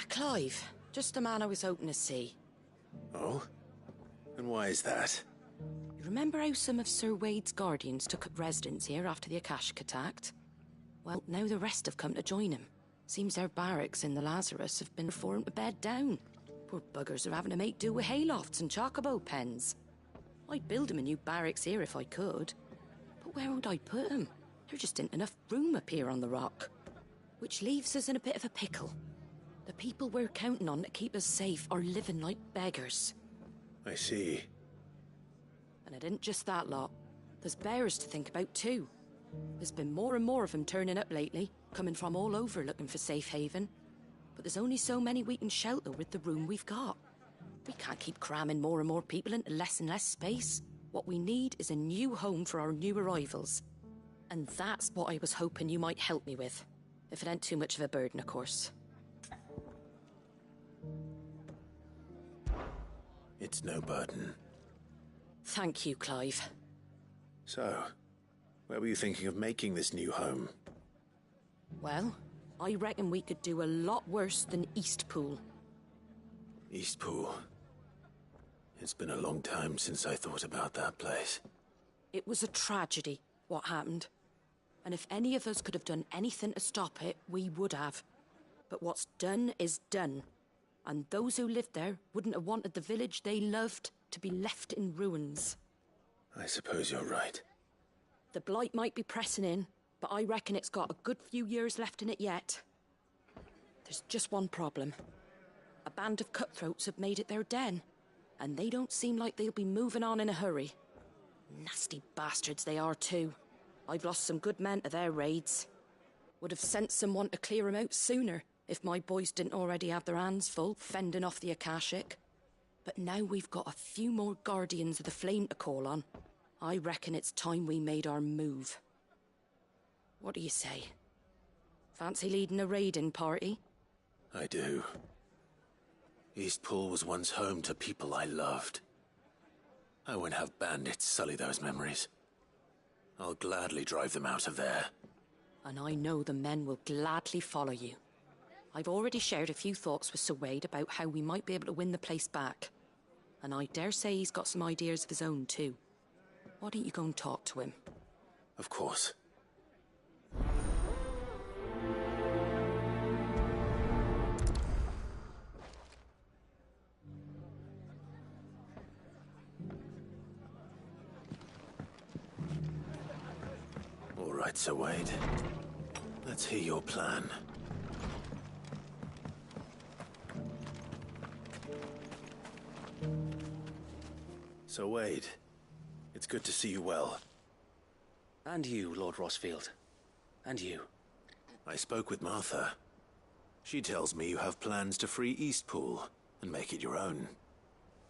Clive. Just the man I was hoping to see. Oh? And why is that? You remember how some of Sir Wade's guardians took up residence here after the Akashic attacked? Well, now the rest have come to join him. Seems their barracks in the Lazarus have been forced to bed down. Poor buggers are having to make do with haylofts and chocobo pens. I'd build them a new barracks here if I could. But where would I put them? There just isn't enough room up here on the rock. Which leaves us in a bit of a pickle. The people we're counting on to keep us safe are living like beggars. I see. And it isn't just that lot. There's bears to think about too. There's been more and more of them turning up lately, coming from all over looking for safe haven. But there's only so many we can shelter with the room we've got. We can't keep cramming more and more people into less and less space. What we need is a new home for our new arrivals. And that's what I was hoping you might help me with. If it ain't too much of a burden, of course. It's no burden. Thank you, Clive. So, where were you thinking of making this new home? Well, I reckon we could do a lot worse than Eastpool. Eastpool. It's been a long time since I thought about that place. It was a tragedy, what happened. And if any of us could have done anything to stop it, we would have. But what's done is done. And those who lived there wouldn't have wanted the village they loved to be left in ruins. I suppose you're right. The blight might be pressing in, but I reckon it's got a good few years left in it yet. There's just one problem. A band of cutthroats have made it their den, and they don't seem like they'll be moving on in a hurry. Nasty bastards they are too. I've lost some good men to their raids. Would have sent someone to clear 'em out sooner, if my boys didn't already have their hands full fending off the Akashic. But now we've got a few more guardians of the flame to call on. I reckon it's time we made our move. What do you say? Fancy leading a raiding party? I do. Eastpool was once home to people I loved. I won't have bandits sully those memories. I'll gladly drive them out of there. And I know the men will gladly follow you. I've already shared a few thoughts with Sir Wade about how we might be able to win the place back. And I dare say he's got some ideas of his own too. Why don't you go and talk to him? Of course. All right, Sir Wade. Let's hear your plan. So Wade, it's good to see you well. And you, Lord Rossfield. And you. I spoke with Martha. She tells me you have plans to free Eastpool and make it your own.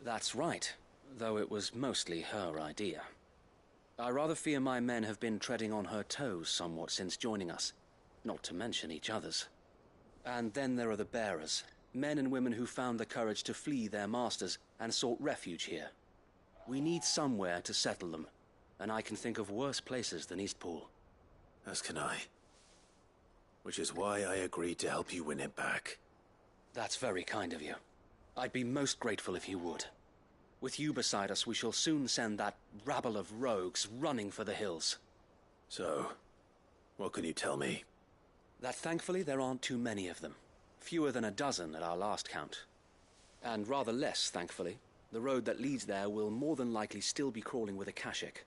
That's right, though it was mostly her idea. I rather fear my men have been treading on her toes somewhat since joining us, not to mention each other's. And then there are the bearers, men and women who found the courage to flee their masters and sought refuge here. We need somewhere to settle them, and I can think of worse places than Eastpool. As can I. Which is why I agreed to help you win it back. That's very kind of you. I'd be most grateful if you would. With you beside us, we shall soon send that rabble of rogues running for the hills. So, what can you tell me? That thankfully there aren't too many of them. Fewer than a dozen at our last count. And rather less, thankfully. The road that leads there will more than likely still be crawling with Akashic.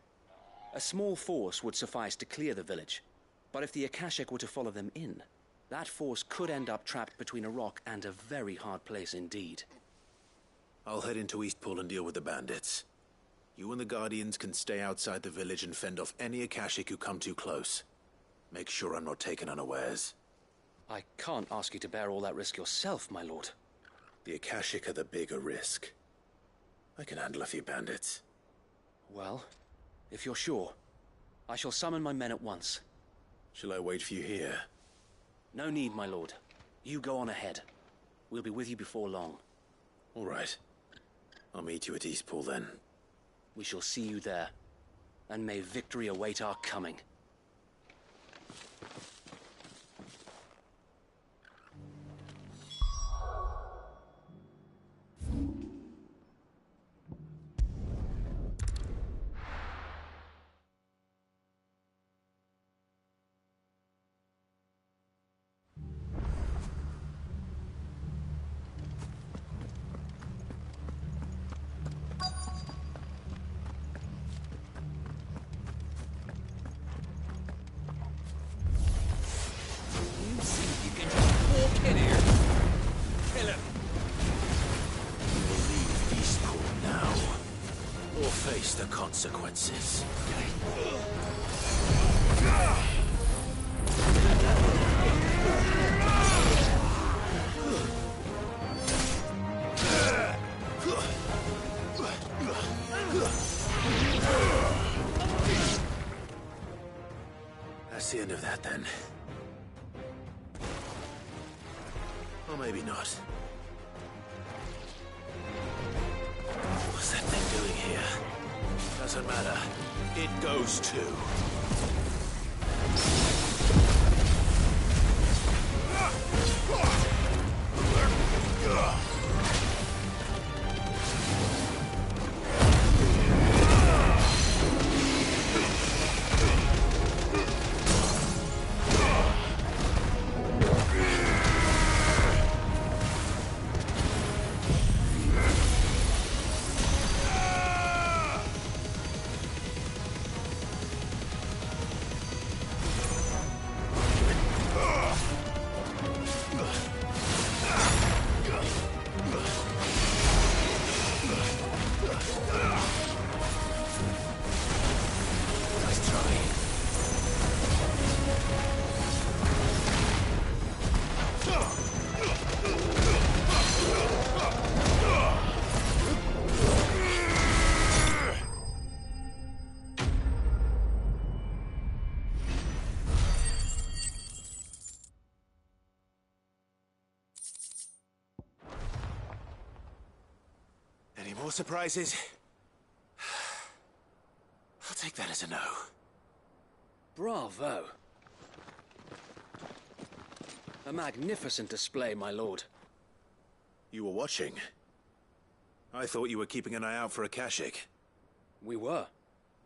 A small force would suffice to clear the village, but if the Akashic were to follow them in, that force could end up trapped between a rock and a very hard place indeed. I'll head into Eastpool and deal with the bandits. You and the Guardians can stay outside the village and fend off any Akashic who come too close. Make sure I'm not taken unawares. I can't ask you to bear all that risk yourself, my lord. The Akashic are the bigger risk. I can handle a few bandits. Well, if you're sure, I shall summon my men at once. Shall I wait for you here? No need, my lord. You go on ahead. We'll be with you before long. All right. I'll meet you at Eastpool then. We shall see you there, and may victory await our coming. the consequences. That's the end of that, then. Or maybe not. What's that thing doing here? Doesn't matter. It goes too. Any more surprises? I'll take that as a no. Bravo. A magnificent display, my lord. You were watching? I thought you were keeping an eye out for a Kashik. We were.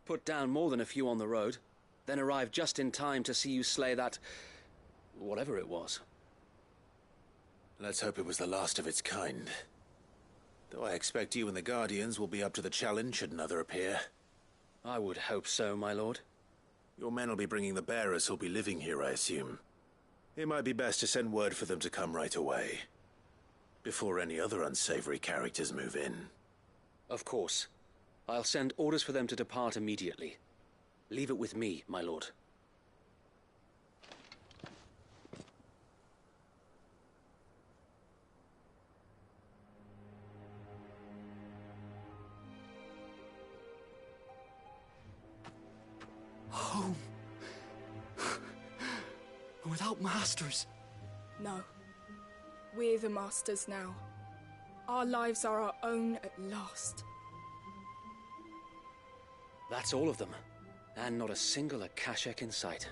Put down more than a few on the road, then arrived just in time to see you slay that... whatever it was. Let's hope it was the last of its kind. Though I expect you and the Guardians will be up to the challenge should another appear. I would hope so, my lord. Your men will be bringing the bearers who'll be living here, I assume. It might be best to send word for them to come right away, before any other unsavory characters move in. Of course. I'll send orders for them to depart immediately. Leave it with me, my lord. Home. Without masters. No. We're the masters now. Our lives are our own at last. That's all of them. And not a single Akashek in sight.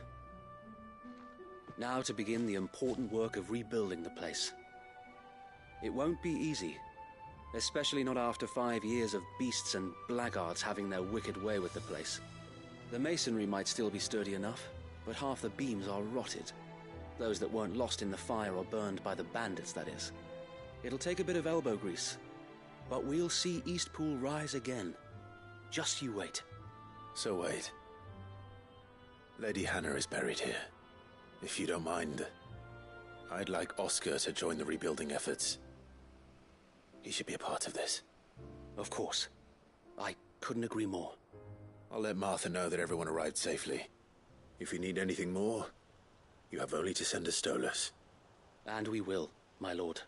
Now to begin the important work of rebuilding the place. It won't be easy. Especially not after 5 years of beasts and blackguards having their wicked way with the place. The masonry might still be sturdy enough, but half the beams are rotted. Those that weren't lost in the fire or burned by the bandits, that is. It'll take a bit of elbow grease, but we'll see Eastpool rise again. Just you wait. So wait. Lady Hannah is buried here. If you don't mind, I'd like Oscar to join the rebuilding efforts. He should be a part of this. Of course. I couldn't agree more. I'll let Martha know that everyone arrived safely. If you need anything more, you have only to send a Stolas. And we will, my lord.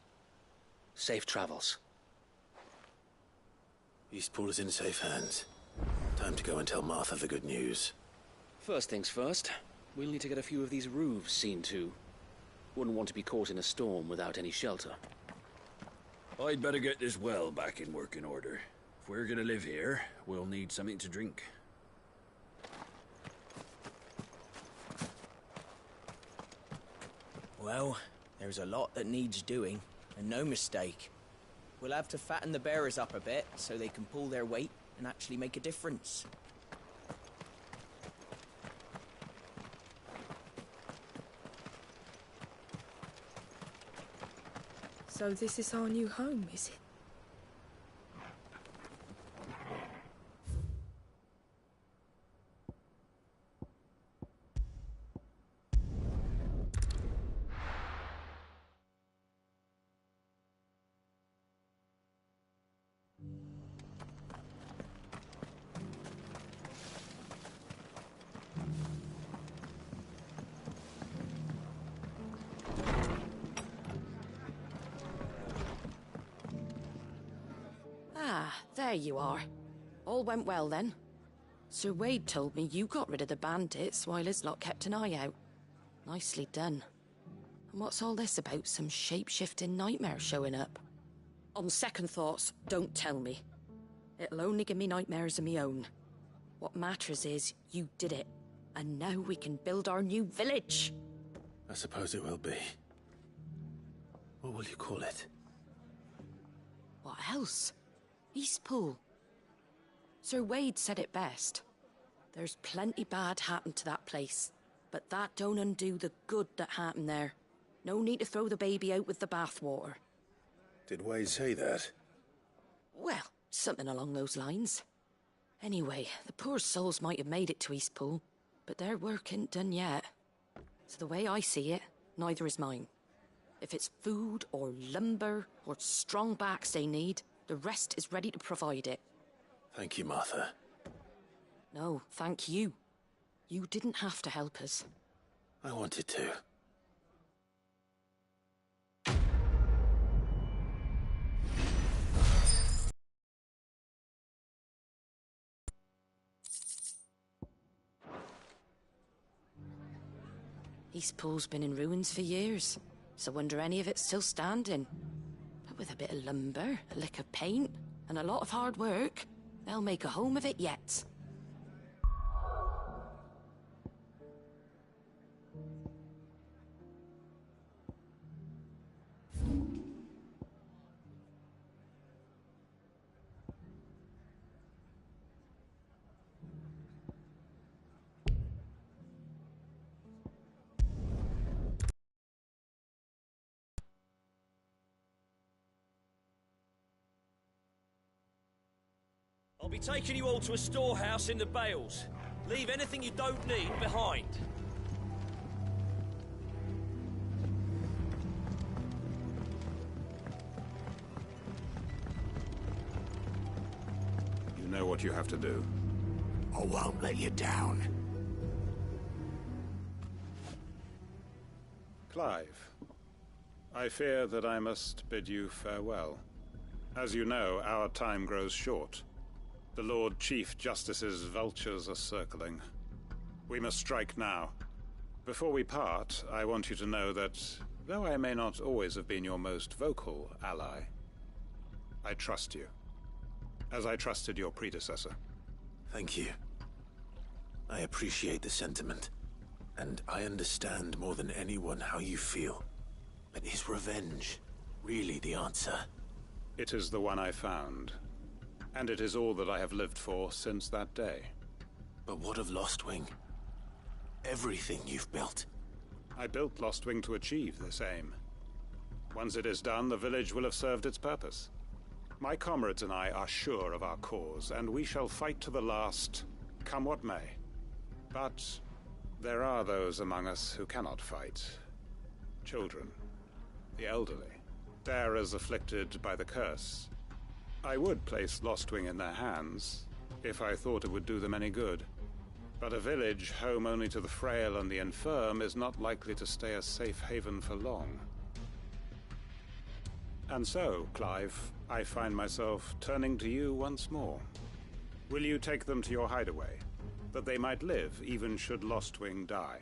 Safe travels. Eastpool is in safe hands. Time to go and tell Martha the good news. First things first, we'll need to get a few of these roofs seen to. Wouldn't want to be caught in a storm without any shelter. I'd better get this well back in working order. If we're gonna live here, we'll need something to drink. Well, there's a lot that needs doing, and no mistake. We'll have to fatten the bearers up a bit so they can pull their weight and actually make a difference. So this is our new home, is it? there you are. All went well then. Sir Wade told me you got rid of the bandits while his lot kept an eye out. Nicely done. And what's all this about some shape-shifting nightmare showing up? On second thoughts, don't tell me. It'll only give me nightmares of me own. What matters is, you did it. And now we can build our new village. I suppose it will be. What will you call it? What else? Eastpool. Sir Wade said it best. There's plenty bad happened to that place, but that don't undo the good that happened there. No need to throw the baby out with the bathwater. Did Wade say that? Well, something along those lines. Anyway, the poor souls might have made it to Eastpool, but their work ain't done yet. So the way I see it, neither is mine. If it's food or lumber or strong backs they need, the rest is ready to provide it. Thank you, Martha. No, thank you. You didn't have to help us. I wanted to. Eastpool's been in ruins for years, so wonder any of it's still standing. But with a bit of lumber, a lick of paint, and a lot of hard work, they'll make a home of it yet. I'll be taking you all to a storehouse in the Bales. Leave anything you don't need behind. You know what you have to do. I won't let you down. Clive, I fear that I must bid you farewell. As you know, our time grows short. The Lord Chief Justice's vultures are circling. We must strike now. Before we part, I want you to know that, though I may not always have been your most vocal ally, I trust you, as I trusted your predecessor. Thank you. I appreciate the sentiment, and I understand more than anyone how you feel. But is revenge really the answer? It is the one I found. And it is all that I have lived for since that day. But what of Lostwing? Everything you've built. I built Lostwing to achieve this aim. Once it is done, the village will have served its purpose. My comrades and I are sure of our cause, and we shall fight to the last, come what may. But there are those among us who cannot fight. Children, the elderly, bearers afflicted by the curse. I would place Lostwing in their hands, if I thought it would do them any good. But a village home only to the frail and the infirm is not likely to stay a safe haven for long. And so, Clive, I find myself turning to you once more. Will you take them to your hideaway, that they might live even should Lostwing die?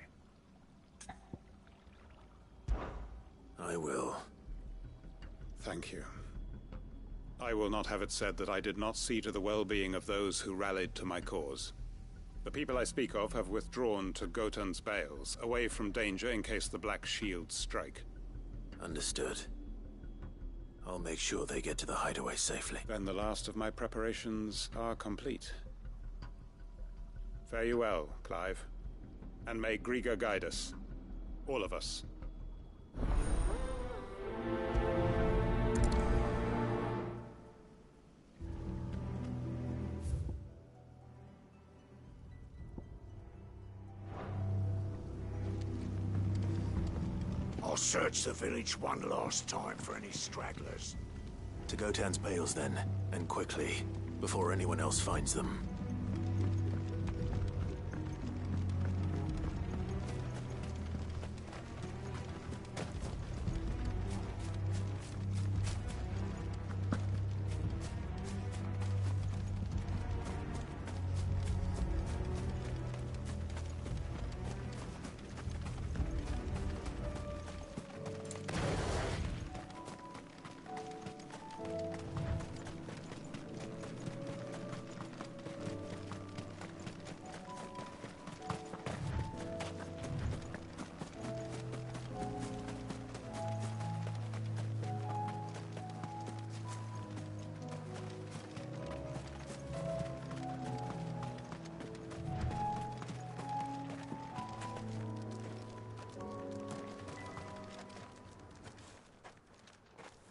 I will. Thank you. I will not have it said that I did not see to the well-being of those who rallied to my cause. The people I speak of have withdrawn to Gotan's Bales, away from danger in case the Black Shields strike. Understood. I'll make sure they get to the hideaway safely. Then the last of my preparations are complete. Fare you well, Clive. And may Griga guide us. All of us. I'll search the village one last time for any stragglers. To Gotan's Bales then, and quickly, before anyone else finds them.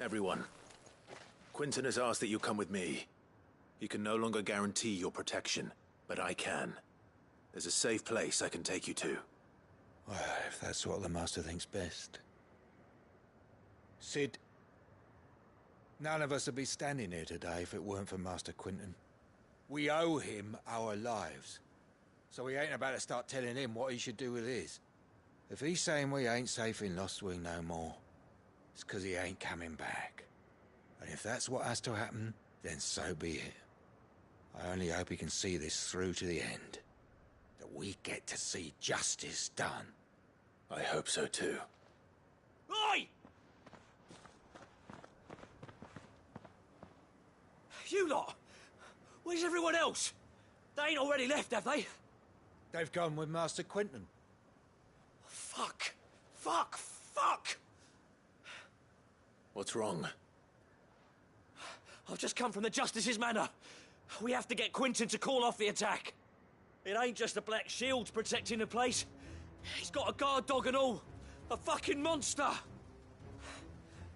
Everyone. Quinton has asked that you come with me. He can no longer guarantee your protection, but I can. There's a safe place I can take you to. Well, if that's what the Master thinks best. Sid, none of us would be standing here today if it weren't for Master Quinton. We owe him our lives. So we ain't about to start telling him what he should do with his. If he's saying we ain't safe in Lost Wing no more, it's 'cause he ain't coming back. And if that's what has to happen, then so be it. I only hope he can see this through to the end. That we get to see justice done. I hope so too. Oi! You lot! Where's everyone else? They ain't already left, have they? They've gone with Master Quinton. Fuck! Fuck! Fuck! What's wrong? I've just come from the Justice's Manor. We have to get Quinton to call off the attack. It ain't just the Black Shields protecting the place. He's got a guard dog and all. A fucking monster.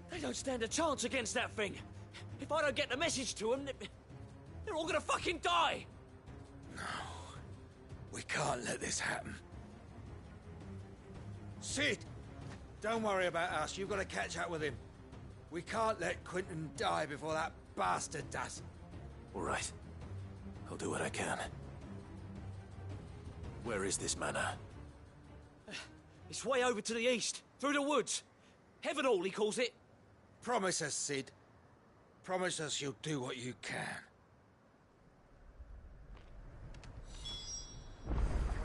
They don't stand a chance against that thing. If I don't get the message to them, they're all gonna fucking die. No. We can't let this happen. Sid! Don't worry about us. You've got to catch up with him. We can't let Quinton die before that bastard does. All right. I'll do what I can. Where is this manor? It's way over to the east, through the woods. Heaven Hall, he calls it. Promise us, Sid. Promise us you'll do what you can.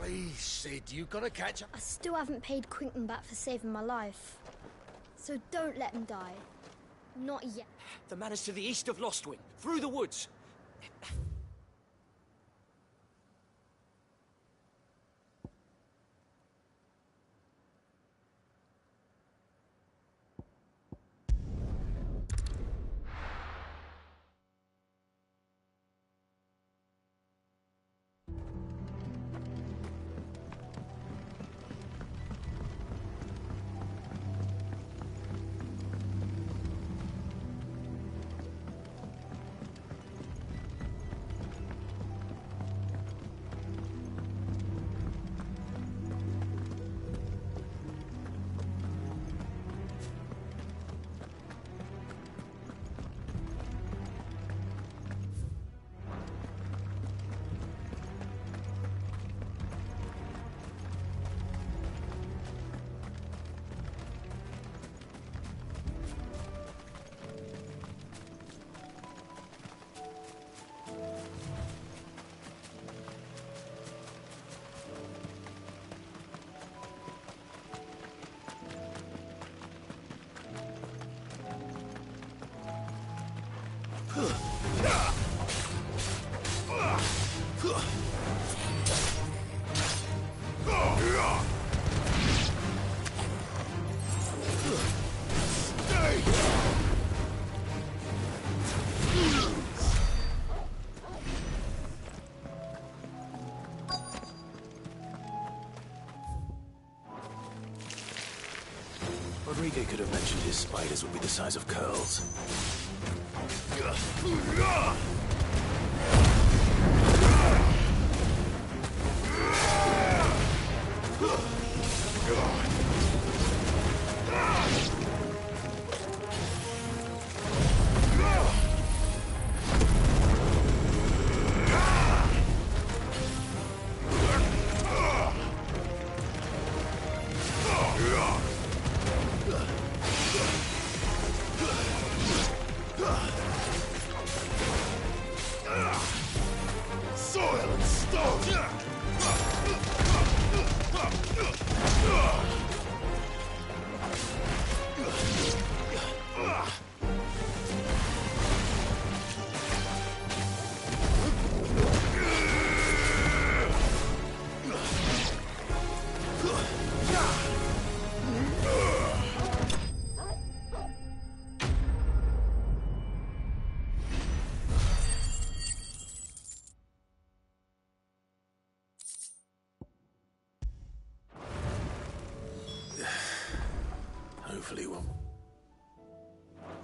Please, Sid, you've got to catch up. I still haven't paid Quinton back for saving my life. So don't let him die. Not yet. The manor's to the east of Lost Wing, through the woods. Rodriguez could have mentioned his spiders would be the size of curls.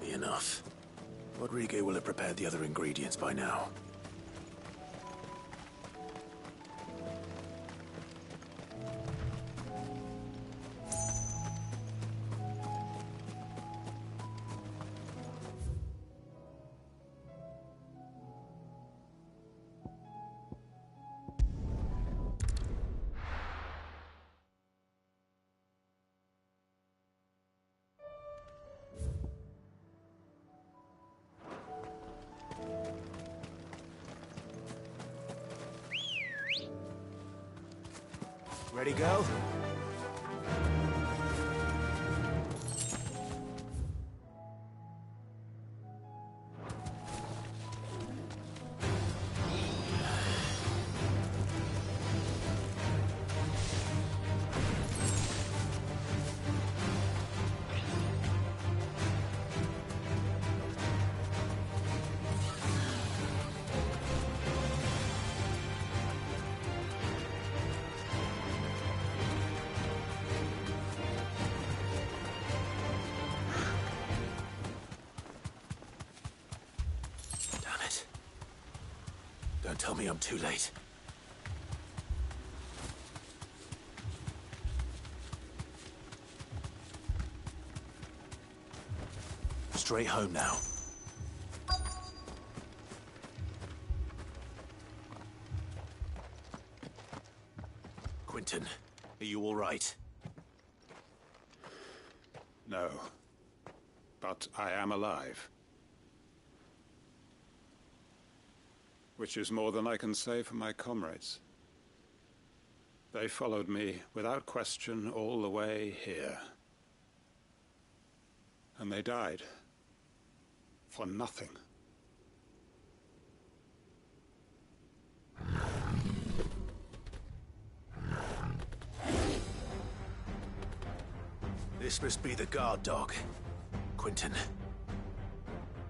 Be enough. Rodrigo will have prepared the other ingredients by now. Ready, go? Don't tell me I'm too late. Straight home now. Quentin, are you all right? No. But I am alive. Which is more than I can say for my comrades. They followed me without question all the way here. And they died. For nothing. This must be the guard dog. Quentin.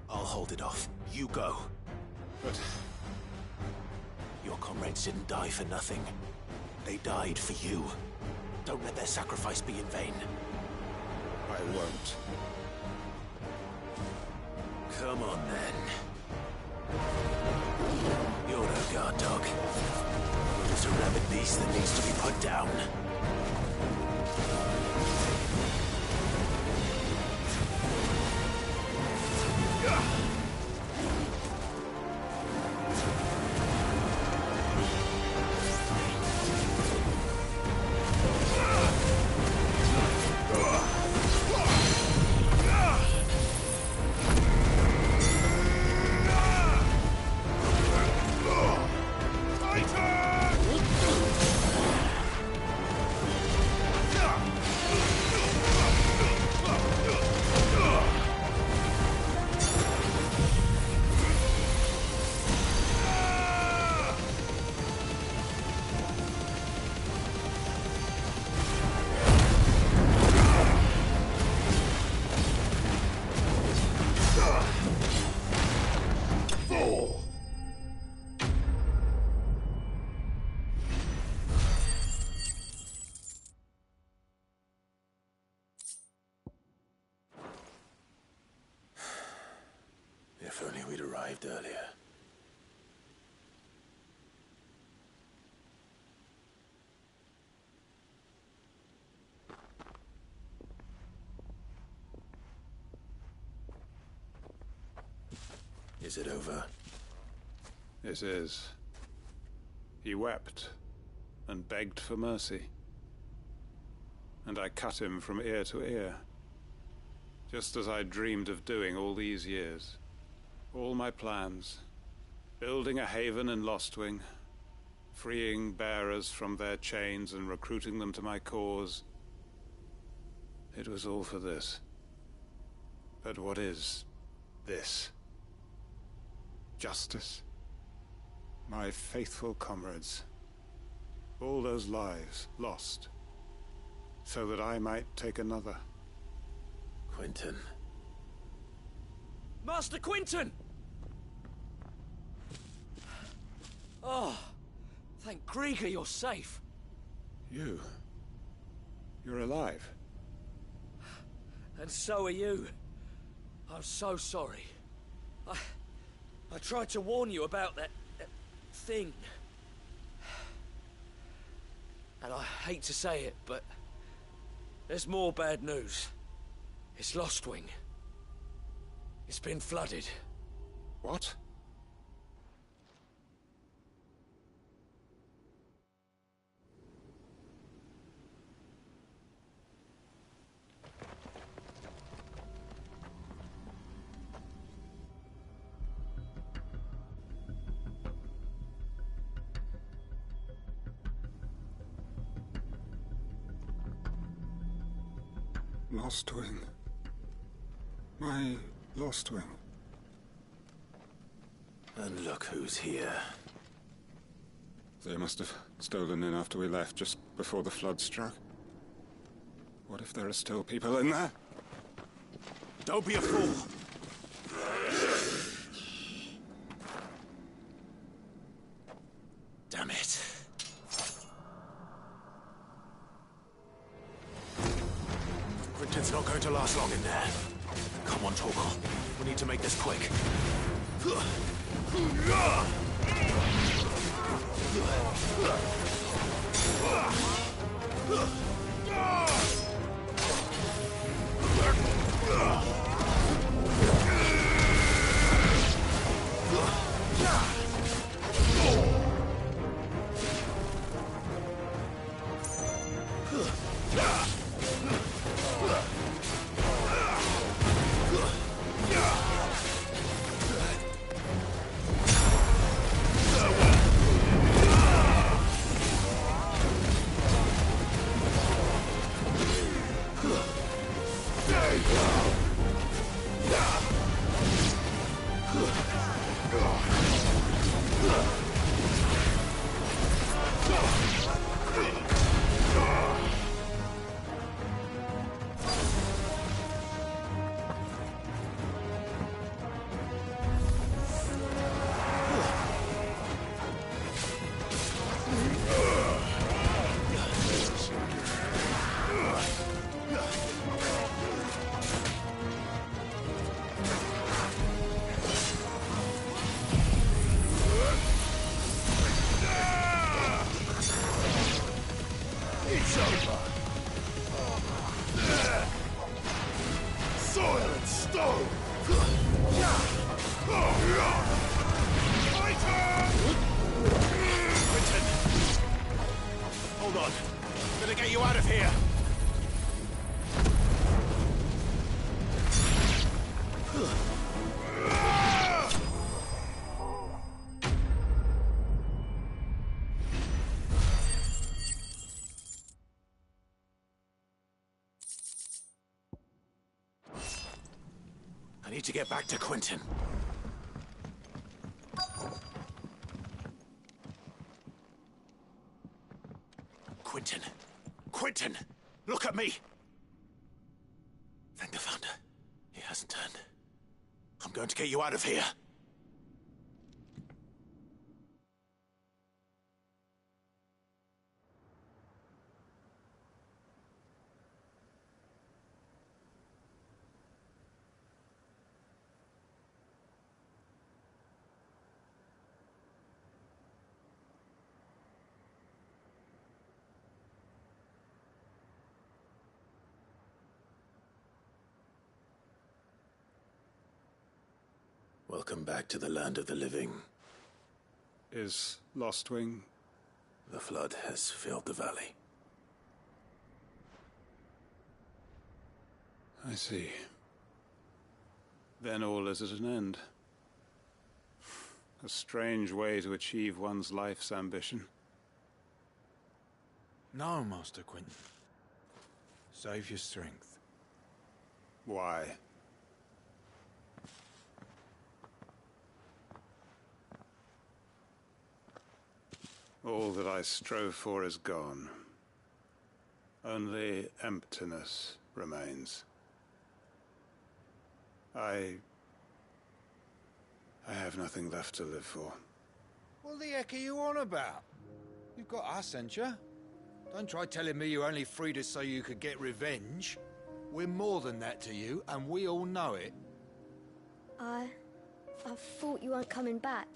I'll hold it off. You go. But... your comrades didn't die for nothing. They died for you. Don't let their sacrifice be in vain. I won't. Come on, then. You're no guard dog. You're just a rabid beast that needs to be put down. If only we'd arrived earlier. Is it over? It is. He wept and begged for mercy. And I cut him from ear to ear. Just as I dreamed of doing all these years. All my plans. Building a haven in Lostwing. Freeing bearers from their chains and recruiting them to my cause. It was all for this. But what is this? Justice? My faithful comrades. All those lives lost. So that I might take another. Quentin. Master Quentin! Oh, thank Krieger you're safe. You're alive. And so are you. I'm so sorry. I tried to warn you about that thing. And I hate to say it, but there's more bad news. It's Lostwing. It's been flooded. What? Lostwing. My Lostwing. And look who's here. They must have stolen in after we left, just before the flood struck. What if there are still people in there? Don't be a fool! Damn it. Quinton's not going to last long in there. Come on, Torgal. We need to make this quick. I need to get back to Quinton. Quinton! Quinton! Look at me! Thank the Founder. He hasn't turned. I'm going to get you out of here. Welcome back to the land of the living. Is Lostwing? The flood has filled the valley. I see. Then all is at an end. A strange way to achieve one's life's ambition. No, Master Quinton. Save your strength. Why? All that I strove for is gone. Only emptiness remains. I have nothing left to live for. What the heck are you on about? You've got us, ain't you? Don't try telling me you only freed us so you could get revenge. We're more than that to you, and we all know it. I thought you weren't coming back.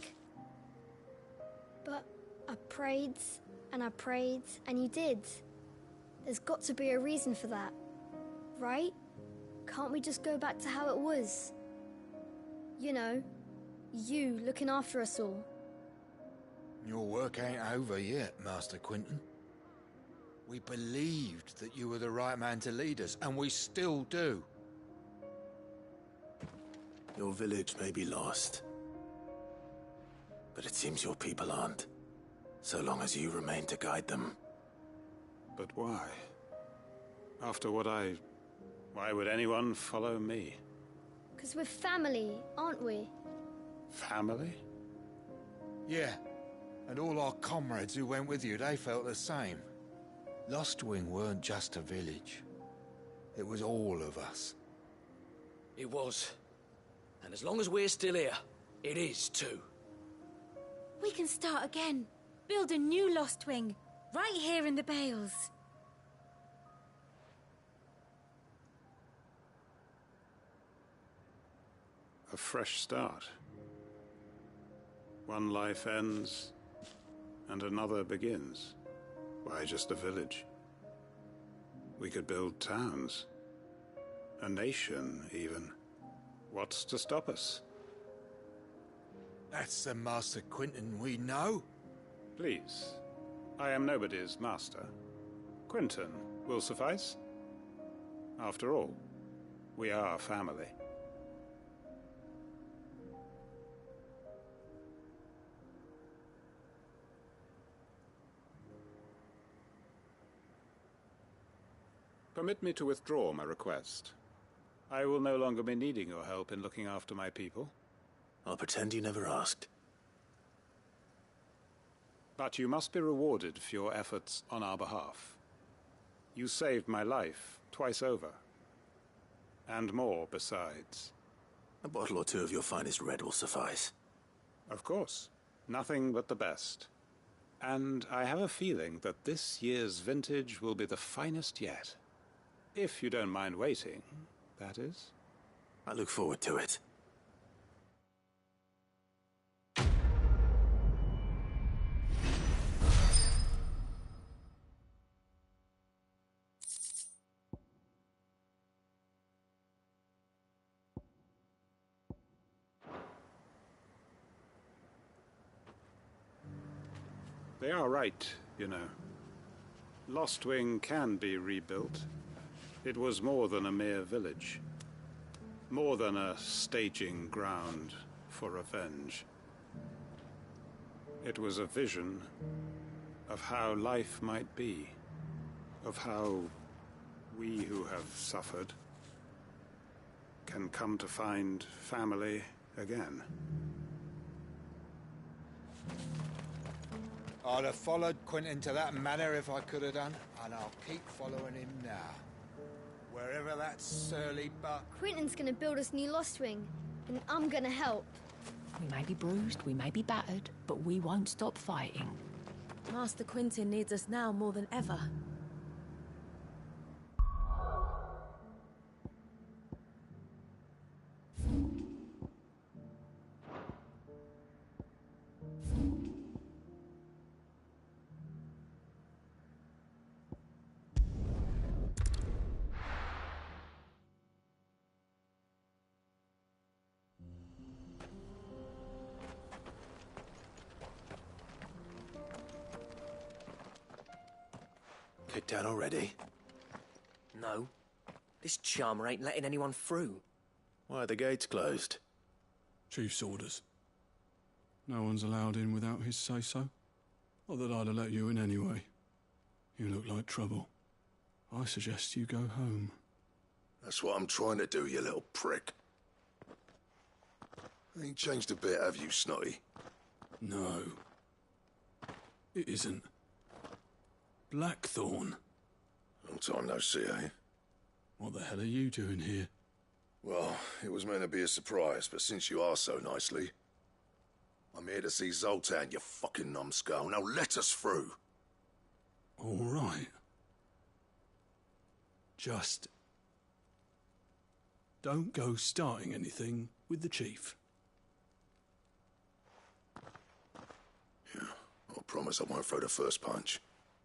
But I prayed, and you did. There's got to be a reason for that, right? Can't we just go back to how it was? You know, you looking after us all. Your work ain't over yet, Master Quinton. We believed that you were the right man to lead us, and we still do. Your village may be lost, but it seems your people aren't, so long as you remain to guide them. But why? After what why would anyone follow me? 'Cause we're family, aren't we? Family? Yeah, and all our comrades who went with you, they felt the same. Lostwing weren't just a village. It was all of us. It was. And as long as we're still here, it is too. We can start again. Build a new Lostwing, right here in the Bales. A fresh start. One life ends, and another begins. Why just a village? We could build towns. A nation, even. What's to stop us? That's the Master Quinton we know. Please. I am nobody's master. Quinton will suffice. After all, we are family. Permit me to withdraw my request. I will no longer be needing your help in looking after my people. I'll pretend you never asked. But you must be rewarded for your efforts on our behalf. You saved my life twice over. And more besides. A bottle or two of your finest red will suffice. Of course. Nothing but the best. And I have a feeling that this year's vintage will be the finest yet. If you don't mind waiting, that is. I look forward to it. They are right, you know. Lostwing can be rebuilt. It was more than a mere village. More than a staging ground for revenge. It was a vision of how life might be. Of how we who have suffered can come to find family again. I'd have followed Quinton to that manor if I could have done, and I'll keep following him now. Wherever that surly buck... Quinton's gonna build us new Lostwing, and I'm gonna help. We may be bruised, we may be battered, but we won't stop fighting. Master Quinton needs us now more than ever. Kicked down already? No. This charmer ain't letting anyone through. Why are the gates closed? Chief's orders. No one's allowed in without his say-so. Not that I'd have let you in anyway. You look like trouble. I suggest you go home. That's what I'm trying to do, you little prick. Ain't changed a bit, have you, Snotty? No. It isn't. Blackthorn. Long time no see, eh? What the hell are you doing here? Well, it was meant to be a surprise, but since you are so nicely, I'm here to see Zoltan, you fucking numbskull. Now let us through. All right. Just Don't go starting anything with the chief. Yeah, I promise I won't throw the first punch.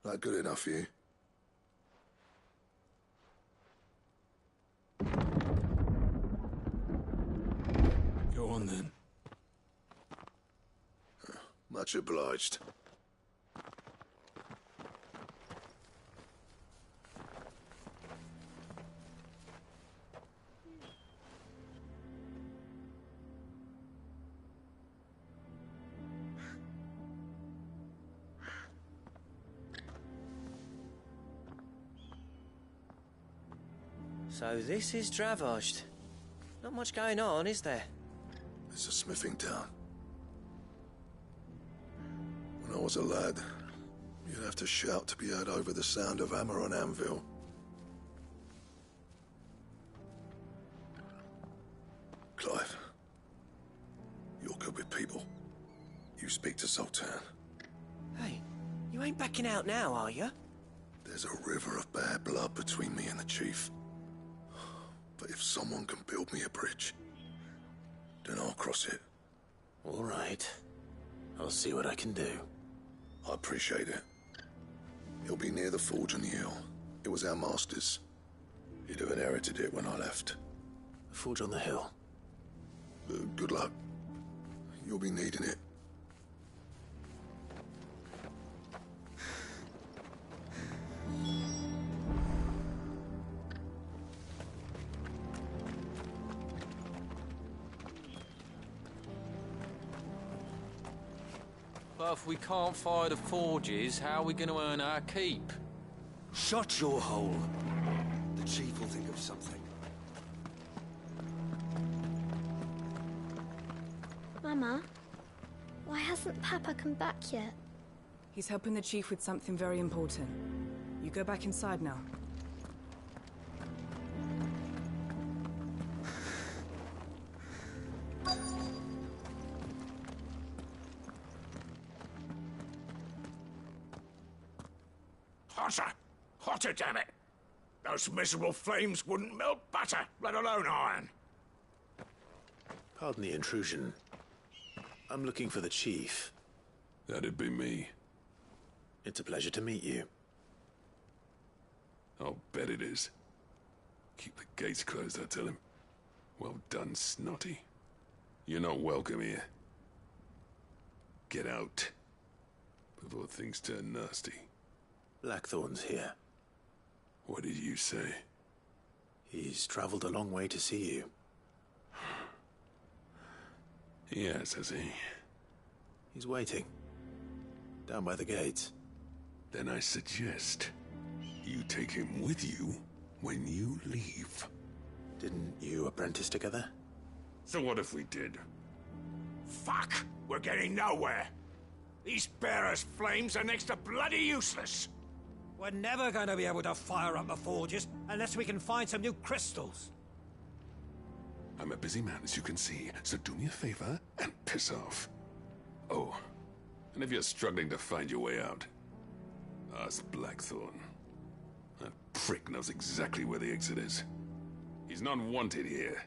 That good enough for you? Go on then. Much obliged. So this is Dravaged. Not much going on, is there? It's a smithing town. When I was a lad, you'd have to shout to be heard over the sound of hammer on anvil. Clive, you're good with people. You speak to Sultan. Hey, you ain't backing out now, are you? There's a river of bad blood between me and the chief. But if someone can build me a bridge, then I'll cross it. All right. I'll see what I can do. I appreciate it. He'll be near the forge on the hill. It was our master's. He'd have inherited it when I left. The forge on the hill? Good luck. You'll be needing it. But if we can't fire the forges, how are we going to earn our keep? Shut your hole. The chief will think of something. Mama, why hasn't Papa come back yet? He's helping the chief with something very important. You go back inside now. Hotter! Hotter, damn it! Those miserable flames wouldn't melt butter, let alone iron. Pardon the intrusion. I'm looking for the chief. That'd be me. It's a pleasure to meet you. I'll bet it is. Keep the gates closed, I tell him. Well done, Snotty. You're not welcome here. Get out. Before things turn nasty. Blackthorn's here. What did you say? He's traveled a long way to see you. Yes, has he? He's waiting. Down by the gates. Then I suggest you take him with you when you leave. Didn't you apprentice together? So what if we did? Fuck! We're getting nowhere. These bearers' flames are next to bloody useless. We're never going to be able to fire up the forges unless we can find some new crystals. I'm a busy man, as you can see, so do me a favor and piss off. Oh, and if you're struggling to find your way out, ask Blackthorn. That prick knows exactly where the exit is. He's not wanted here.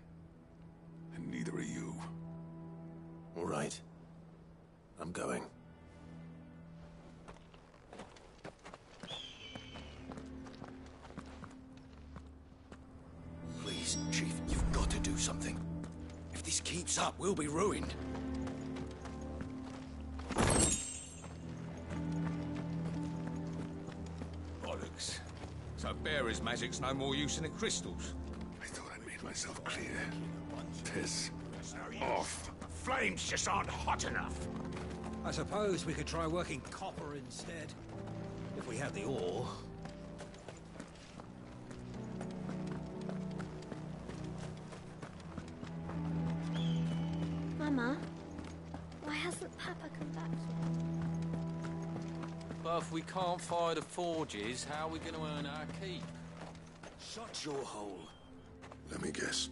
And neither are you. All right. I'm going. Please, Chief, you've got to do something. If this keeps up, we'll be ruined. Bollocks. So bearer's magic's no more use than the crystals. I thought I made myself clear. Piss off. Flames just aren't hot enough. I suppose we could try working copper instead. If we had the ore. Mama, why hasn't Papa come back yet? But if we can't fire the forges, how are we going to earn our keep? Shut your hole. Let me guess.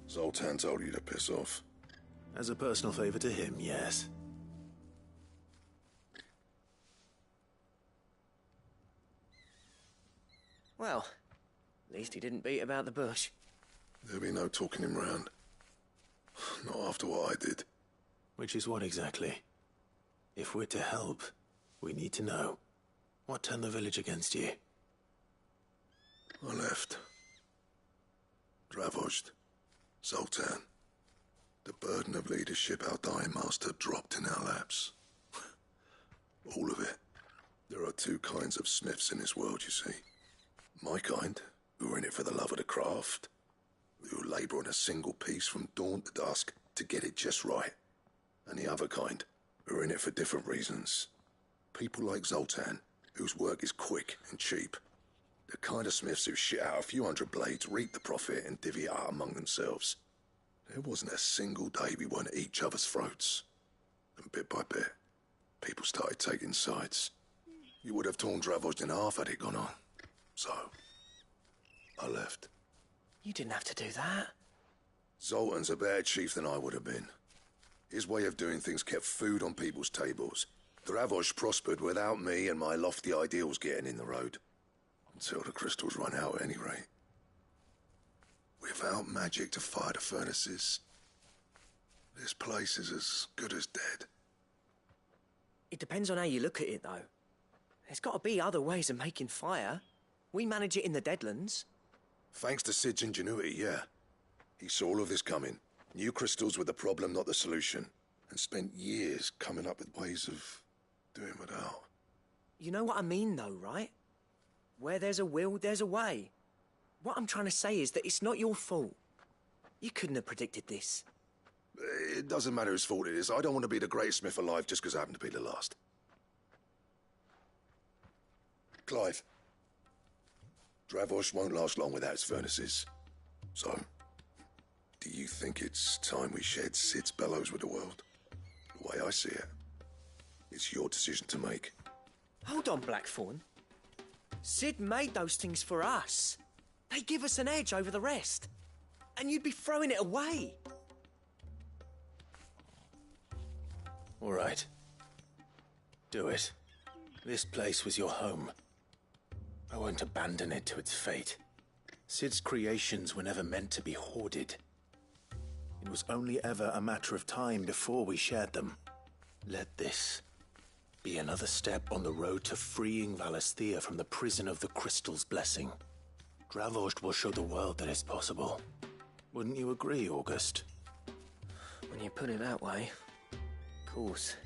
Zoltan told you to piss off. As a personal favor to him, yes. Well, at least he didn't beat about the bush. There'll be no talking him round. Not after what I did. Which is what exactly? If we're to help, we need to know. What turned the village against you? I left. Dravojd. Zoltan. The burden of leadership our dying master dropped in our laps. All of it. There are two kinds of smiths in this world, you see. My kind, who are in it for the love of the craft, who labour on a single piece from dawn to dusk to get it just right. And the other kind, who are in it for different reasons. People like Zoltan, whose work is quick and cheap. The kind of smiths who shit out a few hundred blades, reap the profit, and divvy it out among themselves. There wasn't a single day we weren't at each other's throats. And bit by bit, people started taking sides. You would have torn Dravojd in half had it gone on. So, I left. You didn't have to do that. Zoltan's a better chief than I would have been. His way of doing things kept food on people's tables. Dravojd prospered without me and my lofty ideals getting in the road. Until the crystals run out at any rate. Without magic to fire the furnaces, this place is as good as dead. It depends on how you look at it, though. There's got to be other ways of making fire. We manage it in the Deadlands. Thanks to Sid's ingenuity, yeah. He saw all of this coming. Knew crystals were the problem, not the solution. And spent years coming up with ways of doing without. You know what I mean, though, right? Where there's a will, there's a way. What I'm trying to say is that it's not your fault. You couldn't have predicted this. It doesn't matter whose fault it is. I don't want to be the greatest smith alive just because I happen to be the last. Clive. Dravojd won't last long without its furnaces. So, do you think it's time we shared Sid's bellows with the world? The way I see it, it's your decision to make. Hold on, Blackthorn. Sid made those things for us. They give us an edge over the rest. And you'd be throwing it away. All right. Do it. This place was your home. I won't abandon it to its fate. Sid's creations were never meant to be hoarded. It was only ever a matter of time before we shared them. Let this be another step on the road to freeing Valisthea from the prison of the Crystal's blessing. Dravojd will show the world that it's possible. Wouldn't you agree, August? When you put it that way, of course.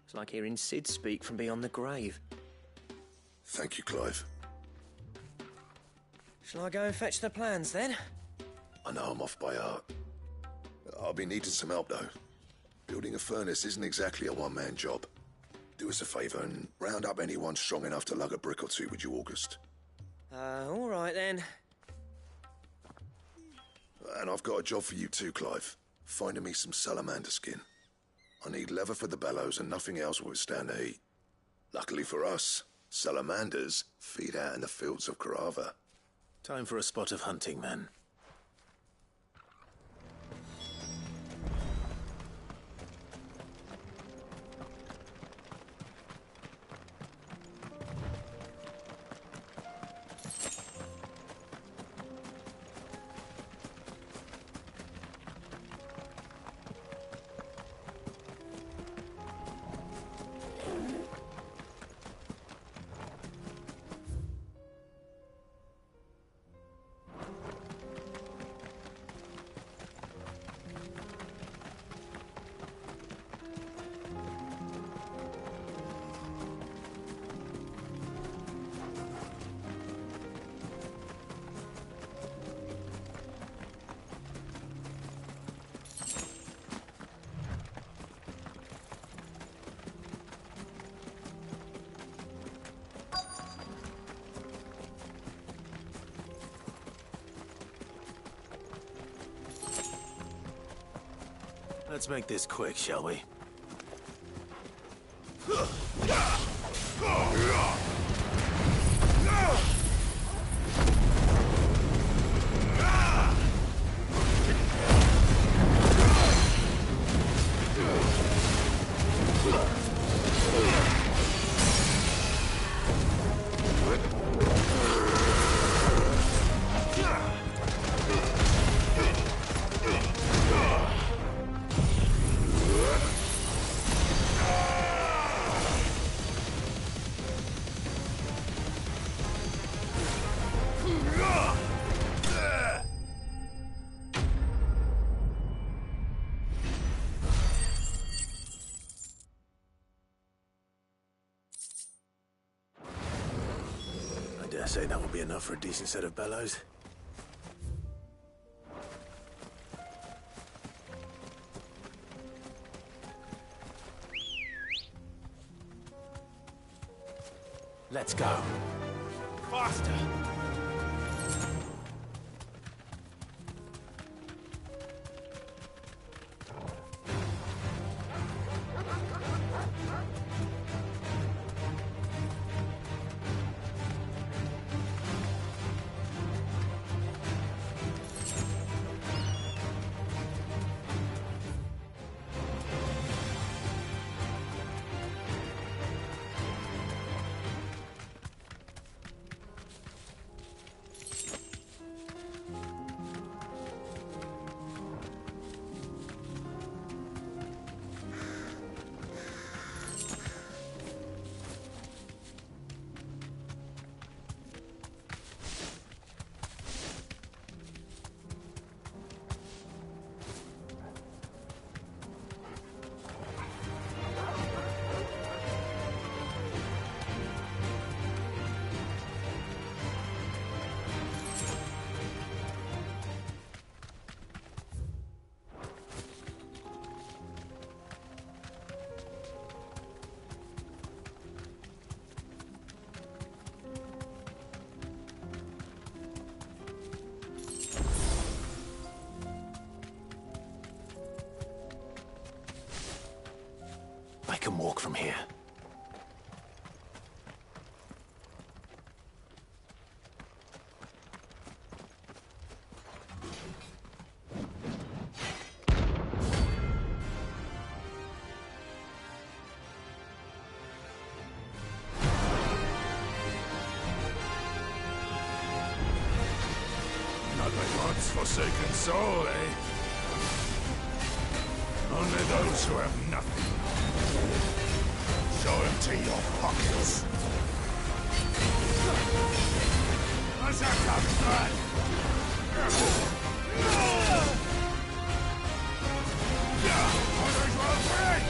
It's like hearing Sid speak from beyond the grave. Thank you, Clive. Shall I go and fetch the plans, then? I know I'm off by heart. I'll be needing some help, though. Building a furnace isn't exactly a one-man job. Do us a favour and round up anyone strong enough to lug a brick or two, would you, August? All right, then. And I've got a job for you too, Clive. Finding me some salamander skin. I need leather for the bellows and nothing else will withstand the heat. Luckily for us, salamanders feed out in the fields of Carava. Time for a spot of hunting, then. Let's make this quick, shall we? say that will be enough for a decent set of bellows? Let's go. Faster! I can walk from here. Not by God's forsaken soul, eh? Only those who have nothing. Show empty your pockets. What's that tough blood? Others will free!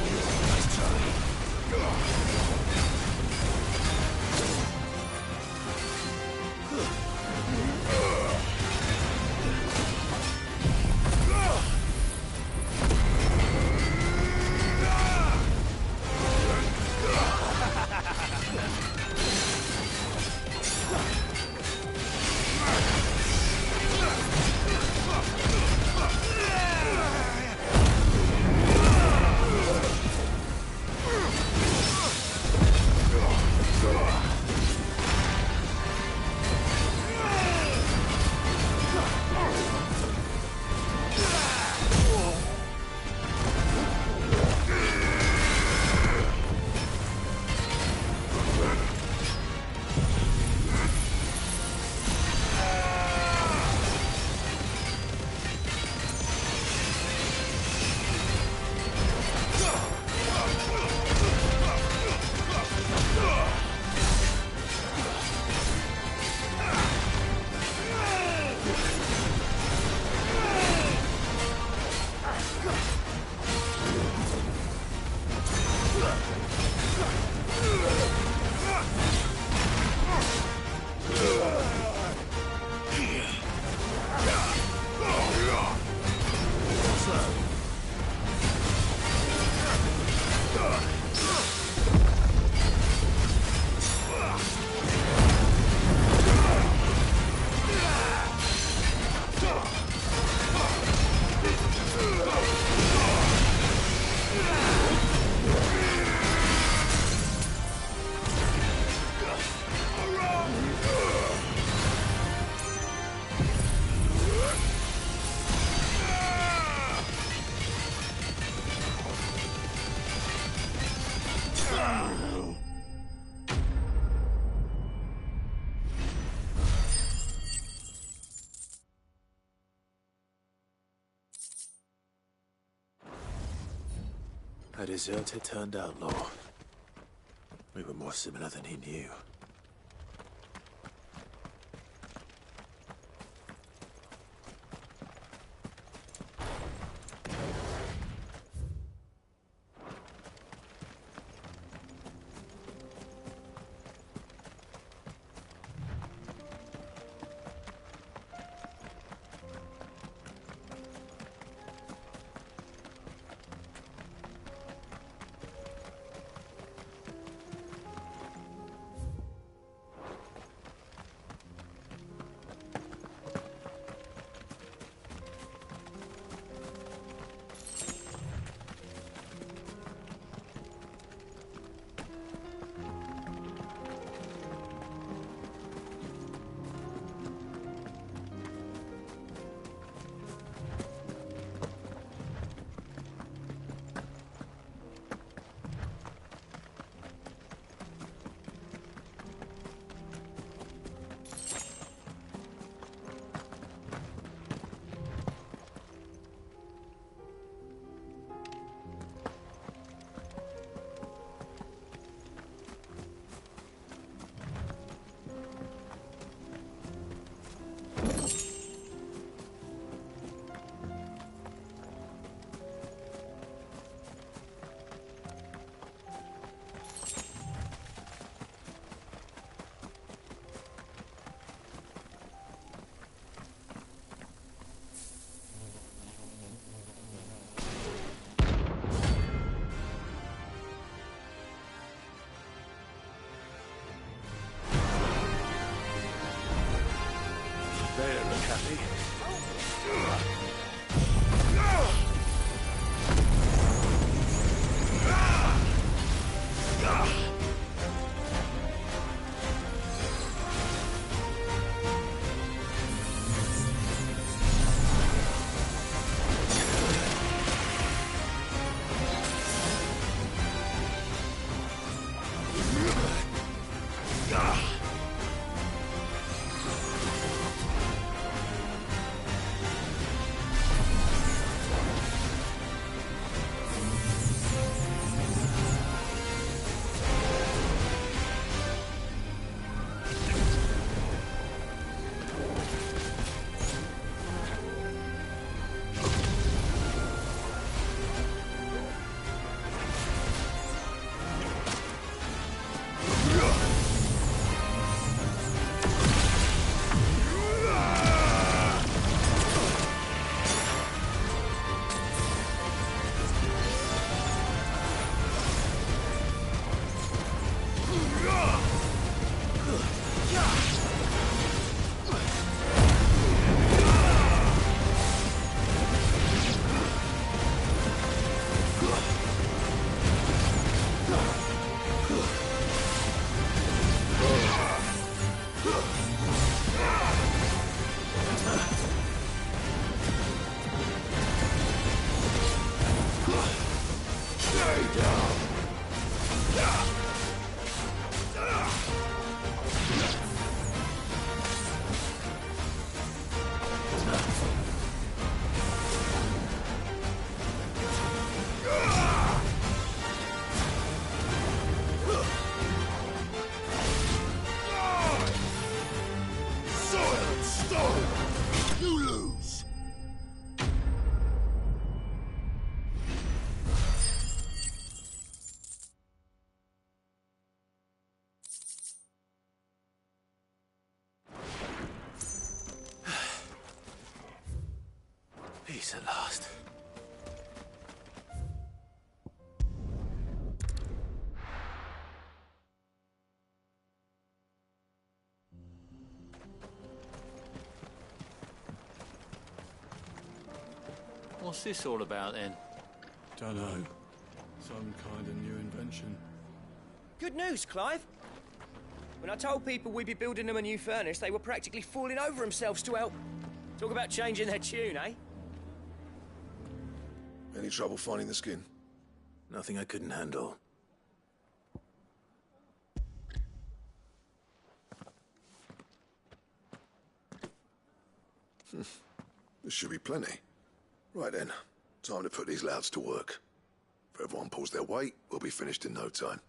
A deserter turned outlaw. We were more similar than he knew. Peace at last. What's this all about then? Dunno. Some kind of new invention. Good news, Clive. When I told people we'd be building them a new furnace, they were practically falling over themselves to help. Talk about changing their tune, eh? Any trouble finding the skin? Nothing I couldn't handle. There should be plenty. Right then, time to put these louds to work. If everyone pulls their weight, we'll be finished in no time.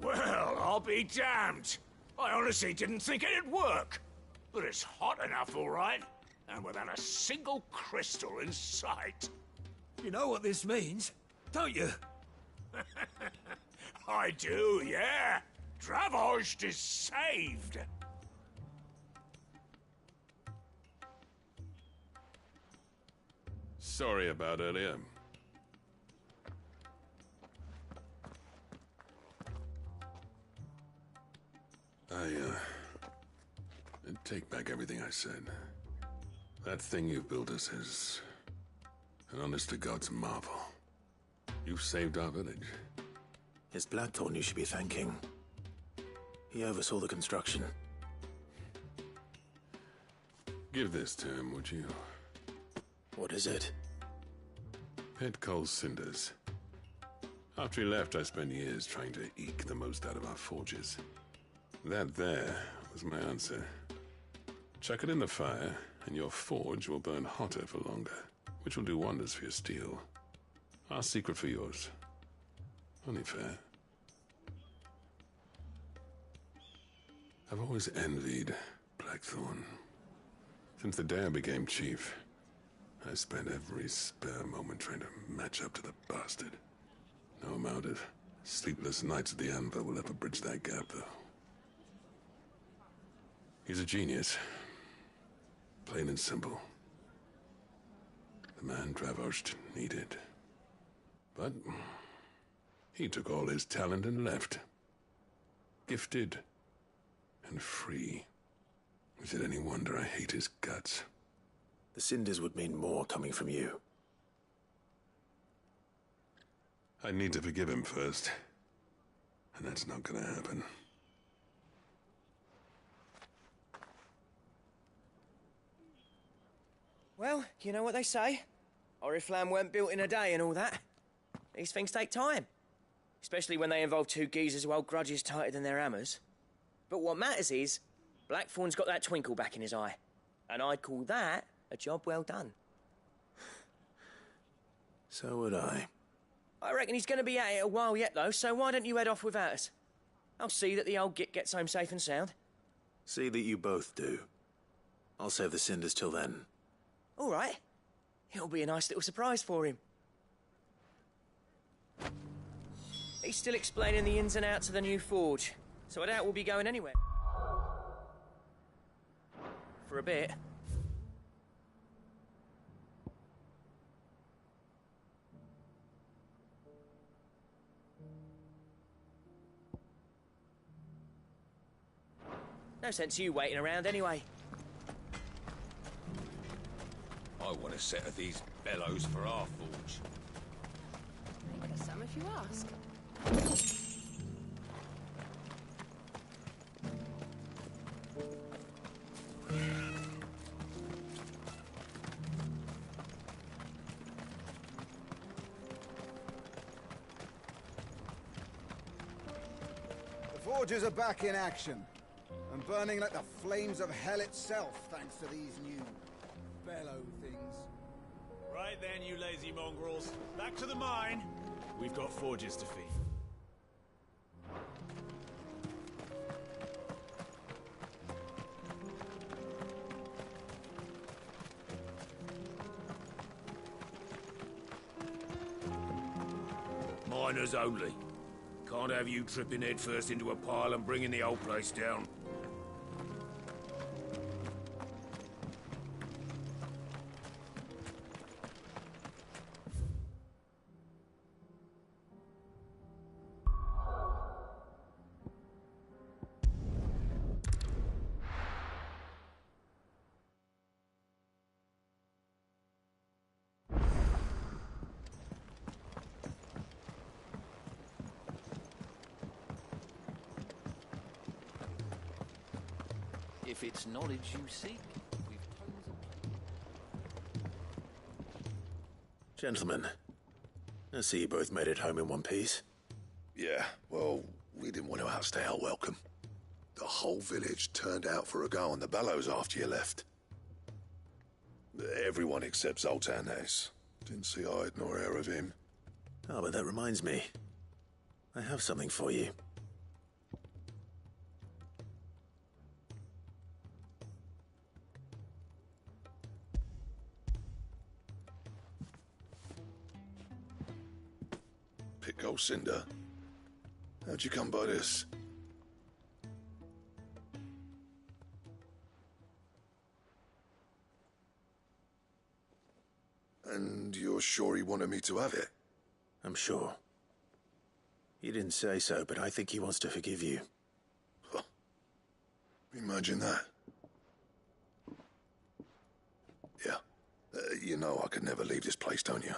Well, I'll be damned. I honestly didn't think it'd work. But it's hot enough, all right. And without a single crystal in sight. You know what this means, don't you? I do, yeah. Dravost is saved. Sorry about earlier. I take back everything I said. That thing you built us is an honest-to-God's marvel. You've saved our village. It's Blackthorn you should be thanking. He oversaw the construction. Give this to him, would you? What is it? Pet Cole's cinders. After he left, I spent years trying to eke the most out of our forges. That there was my answer. Chuck it in the fire, and your forge will burn hotter for longer, which will do wonders for your steel. Our secret for yours. Only fair. I've always envied Blackthorn. Since the day I became chief, I spent every spare moment trying to match up to the bastard. No amount of sleepless nights at the Anvil will ever bridge that gap, though. He's a genius. Plain and simple. The man Dravost needed. But he took all his talent and left. Gifted and free. Is it any wonder I hate his guts? The cinders would mean more coming from you. I need to forgive him first. And that's not gonna happen. Well, you know what they say. Oriflamme weren't built in a day and all that. These things take time. Especially when they involve two geezers who hold grudges tighter than their hammers. But what matters is, Blackthorn's got that twinkle back in his eye. And I'd call that a job well done. So would I. I reckon he's going to be at it a while yet, though, so why don't you head off without us? I'll see that the old git gets home safe and sound. See that you both do. I'll save the cinders till then. All right. It'll be a nice little surprise for him. He's still explaining the ins and outs of the new forge, so I doubt we'll be going anywhere. For a bit. No sense you waiting around anyway. I want a set of these bellows for our forge. Think of some if you ask. The forges are back in action, and burning like the flames of hell itself, thanks to these new bellow things. Right then, you lazy mongrels. Back to the mine. We've got forges to feed. miners only. Can't have you tripping headfirst into a pile and bringing the whole place down. If it's knowledge you seek, we've tons of... Gentlemen, I see you both made it home in one piece. Yeah, well, we didn't want to outstay our welcome. The whole village turned out for a go on the bellows after you left. Everyone except Zoltan, that is. Didn't see hide nor hair of him. Oh, but that reminds me. I have something for you. Pickle Cinder. How'd you come by this? And you're sure he wanted me to have it? I'm sure. He didn't say so, but I think he wants to forgive you. Huh. Imagine that. Yeah. You know I could never leave this place, don't you?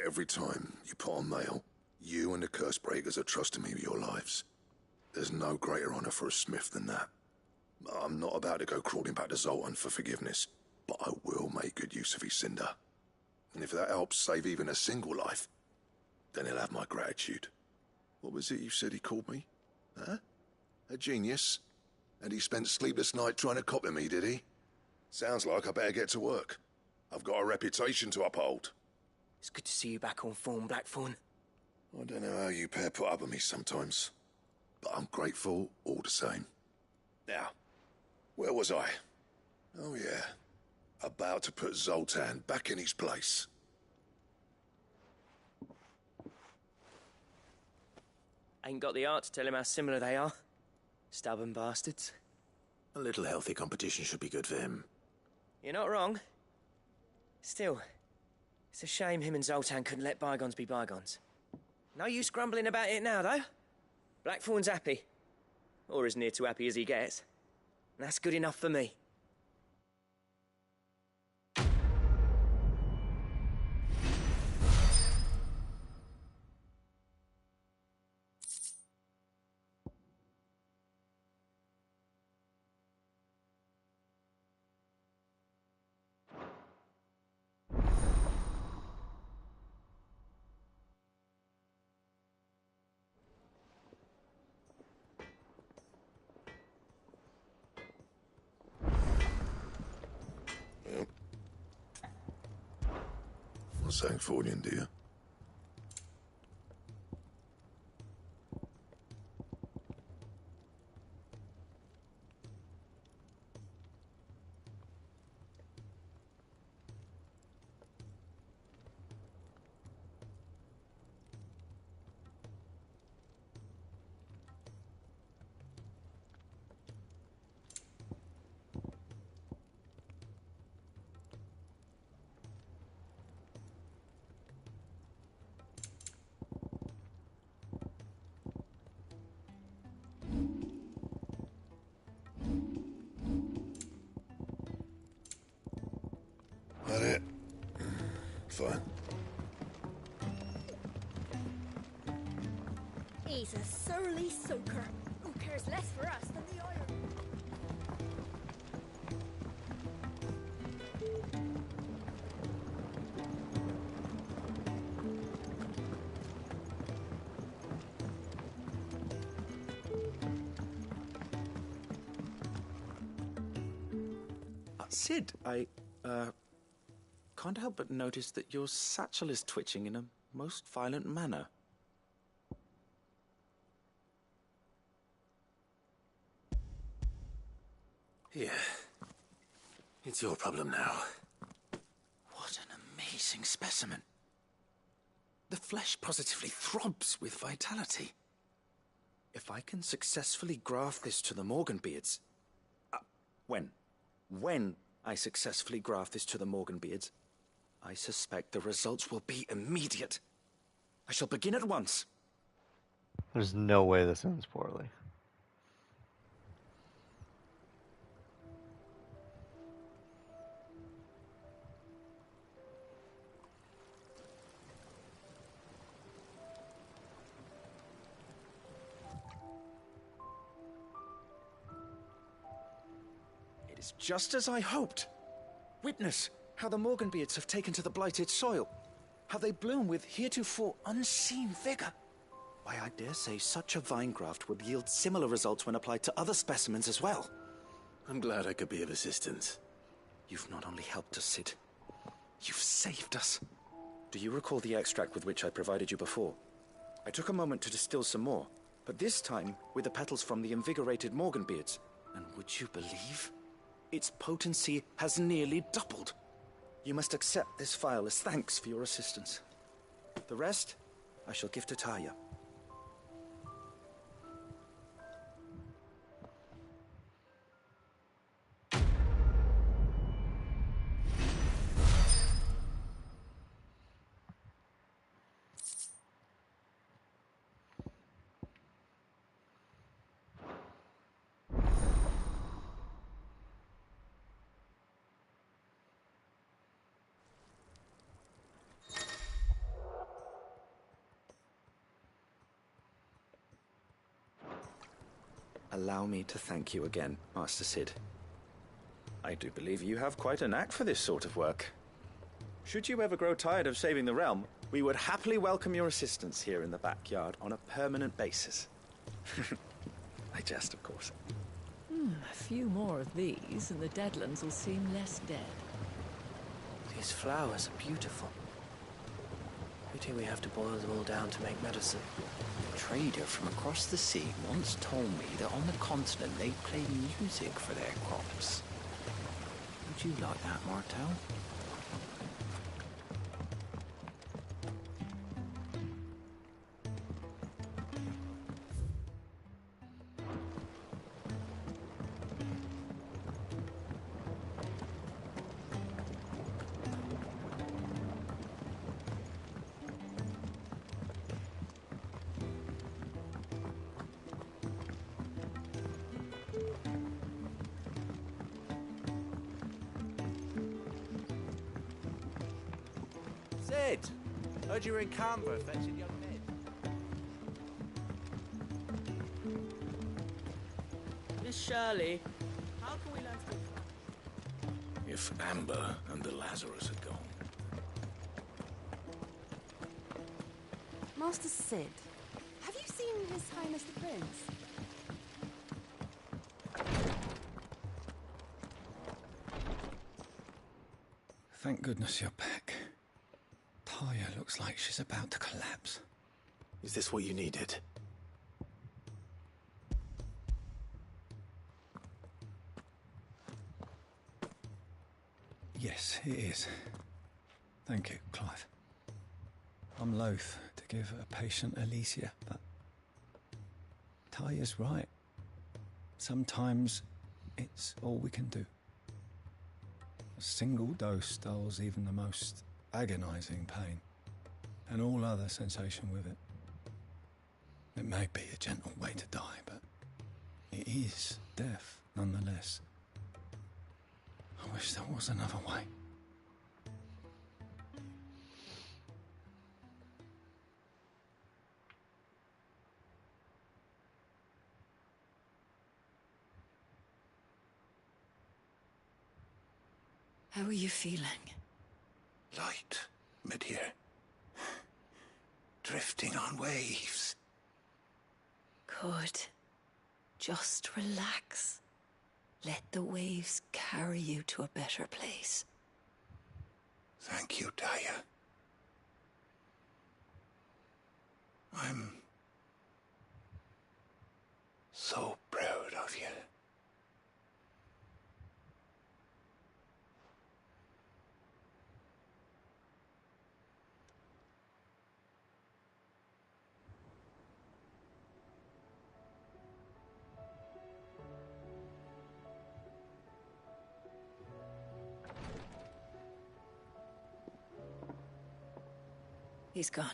Every time you put on mail, you and the curse breakers are trusting me with your lives. There's no greater honor for a smith than that. I'm not about to go crawling back to Zoltan for forgiveness, but I will make good use of his cinder. And if that helps save even a single life, then he'll have my gratitude. What was it you said he called me? Huh? A genius? And he spent sleepless night trying to copy me, did he? Sounds like I better get to work. I've got a reputation to uphold. It's good to see you back on form, Blackthorn. I don't know how you pair put up with me sometimes, but I'm grateful all the same. Now, where was I? Oh yeah, about to put Zoltan back in his place. Ain't got the art to tell him how similar they are. Stubborn bastards. A little healthy competition should be good for him. You're not wrong. Still, it's a shame him and Zoltan couldn't let bygones be bygones. No use grumbling about it now, though. Blackthorn's happy. Or as near to happy as he gets. And that's good enough for me. What's that for you, dear? That it? Fine. He's a surly soaker. Who cares less for us than the iron? Sid, I can't help but notice that your satchel is twitching in a most violent manner. Here. It's your problem now. What an amazing specimen. The flesh positively throbs with vitality. If I can successfully graft this to the Morganbeards... When I successfully graft this to the Morganbeards, I suspect the results will be immediate. I shall begin at once. There's no way this ends poorly. It is just as I hoped. Witness how the Morganbeards have taken to the blighted soil. How they bloom with heretofore unseen vigor. Why, I dare say such a vine graft would yield similar results when applied to other specimens as well. I'm glad I could be of assistance. You've not only helped us, Sid, you've saved us. Do you recall the extract with which I provided you before? I took a moment to distill some more, but this time with the petals from the invigorated Morganbeards. And would you believe? Its potency has nearly doubled. You must accept this vial as thanks for your assistance. The rest, I shall give to Taya. Allow me to thank you again, Master Sid. I do believe you have quite a knack for this sort of work. Should you ever grow tired of saving the realm, we would happily welcome your assistance here in the backyard on a permanent basis. I jest, of course. A few more of these, and the Deadlands will seem less dead. These flowers are beautiful. Pity we have to boil them all down to make medicine. A trader from across the sea once told me that on the continent they play music for their crops. Would you like that, Martel? Sid! Heard you were in Canberra fetching young men. Miss Shirley, how can we learn to... If Amber and the Lazarus had gone. Master Sid, have you seen His Highness the Prince? Thank goodness you're back. Taya looks like she's about to collapse. Is this what you needed? Yes, it is. Thank you, Clive. I'm loath to give a patient Alicia, but Taya's right. Sometimes it's all we can do. A single dose dulls even the most agonizing pain, and all other sensation with it. It may be a gentle way to die, but it is death nonetheless. I wish there was another way. How are you feeling? Light, mid-here. Drifting on waves. Good. Just relax. Let the waves carry you to a better place. Thank you, Taya. I'm so proud of you. He's gone.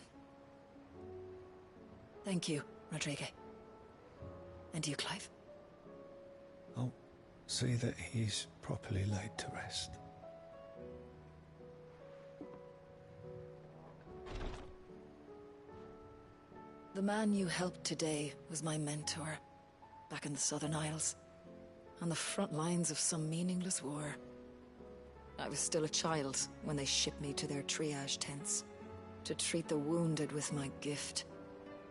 Thank you, Rodrigue. And you, Clive. I'll see that he's properly laid to rest. The man you helped today was my mentor, back in the Southern Isles, on the front lines of some meaningless war. I was still a child when they shipped me to their triage tents, to treat the wounded with my gift.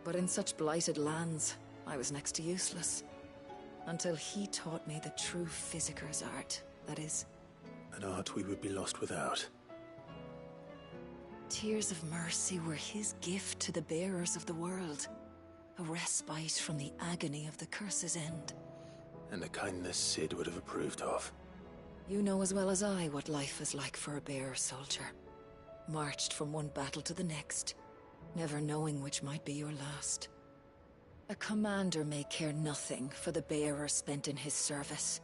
But in such blighted lands, I was next to useless. Until he taught me the true physicker's art, that is. An art we would be lost without. Tears of mercy were his gift to the bearers of the world. A respite from the agony of the curse's end. And a kindness Sid would have approved of. You know as well as I what life is like for a bearer soldier. Marched from one battle to the next, never knowing which might be your last. A commander may care nothing for the bearer spent in his service.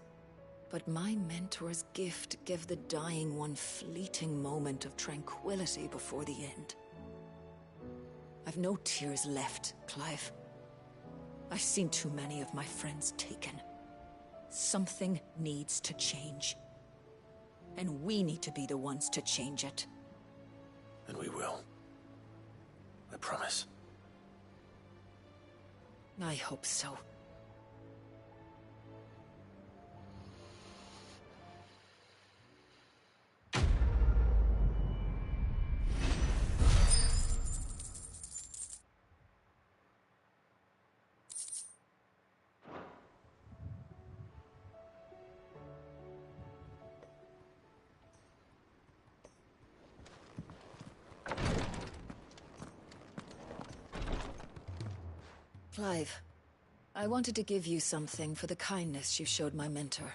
But my mentor's gift gave the dying one fleeting moment of tranquility before the end. I've no tears left, Clive. I've seen too many of my friends taken. Something needs to change. And we need to be the ones to change it. And we will. I promise. I hope so. Clive, I wanted to give you something for the kindness you showed my mentor.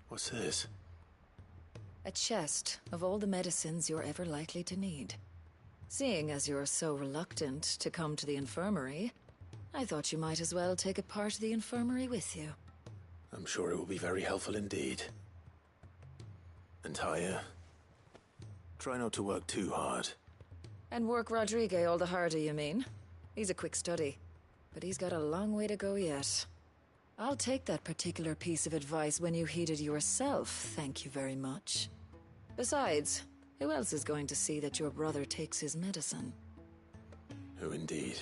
What's this? A chest of all the medicines you're ever likely to need. Seeing as you're so reluctant to come to the infirmary, I thought you might as well take a part of the infirmary with you. I'm sure it will be very helpful indeed. And Taya, try not to work too hard. And work Rodrigue all the harder, you mean? He's a quick study, but he's got a long way to go yet. I'll take that particular piece of advice when you heed it yourself, thank you very much. Besides, who else is going to see that your brother takes his medicine? Who indeed?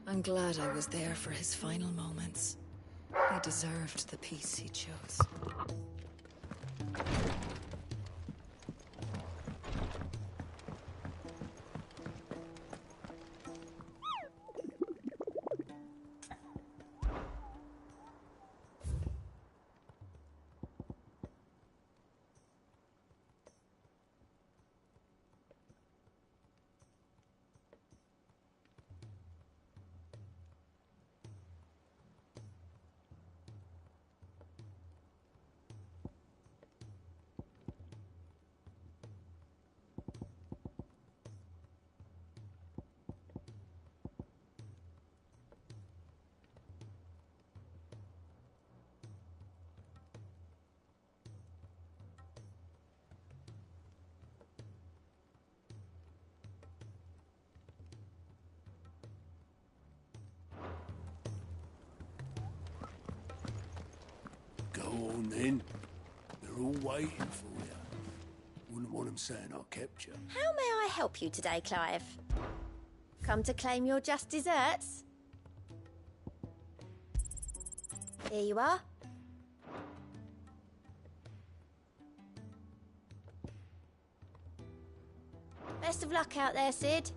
I'm glad I was there for his final moments. He deserved the peace he chose. Go on then. They're all waiting for you. Wouldn't want them saying I kept you. How may I help you today, Clive? Come to claim your just desserts? Here you are. Best of luck out there, Sid.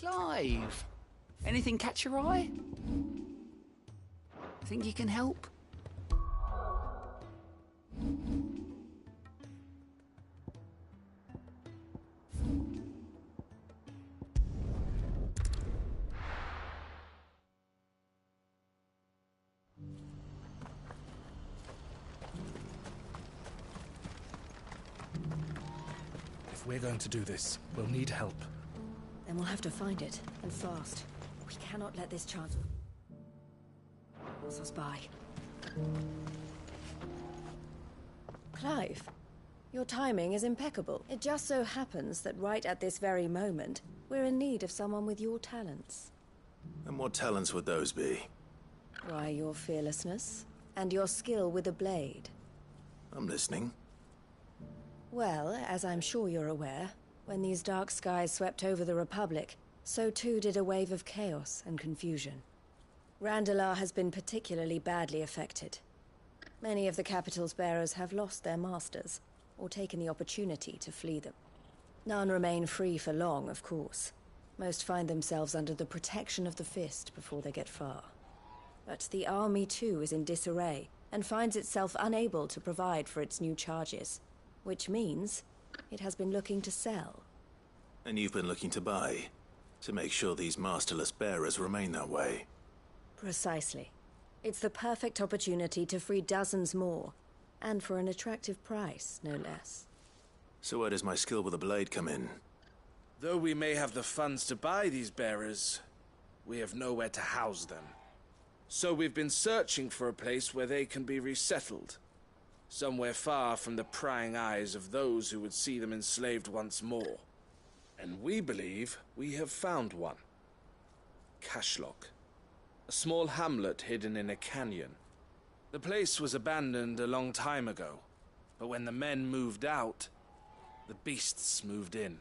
Clive, anything catch your eye? Think you can help? If we're going to do this, we'll need help. Then we'll have to find it, and fast. We cannot let this chance pass us by. Clive, your timing is impeccable. It just so happens that right at this very moment, we're in need of someone with your talents. And what talents would those be? Why, your fearlessness, and your skill with the blade. I'm listening. Well, as I'm sure you're aware, when these dark skies swept over the Republic, so too did a wave of chaos and confusion. Randalar has been particularly badly affected. Many of the capital's bearers have lost their masters, or taken the opportunity to flee them. None remain free for long, of course. Most find themselves under the protection of the Fist before they get far. But the army too is in disarray, and finds itself unable to provide for its new charges. Which means it has been looking to sell. And you've been looking to buy, to make sure these masterless bearers remain that way. Precisely. It's the perfect opportunity to free dozens more, and for an attractive price, no less. So where does my skill with the blade come in? Though we may have the funds to buy these bearers, we have nowhere to house them. So we've been searching for a place where they can be resettled. Somewhere far from the prying eyes of those who would see them enslaved once more. And we believe we have found one. Cashlock. A small hamlet hidden in a canyon. The place was abandoned a long time ago, but when the men moved out, the beasts moved in.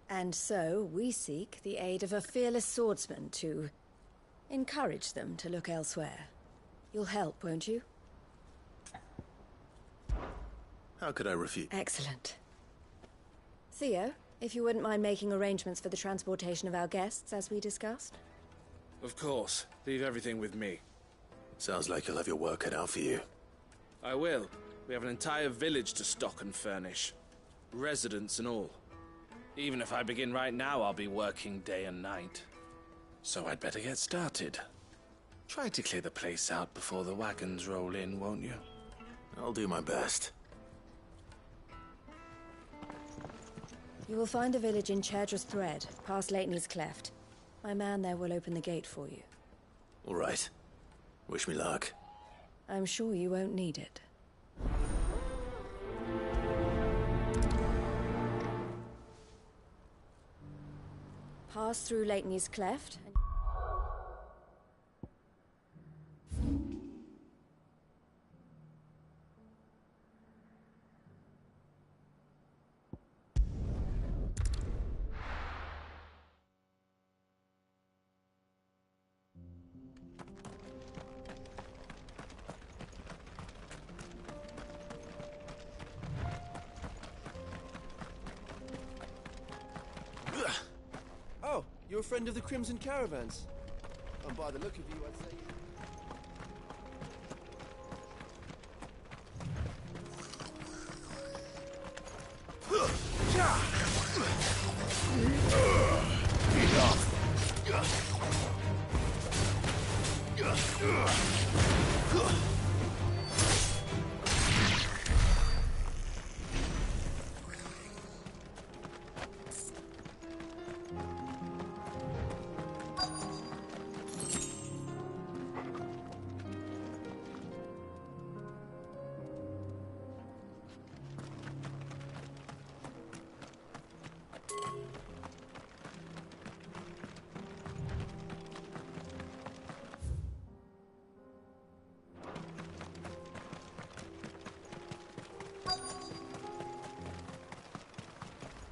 And so we seek the aid of a fearless swordsman to encourage them to look elsewhere. You'll help, won't you? How could I refuse? Excellent. Theo, if you wouldn't mind making arrangements for the transportation of our guests, as we discussed? Of course. Leave everything with me. Sounds like you'll have your work cut out for you. I will. We have an entire village to stock and furnish. Residents and all. Even if I begin right now, I'll be working day and night. So I'd better get started. Try to clear the place out before the wagons roll in, won't you? I'll do my best. You will find a village in Chairdress Thread, past Leitney's Cleft. My man there will open the gate for you. All right. Wish me luck. I'm sure you won't need it. Pass through Leitney's Cleft. Oh, you're a friend of the Crimson Caravans. And by the look of you, I'd say...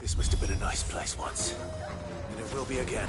This must have been a nice place once. And it will be again.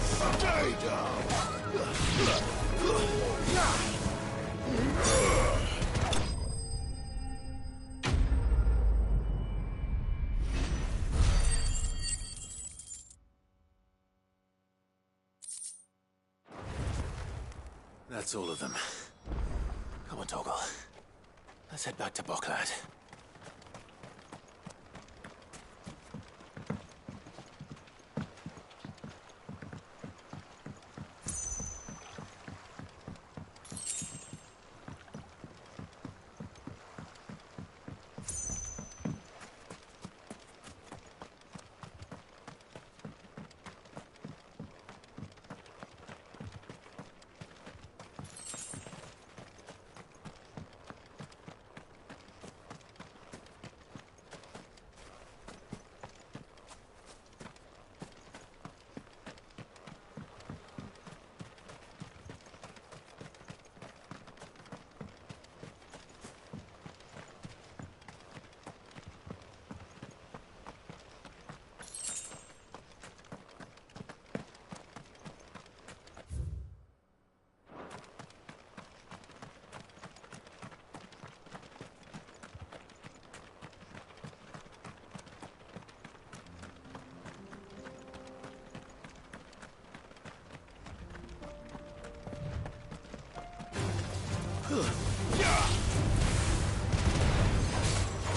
Stay down! That's all of them. Come on, Torgal. Let's head back to Boklad.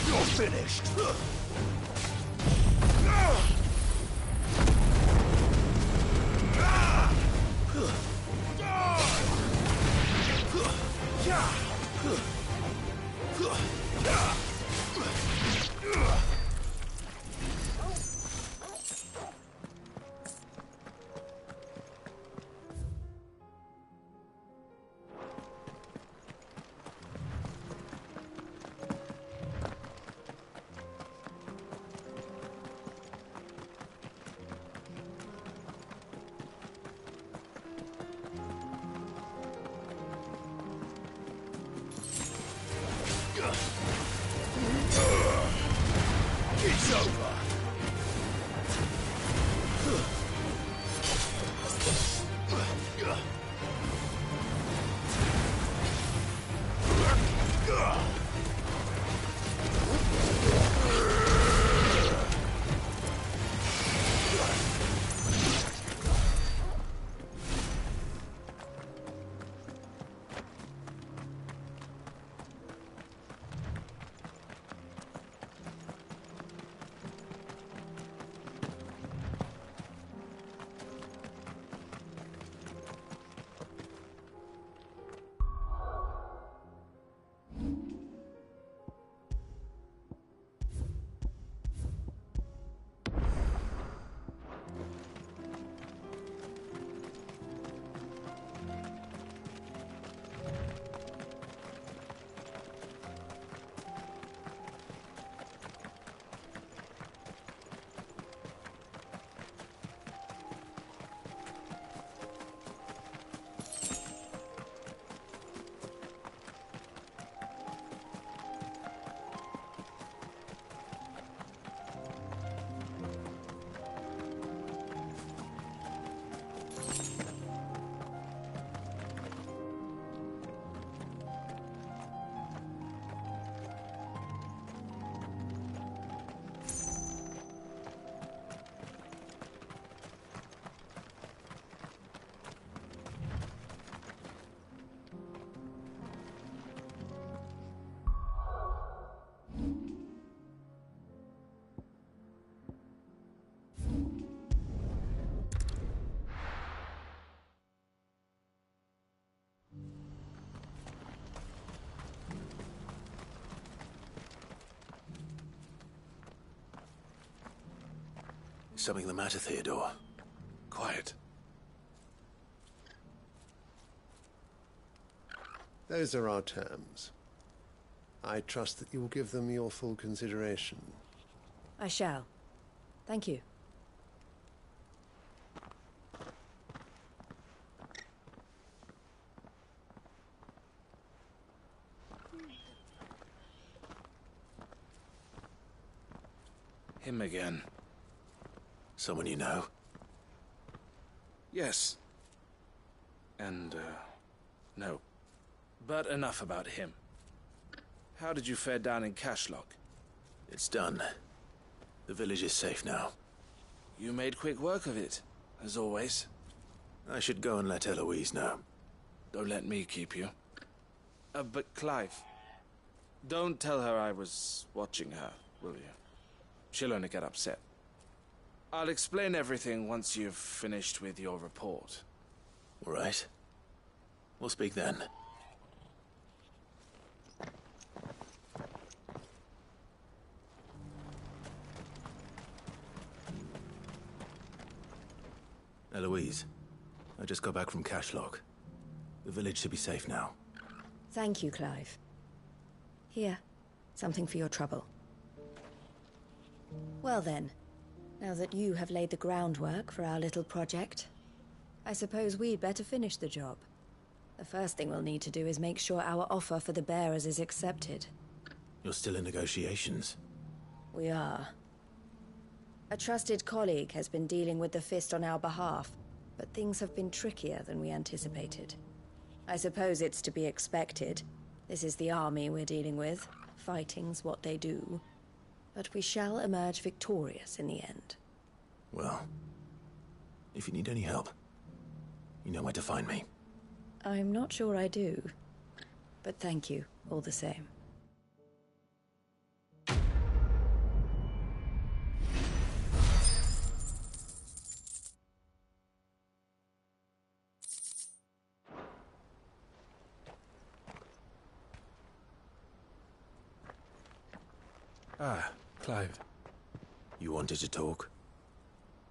You're finished! It's over! Is something the matter, Theodore? Quiet. Those are our terms. I trust that you will give them your full consideration. I shall. Thank you. Him again. Someone you know? Yes. And, no. But enough about him. How did you fare down in Cashlock? It's done. The village is safe now. You made quick work of it, as always. I should go and let Eloise know. Don't let me keep you. But Clive, don't tell her I was watching her, will you? She'll only get upset. I'll explain everything once you've finished with your report. All right. We'll speak then. Eloise, I just got back from Cashlock. The village should be safe now. Thank you, Clive. Here, something for your trouble. Well then, now that you have laid the groundwork for our little project, I suppose we'd better finish the job. The first thing we'll need to do is make sure our offer for the bearers is accepted. You're still in negotiations? We are. A trusted colleague has been dealing with the Fist on our behalf, but things have been trickier than we anticipated. I suppose it's to be expected. This is the army we're dealing with. Fighting's what they do. But we shall emerge victorious in the end. Well, if you need any help, you know where to find me. I'm not sure I do. But thank you, all the same. Ah, Clive. You wanted to talk?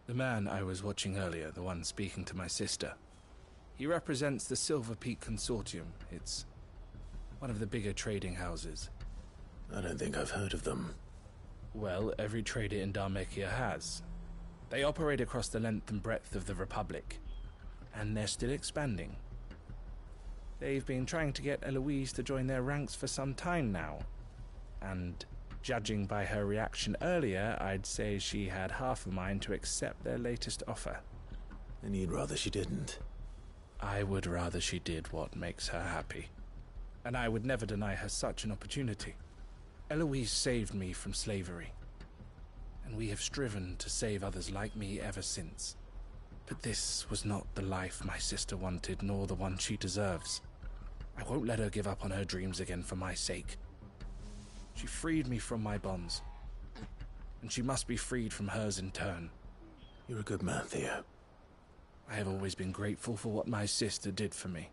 The man I was watching earlier, the one speaking to my sister. He represents the Silver Peak Consortium. It's one of the bigger trading houses. I don't think I've heard of them. Well, every trader in Dharmekia has. They operate across the length and breadth of the Republic. And they're still expanding. They've been trying to get Eloise to join their ranks for some time now. And judging by her reaction earlier, I'd say she had half a mind to accept their latest offer. And you'd rather she didn't? I would rather she did what makes her happy. And I would never deny her such an opportunity. Eloise saved me from slavery. And we have striven to save others like me ever since. But this was not the life my sister wanted, nor the one she deserves. I won't let her give up on her dreams again for my sake. She freed me from my bonds, and she must be freed from hers in turn. You're a good man, Theo. I have always been grateful for what my sister did for me,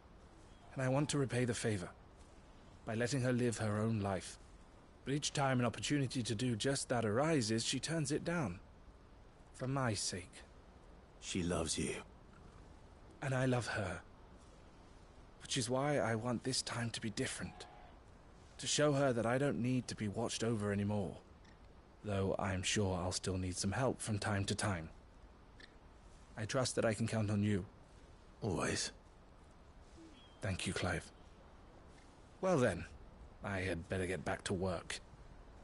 and I want to repay the favor by letting her live her own life. But each time an opportunity to do just that arises, she turns it down. For my sake. She loves you. And I love her. Which is why I want this time to be different. To show her that I don't need to be watched over anymore. Though I'm sure I'll still need some help from time to time. I trust that I can count on you. Always. Thank you, Clive. Well then, I had better get back to work.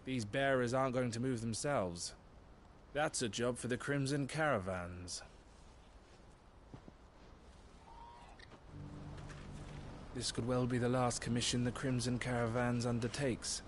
These bearers aren't going to move themselves. That's a job for the Crimson Caravans. This could well be the last commission the Crimson Caravans undertakes.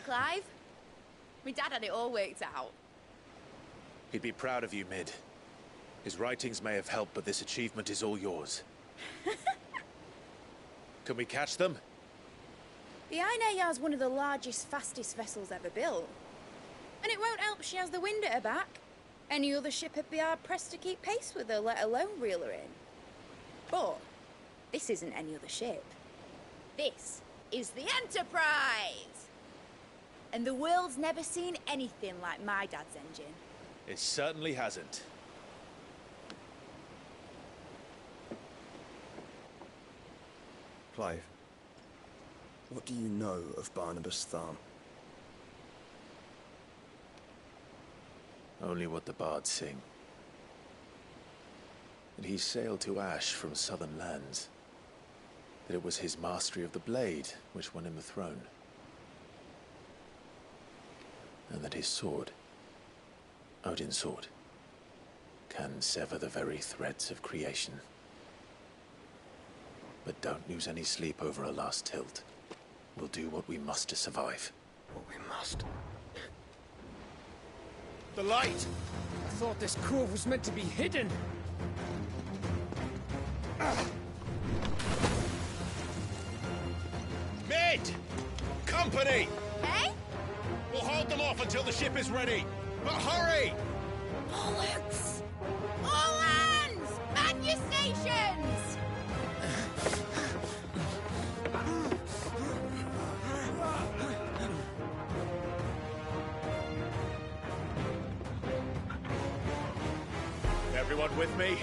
Clive. My dad had it all worked out. He'd be proud of you, Mid. His writings may have helped, but this achievement is all yours. Can we catch them? The Aina is one of the largest, fastest vessels ever built. And it won't help she has the wind at her back. Any other ship would be hard-pressed to keep pace with her, let alone reel her in. But this isn't any other ship. This is the Enterprise! And the world's never seen anything like my dad's engine. It certainly hasn't. Clive, what do you know of Barnabas Thorne? Only what the bards sing. That he sailed to Ash from southern lands. That it was his mastery of the blade which won him the throne. And that his sword, Odin's sword, can sever the very threads of creation. But don't lose any sleep over a last tilt. We'll do what we must to survive. What we must? The light! I thought this cove was meant to be hidden! Mid! Company! Hey? We'll hold them off until the ship is ready! But hurry! Bollocks! All hands! Man your stations! Everyone with me?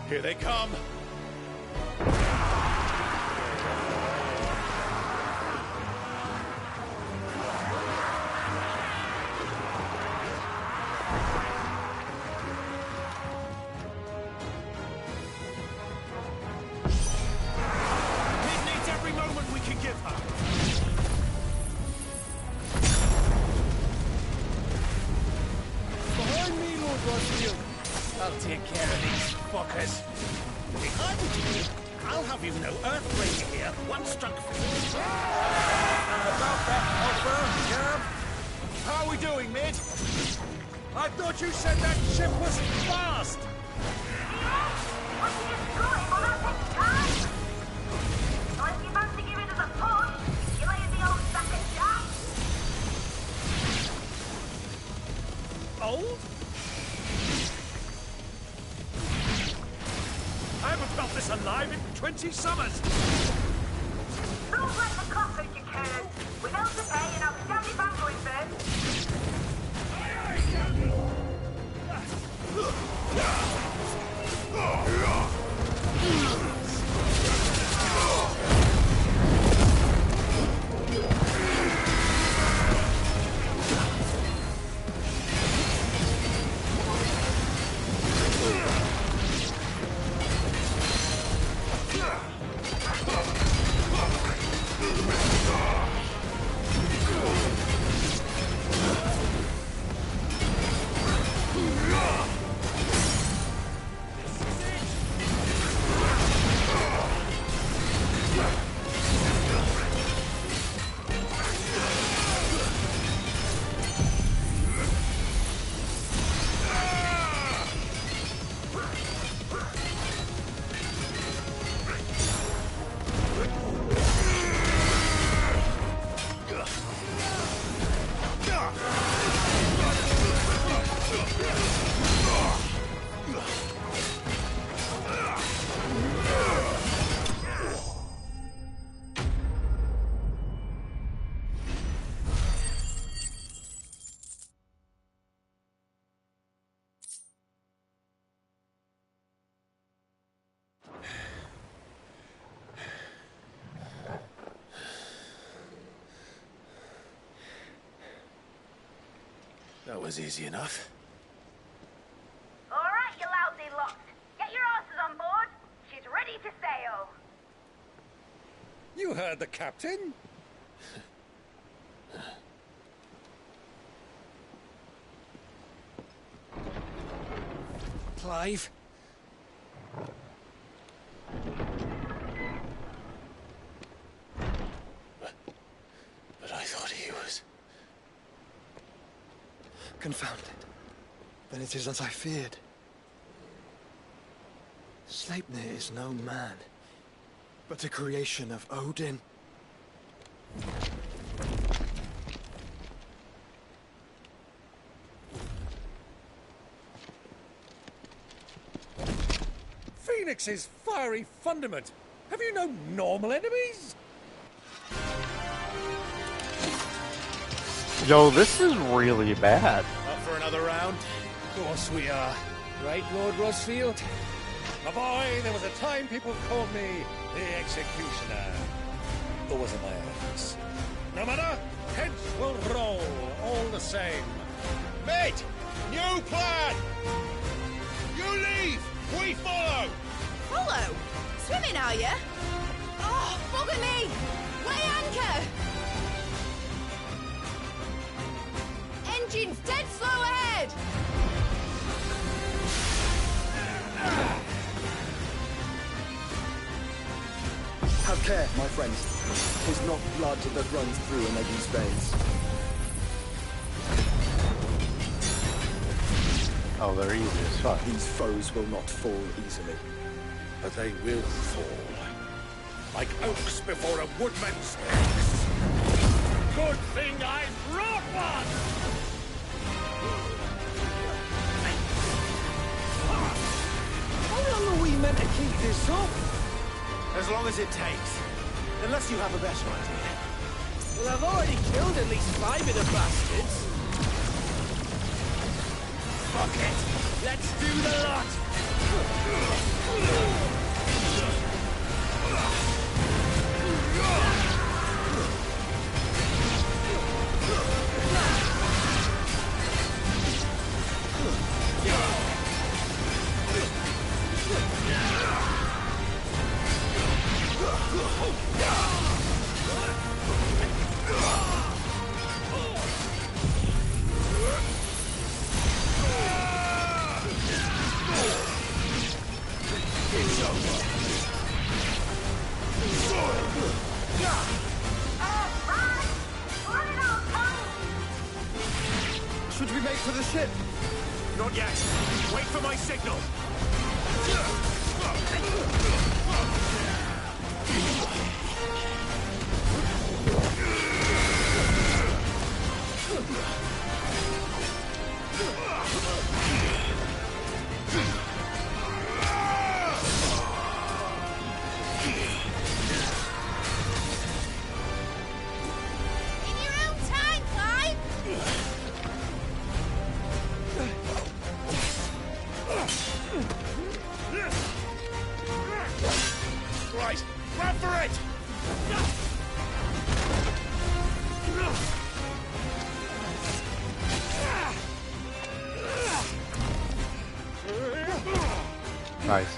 Here they come! I'll take care of these fuckers. Behind you? I'll have you know Earthbreaker here, one struck free. About that offer, Jerv? How are we doing, Mid? I thought you said that ship was fast! Old? I haven't felt this alive in 20 summers! Don't let the cockroach occur. Without the pay and outstanding banquet first. That was easy enough. All right, you lousy lot. Get your asses on board. She's ready to sail. the captain? Clive? But I thought he was... Confounded. Then it is as I feared. Sleipnir is no man, but a creation of Odin. Phoenix's fiery fundament. Have you no normal enemies? Yo, this is really bad. Up for another round? Of course we are. Right, Lord Rosfield? My boy, there was a time people called me the Executioner. Or was it my elders? No matter, heads will roll all the same. Mate! New plan! You leave! We follow! Follow? Swimming, are you? Oh, bugger me! Weigh anchor! Engine's dead slow ahead! Have care, my friends. 'Tis not blood that runs through an Eddie's veins. Oh, they're easy as fuck. These foes will not fall easily. But they will fall. Like oaks before a woodman's axe. Good thing I brought one! How long are we meant to keep this up? As long as it takes. Unless you have a better idea. Well, I've already killed at least 5 of the bastards. Fuck it! Let's do the lot! Should we make for the ship? Not yet. Wait for my signal. In your own time, Clive! Right, run for it! Nice.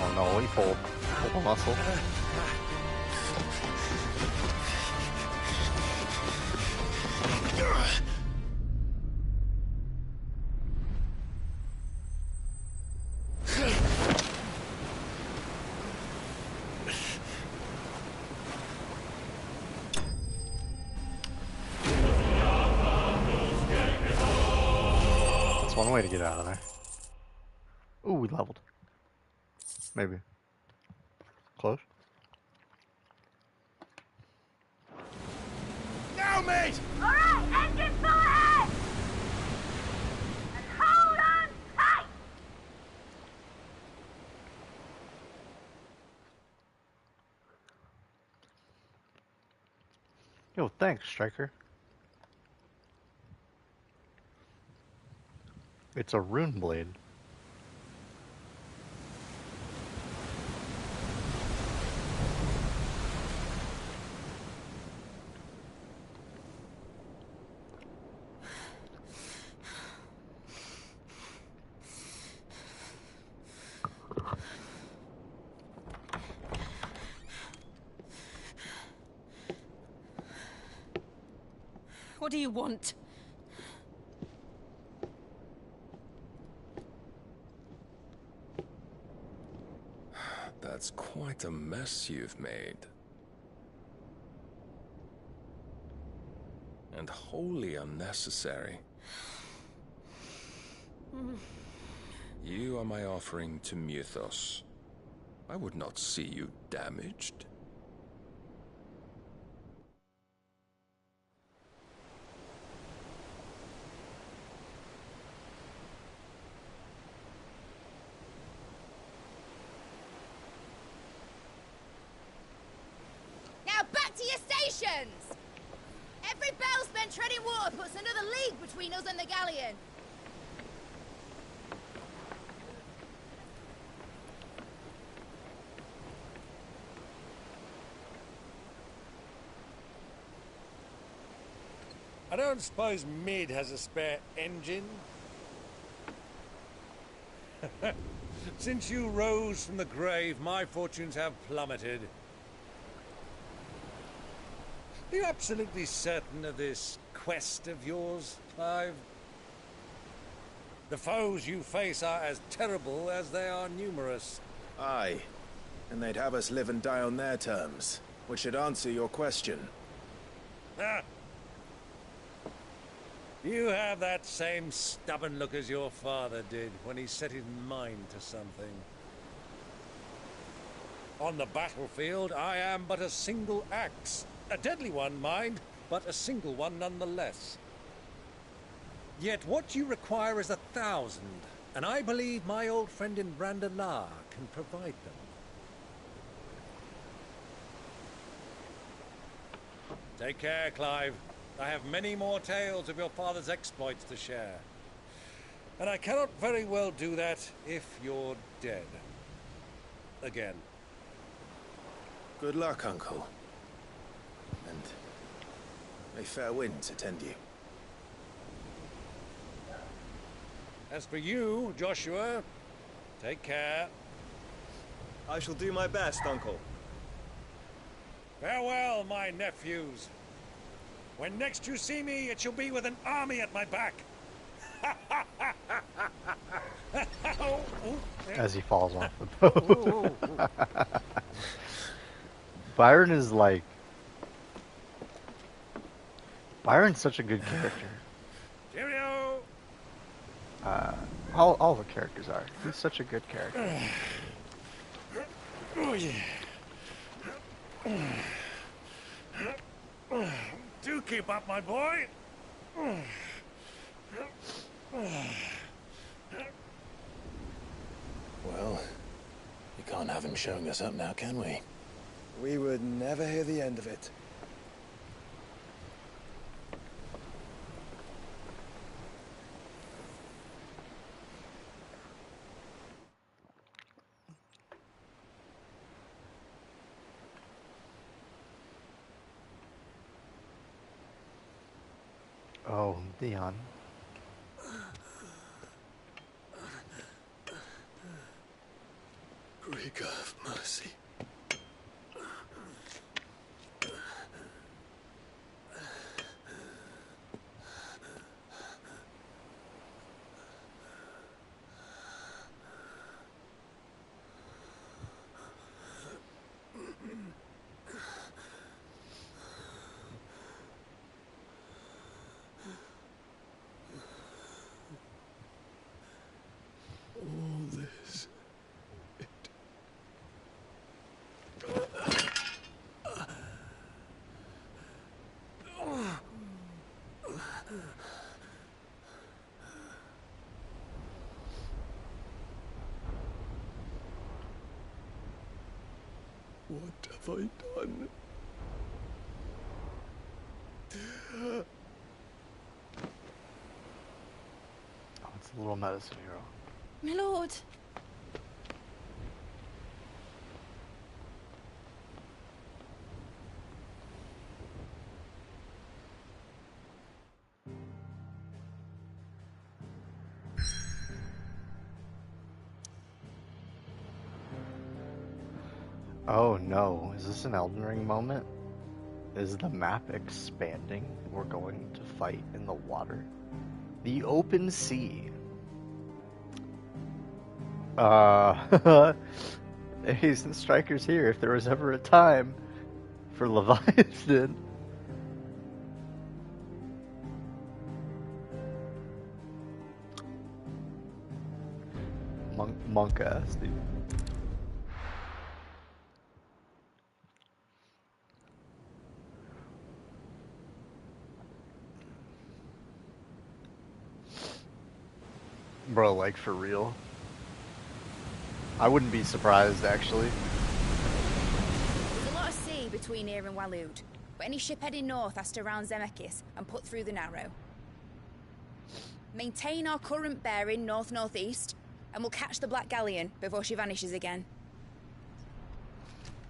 Oh no, he pulled a muscle. That's one way to get out of there. Ooh, we leveled. Maybe. Close. Now, mate! Alright, engine full ahead! And hold on tight! Yo, thanks, Striker. It's a rune blade. What do you want? That's quite a mess you've made. And wholly unnecessary. You are my offering to Mythos. I would not see you damaged. Now back to your stations! Every bell spent treading water puts another league between us and the galleon. I don't suppose Mid has a spare engine? Since you rose from the grave, my fortunes have plummeted. Are you absolutely certain of this quest of yours, Clive? The foes you face are as terrible as they are numerous. Aye. And they'd have us live and die on their terms, which should answer your question. Ah! You have that same stubborn look as your father did when he set his mind to something. On the battlefield, I am but a single axe. A deadly one, mind, but a single one nonetheless. Yet what you require is 1,000, and I believe my old friend in Randalar can provide them. Take care, Clive. I have many more tales of your father's exploits to share. And I cannot very well do that if you're dead. Again. Good luck, Uncle. And may fair winds attend you. As for you, Joshua, take care. I shall do my best, Uncle. Farewell, my nephews. When next you see me, it shall be with an army at my back. As he falls off the boat. Byron is like... Byron's such a good character. Cheerio! All the characters are. He's such a good character. Oh, yeah. Do keep up, my boy. Well, you can't have him showing us up now, can we? We would never hear the end of it. Oh, Dion. Greek, have mercy. All this. What have I done? a little medicine hero. My lord. Oh no, is this an Elden Ring moment? Is the map expanding? We're going to fight in the water. The open sea. Ace and Strikers here. If there was ever a time for Leviathan. Monk ass, dude. Bro, like for real. I wouldn't be surprised, actually. There's a lot of sea between here and Waloed, but any ship heading north has to round Zemeckis and put through the Narrow. Maintain our current bearing north-northeast, and we'll catch the Black Galleon before she vanishes again.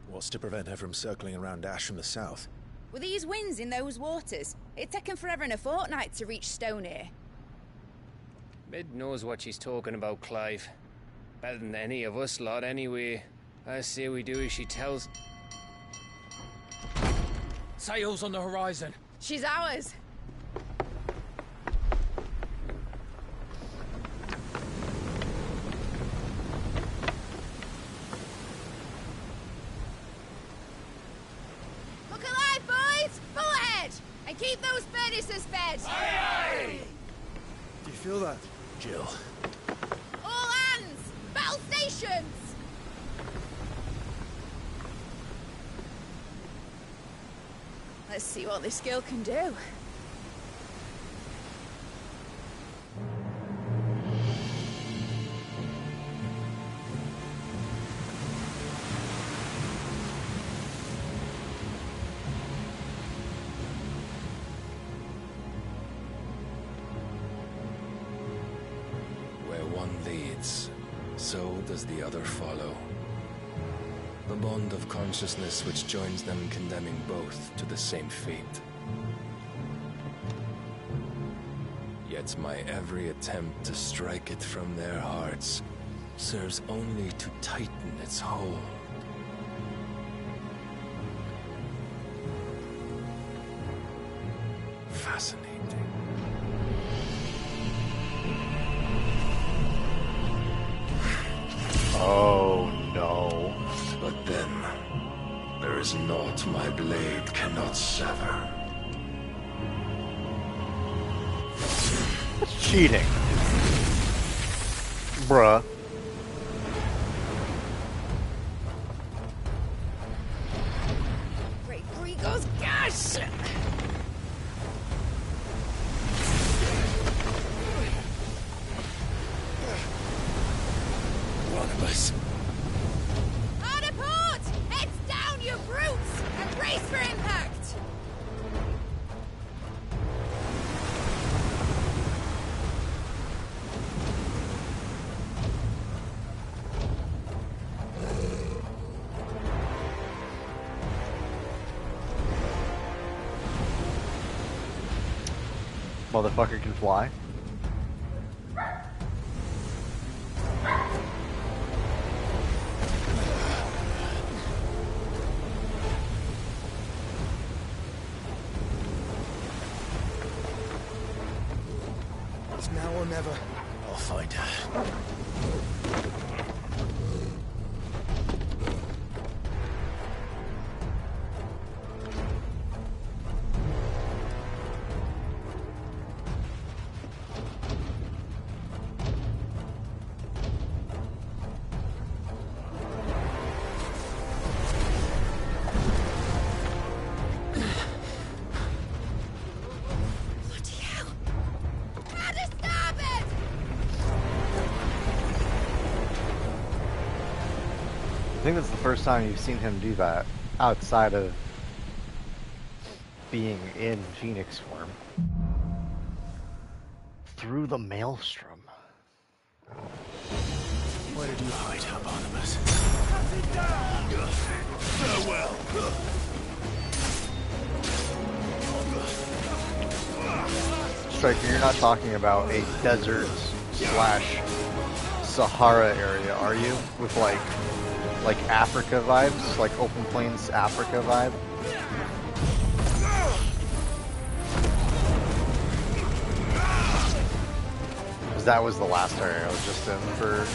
What's to prevent her from circling around Ash from the south? With these winds in those waters, it'd take 'em forever and a fortnight to reach Stonehere. Mid knows what she's talking about, Clive. Better than any of us lot, anyway. I say we do as she tells. Sails on the horizon. She's ours. Look alive, boys! Full ahead! And keep those furnaces fed! Aye, aye! Do you feel that? Jill. All hands! Battle stations! Let's see what this girl can do. Where one leads, so does the other follow. The bond of consciousness which joins them condemning both to the same fate. Yet my every attempt to strike it from their hearts serves only to tighten its hold. Fascinating. Oh no. But then, there is naught my blade cannot sever. That's cheating. Bruh. Great Grigos, gosh! One of us. Hard a port! Heads down, you brutes! And brace for impact! Motherfucker can fly. It's now or never. I'll find her. Bloody hell! How to stop it! I think that's the first time you've seen him do that outside of being in Phoenix form. Through the maelstrom. Where did you hide, Barnabas? Farewell. Striker, you're not talking about a desert slash Sahara area, are you? With like Africa vibes? Like open plains Africa vibe? Because that was the last area I was just in for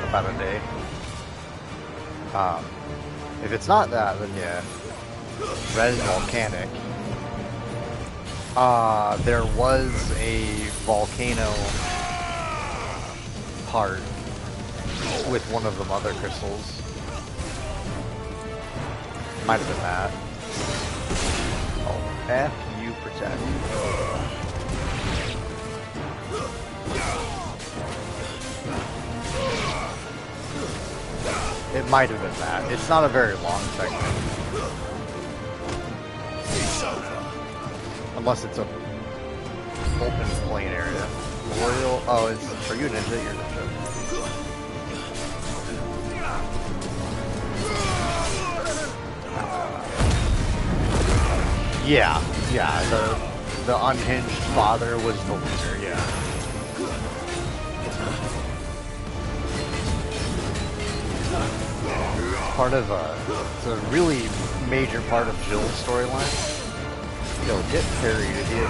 about a day. If it's not that, then yeah. Red and volcanic. There was a volcano part with one of the mother crystals. Might have been that. Oh, F you protect. It might have been that. It's not a very long segment. Unless it's a open plain area. Royal. Oh, are you a ninja? You're a ninja. Yeah. The unhinged father was the loser. Yeah. Part of it's a really major part of Jill's storyline. Yo, get parried, idiot.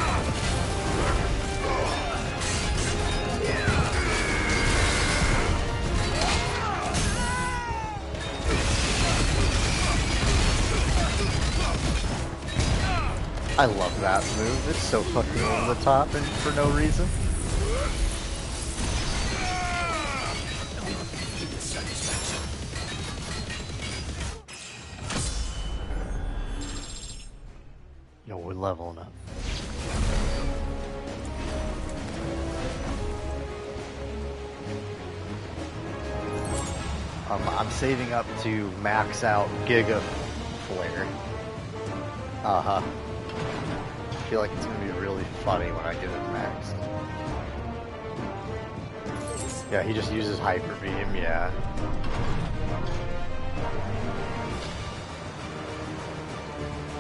I love that move. It's so fucking over the top and for no reason. Yo, we're leveling up. I'm saving up to max out Giga Flare. I feel like it's gonna be really funny when I get it maxed. Yeah, he just uses Hyper Beam, yeah.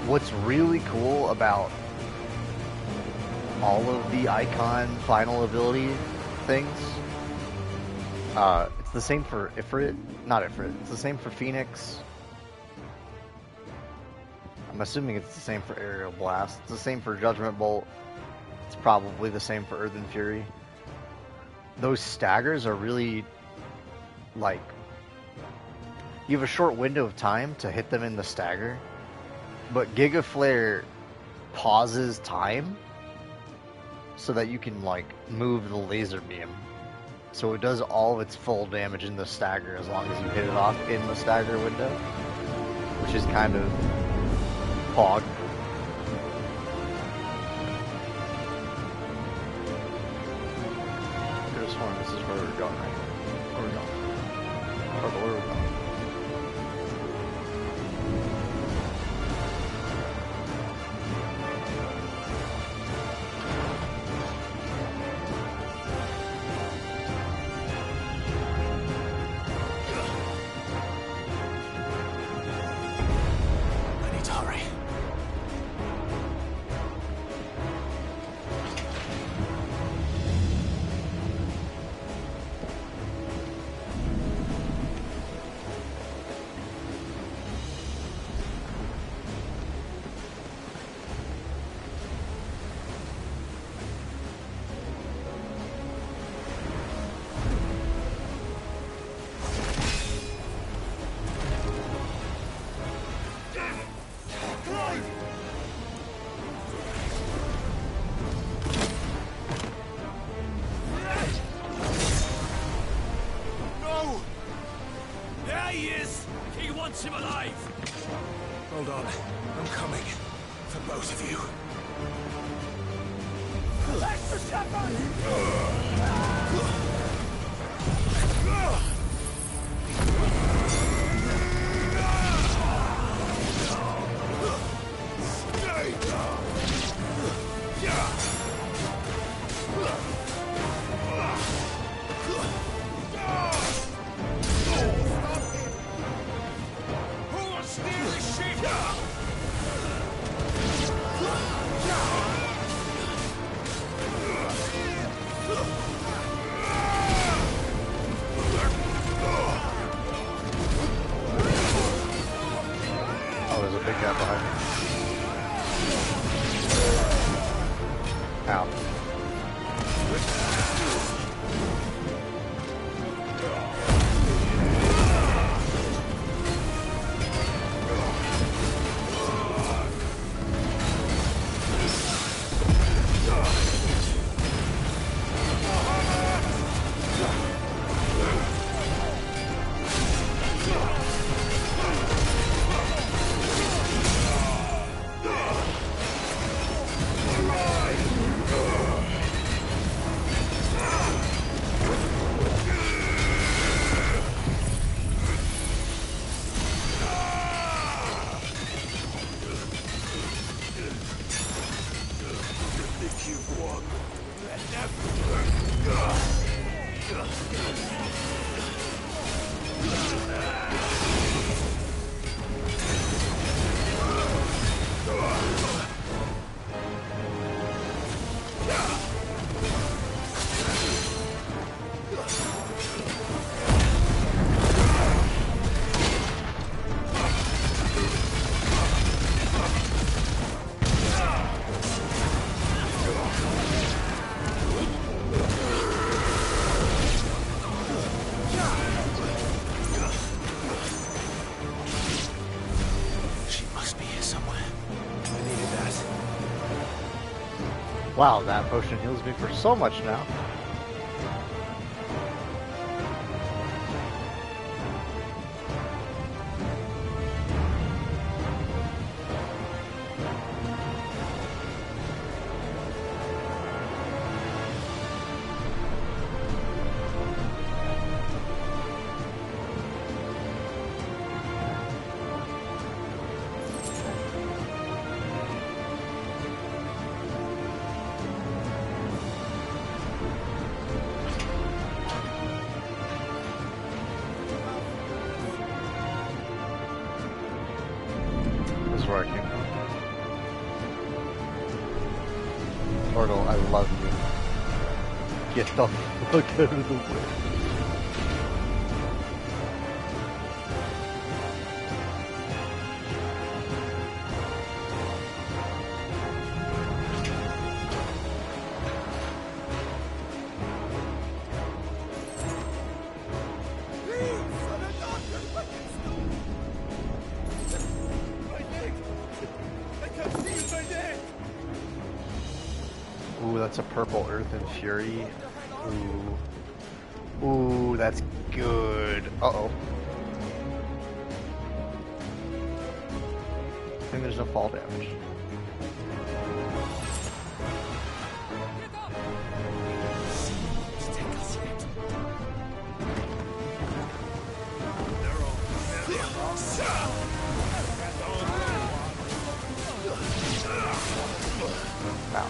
What's really cool about all of the Icon final ability things, it's the same for Ifrit, not Ifrit, it's the same for Phoenix. I'm assuming it's the same for Aerial Blast. It's the same for Judgment Bolt. It's probably the same for Earthen Fury. Those staggers are really, like, you have a short window of time to hit them in the stagger, but Giga Flare pauses time so that you can, like, move the laser beam. So it does all of its full damage in the stagger as long as you hit it off in the stagger window, which is kind of Pog. I could have sworn this is where we're going, right? Where are we going? Where are we going? I need to hurry. No! There he is! He wants him alive! Hold on. I'm coming. For both of you. Extra shepherd! Wow. Wow, that potion heals me for so much now. Working. Portal, I love you. Get the fuck out of the way. Ooh, that's a purple Earth and Fury. Ooh. Ooh, that's good. Uh-oh. I think there's no fall damage. Wow.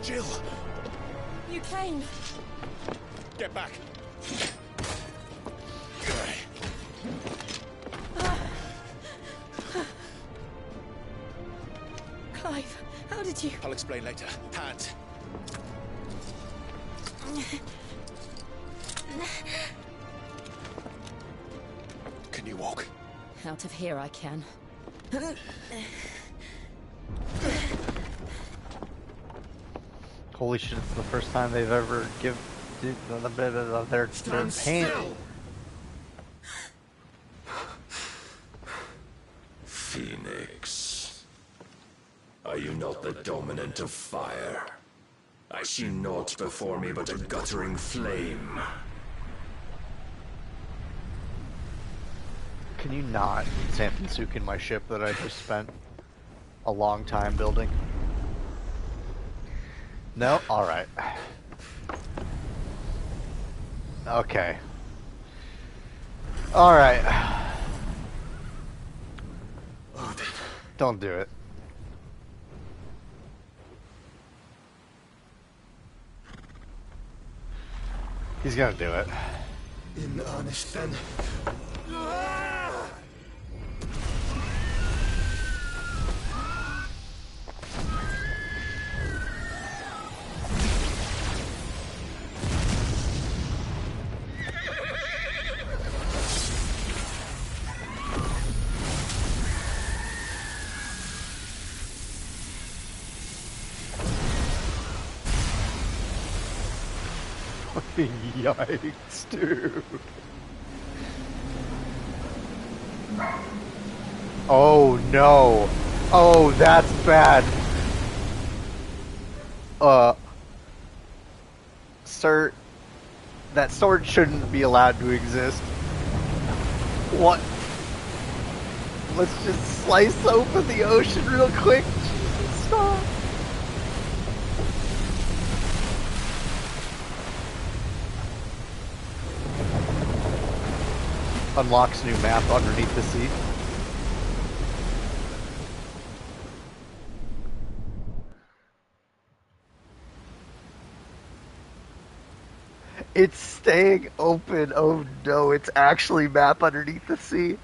Jill! You came. Get back! Clive, how did you... I'll explain later. Hands. Can you walk? Out of here I can. Holy shit, it's the first time they've ever given their pain. Still. Phoenix, are you not the dominant of fire? I see naught before me but a guttering flame. Can you not Sanpinsuken my ship that I just spent a long time building? No? Alright. Okay. Alright. Don't do it. He's gonna do it. In earnest, then. Yikes, dude. Oh no. Oh, that's bad. Sir, that sword shouldn't be allowed to exist. What? Let's just slice open the ocean real quick. Jesus, stop. Unlocks new map underneath the sea. It's staying open. Oh no, it's actually map underneath the sea.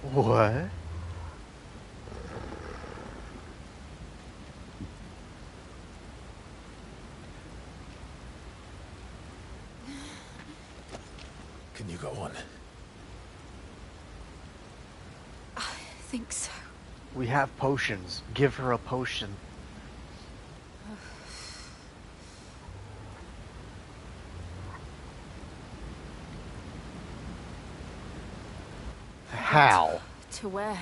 What? Can you go on? I think so. We have potions. Give her a potion. How? To where?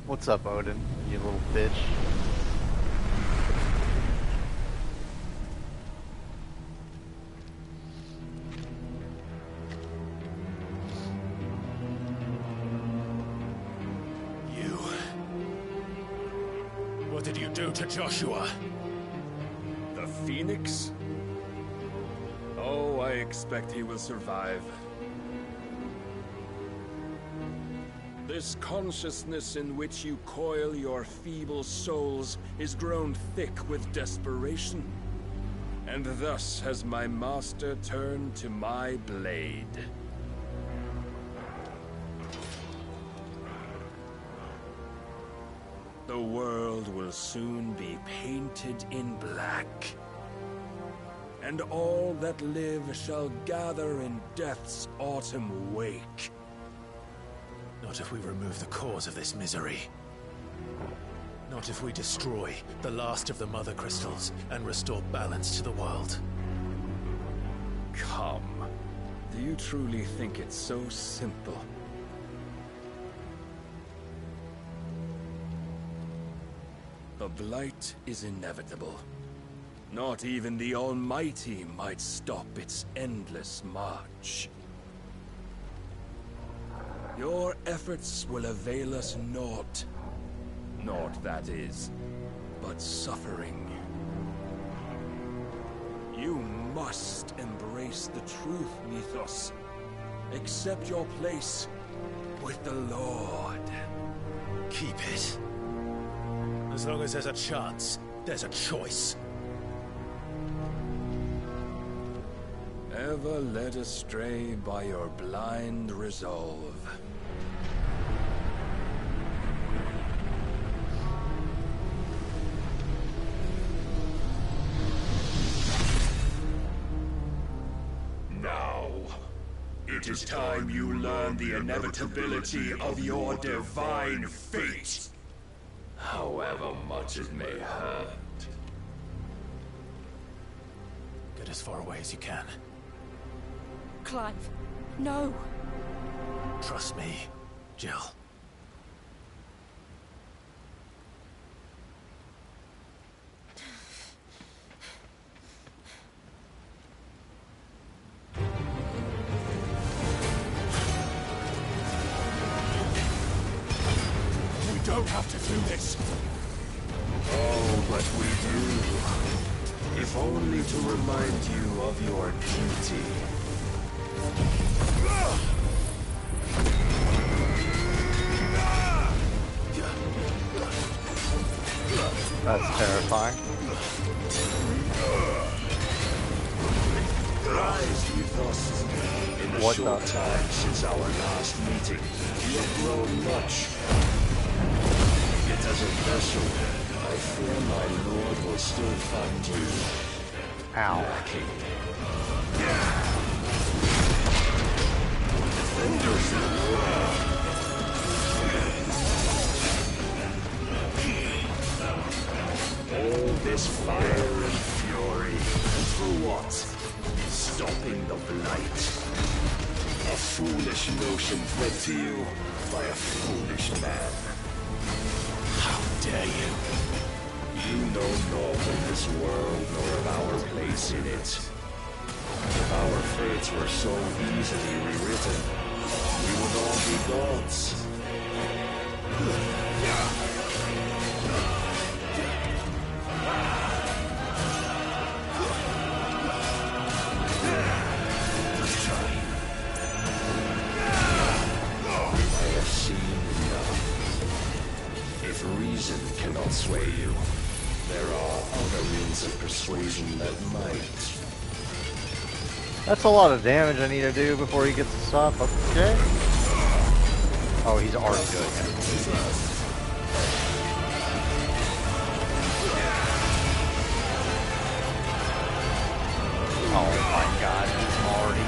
What's up, Odin? You little bitch. You. What did you do to Joshua? The Phoenix? Oh, I expect he will survive. This consciousness in which you coil your feeble souls is grown thick with desperation. And thus has my master turned to my blade. The world will soon be painted in black. And all that live shall gather in death's autumn wake. Not if we remove the cause of this misery. Not if we destroy the last of the Mother Crystals and restore balance to the world. Come. Do you truly think it's so simple? The blight is inevitable. Not even the Almighty might stop its endless march. Your efforts will avail us naught. Naught, that is, but suffering. You must embrace the truth, Mythos. Accept your place with the Lord. Keep it. As long as there's a chance, there's a choice. Ever led astray by your blind resolve. Now, it is time you learn the inevitability of your divine fate. However much it may hurt. Get as far away as you can. Clive, no. Trust me, Jill. We don't have to do this. Oh, but we do. If only to remind you of your duty. That's terrifying. Rise, Ethos. In the short time since our last meeting, you have grown much. Yet as a vessel, I fear my lord will still find you lacking. Defenders of the world. All this fire and fury, for what? Stopping the blight. A foolish notion fed to you by a foolish man. How dare you? You know naught of this world nor of our place in it. If our fates were so easily rewritten, we would all be gods. Reason cannot sway you. There are other means of persuasion that might. That's a lot of damage I need to do before he gets to stop. Okay. Oh, he's already doing it. Oh my god, he's already...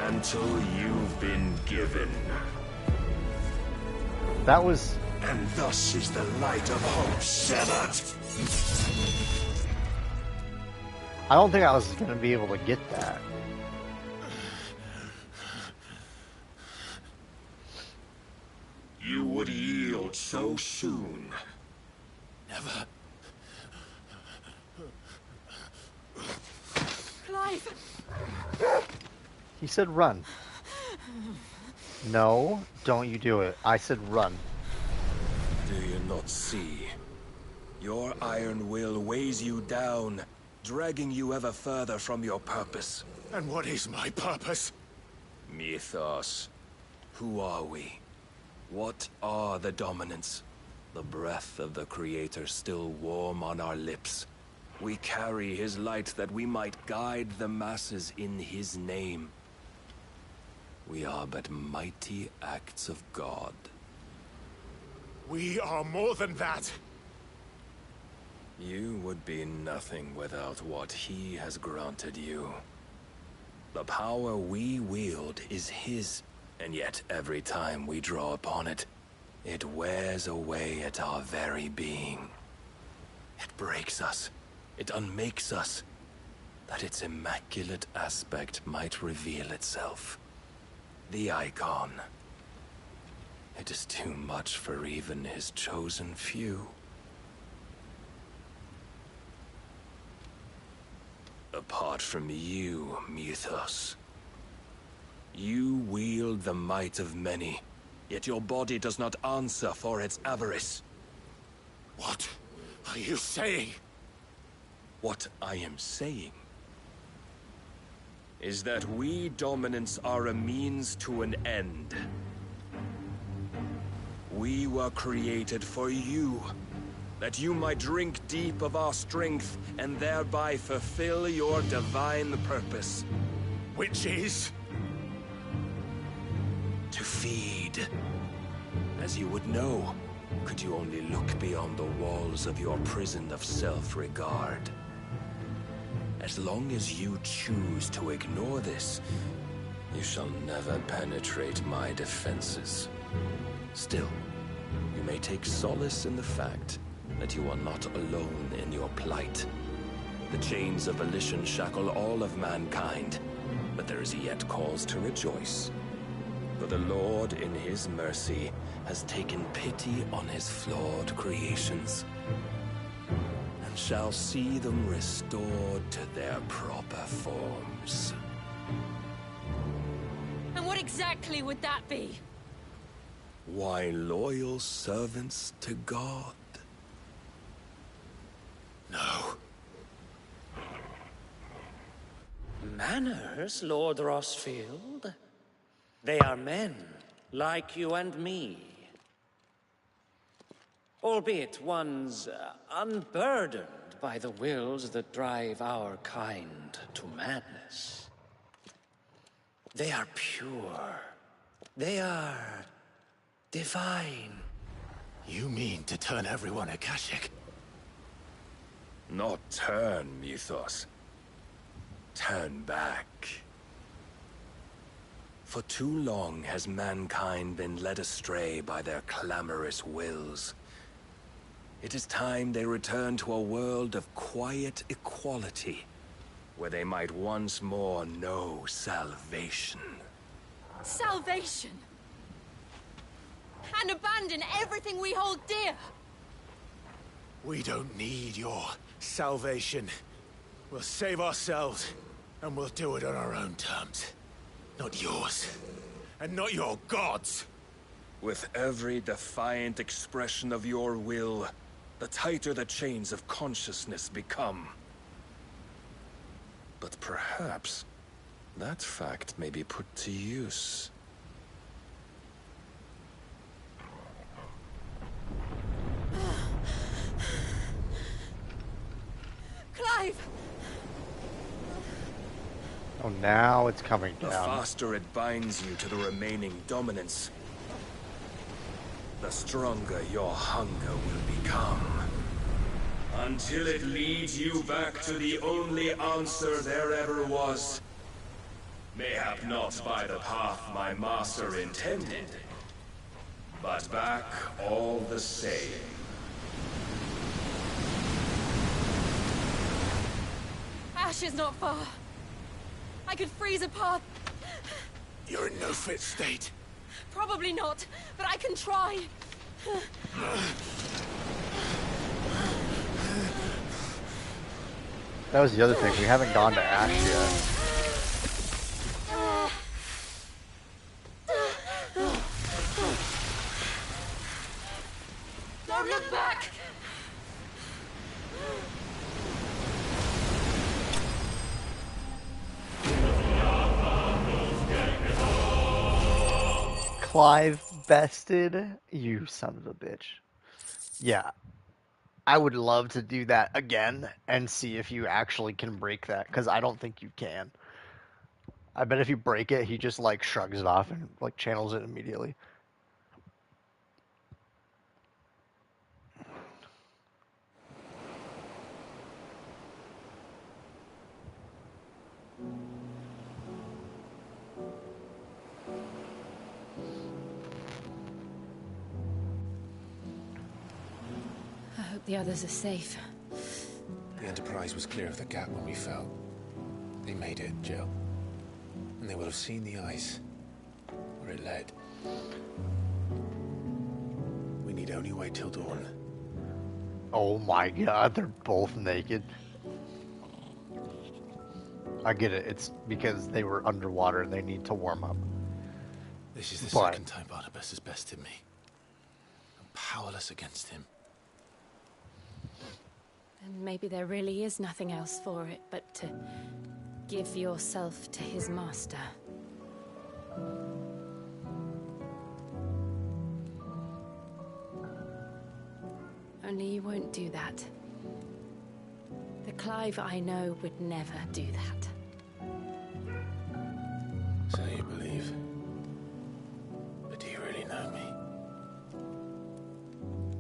Until you've been given. That was... And thus is the light of hope severed. I don't think I was going to be able to get that. You would yield so soon. Never. Clive! He said run. No, don't you do it. I said run. Do you not see? Your iron will weighs you down, dragging you ever further from your purpose. And what is my purpose? Mythos. Who are we? What are the dominants? The breath of the Creator still warm on our lips. We carry his light that we might guide the masses in his name. We are but mighty acts of God. We are more than that. You would be nothing without what he has granted you. The power we wield is his, and yet every time we draw upon it, it wears away at our very being. It breaks us, it unmakes us, that its immaculate aspect might reveal itself. The icon. It is too much for even his chosen few. Apart from you, Mythos, you wield the might of many, yet your body does not answer for its avarice. What are you saying? What I am saying is that we dominants are a means to an end. We were created for you, that you might drink deep of our strength and thereby fulfill your divine purpose. Which is? To feed. As you would know, could you only look beyond the walls of your prison of self-regard. As long as you choose to ignore this, you shall never penetrate my defenses. Still, you may take solace in the fact that you are not alone in your plight. The chains of volition shackle all of mankind, but there is yet cause to rejoice. For the Lord, in his mercy, has taken pity on his flawed creations, and shall see them restored to their proper forms. And what exactly would that be? Why, loyal servants to God. No. Manners, Lord Rossfield? They are men, like you and me. Albeit one's unburdened by the wills that drive our kind to madness. They are pure. They are divine. You mean to turn everyone Akashic? Not turn, Mythos. Turn back. For too long has mankind been led astray by their clamorous wills. It is time they return to a world of quiet equality, where they might once more know salvation. Salvation? And abandon everything we hold dear? We don't need your salvation. We'll save ourselves, and we'll do it on our own terms. Not yours, and not your gods. With every defiant expression of your will, the tighter the chains of consciousness become. But perhaps that fact may be put to use. Clive! Oh, now it's coming The down. faster it binds you to the remaining dominance, the stronger your hunger will become. Until it leads you back to the only answer there ever was. Mayhap not by the path my master intended, but back all the same. Ash is not far. I could freeze a path. You're in no fit state. Probably not, but I can try. That was the other thing. We haven't gone to Ash yet. Don't look back! Clive bested? You son of a bitch. Yeah. I would love to do that again and see if you actually can break that, because I don't think you can. I bet if you break it, he just like shrugs it off and like channels it immediately. I hope the others are safe. The Enterprise was clear of the gap when we fell. They made it, Jill. And they will have seen the ice, where it led. We need only wait till dawn. Oh my god, they're both naked. I get it. It's because they were underwater and they need to warm up. This is the second time Barnabas has bested me. I'm powerless against him. And maybe there really is nothing else for it but to give yourself to his master. Only you won't do that. The Clive I know would never do that. So you believe. But do you really know me?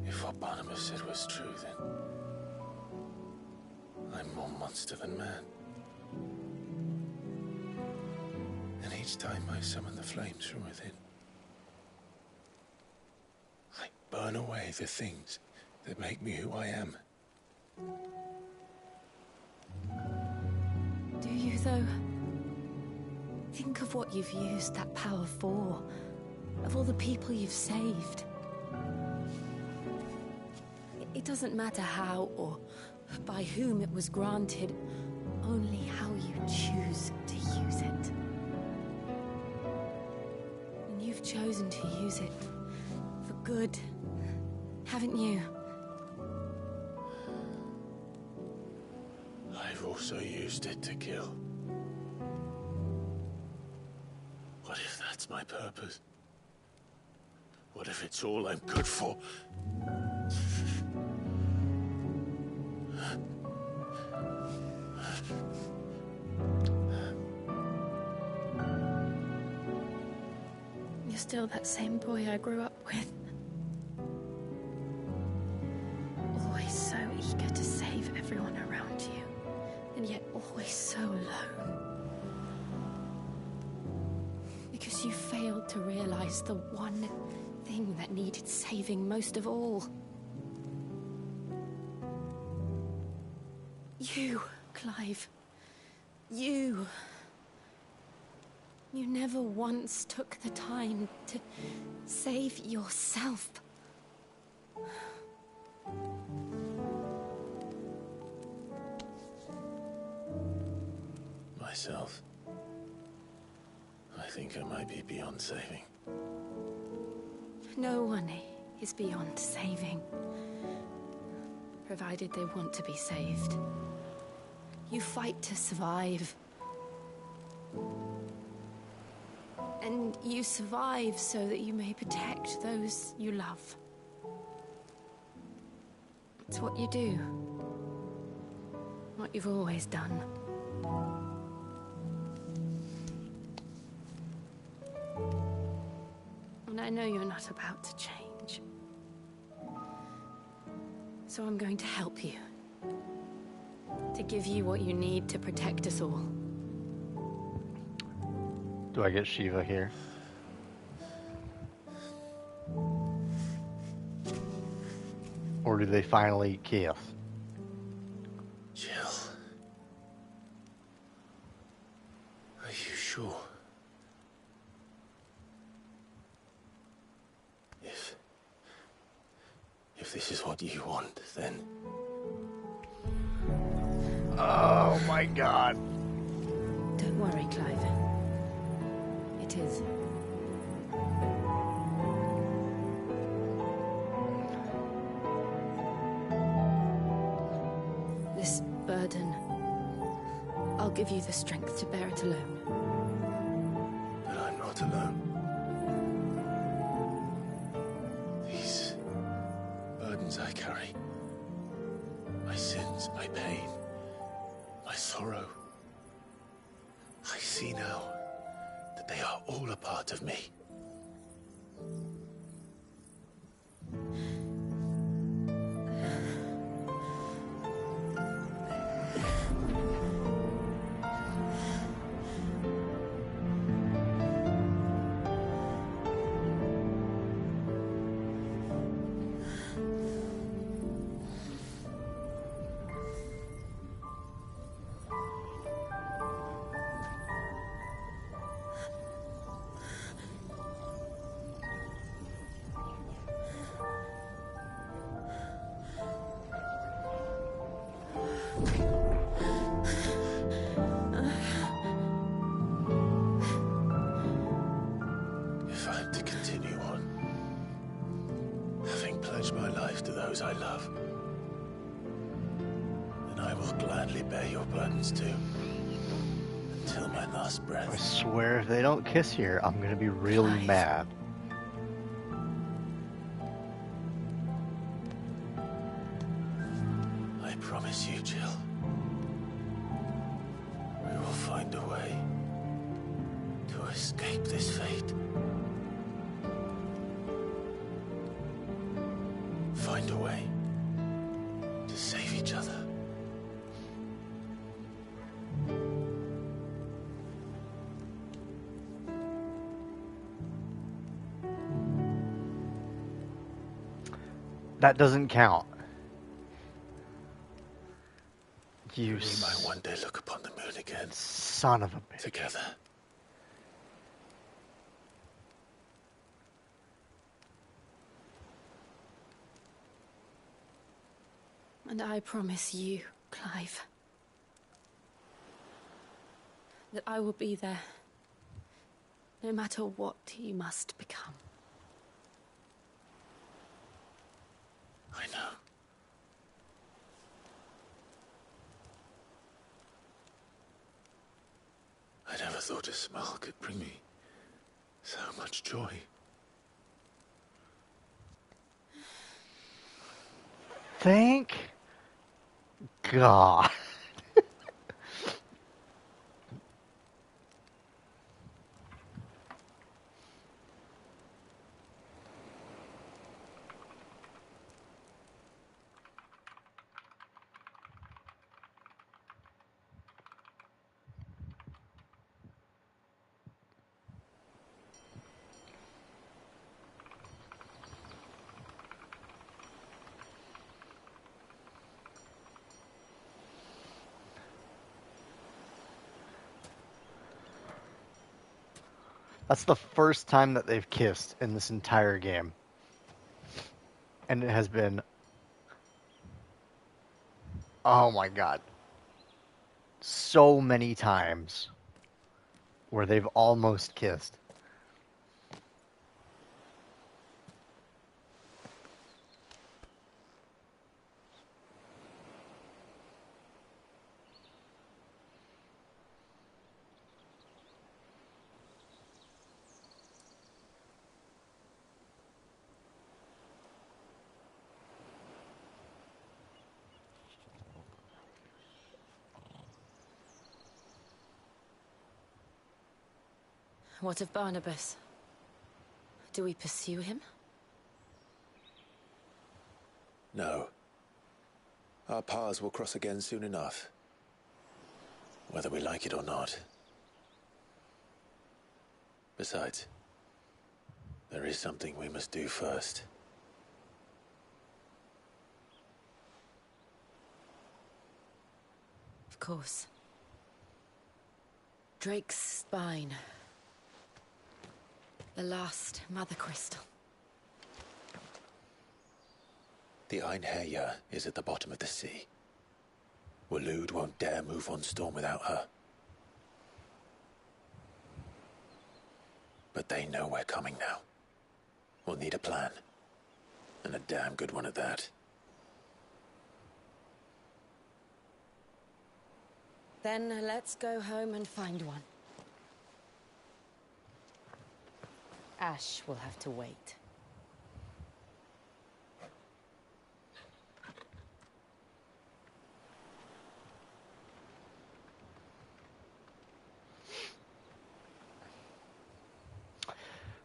If what Barnabas said was true, then I'm more monster than man. And each time I summon the flames from within, I burn away the things that make me who I am. Do you, though? Think of what you've used that power for. Of all the people you've saved. It doesn't matter how or by whom it was granted, only how you choose to use it. And you've chosen to use it for good, haven't you? I've also used it to kill. that's my purpose? What if it's all I'm good for? You're still that same boy I grew up with. Always so eager to save everyone around you, and yet always so low. Because you failed to realize the one thing that needed saving most of all. You, Clive. You. You never once took the time to save yourself. Myself? I think I might be beyond saving. No one is beyond saving, provided they want to be saved. You fight to survive. And you survive so that you may protect those you love. It's what you do. What you've always done. And I know you're not about to change. So I'm going to help you. To give you what you need to protect us all. Do I get Shiva here? Or do they finally kiss? Jill. Are you sure? If this is what you want, then... Oh my god. Don't worry, Clive. It is. This burden, I'll give you the strength to bear it alone. But I'm not alone. These burdens I carry, my sins, my pain, my sorrow, I see now that they are all a part of me. If I'm to continue on, having pledged my life to those I love, then I will gladly bear your burdens too, until my last breath. I swear if they don't kiss here, I'm gonna be really mad. I promise you, Jill, we will find a way to escape this fate. Find a way to save each other. That doesn't count. You We might one day look upon the moon again. Son of a bitch. Together. And I promise you, Clive, that I will be there, no matter what you must become. I know. I never thought a smile could bring me So much joy. Thank God. That's the first time that they've kissed in this entire game. And it has been... Oh my God. So many times where they've almost kissed. What of Barnabas? Do we pursue him? No. Our paths will cross again soon enough. Whether we like it or not. Besides, there is something we must do first. Of course. Drake's spine. The last Mother Crystal. The Einherja is at the bottom of the sea. Waloed won't dare move on Storm without her. But they know we're coming now. We'll need a plan. And a damn good one at that. Then let's go home and find one. Ash will have to wait.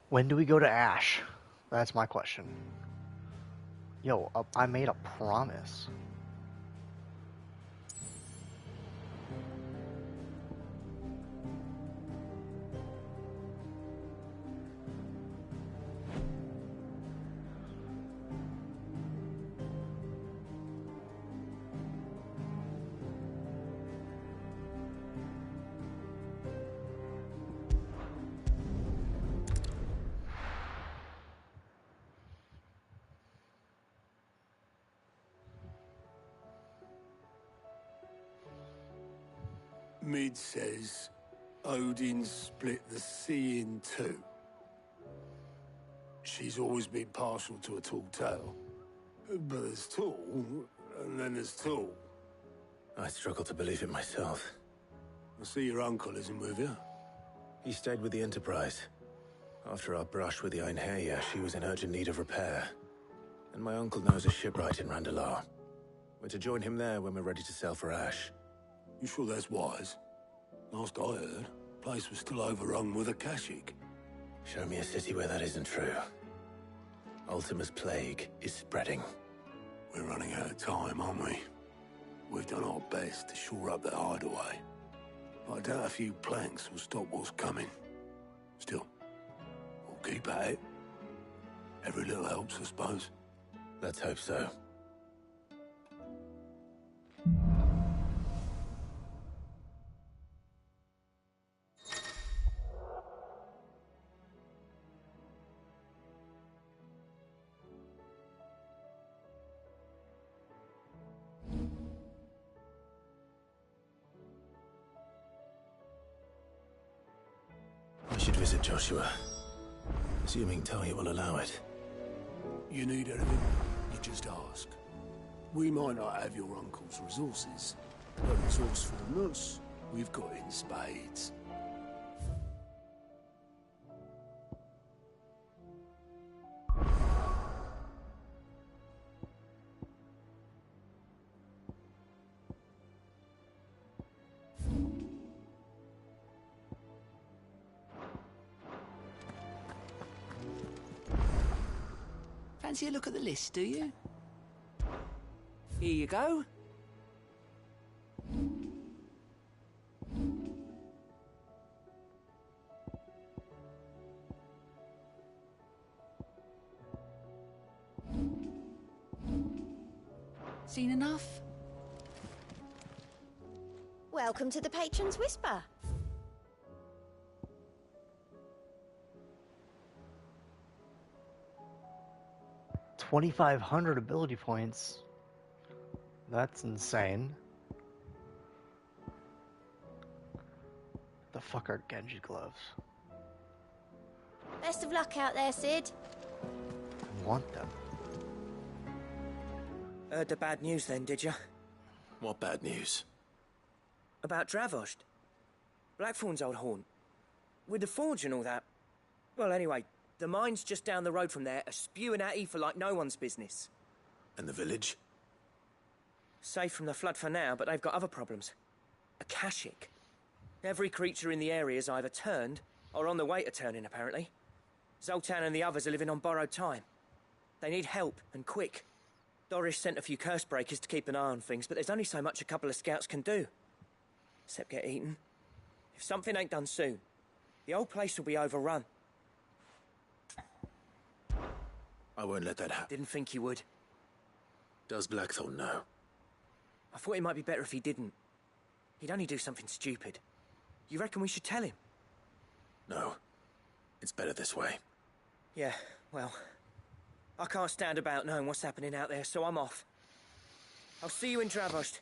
When do we go to Ash? That's my question. Yo, I made a promise. Mid says Odin split the sea in two. She's always been partial to a tall tale. But there's tall, and then there's tall. I struggle to believe it myself. I see your uncle isn't with you. He stayed with the Enterprise. After our brush with the Einherja, she was in urgent need of repair. And my uncle knows a shipwright in Randalar. We're to join him there when we're ready to sail for Ash. You sure that's wise? Last I heard, the place was still overrun with Akashic. Show me a city where that isn't true. Ultima's plague is spreading. We're running out of time, aren't we? We've done our best to shore up that hideaway. But I doubt a few planks will stop what's coming. Still, we'll keep at it. Every little helps, I suppose. Let's hope so. I should visit Joshua, assuming Talia will allow it. You need anything, you just ask. We might not have your uncle's resources, but resourcefulness we've got in spades. Fancy a look at the list, do you? Here you go. Seen enough? Welcome to the Patron's Whisper. $2,500 ability points. That's insane. The fuck are Genji gloves? Best of luck out there, Sid. I want them. Heard the bad news then, did you? What bad news? About Dravost. Blackthorn's old haunt. With the forge and all that. Well, anyway, the mines just down the road from there are spewing at Aoife like no one's business. And the village? Safe from the flood for now, but they've got other problems. Akashic. Every creature in the area is either turned or on the way to turning, apparently. Zoltan and the others are living on borrowed time. They need help, and quick. Doris sent a few curse breakers to keep an eye on things, but there's only so much a couple of scouts can do. Except get eaten. If something ain't done soon, the old place will be overrun. I won't let that happen. Didn't think you would. Does Blackthorn know? I thought it might be better if he didn't. He'd only do something stupid. You reckon we should tell him? No. It's better this way. Yeah, well, I can't stand about knowing what's happening out there, so I'm off. I'll see you in Dravost.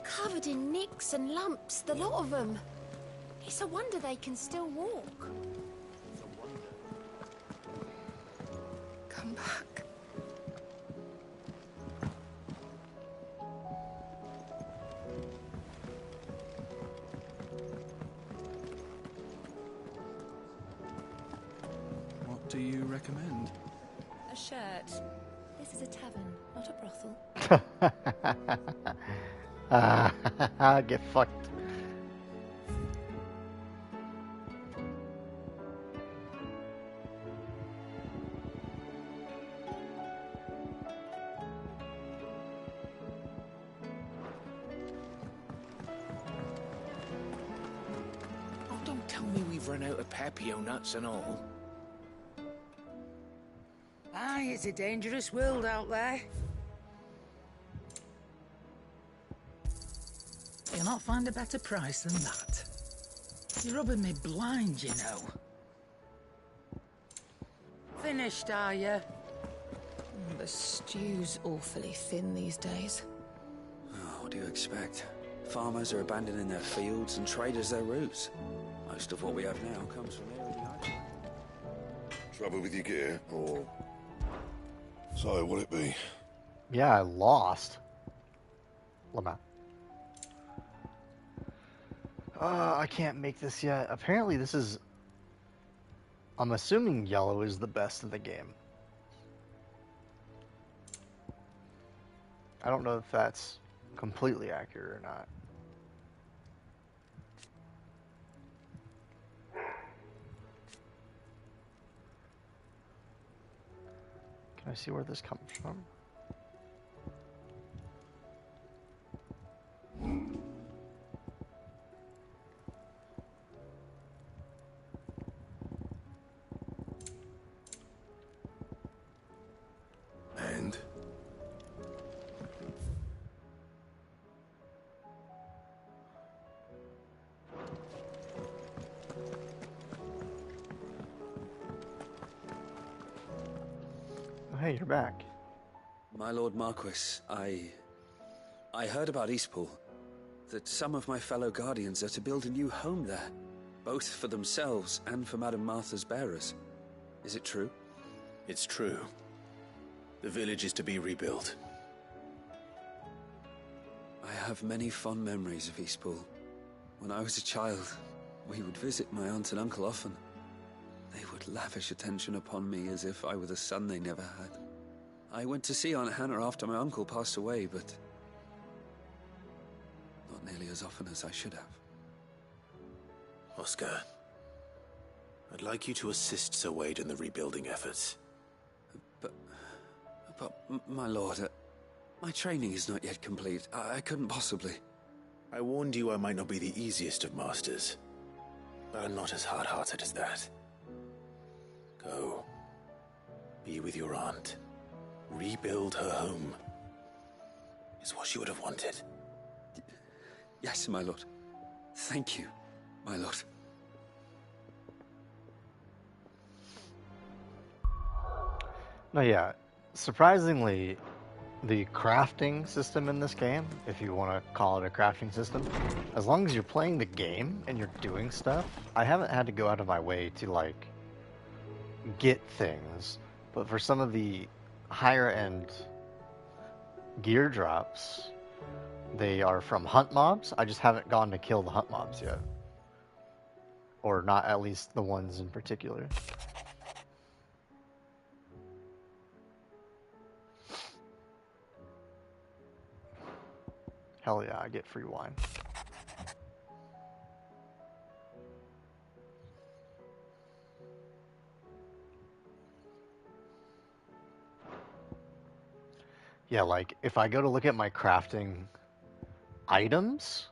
Covered in nicks and lumps, the lot of them. It's a wonder they can still walk. Come back. What do you recommend? A shirt. This is a tavern, not a brothel. Get fucked. Oh, don't tell me we've run out of papio nuts and all. Aye, it's a dangerous world out there. You'll not find a better price than that. You're rubbing me blind, you know. Finished, are you? The stew's awfully thin these days. Oh, what do you expect? Farmers are abandoning their fields and traders their roots. Most of what we have now comes from there in the island. Trouble with your gear, or... So, what'll it be? Yeah, I lost. Lamont. I can't make this yet. Apparently this is... I'm assuming yellow is the best in the game. I don't know if that's completely accurate or not. Can I see where this comes from? And? Oh, hey, you're back. My Lord Marquis, I heard about Eastpool. That some of my fellow guardians are to build a new home there. Both for themselves and for Madame Martha's bearers. Is it true? It's true. The village is to be rebuilt. I have many fond memories of Eastpool. When I was a child, we would visit my aunt and uncle often. They would lavish attention upon me as if I were the son they never had. I went to see Aunt Hannah after my uncle passed away, but not nearly as often as I should have. Oscar, I'd like you to assist Sir Wade in the rebuilding efforts. But my lord, my training is not yet complete. I couldn't possibly. I warned you I might not be the easiest of masters, but I'm not as hard-hearted as that. Go. Be with your aunt. Rebuild her home. Is what she would have wanted. Yes, my lord. Thank you, my lord. No, yeah. Surprisingly, the crafting system in this game, if you want to call it a crafting system, as long as you're playing the game and you're doing stuff, I haven't had to go out of my way to, like, get things. But for some of the higher end gear drops, they are from hunt mobs. I just haven't gone to kill the hunt mobs yet. Or not at least the ones in particular. Hell yeah, I get free wine. Yeah, like, if I go to look at my crafting items,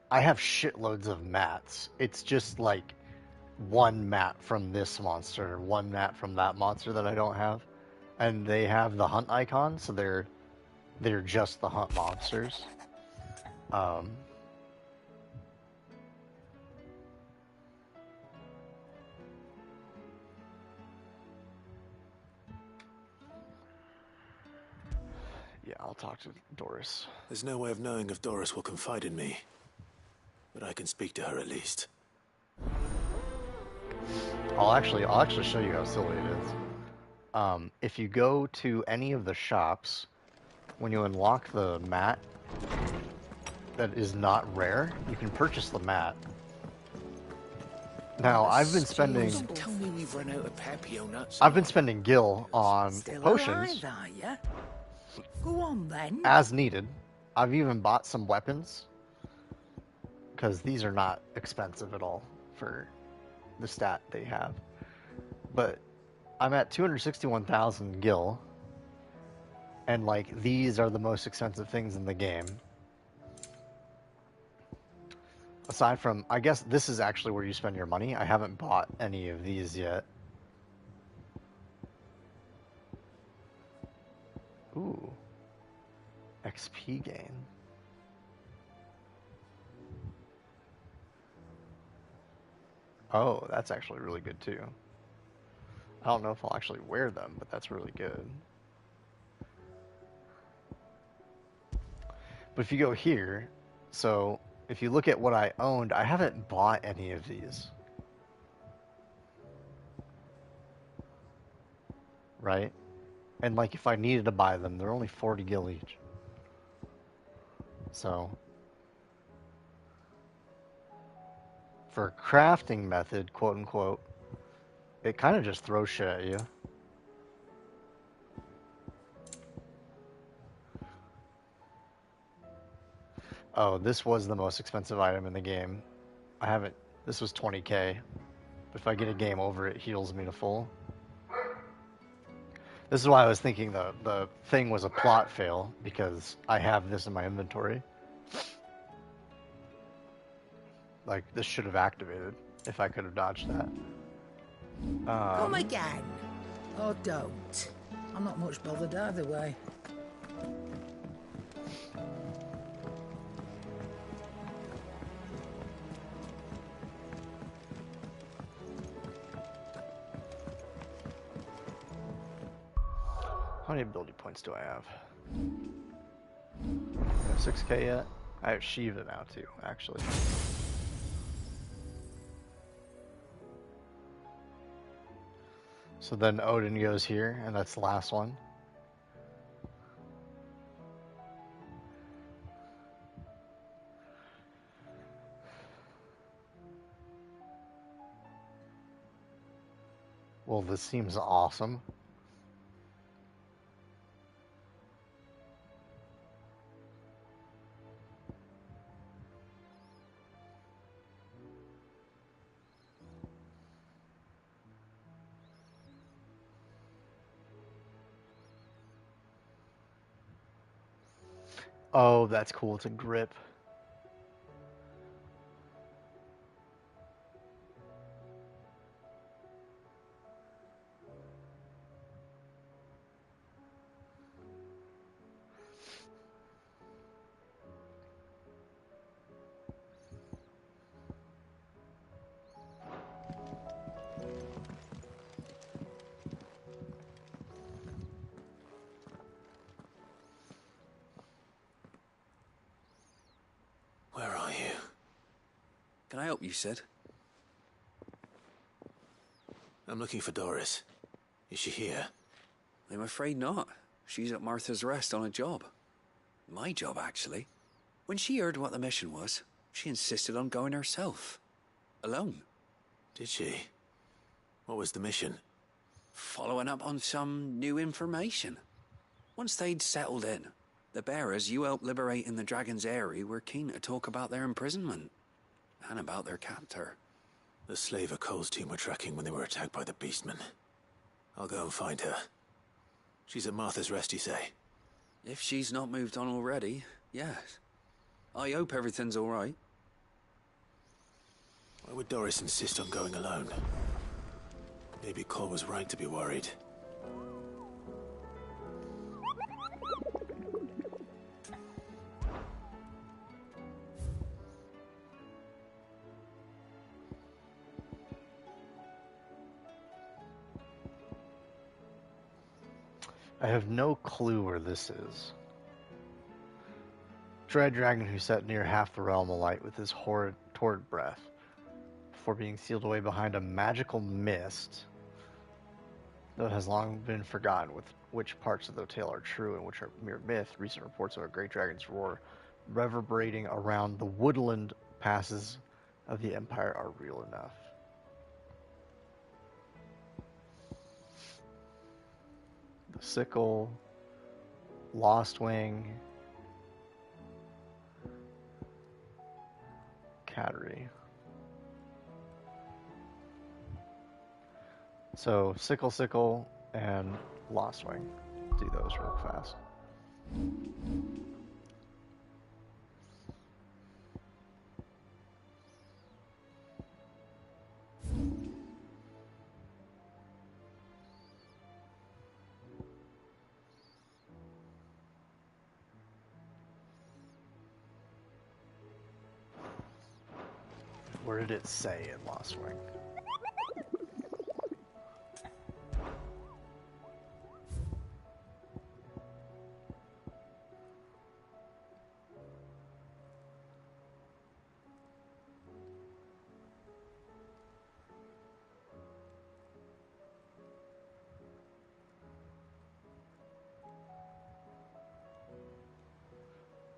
I have shitloads of mats. It's just, like, one mat from this monster, one mat from that monster that I don't have. And they have the hunt icon, so they're just the hunt monsters. Yeah, I'll talk to Doris. There's no way of knowing if Doris will confide in me, but I can speak to her at least. I'll actually show you how silly it is. If you go to any of the shops, when you unlock the mat that is not rare, you can purchase the mat. Now, I've been spending... Don't tell me we've run out of Papio nuts. I've been spending gil on Still potions. alive, are ya? Go on then. As needed. I've even bought some weapons, because these are not expensive at all for the stat they have. But I'm at 261,000 gil, and like these are the most expensive things in the game. Aside from, I guess this is actually where you spend your money. I haven't bought any of these yet. Ooh. XP gain. Oh, that's actually really good too. I don't know if I'll actually wear them, but that's really good. But if you go here, so if you look at what I owned, I haven't bought any of these. Right? And like if I needed to buy them, they're only 40 gil each. So for a crafting method, quote unquote, it kind of just throws shit at you. Oh, this was the most expensive item in the game. I haven't, this was 20k. But if I get a game over, it heals me to full. This is why I was thinking the thing was a plot fail, because I have this in my inventory. Like, this should have activated if I could have dodged that. Come again. Or don't. I'm not much bothered either way. How many ability points do I have? I have 6k yet? I have Shiva now too, actually. So then Odin goes here, and that's the last one. Well, this seems awesome. Oh, that's cool. It's a grip. Where are you? Can I help you, Sid? I'm looking for Doris. Is she here? I'm afraid not. She's at Martha's Rest on a job. My job, actually. When she heard what the mission was, she insisted on going herself. Alone. Did she? What was the mission? Following up on some new information. Once they'd settled in, the bearers you helped liberate in the Dragon's Eyrie were keen to talk about their imprisonment. And about their captor. The slaver Cole's team were tracking when they were attacked by the Beastmen. I'll go and find her. She's at Martha's Rest, you say? If she's not moved on already, yes. I hope everything's all right. Why would Doris insist on going alone? Maybe Cole was right to be worried. I have no clue where this is. Dread dragon who sat near half the realm alight with his horrid, torrid breath, before being sealed away behind a magical mist, though it has long been forgotten with which parts of the tale are true and which are mere myth. Recent reports of a great dragon's roar reverberating around the woodland passes of the Empire are real enough. The Sickle, Lost Wing, Cattery. So Sickle, and Lost Wing. Do those real fast. Where did it say in Lost Wing?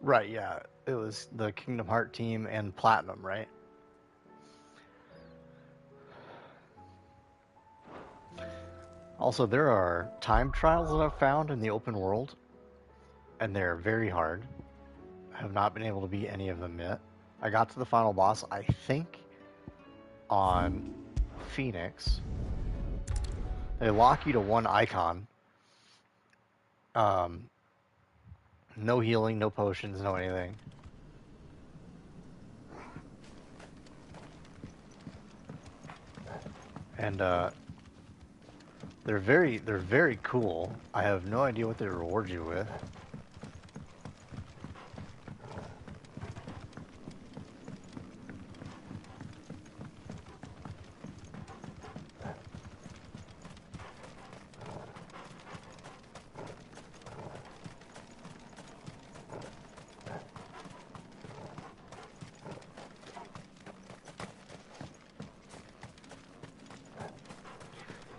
Right, yeah. It was the Kingdom Heart team and Platinum, right? Also, there are time trials that I've found in the open world, and they're very hard. I have not been able to beat any of them yet. I got to the final boss, I think, on Phoenix. They lock you to one icon. No healing, no potions, no anything. And they're very cool. I have no idea what they reward you with.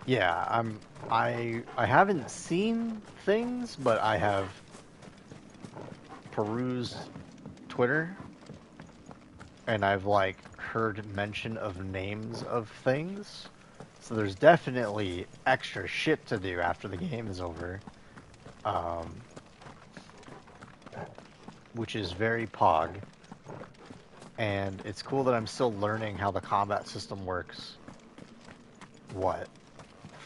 Yeah, I haven't seen things, but I have perused Twitter, and I've like heard mention of names of things, So there's definitely extra shit to do after the game is over. Which is very pog. And it's cool that I'm still learning how the combat system works. What?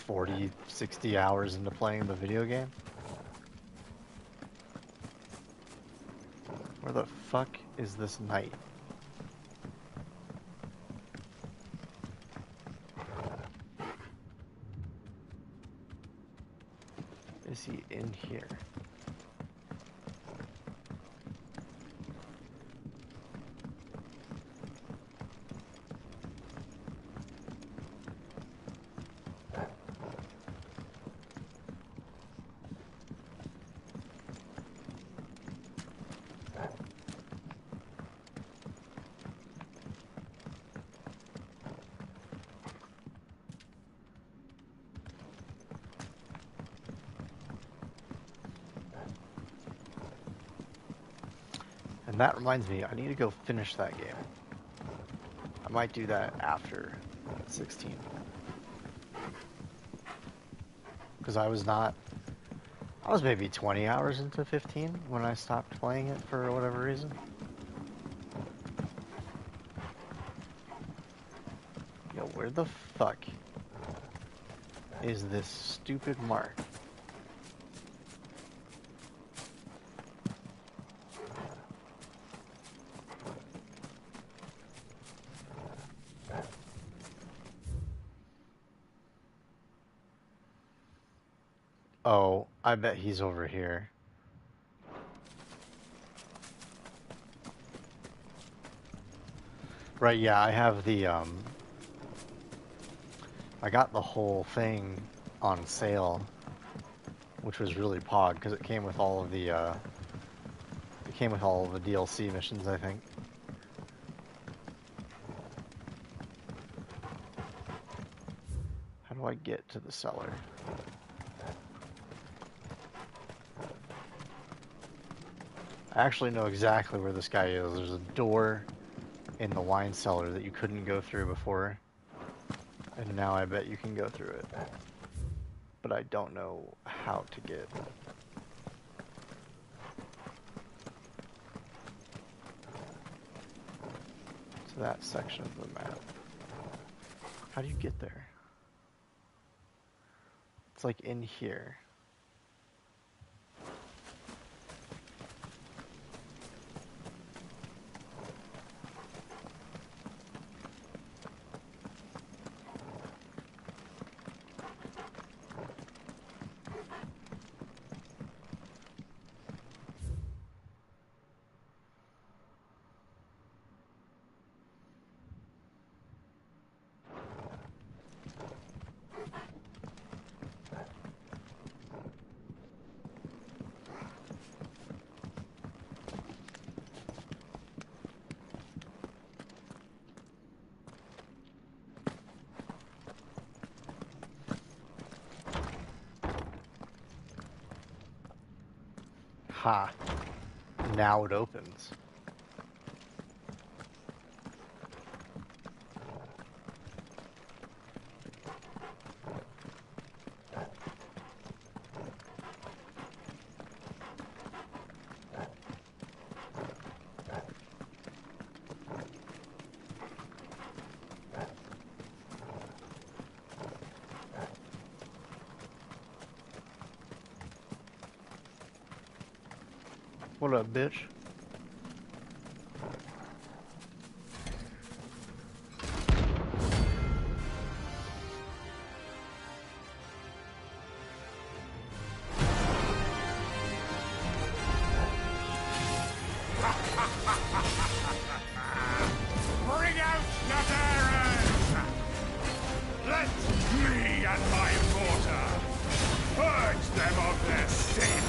40, 60 hours into playing the video game? Where the fuck is this knight? Is he in here? And that reminds me, I need to go finish that game. I might do that after 16. Because I was maybe 20 hours into 15 when I stopped playing it for whatever reason. Yo, where the fuck is this stupid mark? Oh, I bet he's over here. Right, yeah, I have the, I got the whole thing on sale, which was really pog, because it came with all of the, DLC missions, I think. How do I get to the cellar? I actually know exactly where this guy is. There's a door in the wine cellar that you couldn't go through before. And now I bet you can go through it. But I don't know how to get. To that section of the map. How do you get there? It's like in here. Ha. Now it opens. What up, bitch? Bring out your dares! Let me and my mortar purge them of their sin!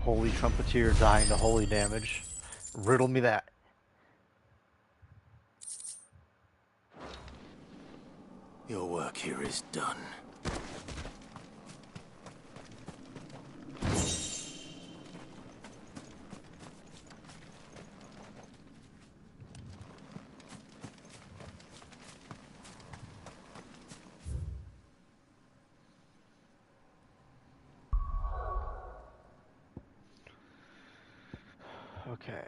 Holy Trumpeter dying to holy damage. Riddle me that. Your work here is done. Okay.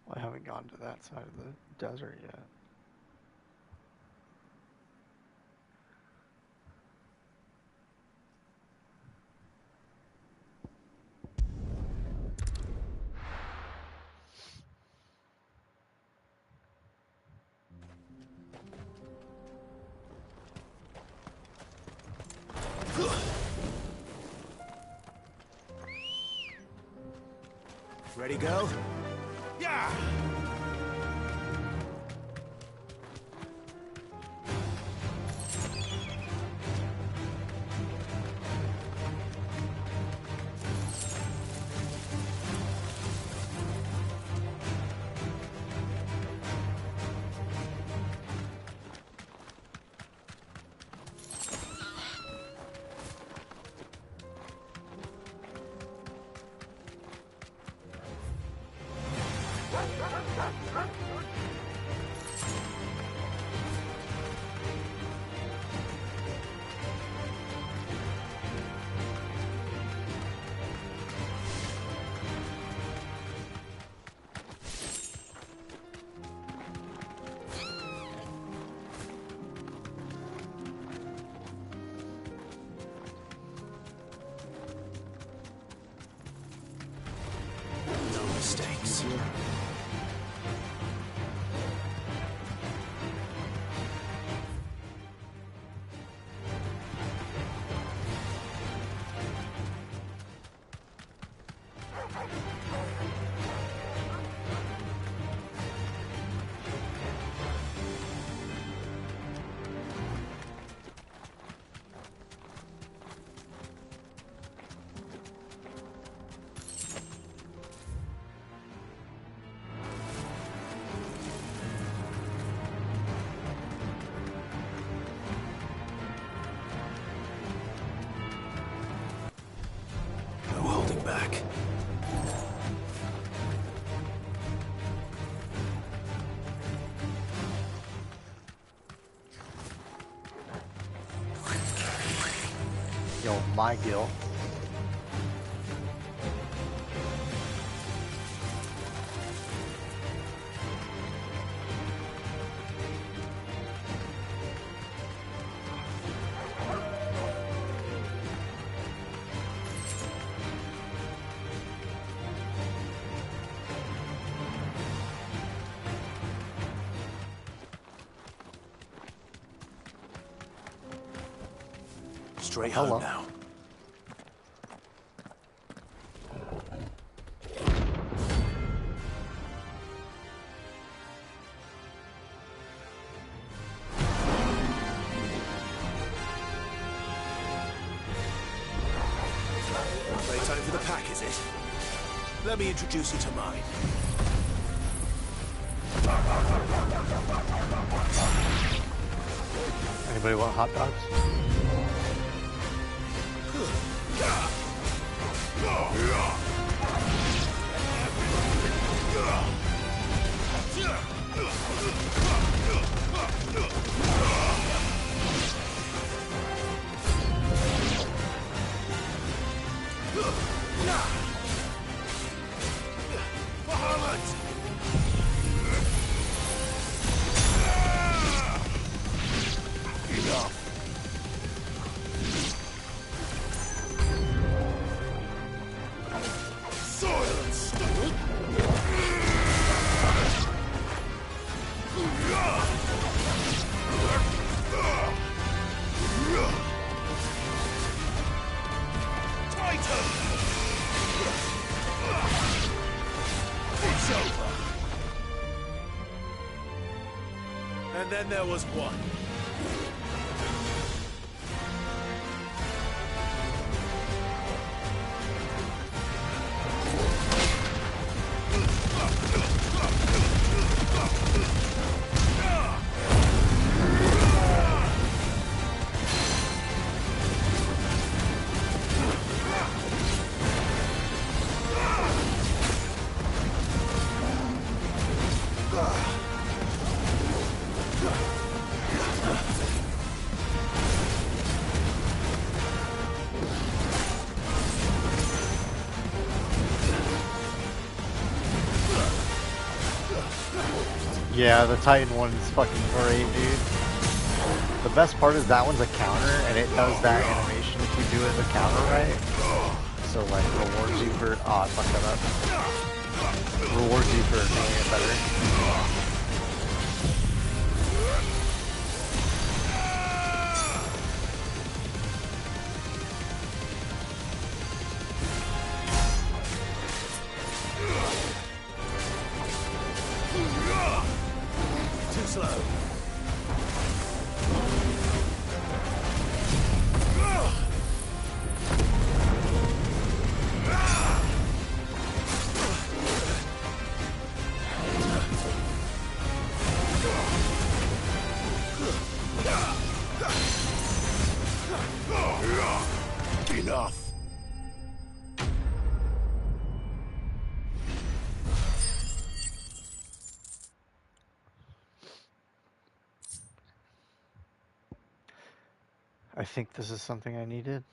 Well, I haven't gone to that side of the desert yet. Ready, go? Yeah! No mistakes. No holding back. Yo, my Gil. straight Hello. home now. Playtime for the pack, is it? Let me introduce you to mine. Anybody want hot dogs? And then there was one. Yeah, the Titan one is fucking great, dude. The best part is that one's a counter, and it does that animation if you do it the counter right. So, like, rewards you for... Oh, I fucked that up. Rewards you for doing it better. Too slow. Enough. I think this is something I needed.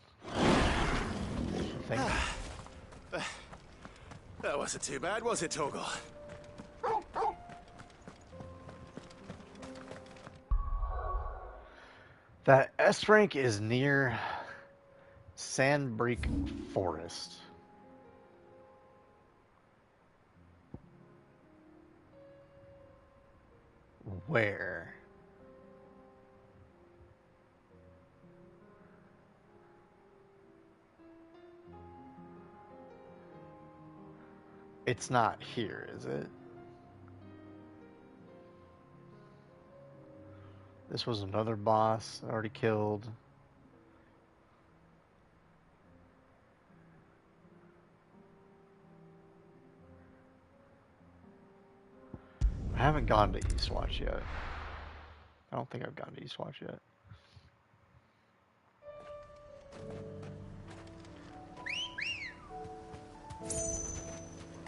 That wasn't too bad, was it, Torgal? That S rank is near Sandbreak Forest. Where? It's not here, is it? This was another boss I already killed. I haven't gone to Eastwatch yet. I don't think I've gone to Eastwatch yet.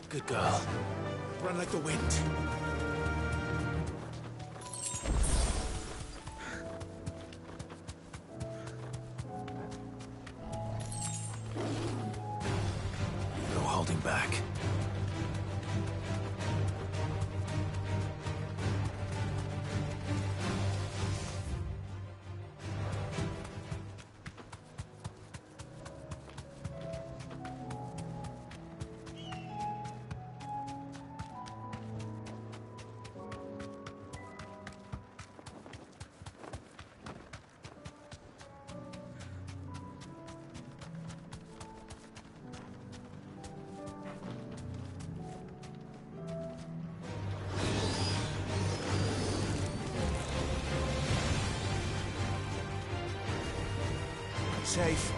Good girl. Run like the wind. No holding back. Safe.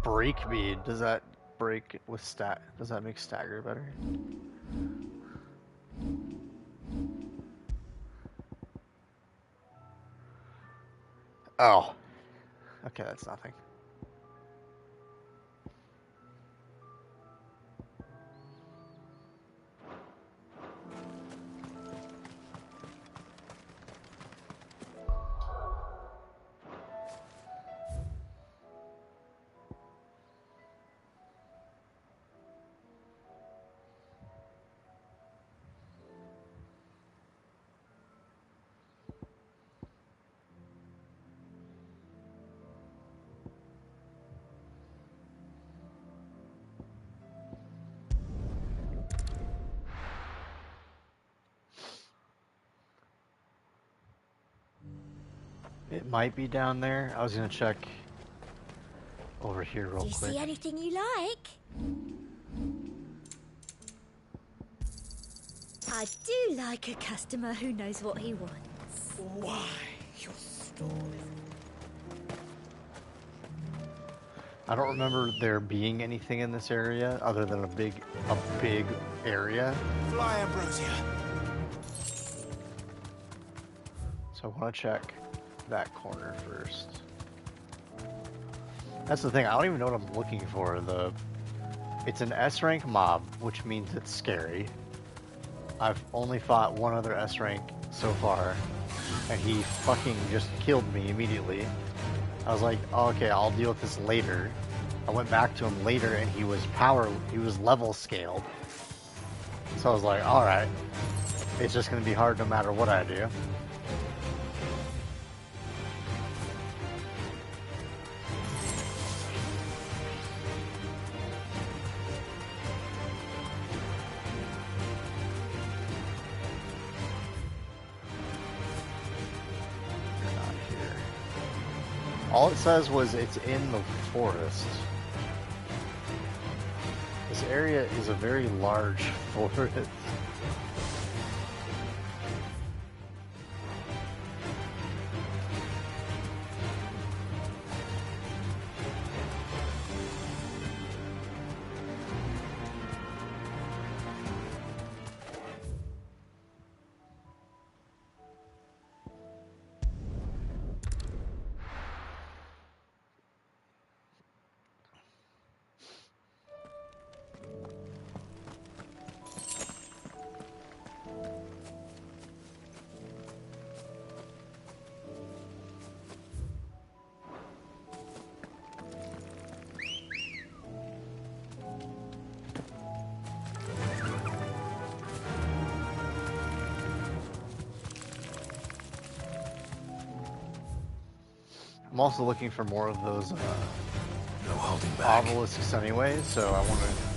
Break bead. Does that break with does that make stagger better? Oh. Okay, that's nothing. It might be down there. I was gonna check over here real quick. Do you see anything you like? I do like a customer who knows what he wants. Why, your story? I don't remember there being anything in this area other than a big area. Fly, Ambrosia. So I want to check that corner first. That's the thing. I don't even know what I'm looking for. It's an S rank mob, which means it's scary. I've only fought one other S rank so far, and he fucking just killed me immediately. I was like, oh, okay, I'll deal with this later. I went back to him later, and he was level scaled. So I was like, all right, it's just gonna be hard no matter what I do. All it says was it's in the forest. This area is a very large forest. I'm also looking for more of those no holding back obelisks anyway, so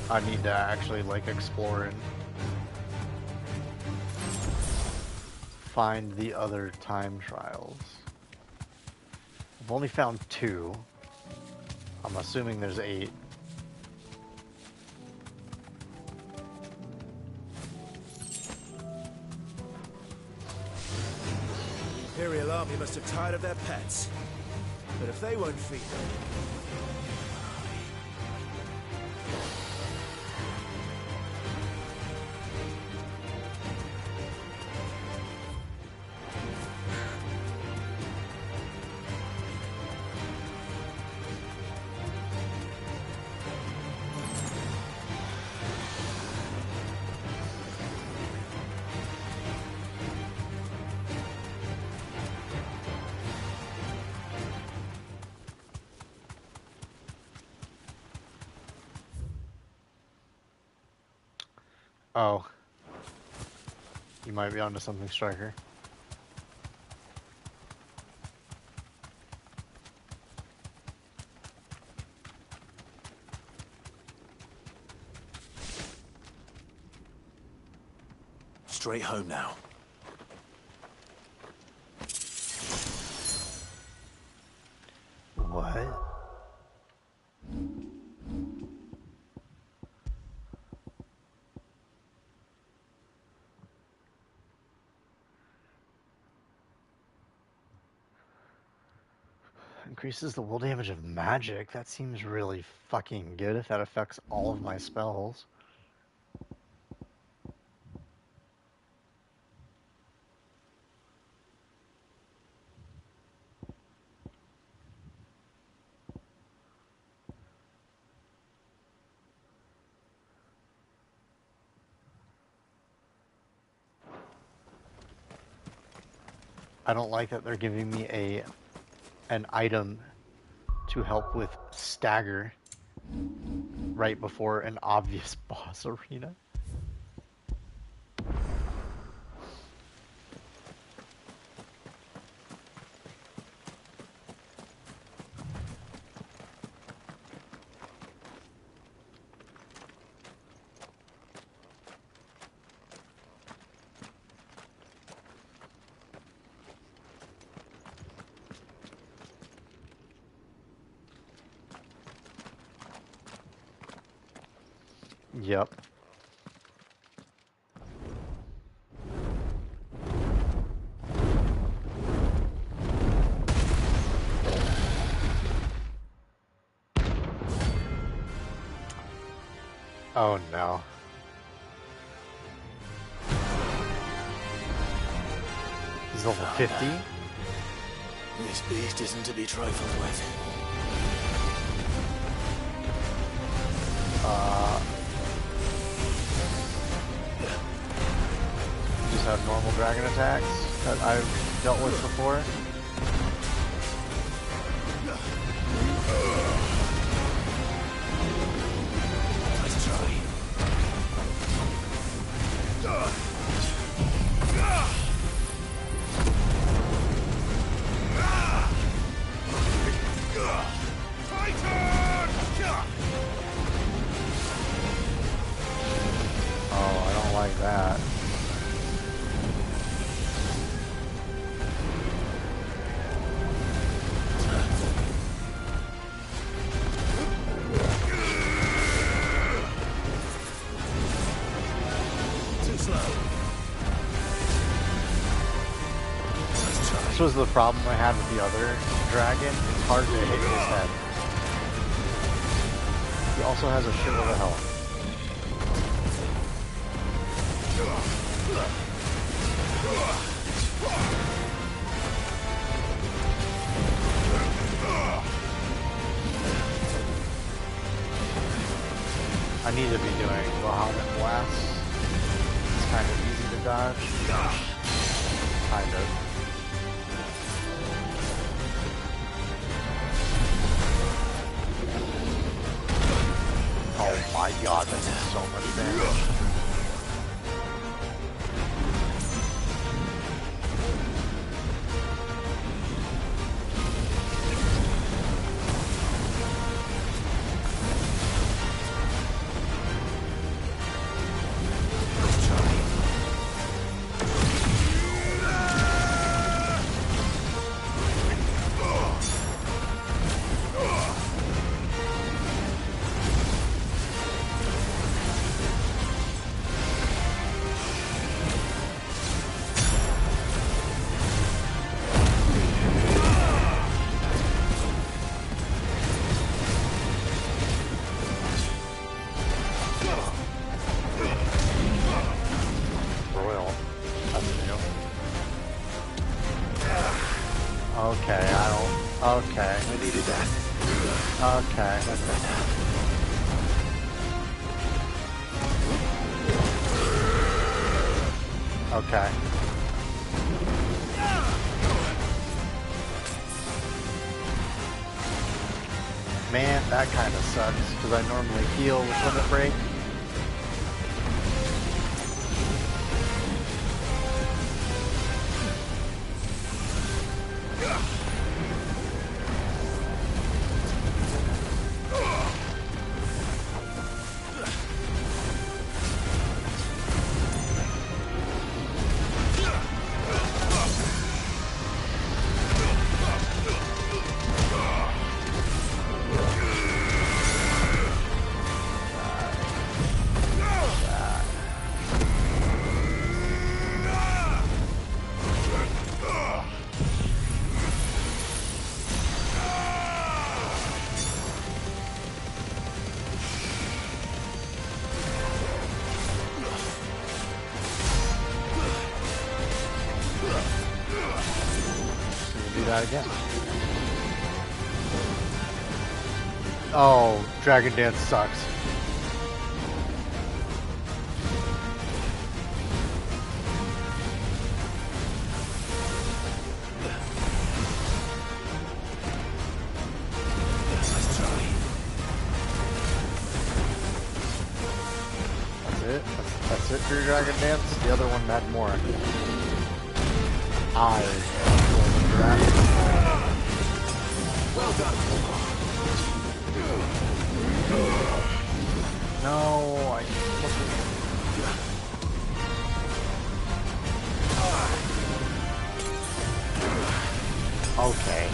I need to actually like explore and find the other time trials. I've only found 2. I'm assuming there's 8. The Imperial Army must have tired of their pets. But if they won't feed them... Oh. You might be onto something, Striker. straight home now. What? Increases the will damage of magic. That seems really fucking good if that affects all of my spells. I don't like that they're giving me an item to help with stagger right before an obvious boss arena. Yep. Oh no. He's level 50? This beast isn't to be trifled with. Just have normal dragon attacks that I've dealt with before. Let's try. Oh, I don't like that. This was the problem I had with the other dragon. It's hard to hit his head. He also has a shitload of health. I need to be doing Bahamut Blast. It's kind of easy to dodge. Kind of. Oh my god, that is so much damage. Okay, I don't... Okay. I needed that. Okay. That's better. Okay. Man, that kind of sucks, because I normally heal with Limit Break. can do that again. Oh, Dragon Dance sucks. That's it for your Dragon Dance? The other one had more. Well done. No, I okay.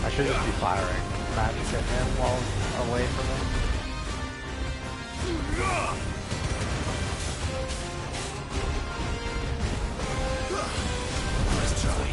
I should just be firing magic at him while away from him. Let's try.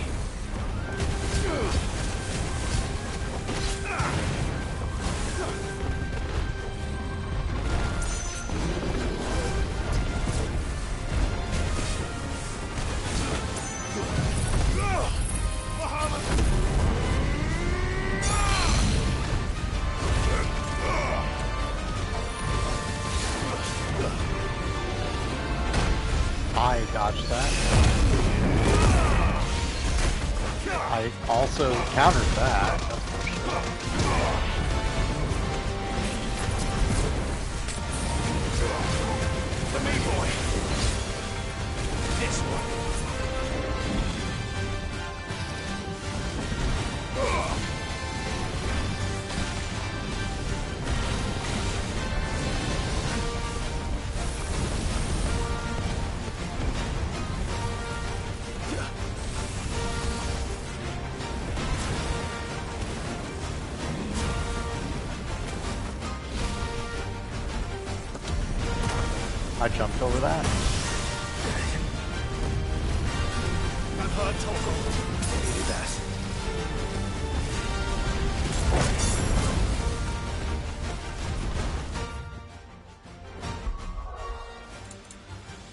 I dodged that. I also countered that. The meat boy. This one. I jumped over that. I've heard talk of needed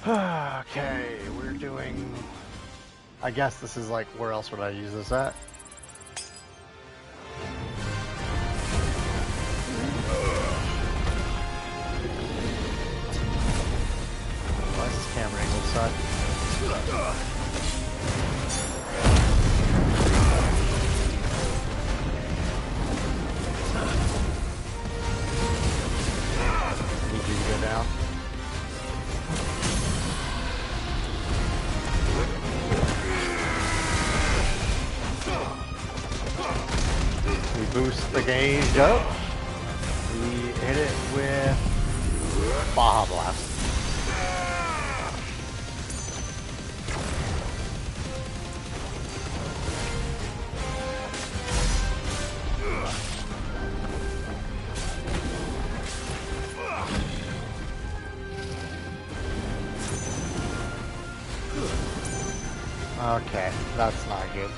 that. Okay, we're doing... I guess this is like, where else would I use this at? Why is this camera angle suck? Need you to go down. We boost the gauge up. We hit it with Baja Blast. Okay, that's not good.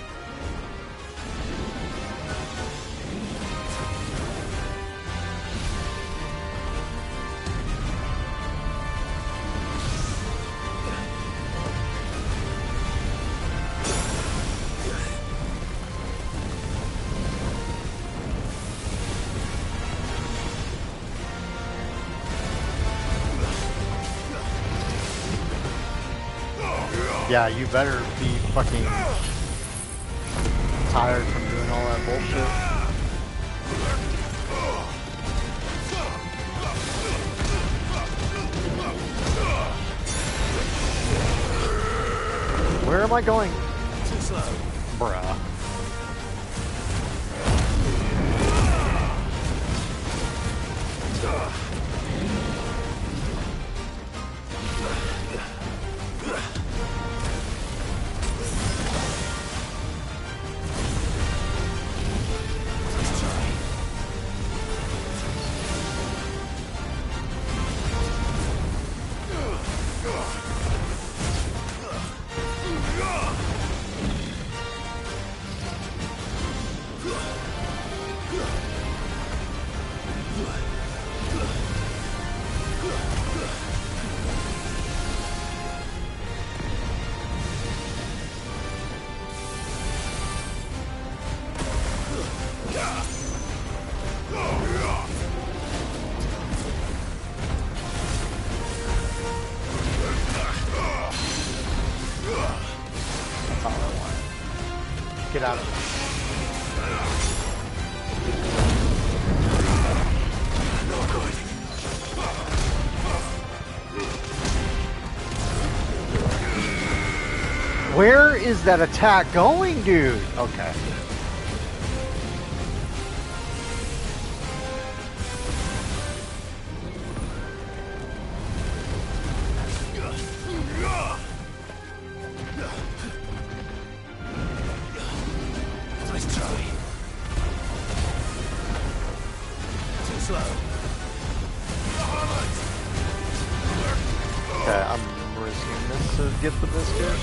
Yeah, you better be fucking tired from doing all that bullshit. Where am I going? Too slow. Bruh. Get out of it. No good. Where is that attack going, dude? Okay. Nice try. Too slow. Okay, I'm risking this to get the biscuit.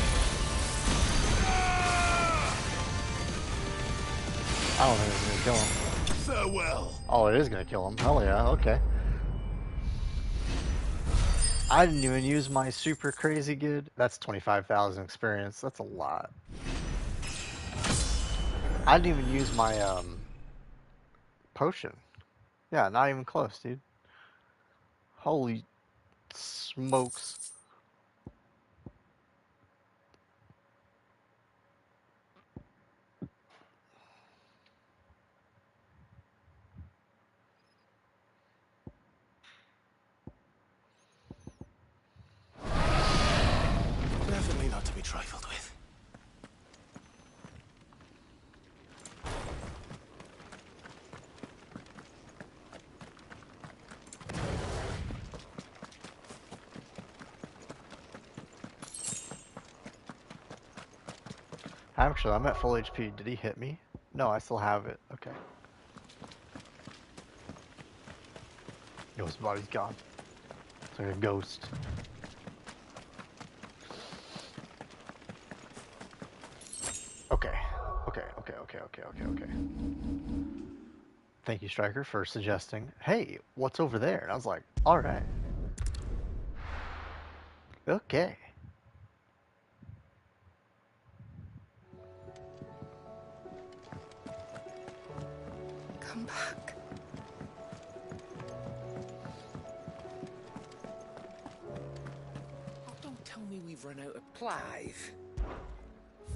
I don't think it's gonna kill him. Farewell. Oh, it is gonna kill him. Hell yeah, okay. I didn't even use my super crazy good. That's 25,000 experience. That's a lot. I didn't even use my potion. Yeah, not even close, dude. Holy smokes. Definitely not to be trifled with. Actually, I'm at full HP. Did he hit me? No, I still have it. Okay. Yo, his body's gone. It's like a ghost. Okay. Okay. Thank you, Striker, for suggesting, hey, what's over there? And I was like, alright. Okay. Come back. Oh, don't tell me we've run out of Clive.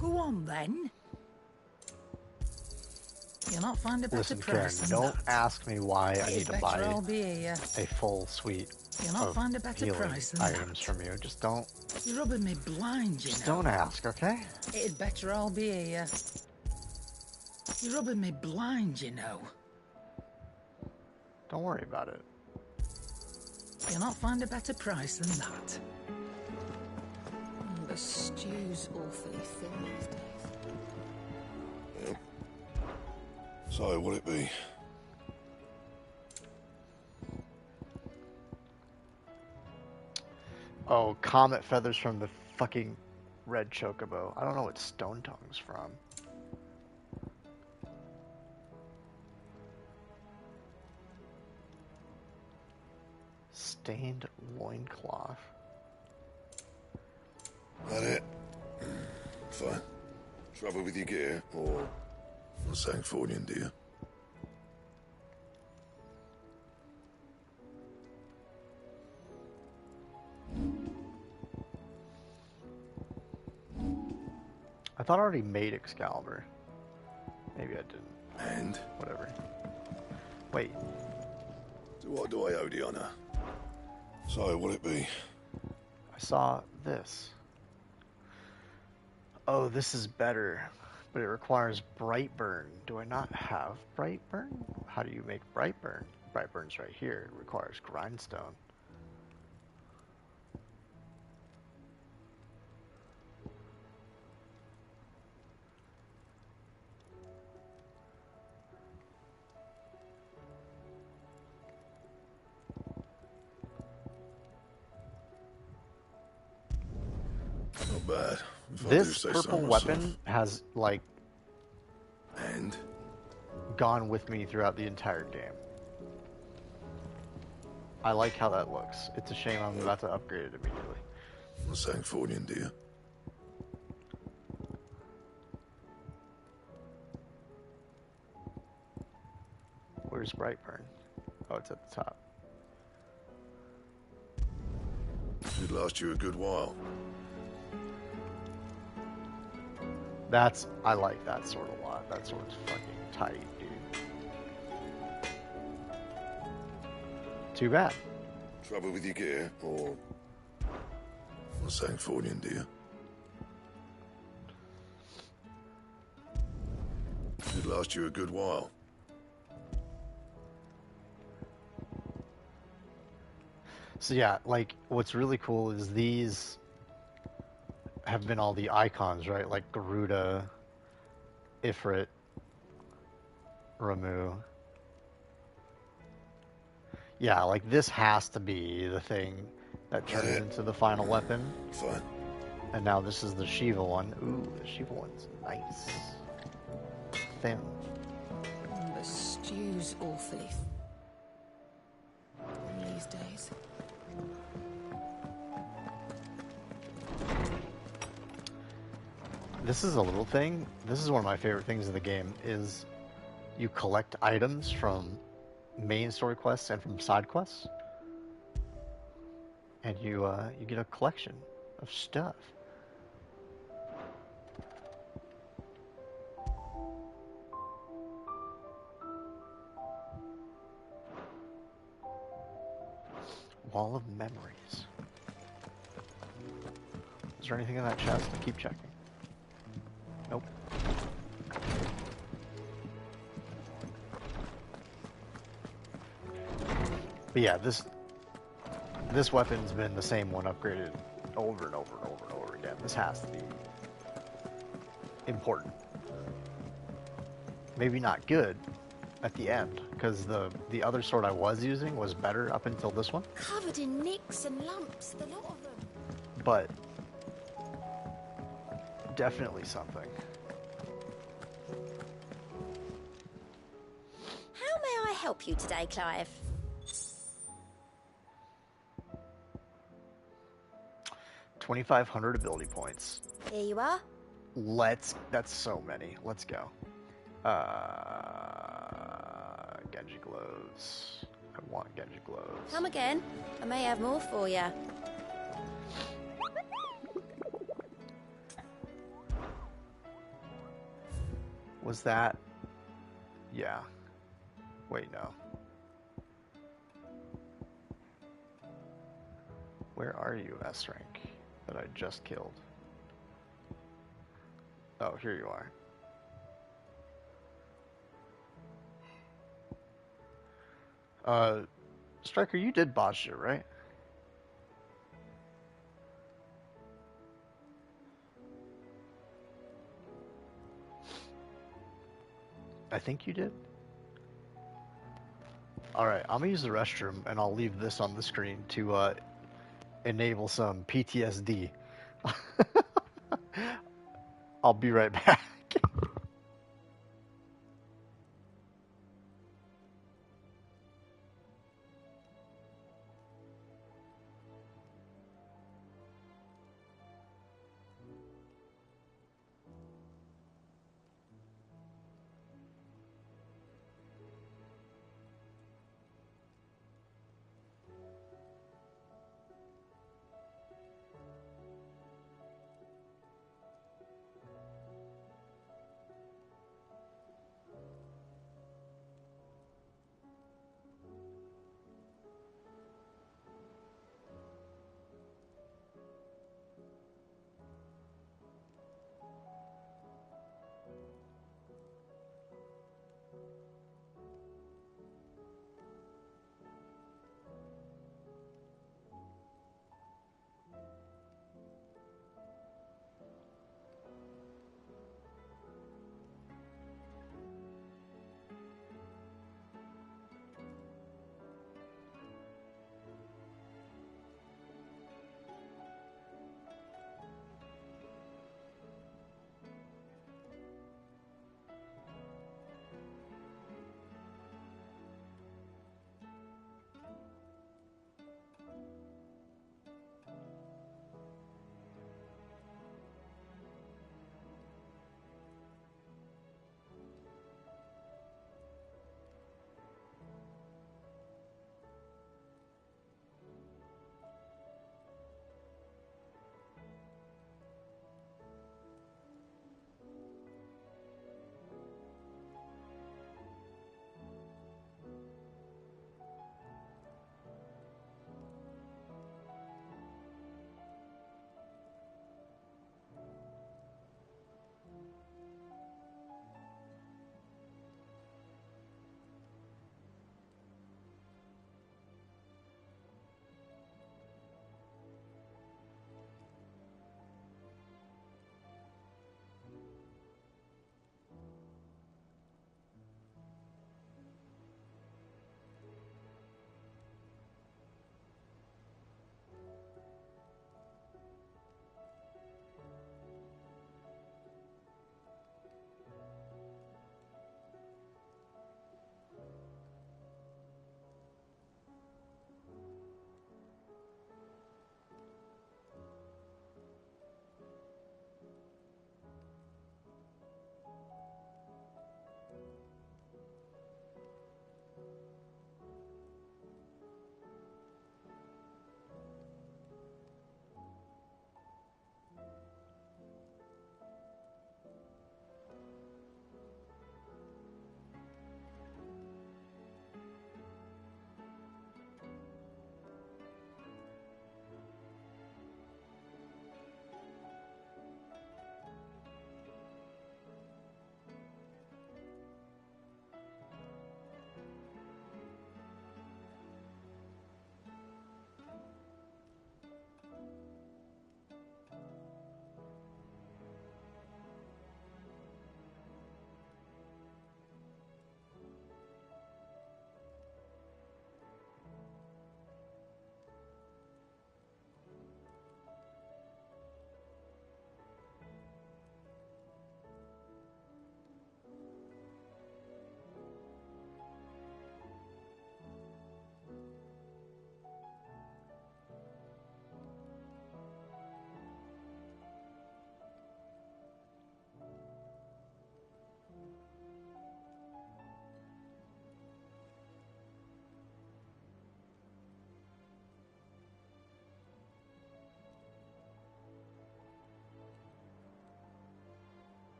Go on then. You'll not find a better Listen, Karen, price than don't that. ask me why I need to buy I'll be here. a full suite You'll not of find a better healing price than items that. from you. Just don't. You're rubbing me blind, you Just know. don't ask, okay? It'd better all be here. You're rubbing me blind, you know. Don't worry about it. You'll not find a better price than that. The stew's awfully thin these days. Yep. So, what'll it be? Oh, comet feathers from the fucking red chocobo. I don't know what stone tongue's from. Stained loincloth. That it? Fine. Trouble with your gear, or a Sancfordian deer? I thought I already made Excalibur. Maybe I didn't. And? Whatever. Wait. To what do I owe the honor? So, what'll it be? I saw this. Oh, this is better, but it requires Brightburn. Do I not have Brightburn? How do you make Brightburn? Brightburn's right here. It requires Grindstone. Not bad. If I do This say purple so weapon myself. has, like, And? gone with me throughout the entire game. I like how that looks. It's a shame I'm about to upgrade it immediately. A Sancfordian deer. Where's Brightburn? Oh, it's at the top. Should last you a good while. I like that sword a lot. That sword's fucking tight, dude. Too bad. Trouble with your gear, or something falling into you? Should last you a good while. So yeah, like, what's really cool is these have been all the icons, right? Like Garuda, Ifrit, Ramu. Yeah, like this has to be the thing that turns into the final weapon. Fine. And now this is the Shiva one. Ooh, the Shiva one's nice. Thin. The stew's awfully these days. This is a little thing. This is one of my favorite things in the game, is you collect items from main story quests and from side quests. And you get a collection of stuff. Wall of Memories. Is there anything in that chest? I keep checking. Nope. But yeah, this weapon's been the same one upgraded over and over and over and over again. This has to be important. Maybe not good at the end, because the other sword I was using was better up until this one. Covered in nicks and lumps, the lot of them. But definitely something. How may I help you today, Clive? 2,500 ability points. Here you are. That's so many. Let's go. Genji gloves. I want Genji gloves. Come again. I may have more for you. Was that? Yeah. Wait, no. Where are you, S rank, that I just killed? Oh, here you are. Striker, you did Bajra, right? I think you did. Alright, I'm gonna use the restroom and I'll leave this on the screen to enable some PTSD. I'll be right back.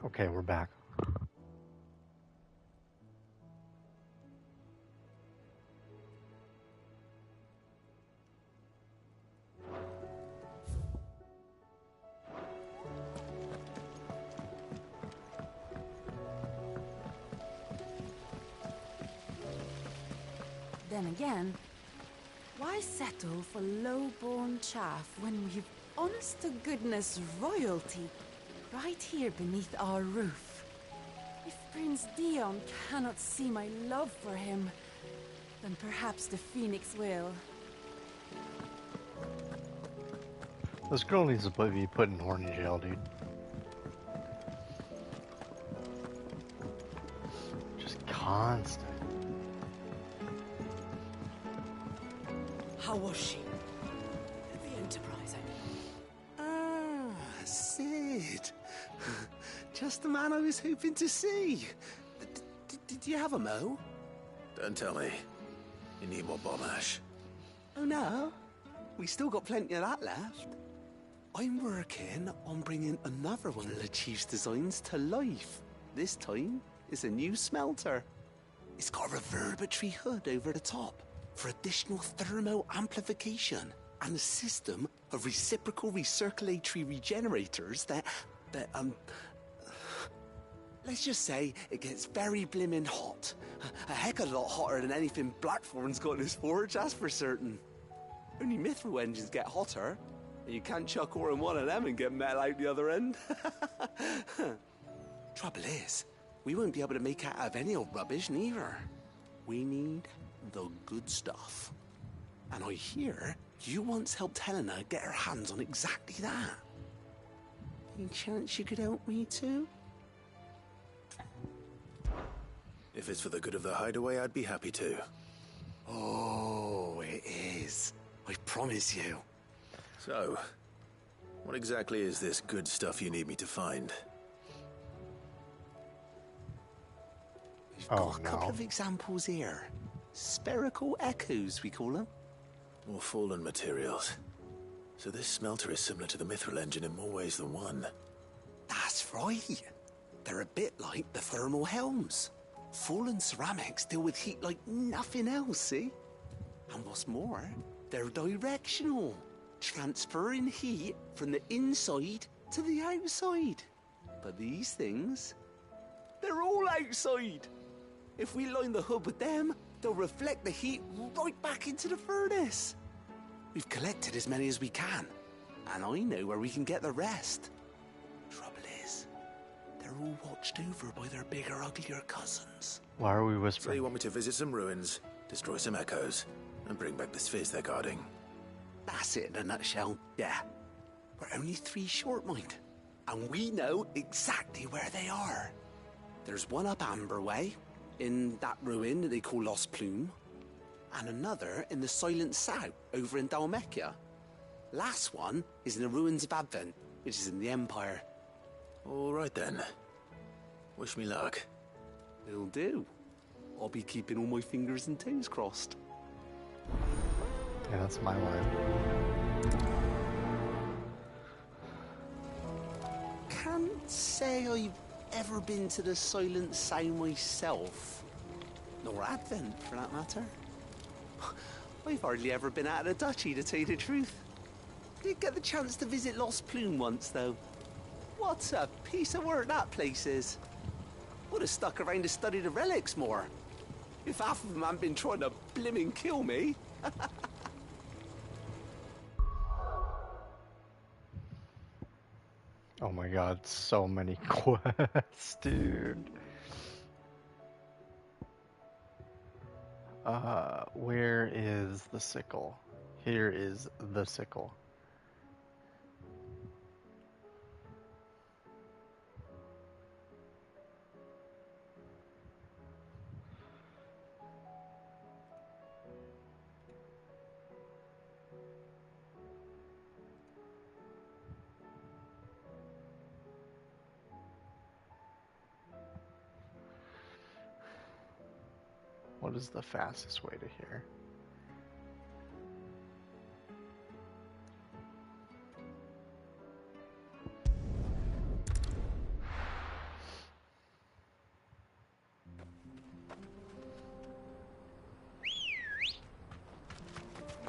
Okay, we're back. Then again, why settle for low-born chaff when we've honest-to-goodness royalty right here beneath our roof? If Prince Dion cannot see my love for him, then perhaps the Phoenix will. This girl needs to be put in horny jail, dude. Just constant. How was she? The Enterprise, I mean. Ah, Sid. Just the man I was hoping to see. Did you have a mo? Don't tell me. You need more bomb ash. Oh no, we still got plenty of that left. I'm working on bringing another one of the Chief's designs to life. This time, it's a new smelter. It's got a reverberatory hood over the top for additional thermo amplification and a system of reciprocal recirculatory regenerators that let's just say it gets very blimmin' hot. A heck of a lot hotter than anything Blackthorn's got in his forge, that's for certain. Only mithril engines get hotter, and you can't chuck ore in one of them and get metal out the other end. Trouble is, we won't be able to make out of any old rubbish neither. We need the good stuff. And I hear you once helped Helena get her hands on exactly that. Any chance you could help me too? If it's for the good of the hideaway, I'd be happy to. Oh, it is. I promise you. So, what exactly is this good stuff you need me to find? We've got a couple of examples here. Spherical echoes, we call them. More fallen materials. So this smelter is similar to the mithril engine in more ways than one. That's right. They're a bit like the thermal helms. Fallen ceramics deal with heat like nothing else, see? And what's more, they're directional, transferring heat from the inside to the outside. But these things, they're all outside. If we line the hood with them, they'll reflect the heat right back into the furnace. We've collected as many as we can, and I know where we can get the rest. Trouble is, they're all watched over by their bigger, uglier cousins. Why are we whispering? So you want me to visit some ruins, destroy some echoes, and bring back the spheres they're guarding? That's it in a nutshell, yeah. We're only 3 short, mind, and we know exactly where they are. There's one up Amber Way, in that ruin that they call Lost Plume, and another in the Silent South, over in Dalmekia. Last one is in the ruins of Advent, which is in the Empire. All right then. Wish me luck. Will do. I'll be keeping all my fingers and toes crossed. Yeah, that's my line. Can't say I've ever been to the Silent Sound myself. Nor Advent, for that matter. I've hardly ever been out of the duchy, to tell you the truth. Did get the chance to visit Lost Plume once, though. What a piece of work that place is. Would have stuck around to study the relics more. If half of them hadn't been trying to blimmin' kill me. Oh my god, so many quests, dude. Where is the sickle? Here is the sickle. What is the fastest way to here?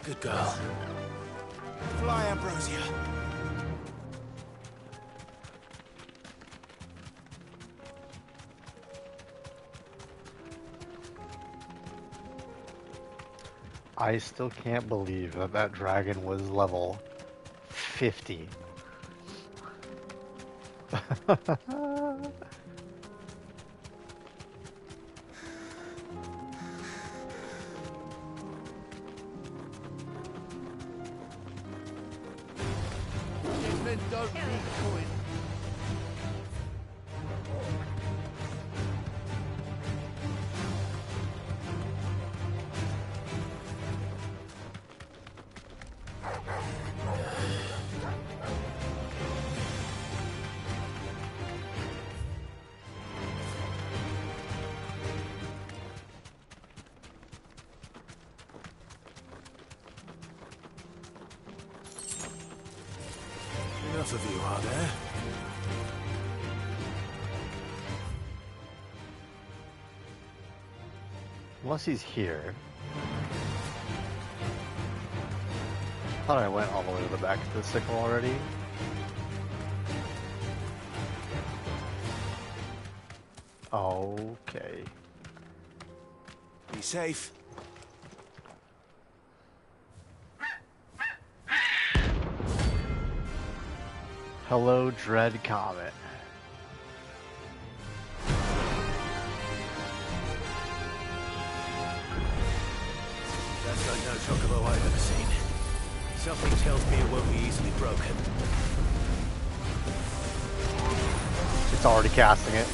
Good girl. Fly, Ambrosia. I still can't believe that that dragon was level 50. Enough of you, are there? Unless he's here. Thought I went all the way to the back of the sickle already. Okay. Be safe. Hello, Dread Comet. That's like no chocobo I've ever seen. Something tells me it won't be easily broken. It's already casting it.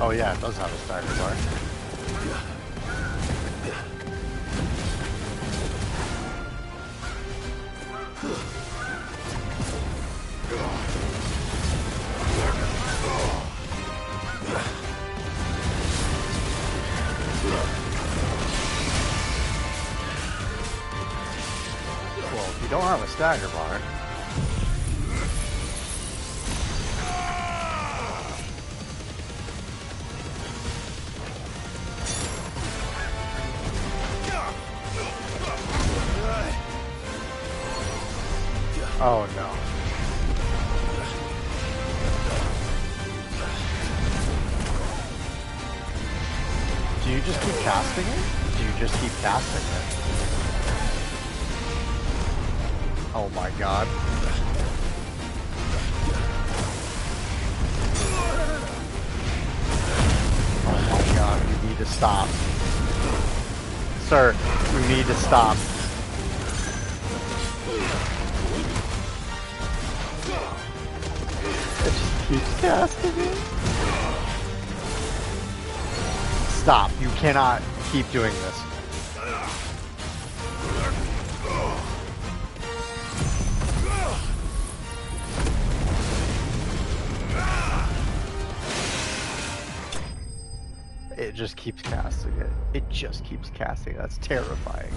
Oh yeah, it does have a stagger bar. Well, if you don't have a stagger bar, oh no. Do you just keep casting it? Do you just keep casting it? Oh my god. Oh my god, we need to stop. Sir, we need to stop. It just keeps casting it. Stop. You cannot keep doing this. It just keeps casting it. It just keeps casting it. That's terrifying.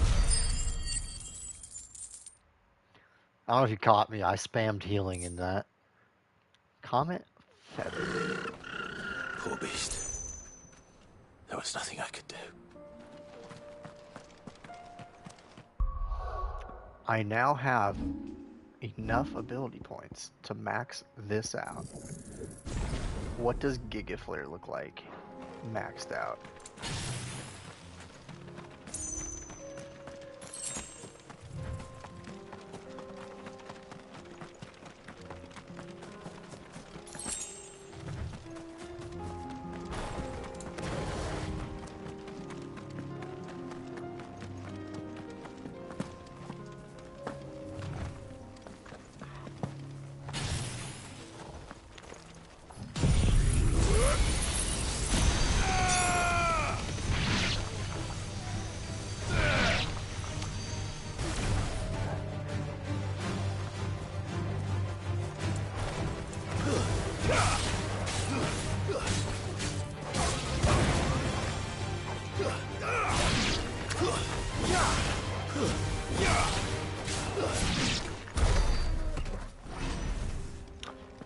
I don't know if you caught me. I spammed healing in that. Comet Feather. Poor beast. There was nothing I could do. I now have enough ability points to max this out. What does Giga Flare look like maxed out?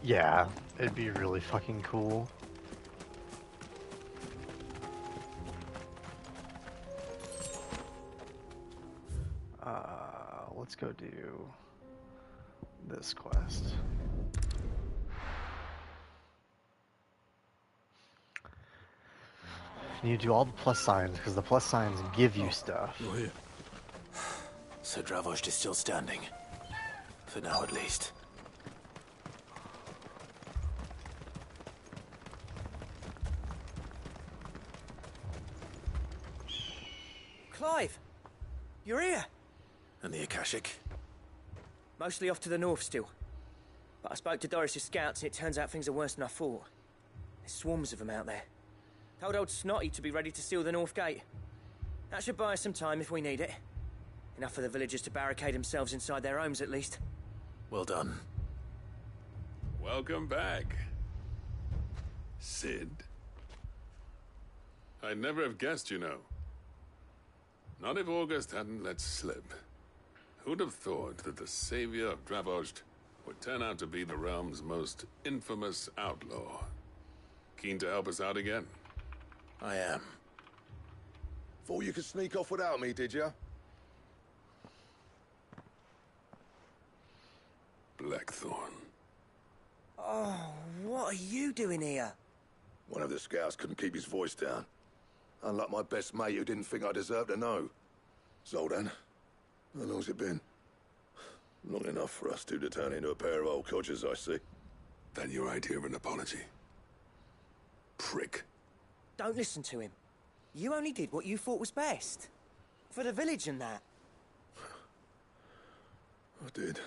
Yeah, it'd be really fucking cool. Let's go do this quest. You need to do all the plus signs, because the plus signs give you stuff. You're here. So Dravost is still standing. For now, at least. Clive! You're here! And the Akashic? Mostly off to the north still. But I spoke to Doris's scouts and it turns out things are worse than I thought. There's swarms of them out there. Told old Snotty to be ready to seal the north gate. That should buy us some time if we need it. Enough for the villagers to barricade themselves inside their homes at least. Well done. Welcome back, Sid. I'd never have guessed, you know. Not if August hadn't let slip. Who'd have thought that the savior of Dravost would turn out to be the realm's most infamous outlaw? Keen to help us out again? I am. Thought you could sneak off without me, did you? Blackthorn. Oh, what are you doing here? One of the scouts couldn't keep his voice down. Unlike my best mate who didn't think I deserved to know. Zoltan, how long's it been? Long enough for us two to turn into a pair of old codgers, I see. That your idea of an apology? Prick. Don't listen to him. You only did what you thought was best. For the village and that. I did,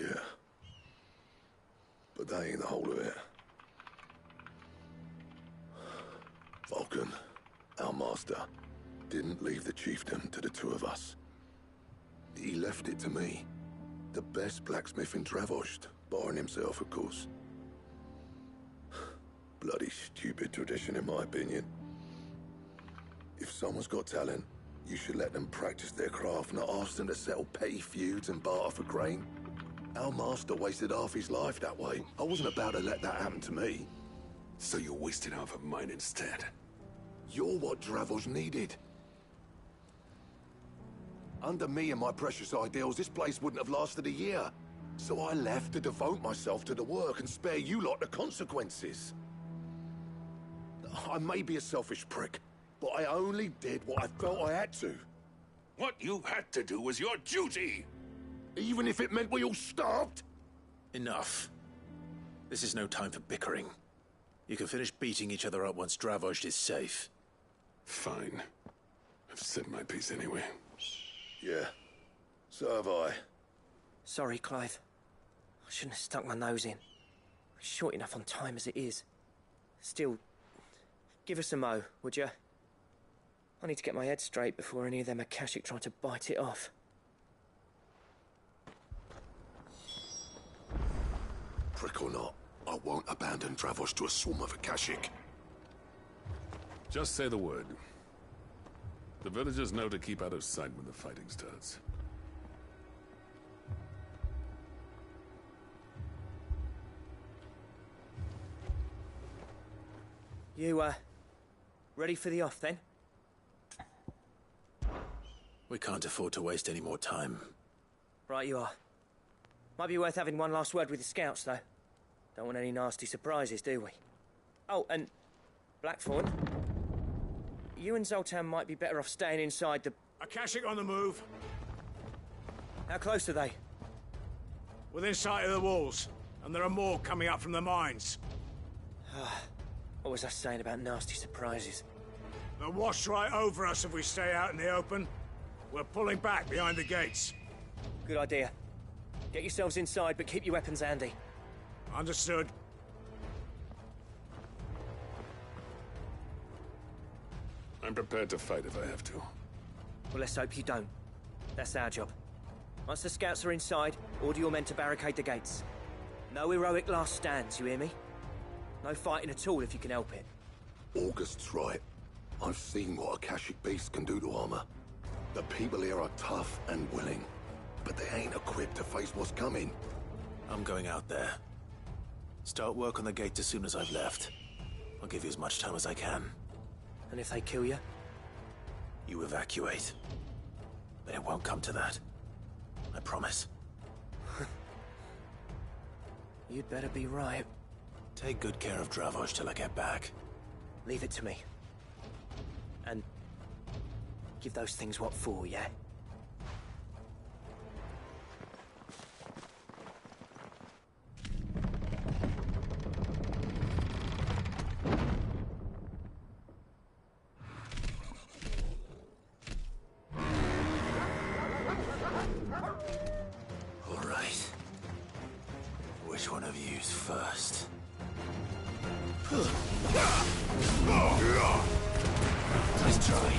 yeah. But that ain't the whole of it. Vulcan, our master, didn't leave the chiefdom to the two of us. He left it to me. The best blacksmith in Dravost, barring himself, of course. Bloody stupid tradition, in my opinion. If someone's got talent, you should let them practice their craft, not ask them to settle petty feuds and barter for grain. Our master wasted half his life that way. I wasn't about to let that happen to me. So you wasted half of mine instead? You're what Dravost needed. Under me and my precious ideals, this place wouldn't have lasted a year. So I left to devote myself to the work and spare you lot the consequences. I may be a selfish prick, but I only did what I felt I had to. What you had to do was your duty! Even if it meant we all starved? Enough. This is no time for bickering. You can finish beating each other up once Dravost is safe. Fine. I've said my piece anyway. Yeah. So have I. Sorry, Clive. I shouldn't have stuck my nose in. We're short enough on time as it is. Still, give us a mo, would you? I need to get my head straight before any of them Akashic try to bite it off. Prick or not, I won't abandon Dravost to a swarm of Akashic. Just say the word. The villagers know to keep out of sight when the fighting starts. You, ready for the off, then? We can't afford to waste any more time. Right you are. Might be worth having one last word with the scouts, though. Don't want any nasty surprises, do we? Oh, and Blackthorn, you and Zoltan might be better off staying inside the... Akashic on the move. How close are they? Within sight of the walls, and there are more coming up from the mines. What was I saying about nasty surprises? They'll wash right over us if we stay out in the open. We're pulling back behind the gates. Good idea. Get yourselves inside, but keep your weapons handy. Understood. I'm prepared to fight if I have to. Well, let's hope you don't. That's our job. Once the scouts are inside, order your men to barricade the gates. No heroic last stands, you hear me? No fighting at all if you can help it. August's right. I've seen what Akashic beasts can do to armor. The people here are tough and willing, but they ain't equipped to face what's coming. I'm going out there. Start work on the gate as soon as I've left. I'll give you as much time as I can. And if they kill you? You evacuate. But it won't come to that. I promise. You'd better be right. Take good care of Dravoj till I get back. Leave it to me. And give those things what for, yeah? All right. Which one of you's first? Nice try.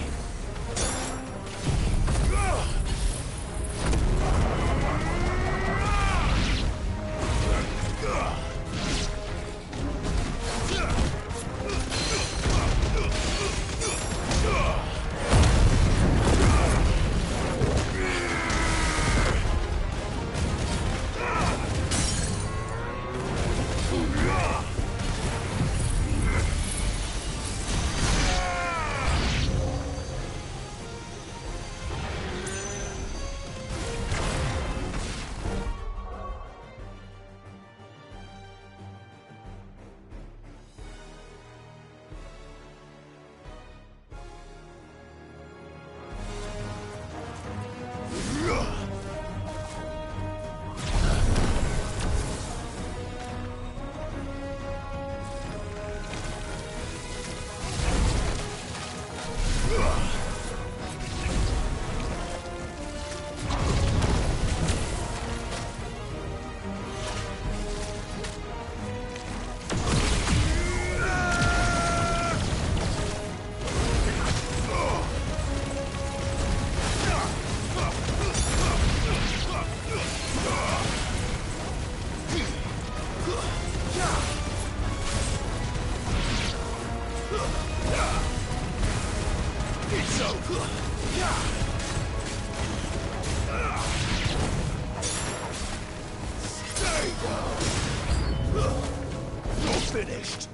Finished.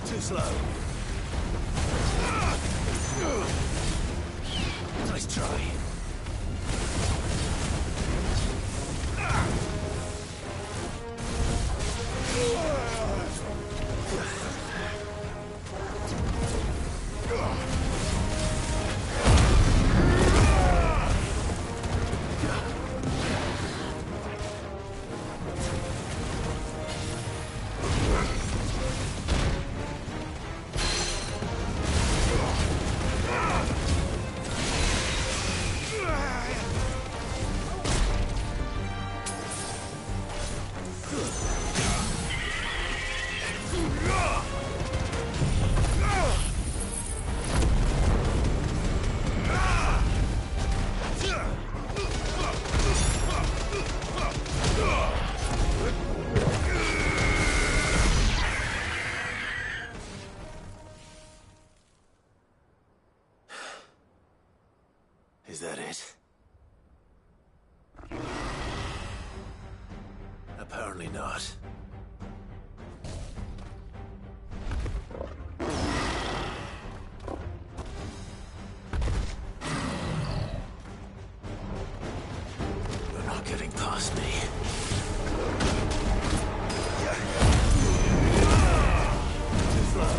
Too slow. Nice try. Is that it? Apparently not. You're not getting past me. Too slow.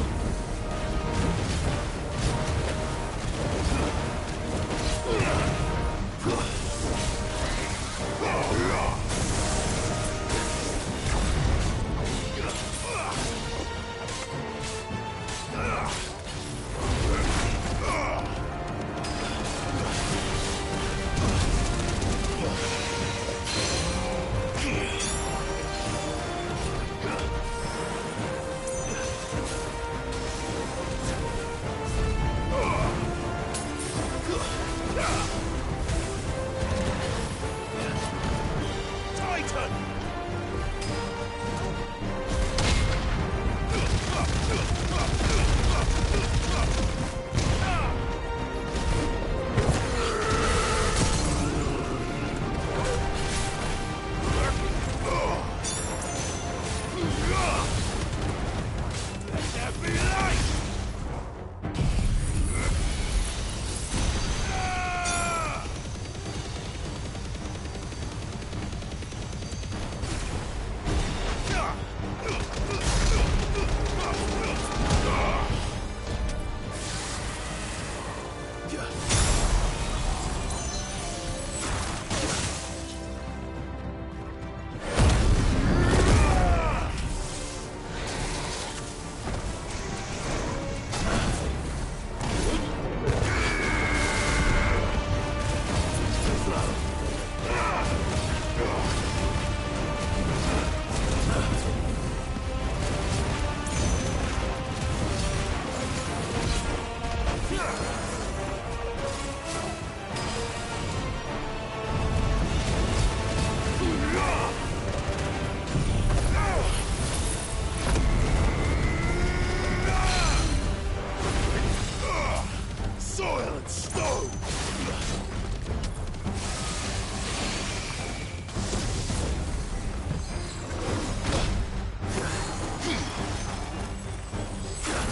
Soil and stone!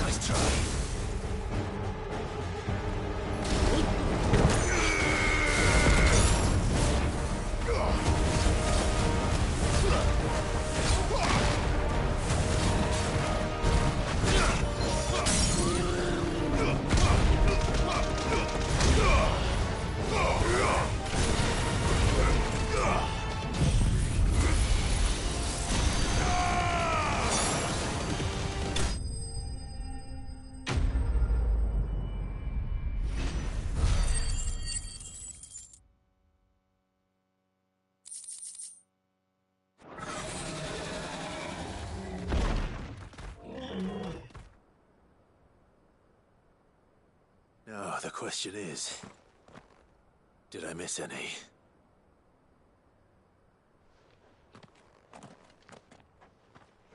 Nice try. Now, the question is, did I miss any?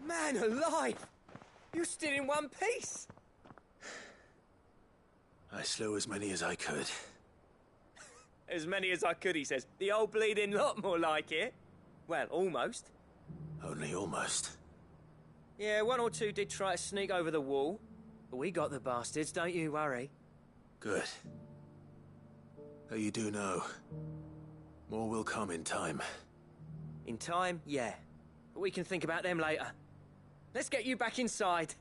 Man alive! You're still in one piece! I slew as many as I could. As many as I could, he says. The old bleeding lot, more like it. Well, almost. Only almost. Yeah, one or two did try to sneak over the wall. But we got the bastards, don't you worry. Good. Though you do know, more will come in time. In time, yeah. But we can think about them later. Let's get you back inside.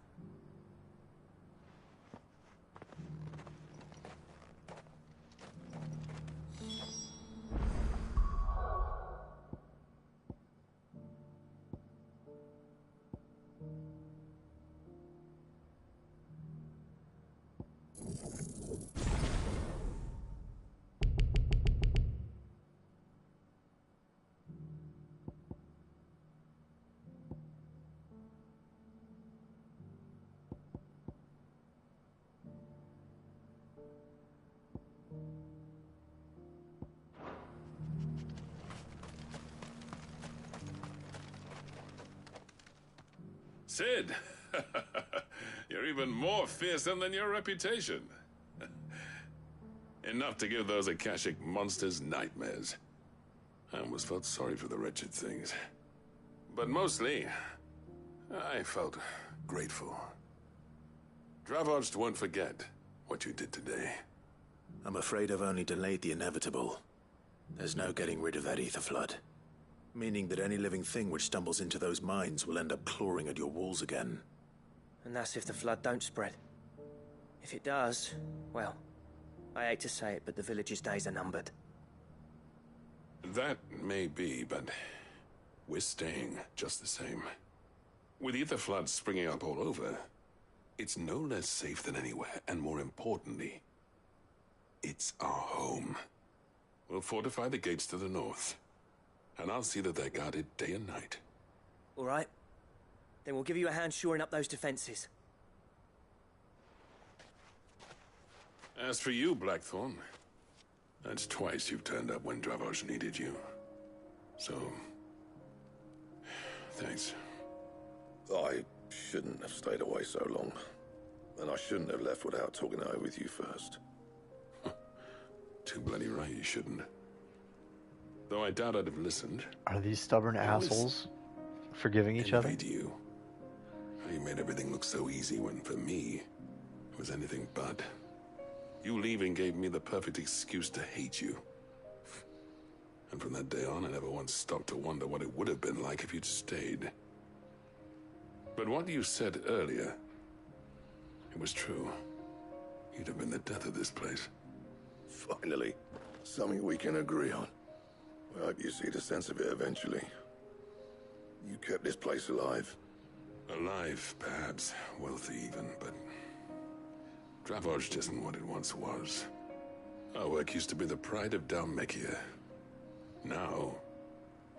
Sid! You're even more fearsome than your reputation. Enough to give those Akashic monsters nightmares. I almost felt sorry for the wretched things. But mostly, I felt grateful. Dravoged won't forget what you did today. I'm afraid I've only delayed the inevitable. There's no getting rid of that ether flood. Meaning that any living thing which stumbles into those mines will end up clawing at your walls again. And that's if the flood don't spread. If it does, well, I hate to say it, but the village's days are numbered. That may be, but we're staying just the same. With ether floods springing up all over, it's no less safe than anywhere, and more importantly, it's our home. We'll fortify the gates to the north, and I'll see that they're guarded day and night. All right. Then we'll give you a hand shoring up those defenses. As for you, Blackthorn, that's twice you've turned up when Dravos needed you. So, thanks. I shouldn't have stayed away so long. And I shouldn't have left without talking it over with you first. Too bloody right you shouldn't. Though I doubt I'd have listened. Are these stubborn assholes forgiving each other? You. You made everything look so easy when, for me, it was anything but. You leaving gave me the perfect excuse to hate you. And from that day on, I never once stopped to wonder what it would have been like if you'd stayed. But what you said earlier, it was true. You'd have been the death of this place. Finally, something we can agree on. I hope you see the sense of it eventually. You kept this place alive. Alive, perhaps. Wealthy even, but Dravoged isn't what it once was. Our work used to be the pride of Dalmekia. Now,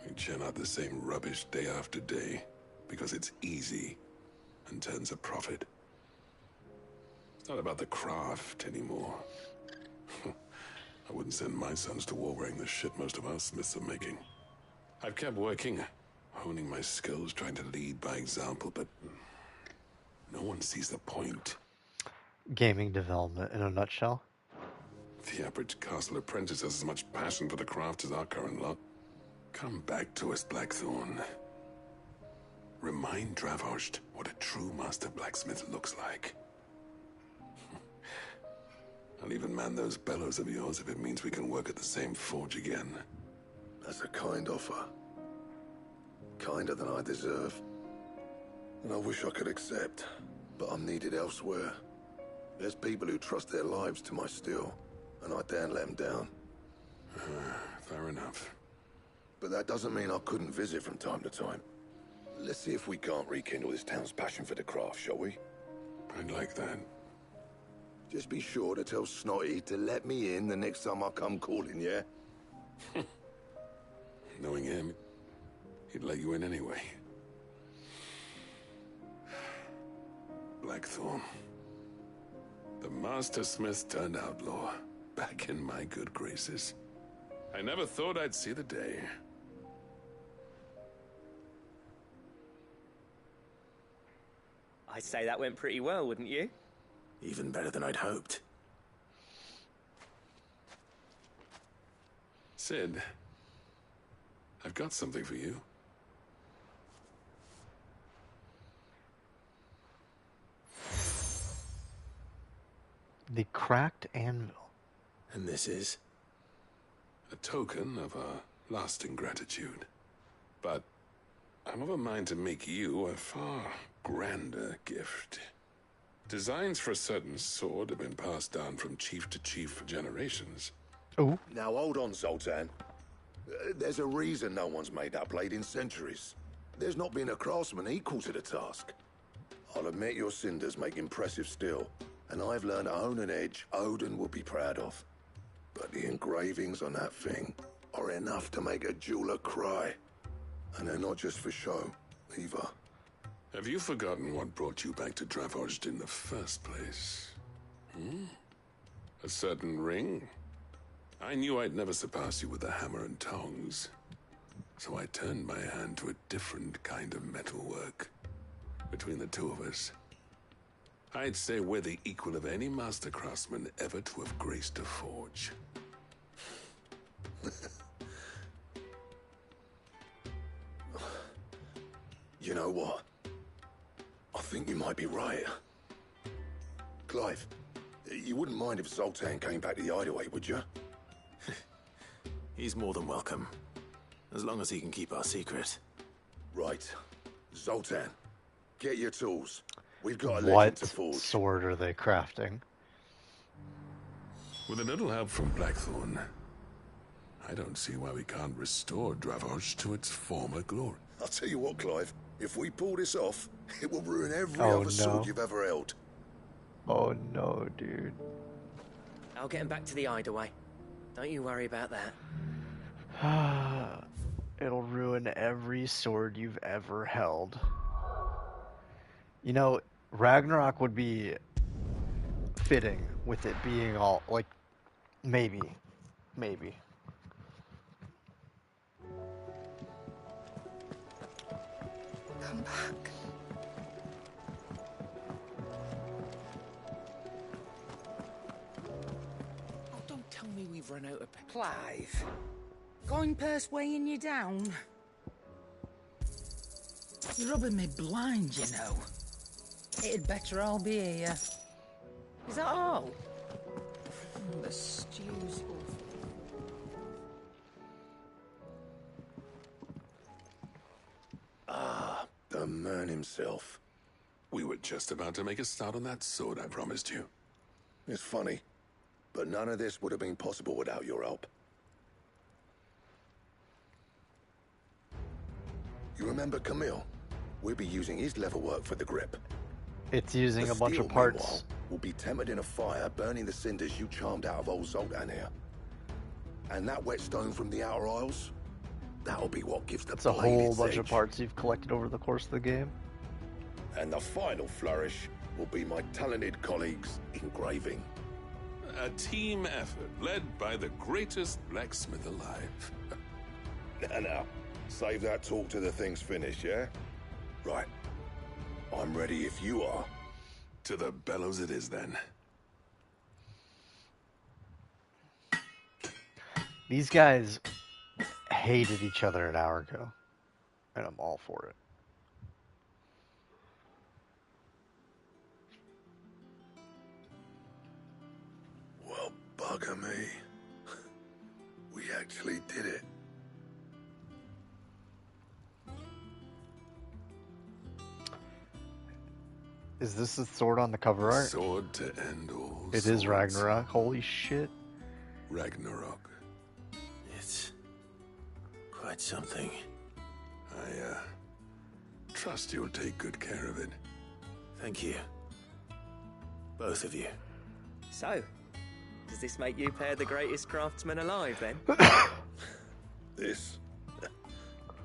we churn out the same rubbish day after day because it's easy and turns a profit. It's not about the craft anymore. I wouldn't send my sons to war wearing the shit most of our smiths are making. I've kept working, honing my skills, trying to lead by example, but no one sees the point. Gaming development in a nutshell. The average castle apprentice has as much passion for the craft as our current lot. Come back to us, Blackthorn. Remind Dravost what a true master blacksmith looks like. I'll even man those bellows of yours if it means we can work at the same forge again. That's a kind offer. Kinder than I deserve. And I wish I could accept, but I'm needed elsewhere. There's people who trust their lives to my steel, and I daren't let them down. Fair enough. But that doesn't mean I couldn't visit from time to time. Let's see if we can't rekindle this town's passion for the craft, shall we? I'd like that. Just be sure to tell Snotty to let me in the next time I come calling, yeah? Knowing him, he'd let you in anyway. Blackthorn. The Master Smith turned outlaw, back in my good graces. I never thought I'd see the day. I'd say that went pretty well, wouldn't you? Even better than I'd hoped. Sid, I've got something for you. The cracked anvil. And this is? A token of our lasting gratitude. But I'm of a mind to make you a far grander gift. Designs for a certain sword have been passed down from chief to chief for generations. Oh. Now hold on, Zoltan. There's a reason no one's made that blade in centuries. There's not been a craftsman equal to the task. I'll admit your cinders make impressive steel, and I've learned to own an edge Odin will be proud of. But the engravings on that thing are enough to make a jeweler cry. And they're not just for show, either. Have you forgotten what brought you back to Dravost in the first place? A certain ring? I knew I'd never surpass you with the hammer and tongs. So I turned my hand to a different kind of metalwork. Between the two of us, I'd say we're the equal of any master craftsman ever to have graced a forge. You know what? I think you might be right. Clive, you wouldn't mind if Zoltan came back to the hideaway, would you? He's more than welcome. As long as he can keep our secret. Right. Zoltan, get your tools. We've got a legend What to forge. sword are they crafting? With a little help from Blackthorn, I don't see why we can't restore Dravost to its former glory. I'll tell you what, Clive. If we pull this off, it will ruin every other sword you've ever held. Oh no, dude. I'll get him back to the hideaway. Don't you worry about that. It'll ruin every sword you've ever held. You know, Ragnarok would be fitting with it being all, like, maybe. Come back. Oh, don't tell me we've run out of... Clive, going purse weighing you down? You're rubbing me blind, you know. It'd better all be here. Is that all? The stew's awful. Ah, the man himself. We were just about to make a start on that sword I promised you. It's funny, but none of this would have been possible without your help. You remember Camille? We'll be using his leather work for the grip. It's using a bunch of parts. Meanwhile, will be tempered in a fire, burning the cinders you charmed out of old Zoltan here. And that whetstone from the Outer Isles, that'll be what gives the It's a blade whole its bunch edge. of parts you've collected over the course of the game. And the final flourish will be my talented colleagues engraving. A team effort led by the greatest blacksmith alive. Now, save that talk till the thing's finished, yeah? Right. I'm ready if you are. To the bellows it is, then. These guys hated each other an hour ago, and I'm all for it. Well, bugger me. We actually did it. Is this the sword on the cover art? Sword to end all It is Ragnarok. Holy shit. Ragnarok. It's quite something. I trust you'll take good care of it. Thank you. Both of you. So, does this make you pair the greatest craftsman alive, then? This?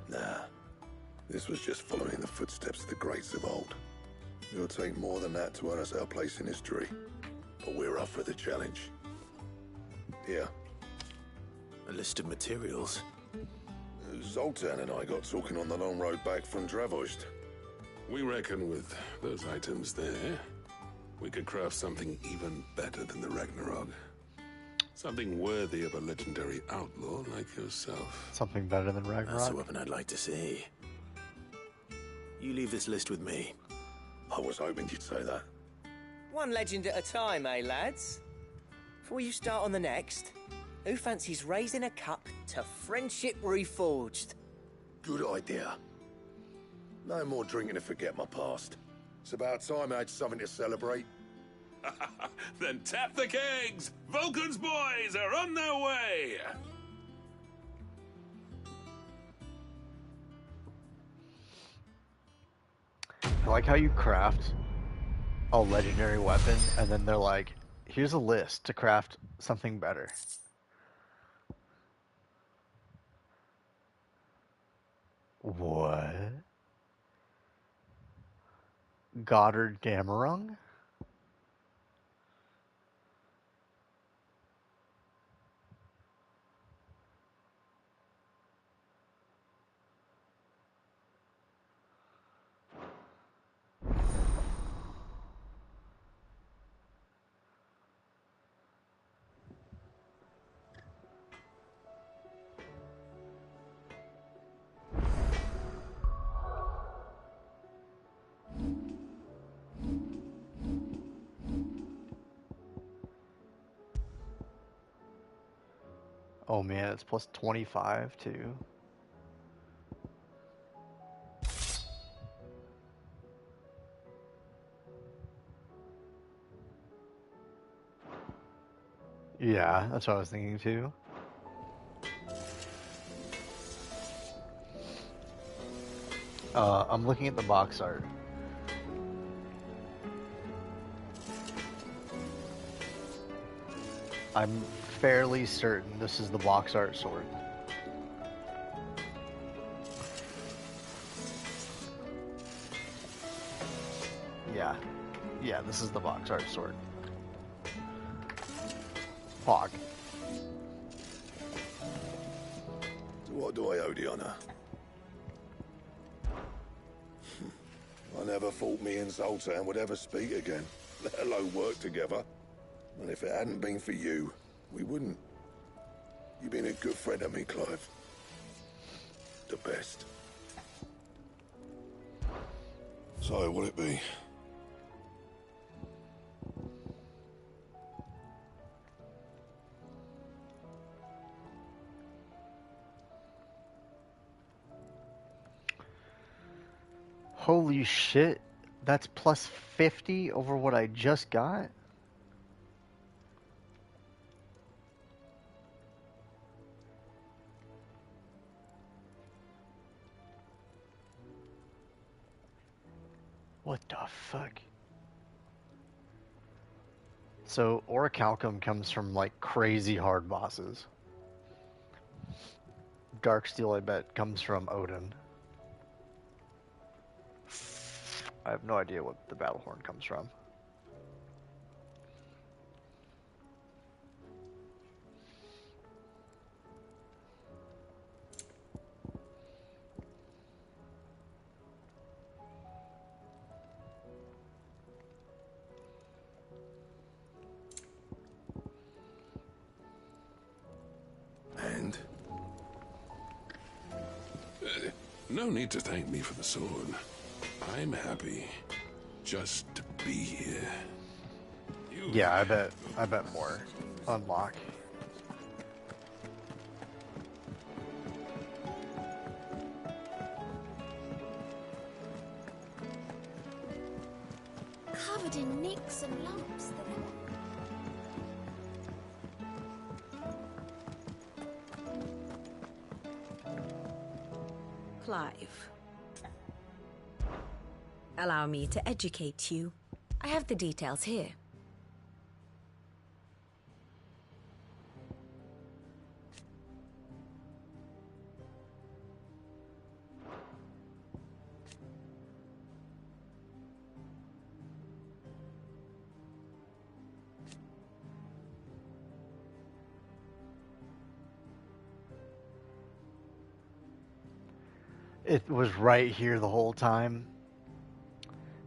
Nah. This was just following the footsteps of the greats of old. It'll take more than that to earn us our place in history. But we're up for the challenge. Here. A list of materials. Zoltan and I got talking on the long road back from Dravost. We reckon with those items there, we could craft something even better than the Ragnarok. Something worthy of a legendary outlaw like yourself. Something better than Ragnarok? That's a weapon I'd like to see. You leave this list with me. I was hoping you'd say that. One legend at a time, eh, lads? Before you start on the next, who fancies raising a cup to friendship reforged? Good idea. No more drinking to forget my past. It's about time I had something to celebrate. Then tap the kegs! Vulcan's boys are on their way! I like how you craft a legendary weapon, and then they're like, here's a list to craft something better. What? Goddard Gamarung? Oh man, it's plus 25 too. Yeah, that's what I was thinking too. I'm looking at the box art. I'm fairly certain this is the box art sword. Yeah, this is the box art sword. Pog. So what do I owe the honor? I never thought me and Zoltan would ever speak again, let alone work together. And if it hadn't been for you, we wouldn't. You've been a good friend of me, Clive. The best. So, will it be? Holy shit, that's plus 50 over what I just got? What the fuck? So, Orichalcum comes from, like, crazy hard bosses. Darksteel, I bet, comes from Odin. I have no idea what the Battlehorn comes from. No need to thank me for the sword. I'm happy just to be here. Yeah, I bet more. Unlock. Covered in nicks and lumps. Clive. Allow me to educate you. I have the details here. It was right here the whole time.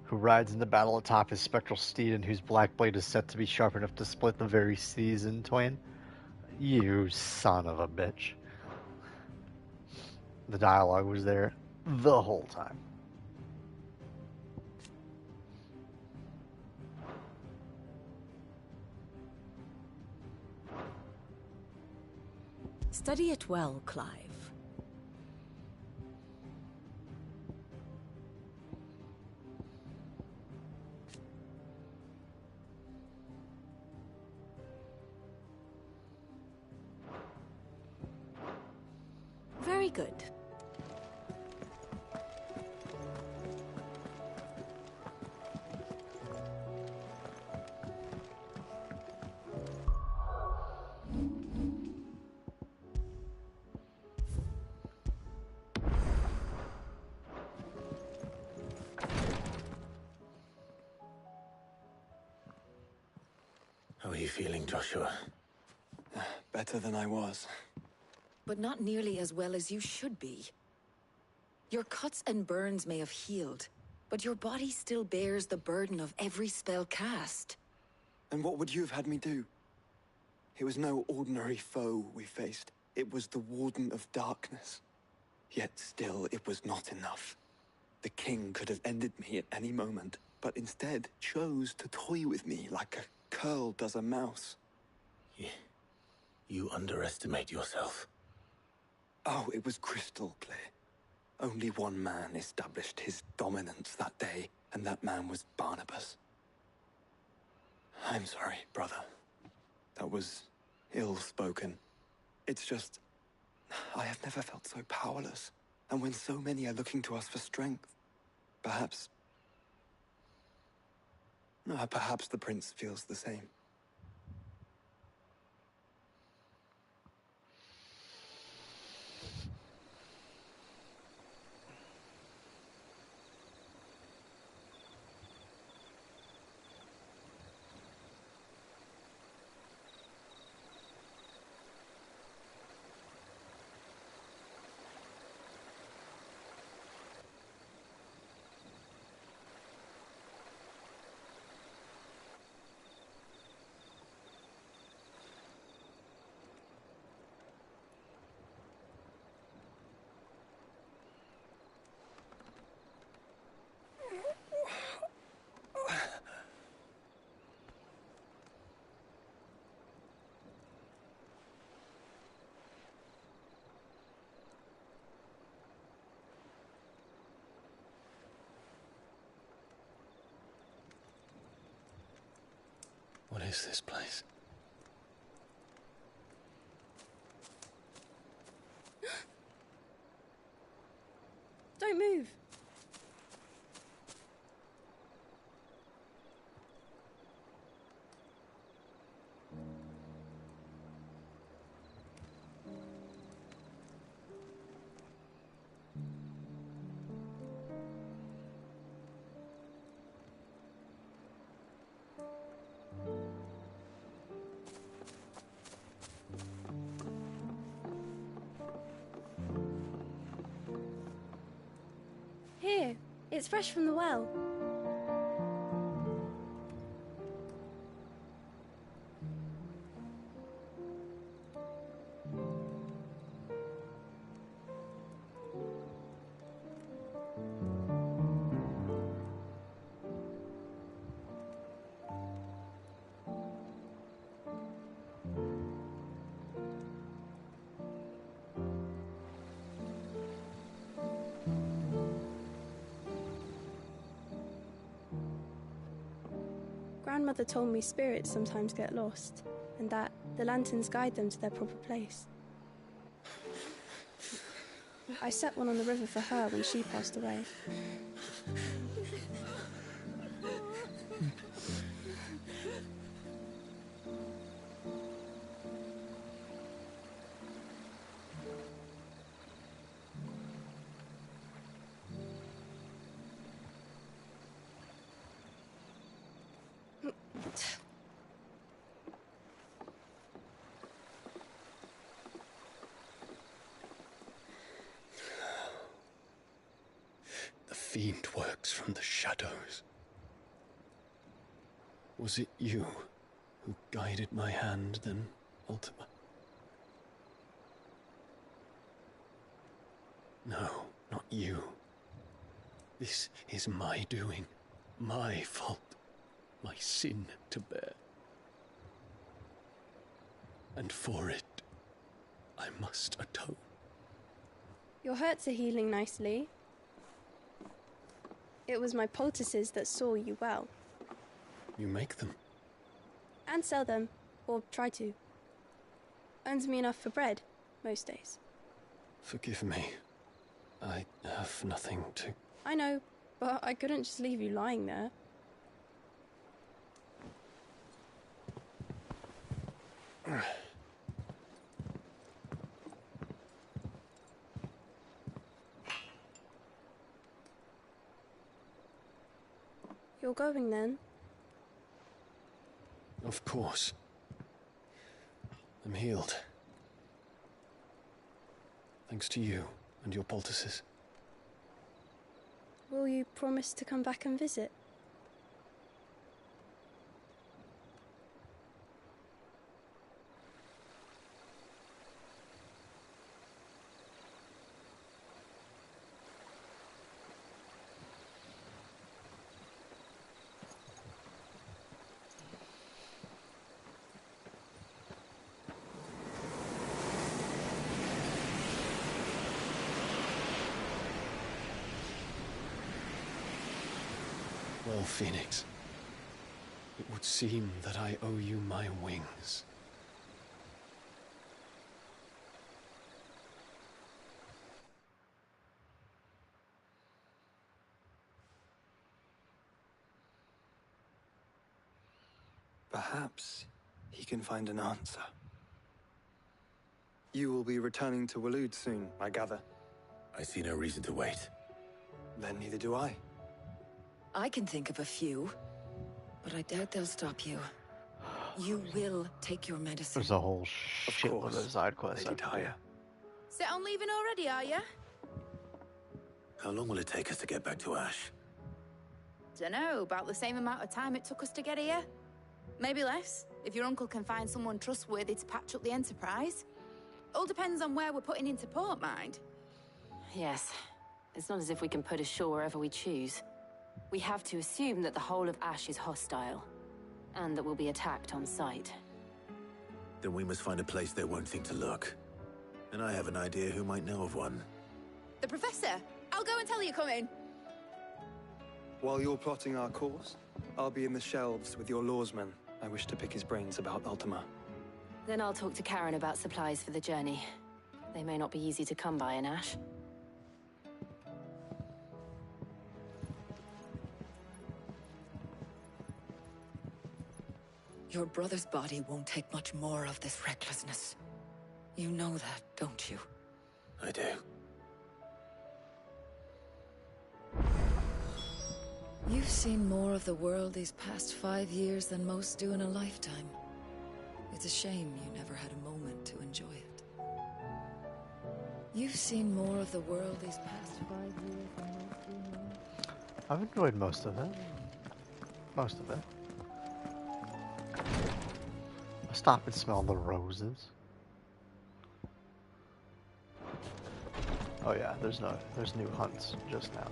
Who rides in the battle atop his spectral steed and whose black blade is set to be sharp enough to split the very seas in twain? You son of a bitch. The dialogue was there the whole time. Study it well, Clive. Very good. How are you feeling, Joshua? Better than I was. But not nearly as well as you should be. Your cuts and burns may have healed, but your body still bears the burden of every spell cast. And what would you have had me do? It was no ordinary foe we faced. It was the Warden of Darkness. Yet still, it was not enough. The king could have ended me at any moment, but instead chose to toy with me like a curl does a mouse. You underestimate yourself. Oh, it was crystal clear. Only one man established his dominance that day, and that man was Barnabas. I'm sorry, brother. That was ill-spoken. It's just, I have never felt so powerless. And when so many are looking to us for strength, perhaps the prince feels the same. What is this place? Don't move. Here, it's fresh from the well. Grandmother told me spirits sometimes get lost, and that the lanterns guide them to their proper place. I set one on the river for her when she passed away. The fiend works from the shadows. Was it you who guided my hand then, Ultima? No, not you. This is my doing, my fault, my sin to bear. And for it, I must atone. Your hurts are healing nicely. It was my poultices that saw you well. You make them? And sell them, or try to. Earns me enough for bread, most days. Forgive me. I have nothing to... I know, but I couldn't just leave you lying there. You're going then? Of course. I'm healed. Thanks to you and your poultices. Will you promise to come back and visit? Well, Phoenix, it would seem that I owe you my wings. Perhaps he can find an answer. You will be returning to Waloed soon, I gather. I see no reason to wait. Then neither do I. I can think of a few, but I doubt they'll stop you. You will take your medicine. There's a whole shitload of side quests I Lady can do. Tyre. Set on leaving already, are ya? How long will it take us to get back to Ash? Dunno, about the same amount of time it took us to get here. Maybe less, if your uncle can find someone trustworthy to patch up the Enterprise. All depends on where we're putting into port, mind. Yes. It's not as if we can put ashore wherever we choose. We have to assume that the whole of Ash is hostile, and that we'll be attacked on sight. Then we must find a place they won't think to look. And I have an idea who might know of one. The Professor! I'll go and tell you coming. While you're plotting our course, I'll be in the shelves with your lawsman. I wish to pick his brains about Ultima. Then I'll talk to Karen about supplies for the journey. They may not be easy to come by in Ash. Your brother's body won't take much more of this recklessness. You know that, don't you? I do. You've seen more of the world these past 5 years than most do in a lifetime. It's a shame you never had a moment to enjoy it. You've seen more of the world these past 5 years than most do in a lifetime. I've enjoyed most of it. Most of it. I stop and smell the roses. Oh yeah, there's new hunts just now.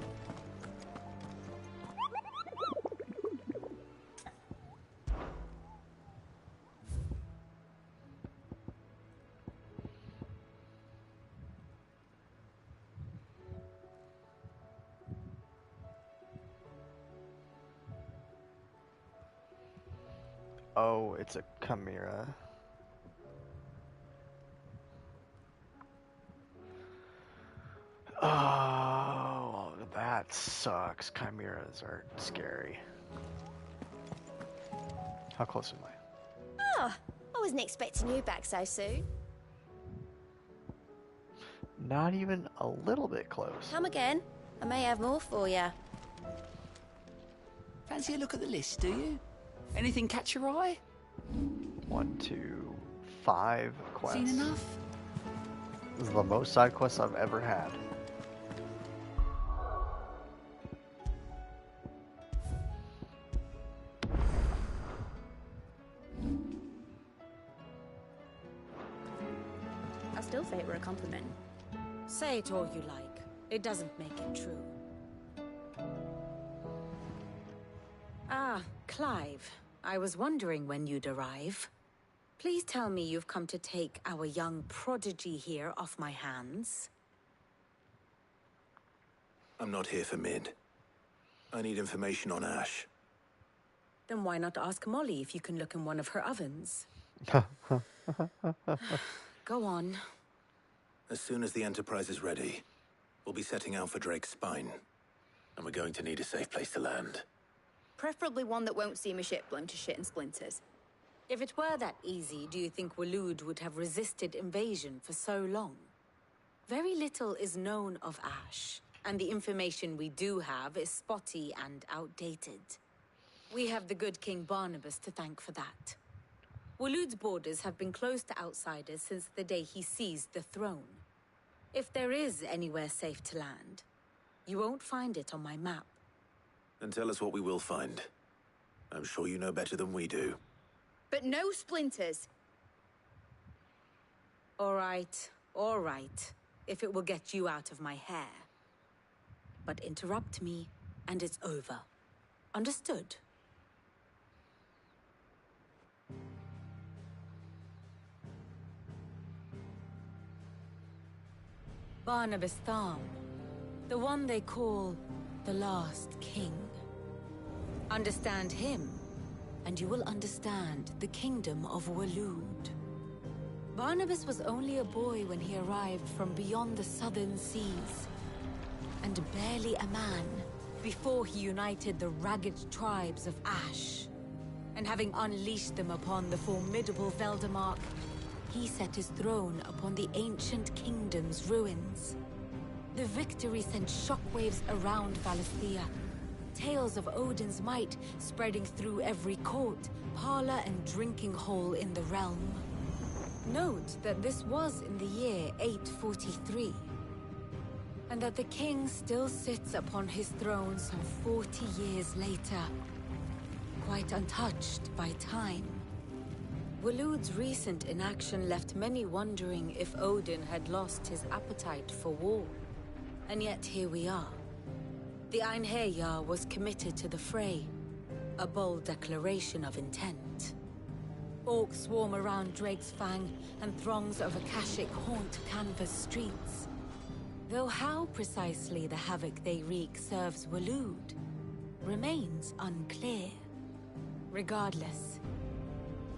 Oh, it's a chimera. Oh, that sucks. Chimeras are scary. How close am I? Oh, I wasn't expecting you back so soon. Not even a little bit close. Come again. I may have more for you. Fancy a look at the list, do you? Anything catch your eye? 1, 2, 5 quests. Seen enough? This is the most side quests I've ever had. I still favour a compliment. Say it all you like. It doesn't make it true. Ah, Clive. I was wondering when you'd arrive. Please tell me you've come to take our young prodigy here off my hands. I'm not here for Mid. I need information on Ash. Then why not ask Molly if you can look in one of her ovens? Go on. As soon as the Enterprise is ready, we'll be setting out for Drake's Spine. And we're going to need a safe place to land. Preferably one that won't see my ship blown to shit and splinters. If it were that easy, do you think Waloed would have resisted invasion for so long? Very little is known of Ash, and the information we do have is spotty and outdated. We have the good King Barnabas to thank for that. Waloed's borders have been closed to outsiders since the day he seized the throne. If there is anywhere safe to land, you won't find it on my map. Then tell us what we will find. I'm sure you know better than we do. But no splinters. All right, if it will get you out of my hair. But interrupt me, and it's over. Understood? Barnabas Tharm, the one they call the Last King. Understand him, and you will understand the kingdom of Waloed. Barnabas was only a boy when he arrived from beyond the southern seas, and barely a man before he united the ragged tribes of Ash. And having unleashed them upon the formidable Veldamark, he set his throne upon the ancient kingdom's ruins. The victory sent shockwaves around Valisthea, tales of Odin's might spreading through every court, parlor, and drinking hole in the realm. Note that this was in the year 843, and that the king still sits upon his throne some 40 years later, quite untouched by time. Waloed's recent inaction left many wondering if Odin had lost his appetite for war. And yet here we are. The Einherjar was committed to the fray, a bold declaration of intent. Orcs swarm around Drake's Fang, and throngs of Akashic haunt Canvas streets. Though how precisely the havoc they wreak serves Waloed remains unclear. Regardless,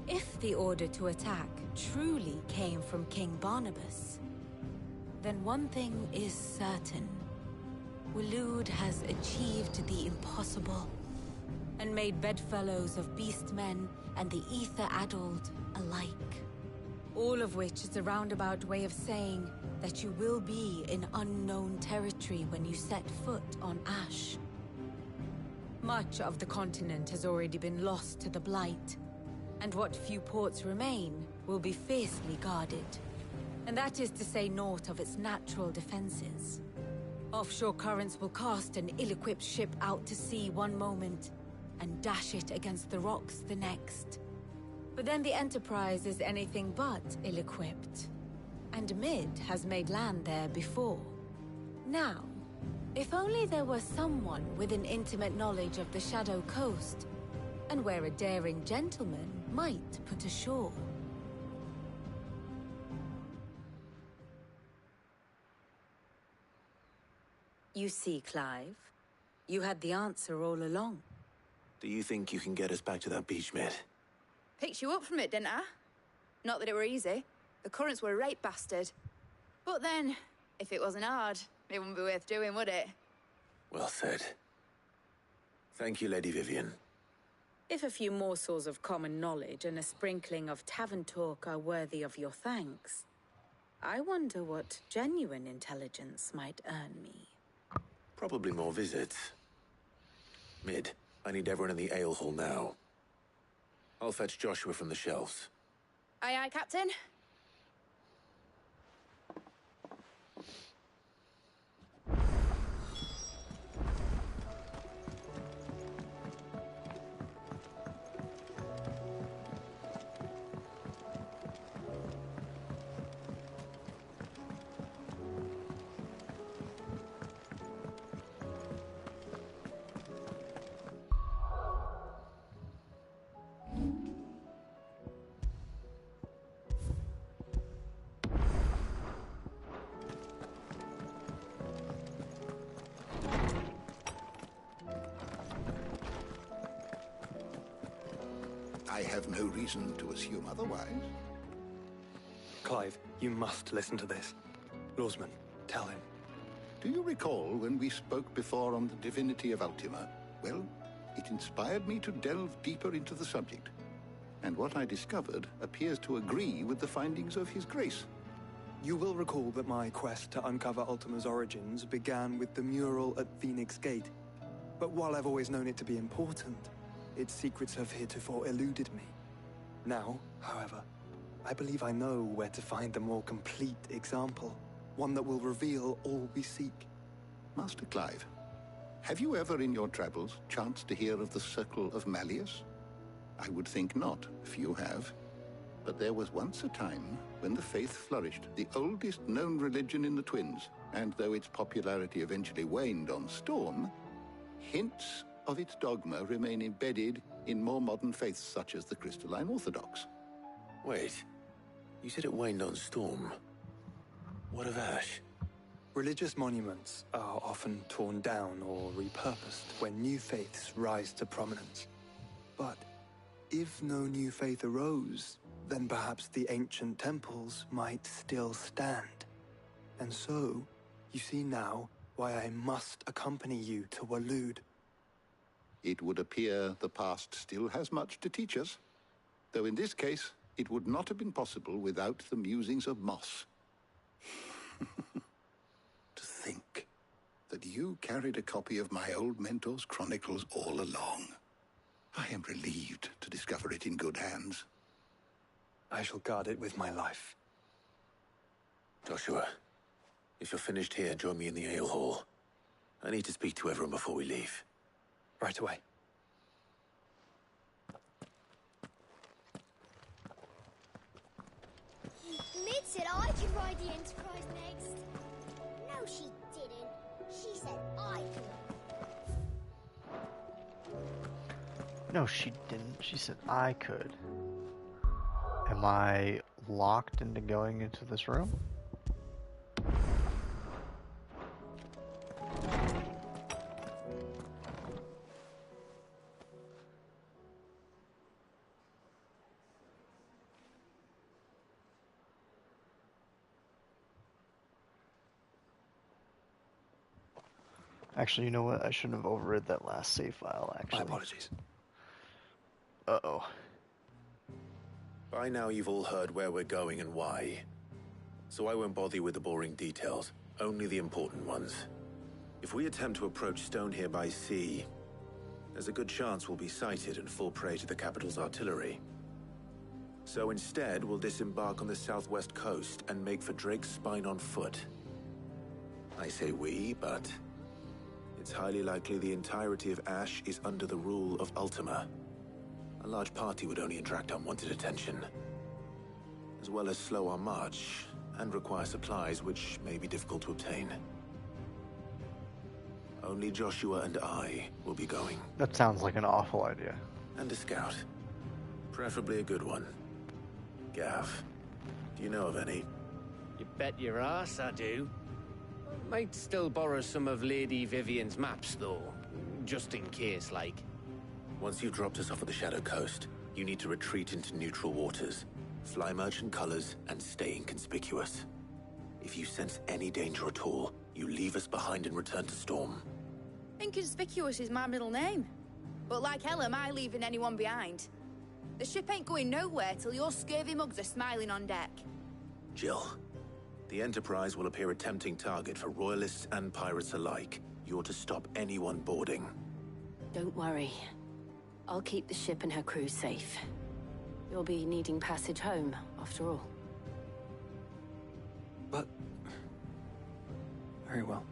if the order to attack truly came from King Barnabas, then one thing is certain. Waloed has achieved the impossible, and made bedfellows of beastmen and the ether-addled alike. All of which is a roundabout way of saying that you will be in unknown territory when you set foot on Ash. Much of the continent has already been lost to the Blight, and what few ports remain will be fiercely guarded. And that is to say naught of its natural defenses. Offshore currents will cast an ill-equipped ship out to sea one moment, and dash it against the rocks the next. But then the Enterprise is anything but ill-equipped. And Mid has made land there before. Now, if only there were someone with an intimate knowledge of the Shadow Coast, and where a daring gentleman might put ashore. You see, Clive, you had the answer all along. Do you think you can get us back to that beach, Mid? Picked you up from it, didn't I? Not that it were easy. The currents were a right bastard. But then, if it wasn't hard, it wouldn't be worth doing, would it? Well said. Thank you, Lady Vivian. If a few morsels of common knowledge and a sprinkling of tavern talk are worthy of your thanks, I wonder what genuine intelligence might earn me. Probably more visits. Mid, I need everyone in the ale hall now. I'll fetch Joshua from the shelves. Aye, aye, Captain. I have no reason to assume otherwise. Clive, you must listen to this. Lawsman, tell him. Do you recall when we spoke before on the divinity of Ultima? Well, it inspired me to delve deeper into the subject. And what I discovered appears to agree with the findings of His Grace. You will recall that my quest to uncover Ultima's origins began with the mural at Phoenix Gate. But while I've always known it to be important, its secrets have heretofore eluded me. Now, however, I believe I know where to find the more complete example, one that will reveal all we seek. Master Clive, have you ever in your travels chanced to hear of the Circle of Malleus? I would think not, if you have. But there was once a time when the faith flourished, the oldest known religion in the Twins, and though its popularity eventually waned on Storm, hints of its dogma remain embedded in more modern faiths such as the Crystalline Orthodox. Wait, you said it waned on Storm. What of Ash? Religious monuments are often torn down or repurposed when new faiths rise to prominence. But if no new faith arose, then perhaps the ancient temples might still stand. And so, you see now why I must accompany you to Waloed. It would appear the past still has much to teach us, though in this case, it would not have been possible without the musings of Moss. To think that you carried a copy of my old mentor's chronicles all along. I am relieved to discover it in good hands. I shall guard it with my life. Joshua, if you're finished here, join me in the ale hall. I need to speak to everyone before we leave. Right away. Mid said I could ride the Enterprise next. No, she didn't. She said I could. No, she didn't. She said I could. Am I locked into going into this room? Actually, you know what? I shouldn't have overrid that last save file, actually. My apologies. Uh-oh. By now you've all heard where we're going and why. So I won't bother you with the boring details, only the important ones. If we attempt to approach Stone here by sea, there's a good chance we'll be sighted and fall prey to the capital's artillery. So instead, we'll disembark on the southwest coast and make for Drake's Spine on foot. I say we, but it's highly likely the entirety of Ash is under the rule of Ultima. A large party would only attract unwanted attention, as well as slow our march and require supplies which may be difficult to obtain. Only Joshua and I will be going. That sounds like an awful idea. And a scout. Preferably a good one. Gav, do you know of any? You bet your ass I do. Might still borrow some of Lady Vivian's maps, though. Just in case, like. Once you've dropped us off at the Shadow Coast, You need to retreat into neutral waters, fly merchant colors, and stay inconspicuous. If you sense any danger at all, you leave us behind and return to Storm. Inconspicuous is my middle name. But like hell am I leaving anyone behind. The ship ain't going nowhere till your scurvy mugs are smiling on deck. Jill, the Enterprise will appear a tempting target for royalists and pirates alike. You're to stop anyone boarding. Don't worry. I'll keep the ship and her crew safe. You'll be needing passage home, after all. But... very well.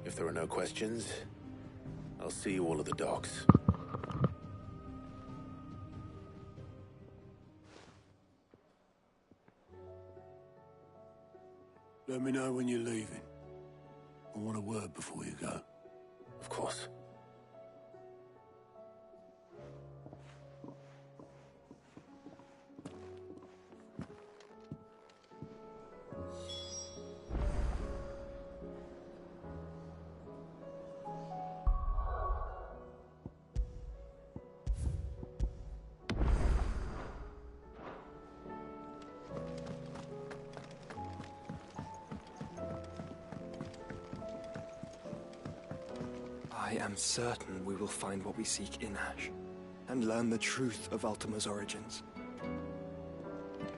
If there are no questions, I'll see you all at the docks. Let me know when you're leaving. I want a word before you go. Of course. I am certain we will find what we seek in Ash, and learn the truth of Ultima's origins.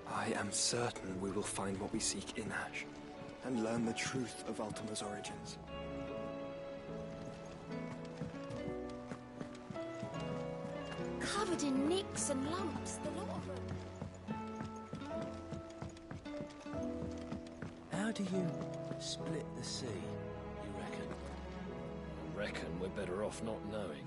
I am certain we will find what we seek in Ash, and learn the truth of Ultima's origins. Covered in nicks and lumps, the lot of them. How do you split the sea, you reckon? I reckon we're better off not knowing.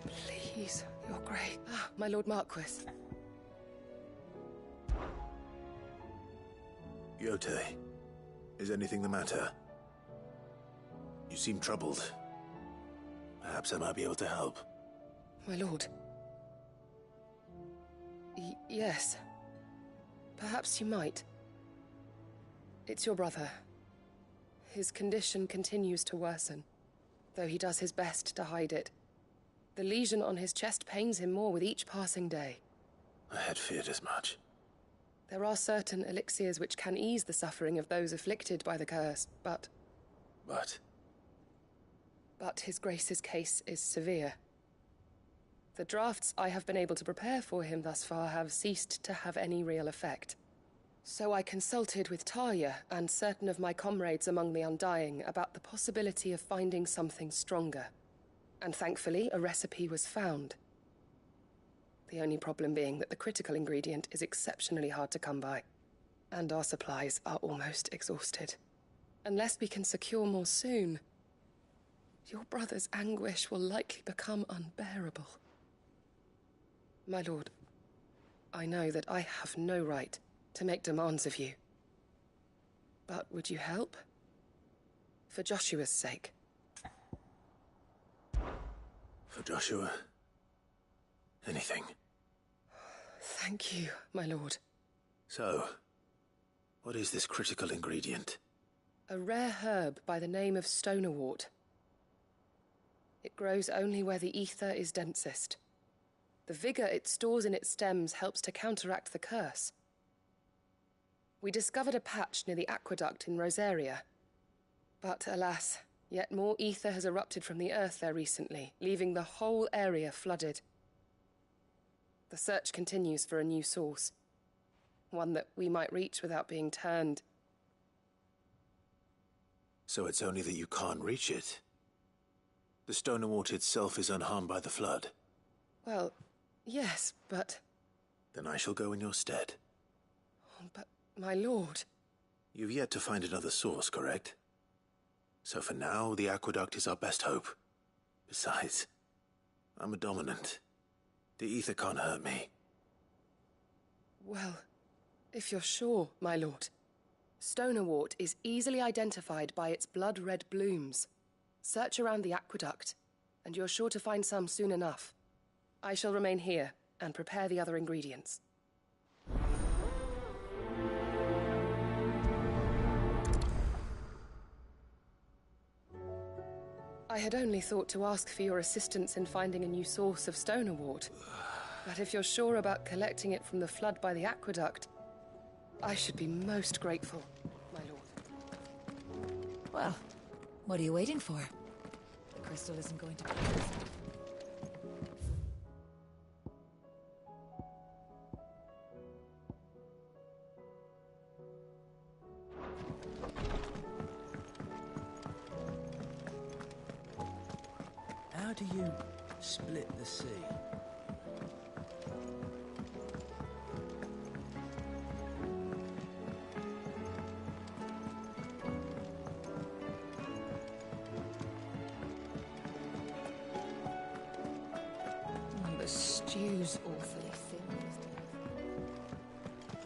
Please, Your Grace. Ah, my Lord Marquis. Yote, is anything the matter? You seem troubled. Perhaps I might be able to help. My lord. Yes. Perhaps you might. It's your brother. His condition continues to worsen, though he does his best to hide it. The lesion on his chest pains him more with each passing day. I had feared as much. There are certain elixirs which can ease the suffering of those afflicted by the curse, but... But His Grace's case is severe. The drafts I have been able to prepare for him thus far have ceased to have any real effect. So I consulted with Talia and certain of my comrades among the Undying about the possibility of finding something stronger. And thankfully, a recipe was found. The only problem being that the critical ingredient is exceptionally hard to come by, and our supplies are almost exhausted. Unless we can secure more soon, your brother's anguish will likely become unbearable. My lord, I know that I have no right to make demands of you. But would you help? For Joshua's sake. For Joshua? Anything. Thank you, my lord. So, what is this critical ingredient? A rare herb by the name of stonerwort. It grows only where the ether is densest. The vigor it stores in its stems helps to counteract the curse. We discovered a patch near the aqueduct in Rosaria. But alas, yet more ether has erupted from the earth there recently, leaving the whole area flooded. The search continues for a new source. One that we might reach without being turned. So it's only that you can't reach it? The stonerwort itself is unharmed by the flood? Well, yes, but... Then I shall go in your stead. But, my lord... You've yet to find another source, correct? So for now, the aqueduct is our best hope. Besides, I'm a dominant. The ether can't hurt me. Well, if you're sure, my lord. Stonerwort is easily identified by its blood-red blooms. Search around the aqueduct, and you're sure to find some soon enough. I shall remain here and prepare the other ingredients. I had only thought to ask for your assistance in finding a new source of stoner wort. But if you're sure about collecting it from the flood by the aqueduct, I should be most grateful, my lord. Well, what are you waiting for? The crystal isn't going to... How do you split the sea? The stew's awfully thin.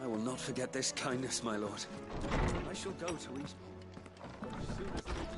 I will not forget this kindness, my lord. I shall go to Eastbourne. As soon as it is...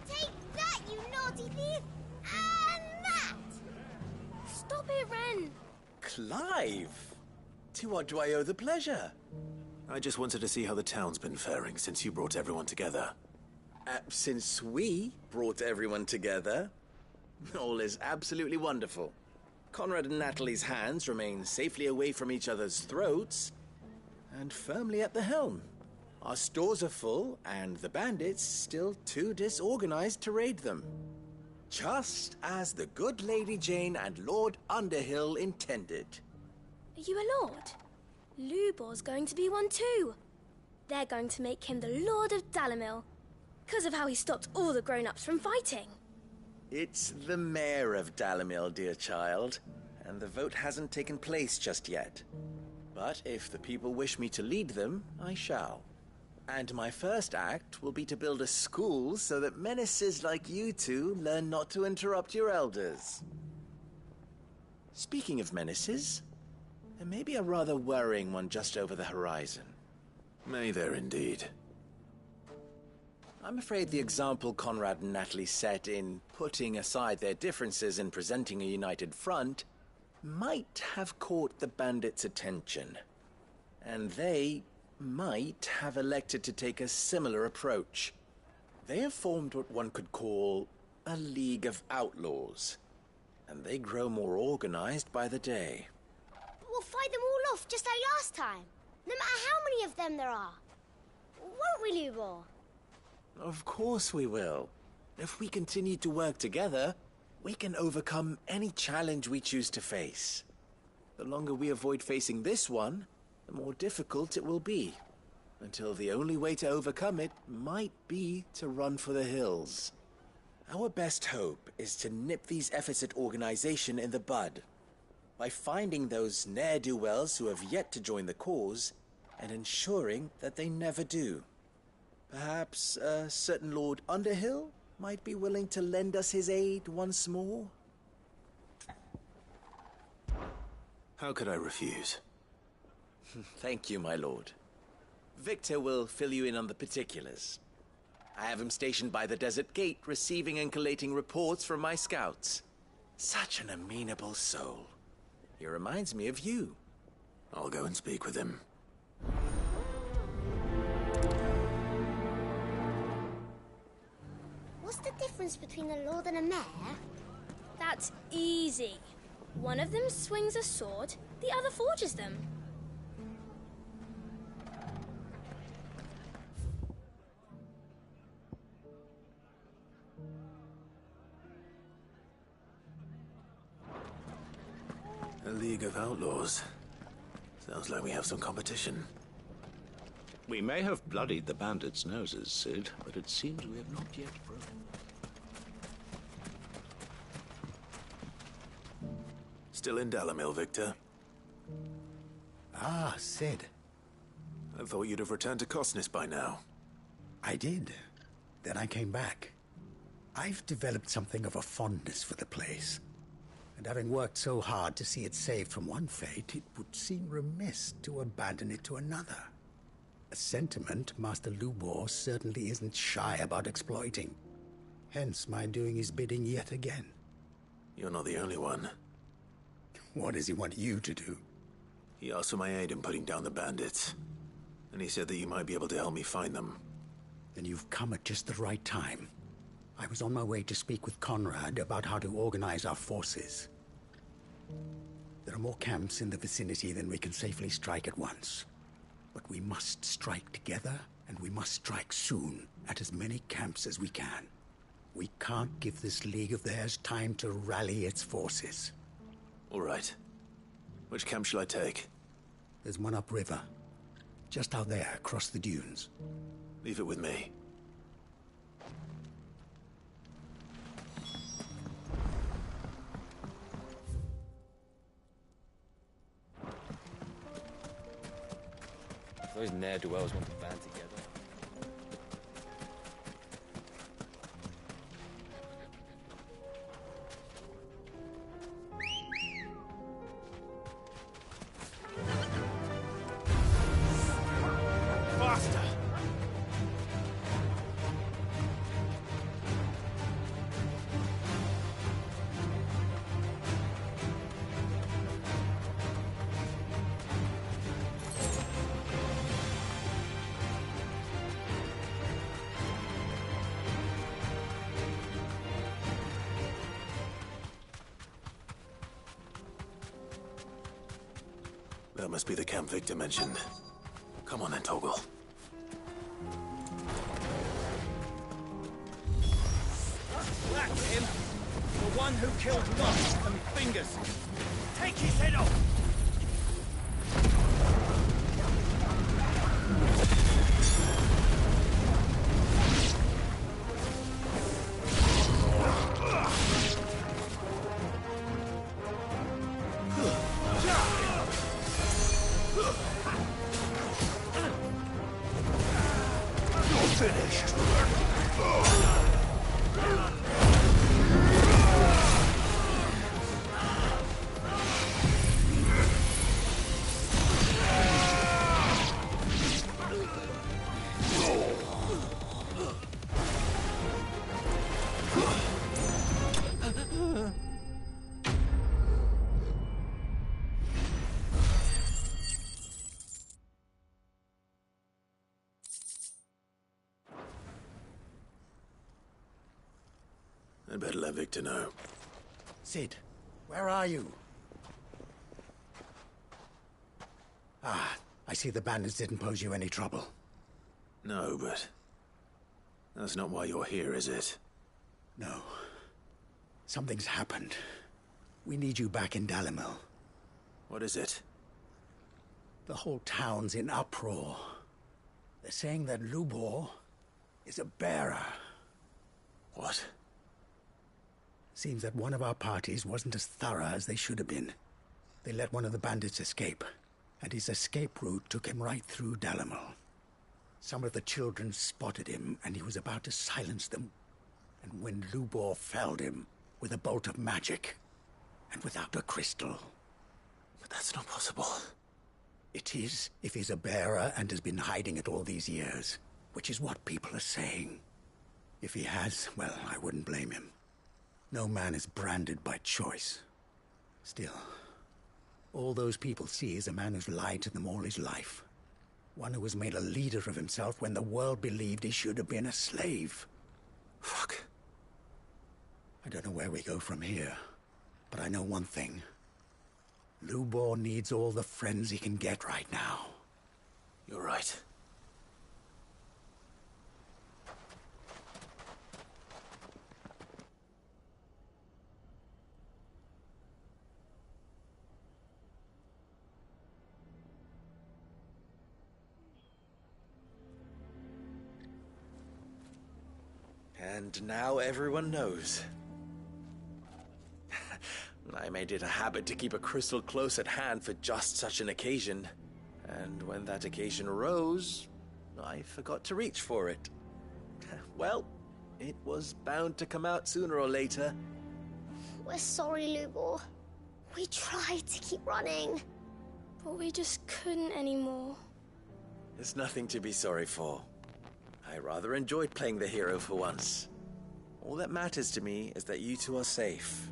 Take that, you naughty thief! And that! Stop it, Ren! Clive! To what do I owe the pleasure? I just wanted to see how the town's been faring since you brought everyone together. Since we brought everyone together, all is absolutely wonderful. Conrad and Natalie's hands remain safely away from each other's throats and firmly at the helm. Our stores are full, and the bandits still too disorganized to raid them. Just as the good Lady Jane and Lord Underhill intended. Are you a lord? Lubor's going to be one too. They're going to make him the Lord of Dalimil, because of how he stopped all the grown-ups from fighting. It's the mayor of Dalimil, dear child, and the vote hasn't taken place just yet. But if the people wish me to lead them, I shall. And my first act will be to build a school so that menaces like you two learn not to interrupt your elders. Speaking of menaces, there may be a rather worrying one just over the horizon. May there indeed. I'm afraid the example Conrad and Natalie set in putting aside their differences and presenting a united front might have caught the bandits' attention. And they might have elected to take a similar approach. They have formed what one could call a League of Outlaws, and they grow more organized by the day. But we'll fight them all off just like last time, no matter how many of them there are. Won't we, Lubor? Of course we will. If we continue to work together, we can overcome any challenge we choose to face. The longer we avoid facing this one, the more difficult it will be, until the only way to overcome it might be to run for the hills. Our best hope is to nip these efforts at organization in the bud, by finding those ne'er-do-wells who have yet to join the cause, and ensuring that they never do. Perhaps a certain Lord Underhill might be willing to lend us his aid once more? How could I refuse? Thank you, my lord. Victor will fill you in on the particulars. I have him stationed by the desert gate, receiving and collating reports from my scouts. Such an amenable soul. He reminds me of you. I'll go and speak with him. What's the difference between a lord and a mayor? That's easy. One of them swings a sword, the other forges them. A League of Outlaws. Sounds like we have some competition. We may have bloodied the bandits' noses, Cid, but it seems we have not yet broken. Still in Dalamil, Victor? Ah, Cid. I thought you'd have returned to Cosnis by now. I did. Then I came back. I've developed something of a fondness for the place. And having worked so hard to see it saved from one fate, it would seem remiss to abandon it to another. A sentiment Master Lubor certainly isn't shy about exploiting. Hence my doing his bidding yet again. You're not the only one. What does he want you to do? He asked for my aid in putting down the bandits. And he said that you might be able to help me find them. Then you've come at just the right time. I was on my way to speak with Conrad about how to organize our forces. There are more camps in the vicinity than we can safely strike at once. But we must strike together, and we must strike soon at as many camps as we can. We can't give this league of theirs time to rally its forces. All right. Which camp shall I take? There's one upriver. Just out there, across the dunes. Leave it with me. Those ne'er-do-wells want to band together. Faster! That must be the camp Victor mentioned. Come on then, Toggle. That's him! The one who killed Moss and Fingers! Take his head off! I'd better let Victor know. Cid, where are you? Ah, I see the bandits didn't pose you any trouble. No, but that's not why you're here, is it? No. Something's happened. We need you back in Dalamil. What is it? The whole town's in uproar. They're saying that Lubor is a bearer. What? Seems that one of our parties wasn't as thorough as they should have been. They let one of the bandits escape, and his escape route took him right through Dalamil. Some of the children spotted him, and he was about to silence them. And when Lubor felled him with a bolt of magic, and without a crystal. But that's not possible. It is, if he's a bearer and has been hiding it all these years, which is what people are saying. If he has, well, I wouldn't blame him. No man is branded by choice. Still, all those people see is a man who's lied to them all his life. One who was made a leader of himself when the world believed he should have been a slave. Fuck. I don't know where we go from here, but I know one thing. Lubor needs all the friends he can get right now. You're right. And now everyone knows. I made it a habit to keep a crystal close at hand for just such an occasion. And when that occasion arose, I forgot to reach for it. Well, it was bound to come out sooner or later. We're sorry, Lubor. We tried to keep running, but we just couldn't anymore. There's nothing to be sorry for. I rather enjoyed playing the hero for once. All that matters to me is that you two are safe.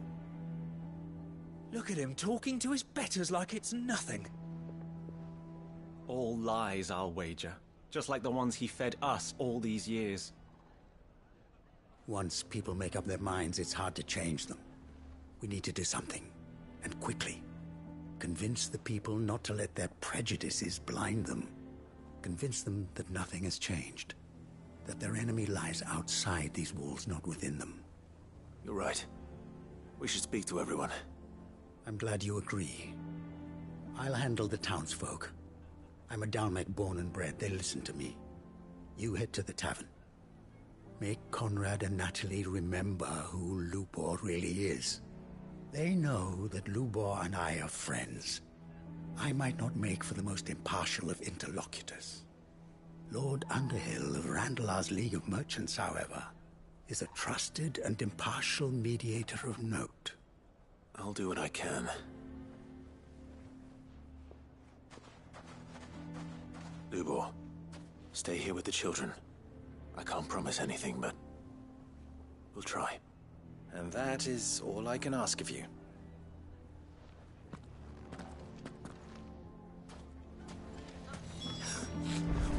Look at him talking to his betters like it's nothing. All lies, I'll wager. Just like the ones he fed us all these years. Once people make up their minds, it's hard to change them. We need to do something, and quickly. Convince the people not to let their prejudices blind them. Convince them that nothing has changed. That their enemy lies outside these walls, not within them. You're right. We should speak to everyone. I'm glad you agree. I'll handle the townsfolk. I'm a Dalmec born and bred. They listen to me. You head to the tavern. Make Conrad and Natalie remember who Lubor really is. They know that Lubor and I are friends. I might not make for the most impartial of interlocutors. Lord Underhill of Randalar's League of Merchants, however, is a trusted and impartial mediator of note. I'll do what I can. Lubor, stay here with the children. I can't promise anything, but we'll try. And that is all I can ask of you.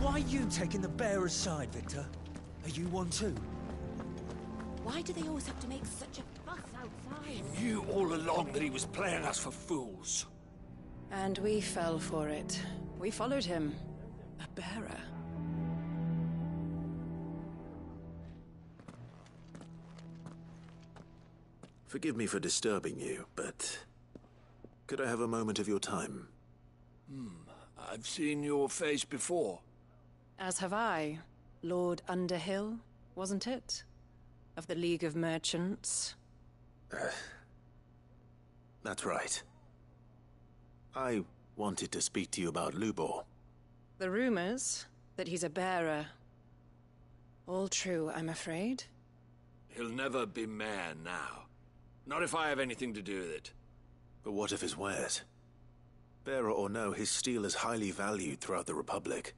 Why are you taking the bearer's side, Victor? Are you one too? Why do they always have to make such a fuss outside? Knew all along that he was playing us for fools. And we fell for it. We followed him. A bearer. Forgive me for disturbing you, but could I have a moment of your time? I've seen your face before. As have I. Lord Underhill, wasn't it? Of the League of Merchants. That's right. I wanted to speak to you about Lubor. The rumors that he's a bearer. All true, I'm afraid. He'll never be mayor now. Not if I have anything to do with it. But what of his wares? Bearer or no, his steel is highly valued throughout the Republic.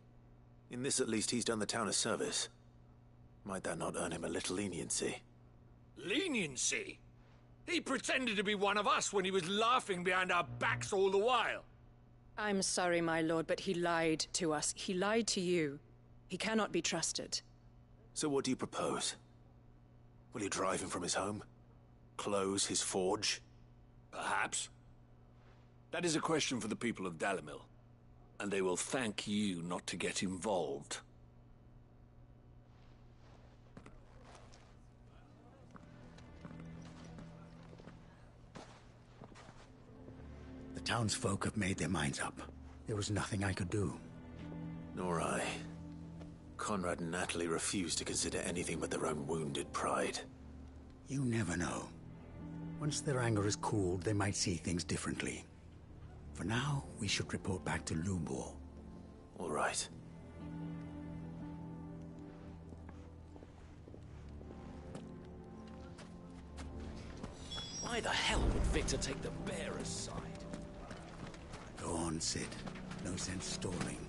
In this at least he's done the town a service. Might that not earn him a little leniency? Leniency? He pretended to be one of us when he was laughing behind our backs all the while. I'm sorry, my lord, but he lied to us. He lied to you. He cannot be trusted. So what do you propose? Will you drive him from his home? Close his forge? Perhaps. That is a question for the people of Dalimil. And they will thank you not to get involved. The townsfolk have made their minds up. There was nothing I could do. Nor I. Conrad and Natalie refused to consider anything but their own wounded pride. You never know. Once their anger is cooled, they might see things differently. For now, we should report back to Lubor. All right. Why the hell would Victor take the bearer's side? Go on, Sid. No sense stalling.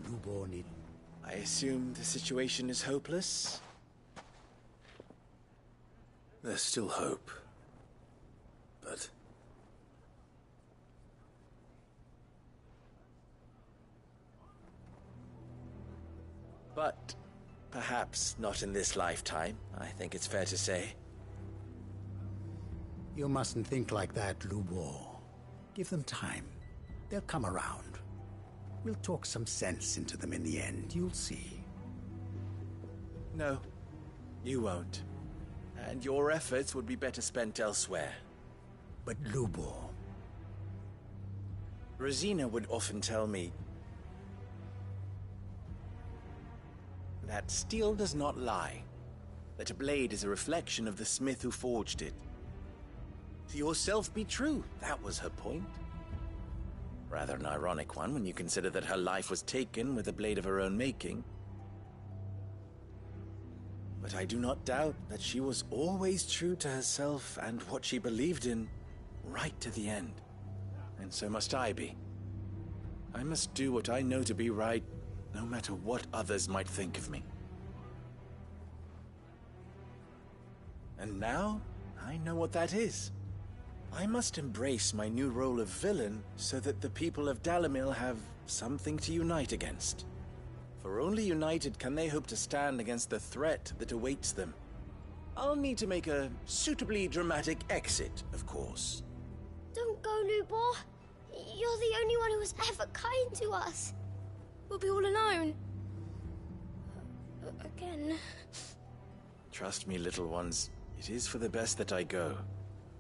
Lubor need... I assume the situation is hopeless? There's still hope. But... But perhaps not in this lifetime, I think it's fair to say. You mustn't think like that, Lubor. Give them time. They'll come around. We'll talk some sense into them in the end, you'll see. No, you won't. And your efforts would be better spent elsewhere. But Lubor... Rosina would often tell me that steel does not lie. that a blade is a reflection of the smith who forged it. To yourself be true, that was her point. Rather an ironic one when you consider that her life was taken with a blade of her own making. But I do not doubt that she was always true to herself and what she believed in, right to the end. And so must I be. I must do what I know to be right, no matter what others might think of me. And now, I know what that is. I must embrace my new role of villain so that the people of Dalimil have something to unite against. For only united can they hope to stand against the threat that awaits them. I'll need to make a suitably dramatic exit, of course. Don't go, Lubor. You're the only one who was ever kind to us. We'll be all alone. Again. Trust me, little ones. It is for the best that I go.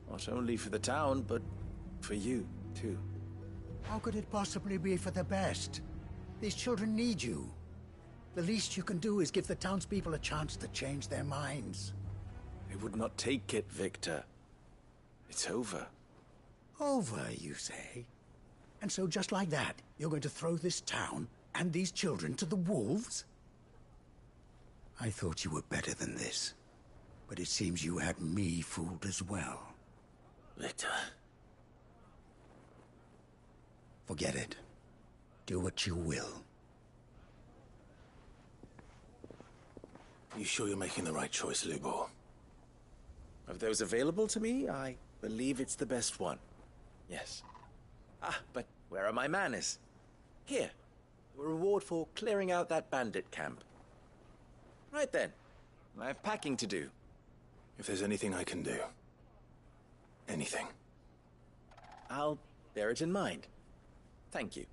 Not only for the town, but for you, too. How could it possibly be for the best? These children need you. The least you can do is give the townspeople a chance to change their minds. I would not take it, Victor. It's over. Over, you say? And so just like that, you're going to throw this town and these children to the wolves? I thought you were better than this. But it seems you had me fooled as well. Victor. Forget it. Do what you will. You sure you're making the right choice, Lubor? Of those available to me, I believe it's the best one. Yes. Ah, but where are my manners? Here. A reward for clearing out that bandit camp. Right then. I have packing to do. If there's anything I can do. Anything. I'll bear it in mind. Thank you.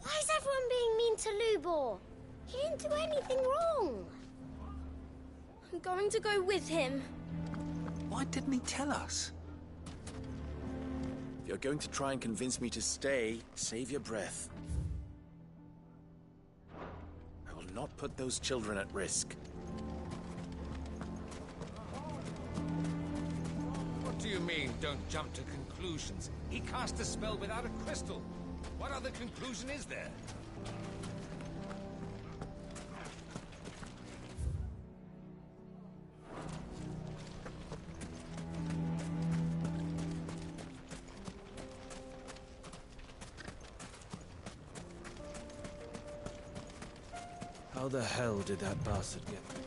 Why is everyone being mean to Lubor? He didn't do anything wrong. I'm going to go with him. Why didn't he tell us? If you're going to try and convince me to stay, save your breath. I will not put those children at risk. What do you mean, don't jump to conclusions? He cast a spell without a crystal. What other conclusion is there? How the hell did that bastard get there?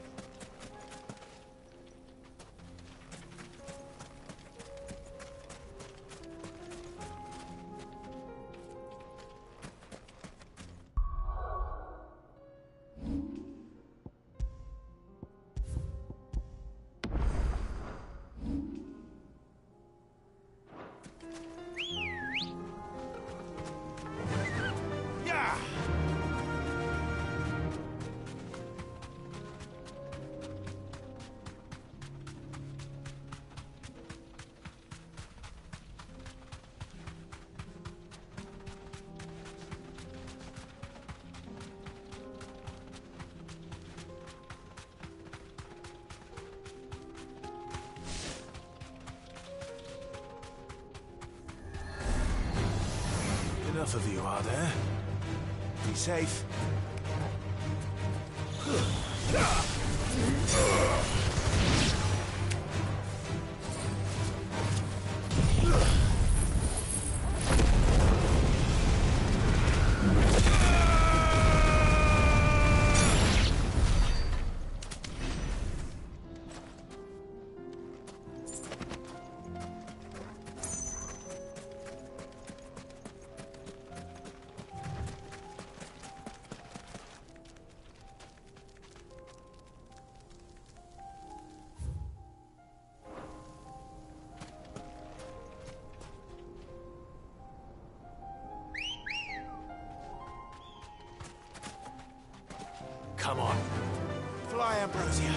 Enough of you, are there? Be safe. Come on. Fly, Ambrosia.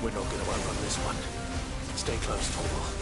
We're not going to outrun this one. Stay close, Torvald.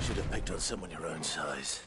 Should have picked on someone your own size.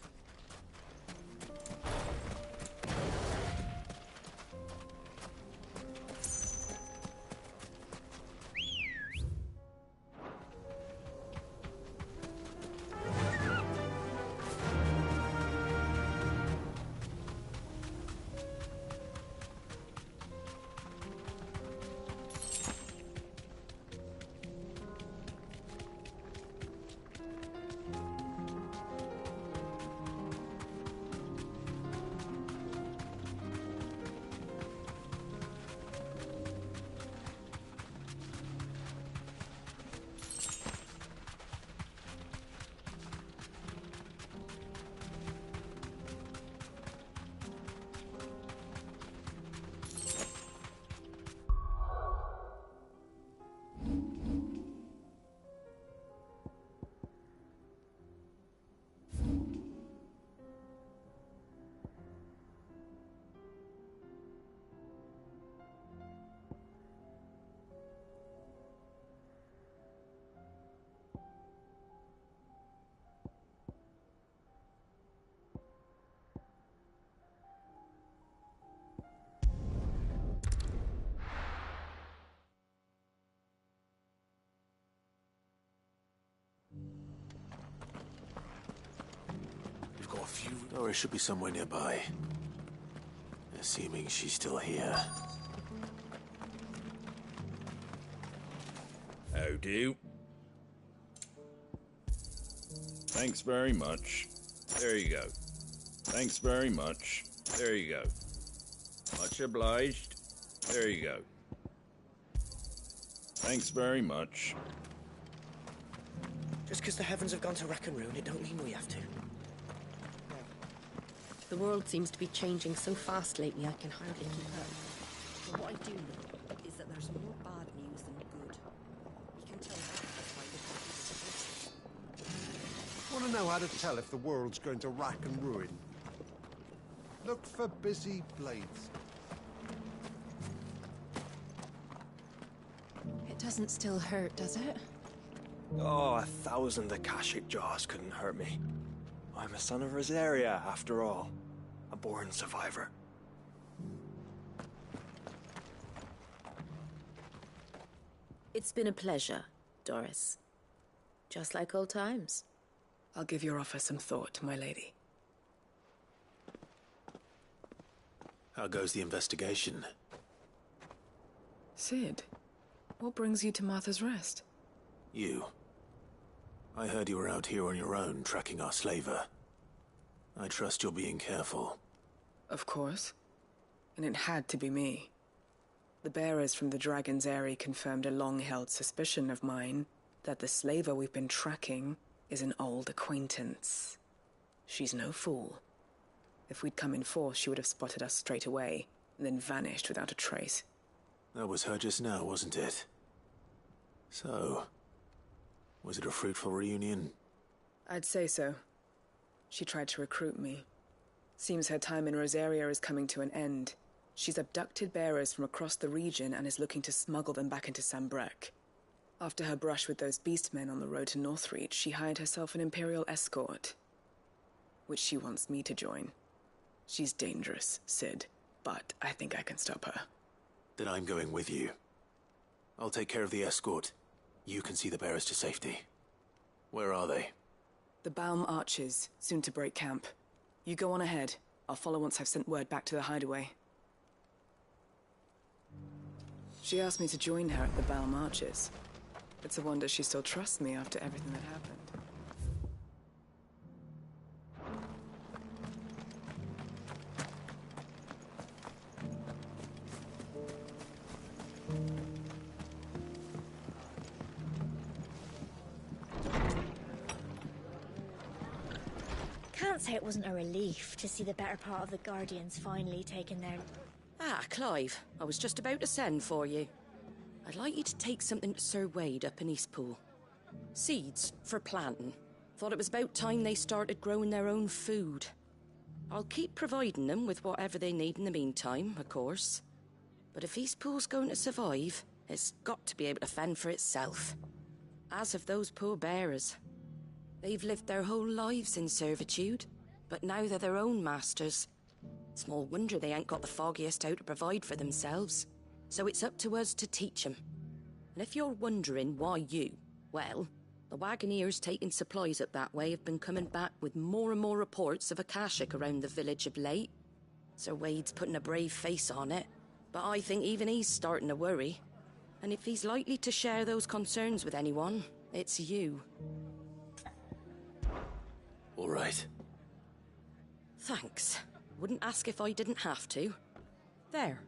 Or it should be somewhere nearby. Assuming she's still here. How do? Thanks very much. There you go. Thanks very much. There you go. Much obliged. There you go. Thanks very much. Just because the heavens have gone to rack and ruin, it don't mean we have to. The world seems to be changing so fast lately, I can hardly keep up. But what I do know is that there's more bad news than good. You can tell that by the horses. Want to know how to tell if the world's going to rack and ruin? Look for busy blades. It doesn't still hurt, does it? Oh, 1,000 Akashic jaws couldn't hurt me. I'm a son of Rosaria, after all. A born survivor. It's been a pleasure, Doris. Just like old times. I'll give your offer some thought, my lady. How goes the investigation? Sid, what brings you to Martha's Rest? You. I heard you were out here on your own, tracking our slaver. I trust you're being careful. Of course. And it had to be me. The bearers from the Dragon's Eyrie confirmed a long-held suspicion of mine that the slaver we've been tracking is an old acquaintance. She's no fool. If we'd come in force, she would have spotted us straight away, and then vanished without a trace. That was her just now, wasn't it? So, was it a fruitful reunion? I'd say so. She tried to recruit me. Seems her time in Rosaria is coming to an end. She's abducted bearers from across the region and is looking to smuggle them back into Sambrec. After her brush with those beastmen on the road to Northreach, she hired herself an Imperial escort, which she wants me to join. She's dangerous, Sid, but I think I can stop her. Then I'm going with you. I'll take care of the escort. You can see the bearers to safety. Where are they? The Baum Archers, soon to break camp. You go on ahead. I'll follow once I've sent word back to the hideaway. She asked me to join her at the Baum Archers. It's a wonder she still trusts me after everything that happened. Can't say it wasn't a relief to see the better part of the Guardians finally taking their... Ah, Clive. I was just about to send for you. I'd like you to take something to Sir Wade up in Eastpool. Seeds for planting. Thought it was about time they started growing their own food. I'll keep providing them with whatever they need in the meantime, of course. But if Eastpool's going to survive, it's got to be able to fend for itself. As have those poor bearers. They've lived their whole lives in servitude, but now they're their own masters. Small wonder they ain't got the foggiest how to provide for themselves. So it's up to us to teach them. And if you're wondering why you, well, the Wagoneers taking supplies up that way have been coming back with more and more reports of Akashic around the village of late. Sir Wade's putting a brave face on it, but I think even he's starting to worry. And if he's likely to share those concerns with anyone, it's you. All right. Thanks. Wouldn't ask if I didn't have to. There.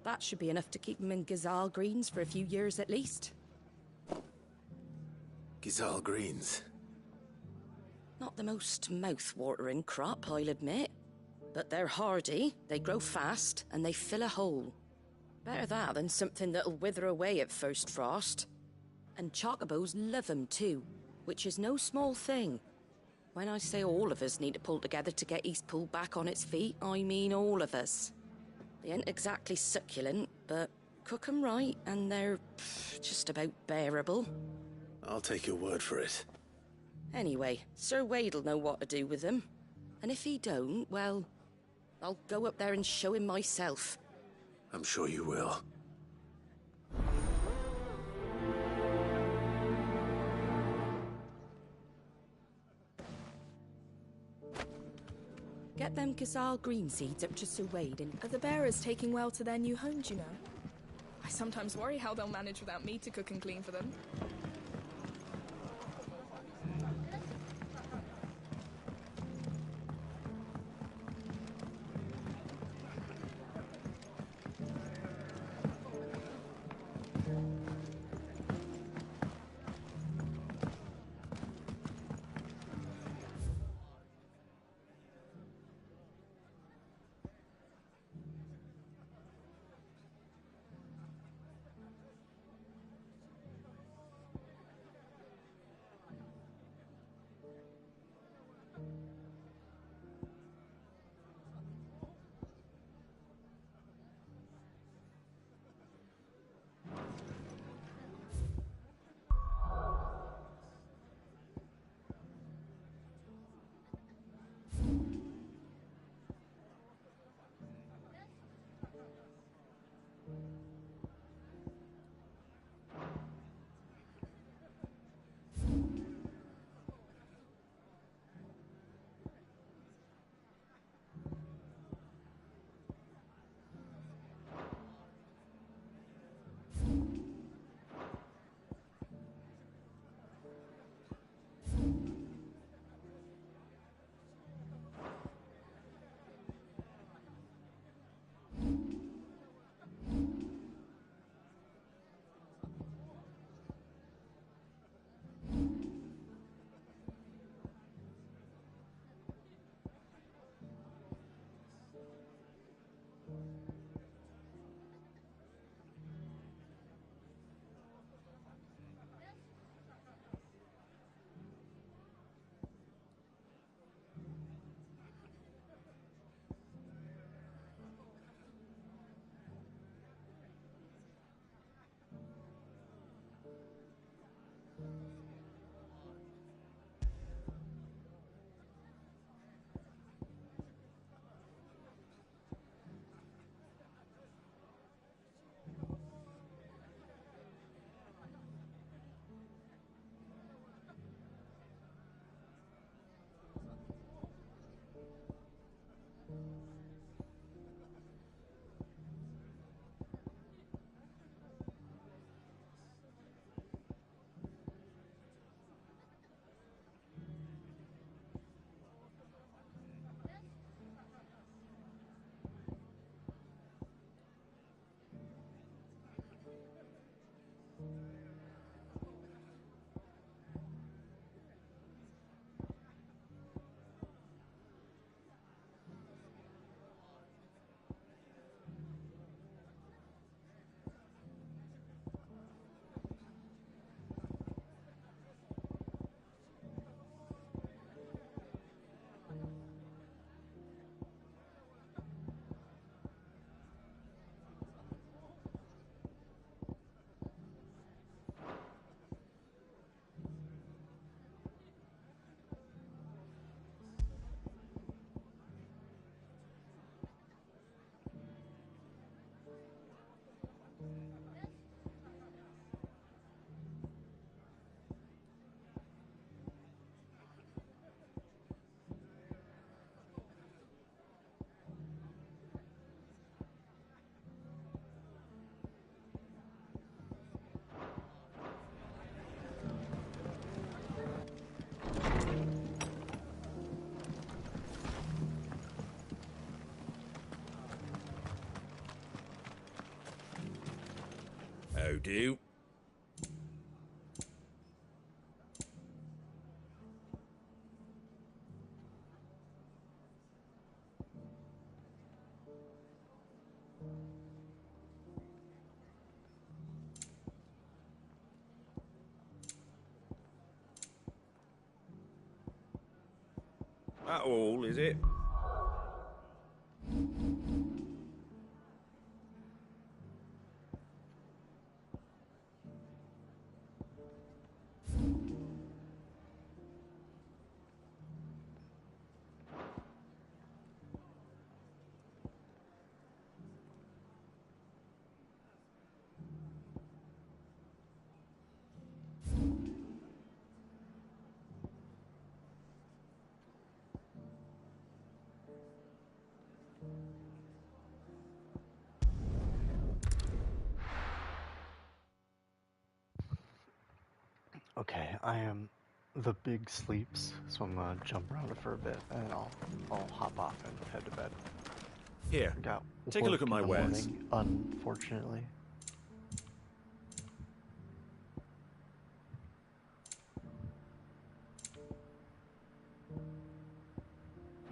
That should be enough to keep him in Gazal Greens for a few years at least. Gazal Greens? Not the most mouth-watering crop, I'll admit. But they're hardy, they grow fast, and they fill a hole. Better that than something that'll wither away at first frost. And chocobos love 'em too, which is no small thing. When I say all of us need to pull together to get Eastpool back on its feet, I mean all of us. They ain't exactly succulent, but cook 'em right and they're just about bearable. I'll take your word for it. Anyway, Sir Wade'll know what to do with them. And if he don't, well, I'll go up there and show him myself. I'm sure you will. Get them Gazal green seeds up to Sir Wade and... Are the bearers taking well to their new homes, you know? I sometimes worry how they'll manage without me to cook and clean for them. do. That all, is it? Okay, I am the big sleeps, so I'm gonna jump around for a bit and then I'll hop off and head to bed. Here, Got take a look work at my in the wares. morning, unfortunately.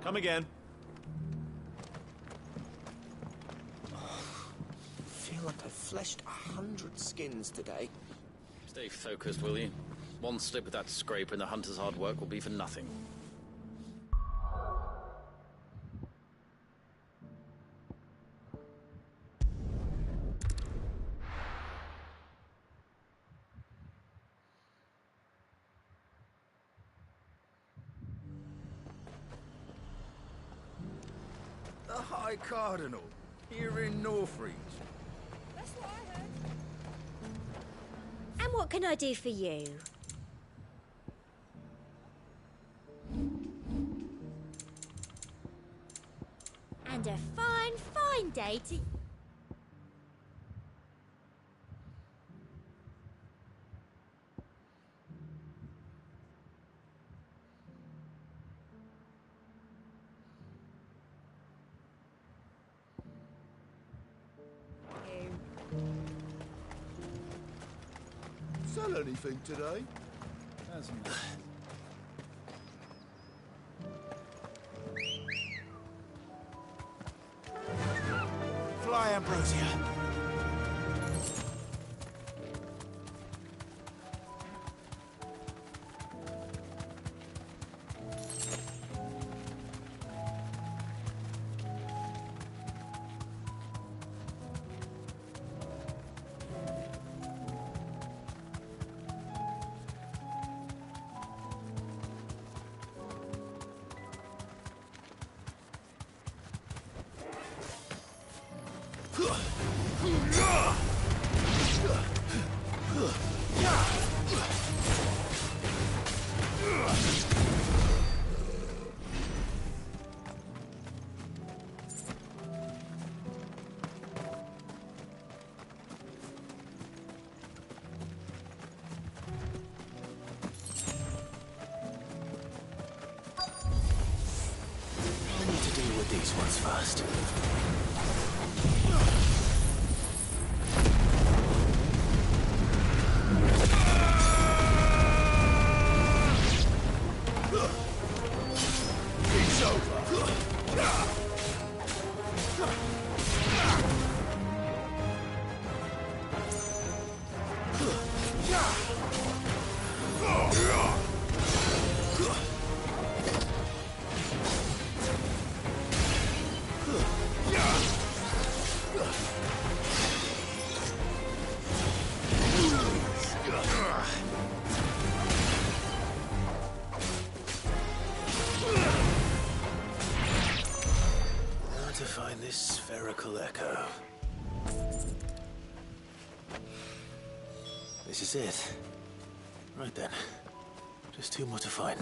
Come again. I feel like I've fleshed 100 skins today. Stay focused, will you? One slip of that scrape and the hunter's hard work will be for nothing. The High Cardinal, here in Northreach. That's what I heard. And what can I do for you? And a fine, fine day to... Sell anything today? Fly, Ambrosia. I need to deal with these ones first. It's over. Where to find this spherical echo? This is it. Right then. Just two more to find.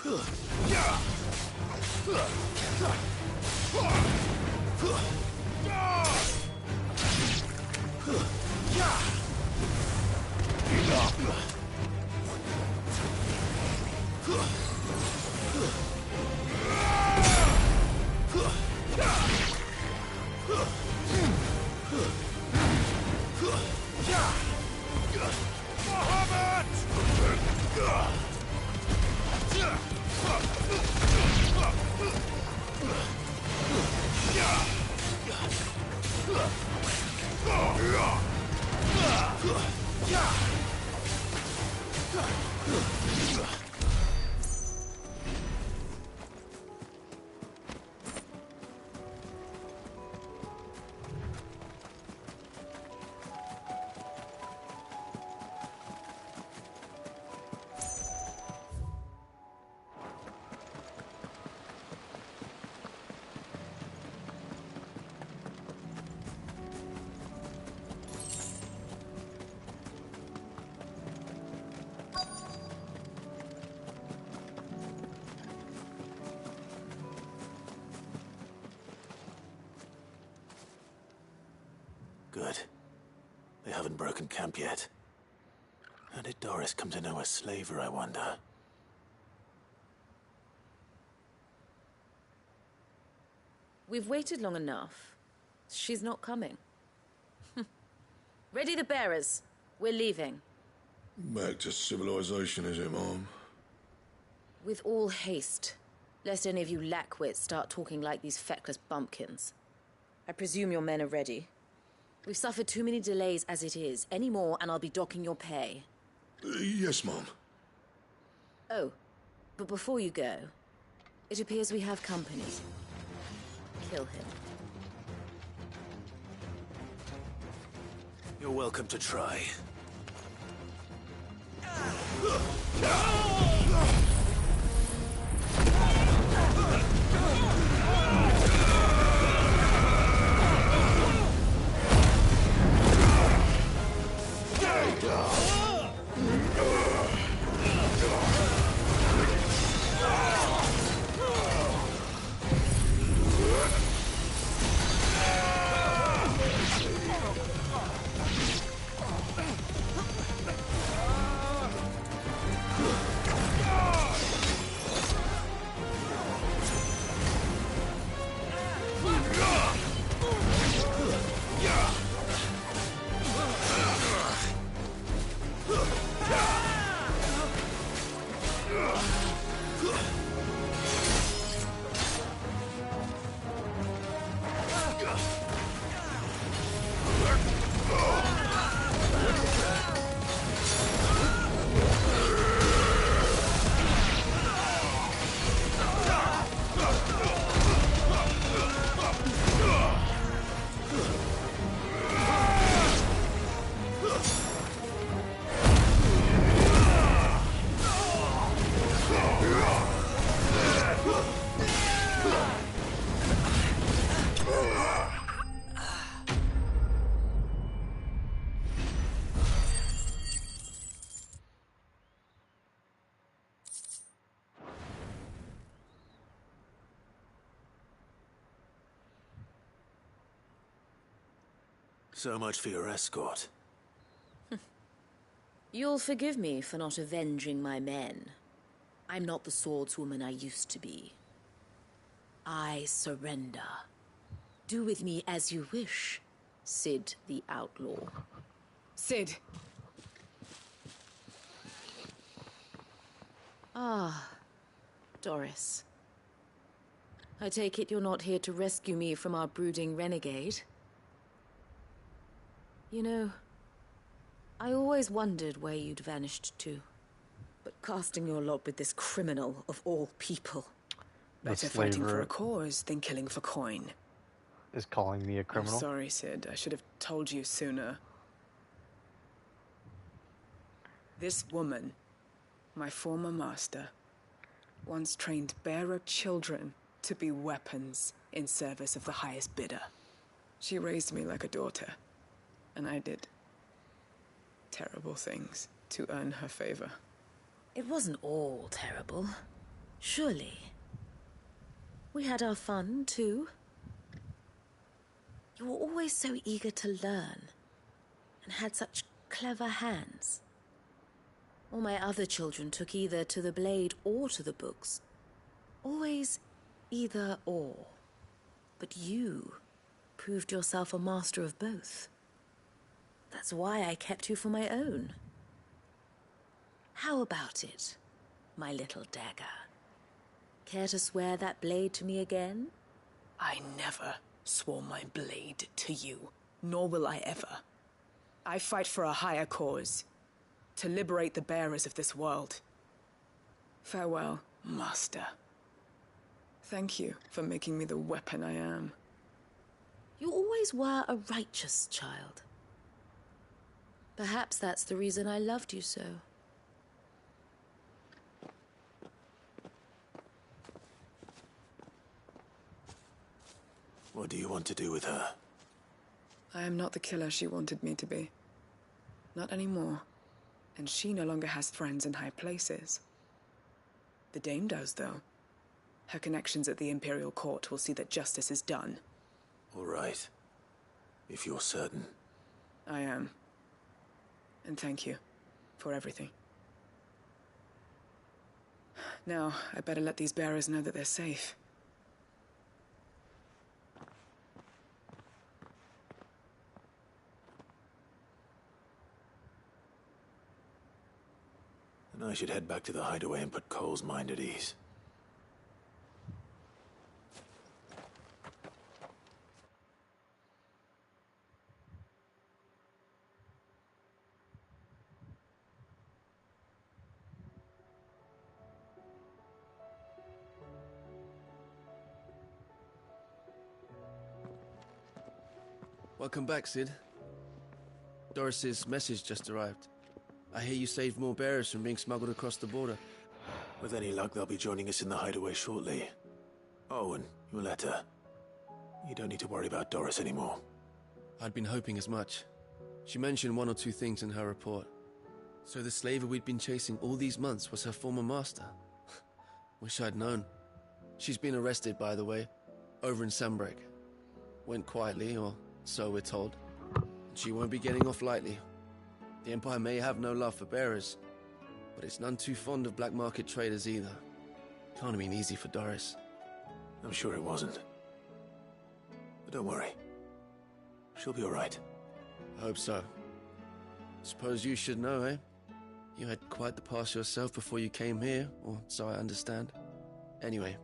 Good. They haven't broken camp yet. How did Doris come to know a slaver, I wonder? We've waited long enough. She's not coming. Ready the bearers. We're leaving. Back to civilization, is it, Mom? With all haste, lest any of you lackwits start talking like these feckless bumpkins. I presume your men are ready. We've suffered too many delays as it is. Any more, and I'll be docking your pay. Yes, Mom. Oh, but before you go, it appears we have company. Kill him. You're welcome to try. So much for your escort. You'll forgive me for not avenging my men. I'm not the swordswoman I used to be. I surrender. Do with me as you wish, Cid the Outlaw. Cid. Ah, Doris. I take it you're not here to rescue me from our brooding renegade? You know, I always wondered where you'd vanished to. But casting your lot with this criminal of all people. The Better fighting for slaver a cause than killing for coin. is calling me a I'm criminal. sorry, Cid. I should have told you sooner. This woman, my former master, once trained bearer children to be weapons in service of the highest bidder. She raised me like a daughter, and I did terrible things to earn her favor. It wasn't all terrible. Surely. We had our fun, too. You were always so eager to learn, and had such clever hands. All my other children took either to the blade or to the books. Always either or. But you proved yourself a master of both. That's why I kept you for my own. How about it, my little dagger? Care to swear that blade to me again? I never swore my blade to you, nor will I ever. I fight for a higher cause, to liberate the bearers of this world. Farewell, Master. Thank you for making me the weapon I am. You always were a righteous child. Perhaps that's the reason I loved you so. What do you want to do with her? I am not the killer she wanted me to be. Not anymore. And she no longer has friends in high places. The Dame does, though. Her connections at the Imperial Court will see that justice is done. All right. If you're certain. I am. And thank you for everything. Now, I better let these bearers know that they're safe. And I should head back to the hideaway and put Cole's mind at ease. Welcome back, Sid. Doris's message just arrived. I hear you saved more bearers from being smuggled across the border. With any luck, they'll be joining us in the hideaway shortly. Oh, and your letter. You don't need to worry about Doris anymore. I'd been hoping as much. She mentioned one or two things in her report. So the slaver we'd been chasing all these months was her former master. Wish I'd known. She's been arrested, by the way, over in Sunbreak. Went quietly, or so we're told. And she won't be getting off lightly. The Empire may have no love for bearers, but it's none too fond of black market traders either. Can't have been easy for Doris. I'm sure it wasn't. But don't worry. She'll be all right. I hope so. Suppose you should know, eh? You had quite the past yourself before you came here, or so I understand. Anyway,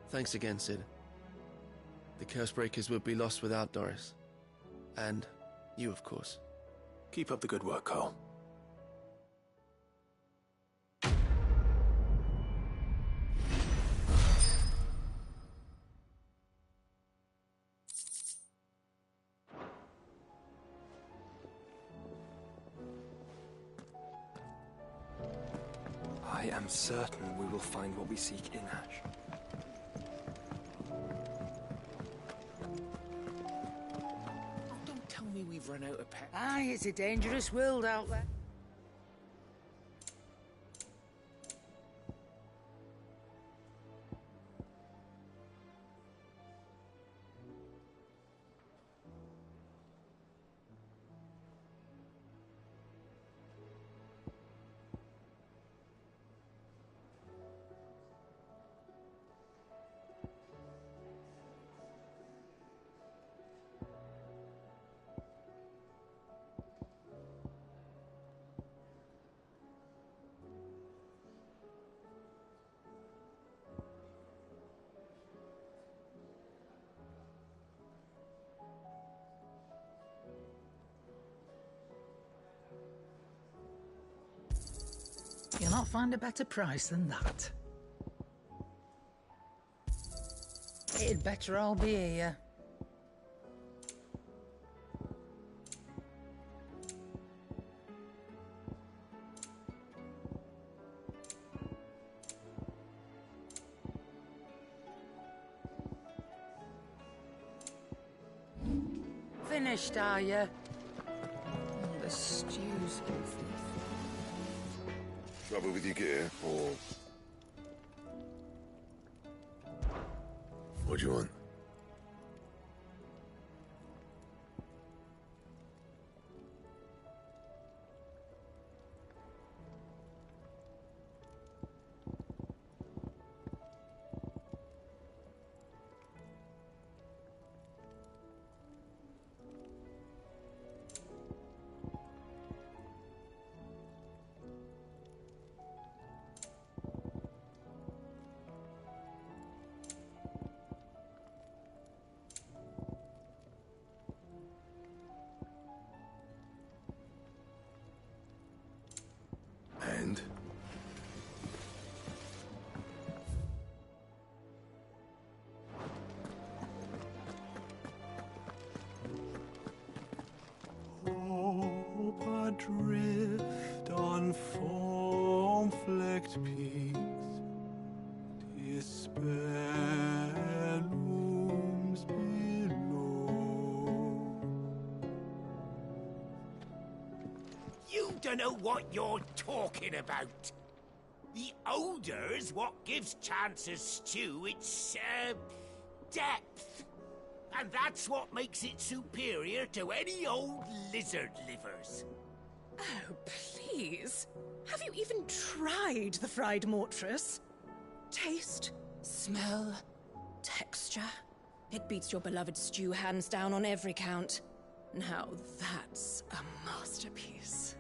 thanks again, Sid. The Cursebreakers would be lost without Doris. And you, of course. Keep up the good work, Cole. I am certain we will find what we seek in Ash. Don't tell me we've run out of pets. Aye, it's a dangerous world out there. You'll not find a better price than that. It'd better all be here. Finished, are you? The stew's Trouble with your gear, or... What do you want? And? Hope adrift on foam-flecked peaks, despair looms below. You don't know what you're talking about. The odor's what gives Chance's stew its, depth. And that's what makes it superior to any old lizard livers. Oh, please. Have you even tried the fried mortress? Taste, smell, texture. It beats your beloved stew hands down on every count. Now that's a masterpiece.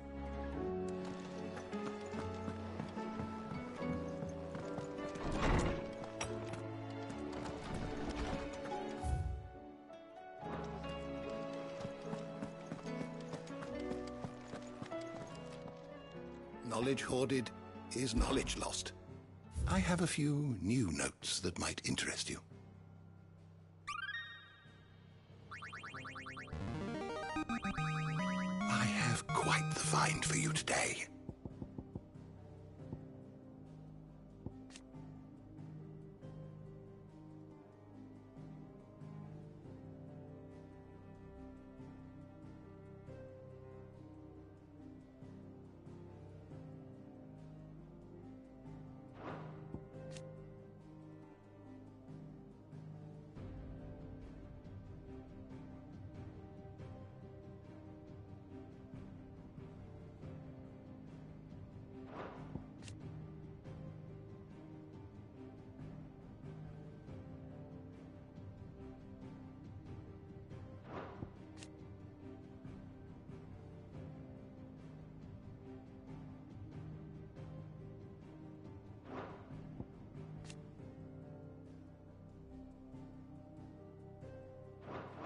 Knowledge hoarded is knowledge lost. I have a few new notes that might interest you. I have quite the find for you today.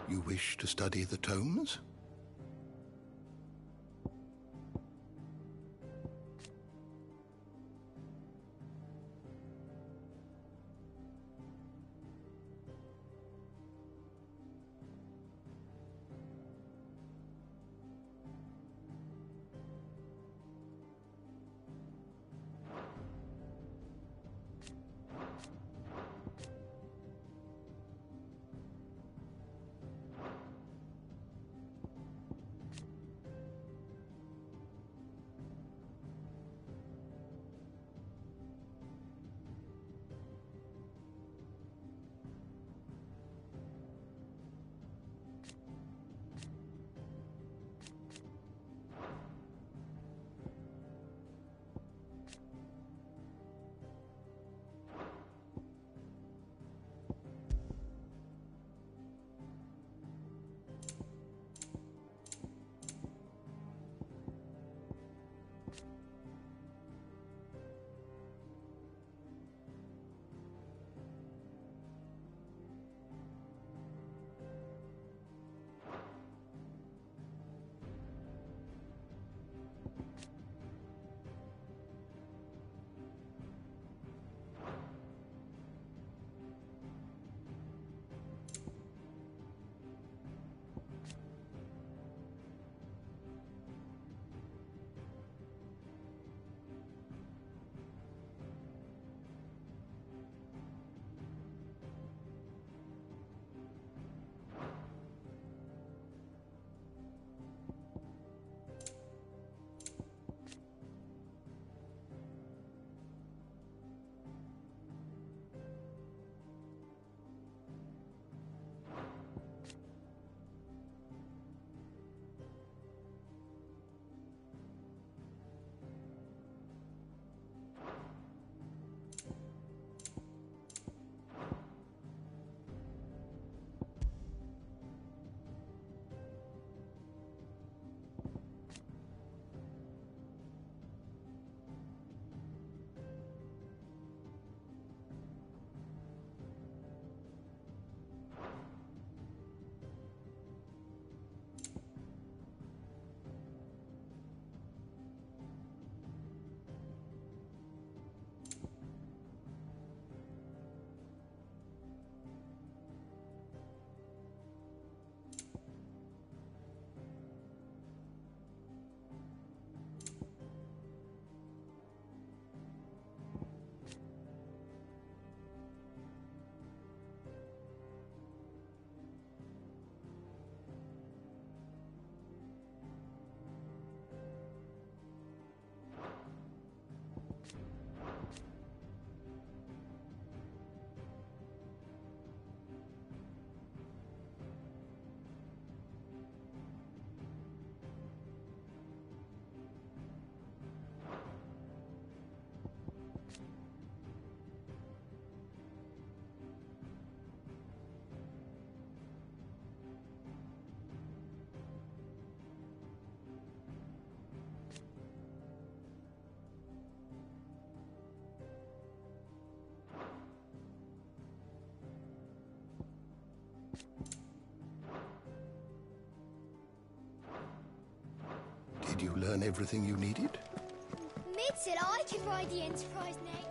You wish to study the tomes? you learn everything you needed? Mid said I could ride the Enterprise next.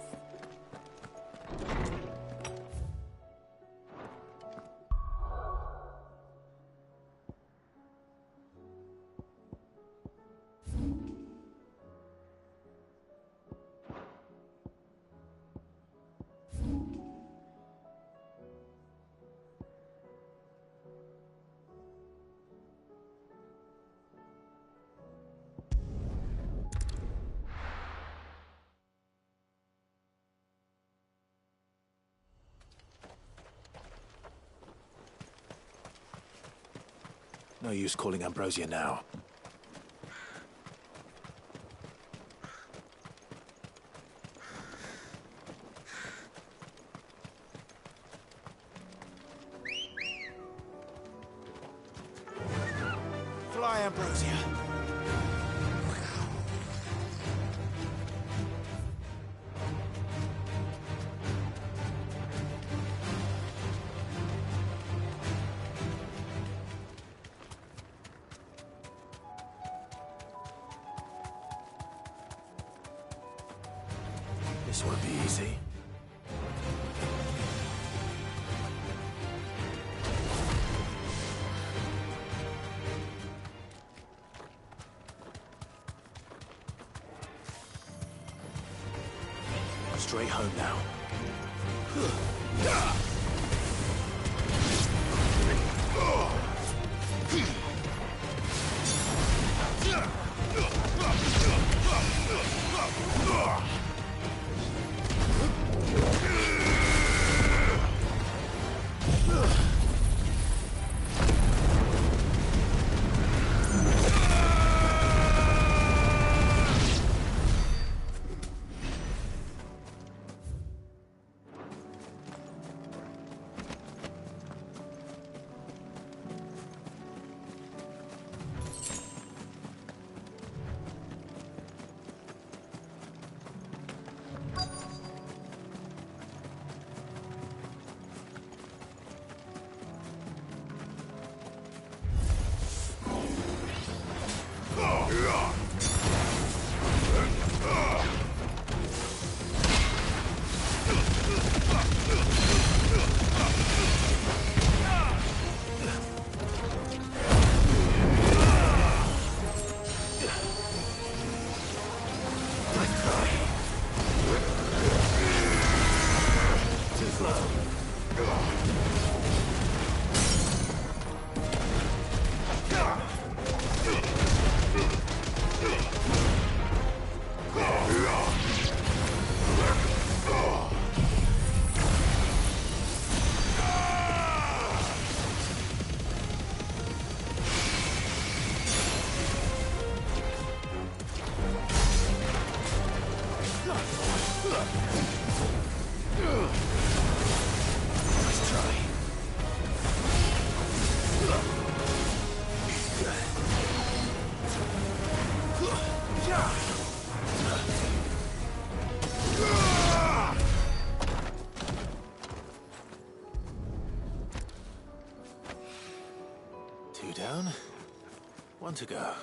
No use calling Ambrosia now. Fly, Ambrosia. This won't be easy. Straight home now. Two down, one to go.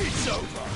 It's over.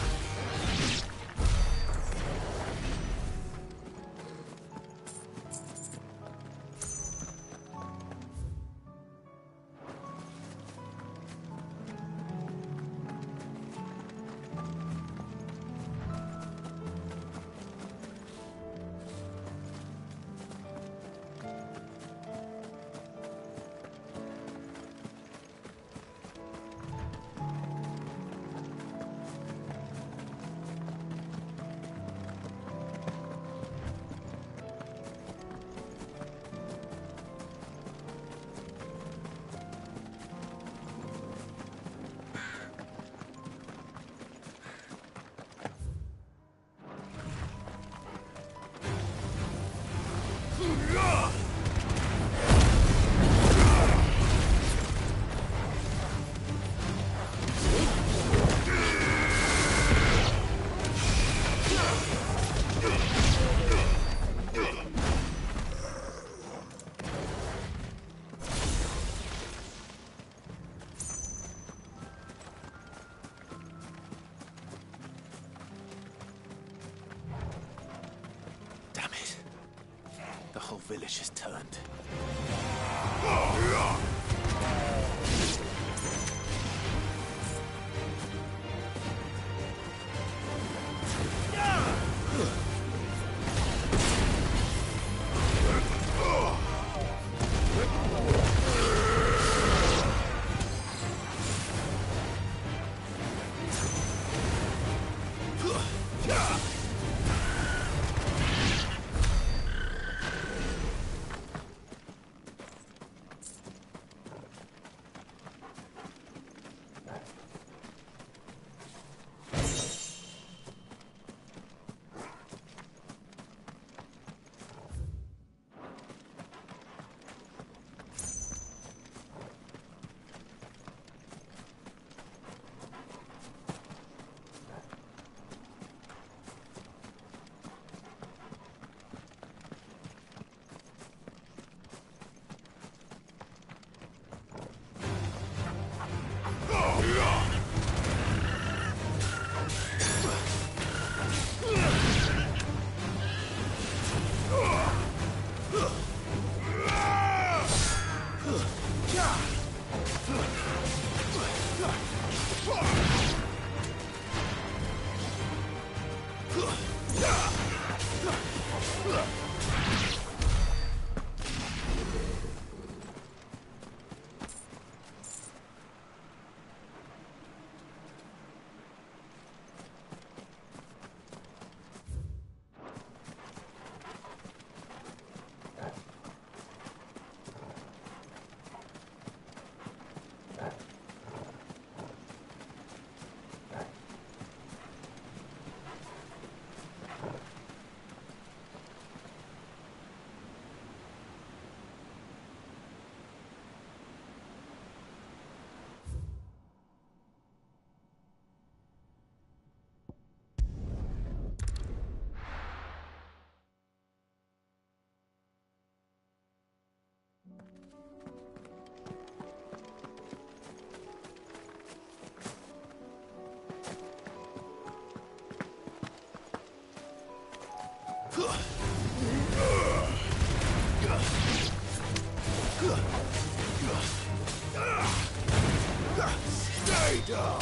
Damn it. The whole village has turned. Stay down!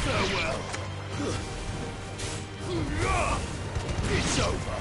Farewell. It's over.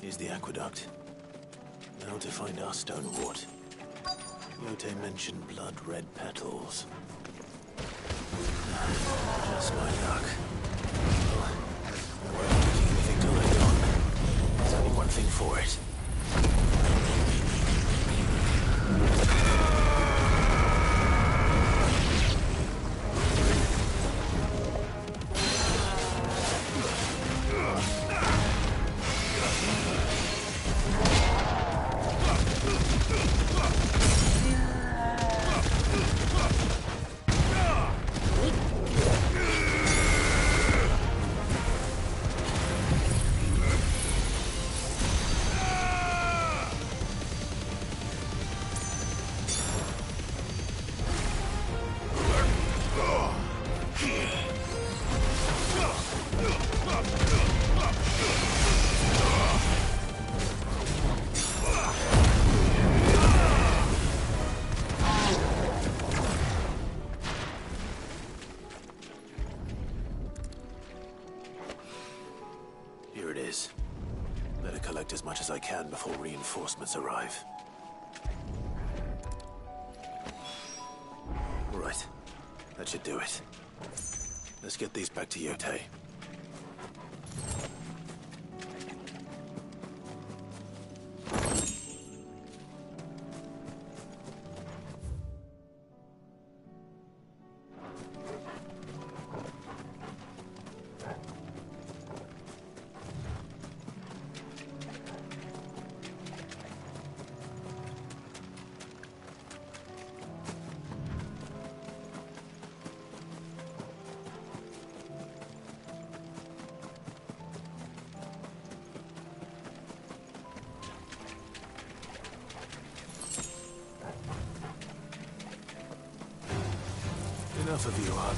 Here's the aqueduct. Now to find our stone wart. Yote mentioned blood-red petals. Just my luck. Well, I won't keep anything till they're gone. There's only one thing for it. Here it is. Better collect as much as I can before reinforcements arrive. Right. That should do it. Let's get these back to Yote. Enough of you, are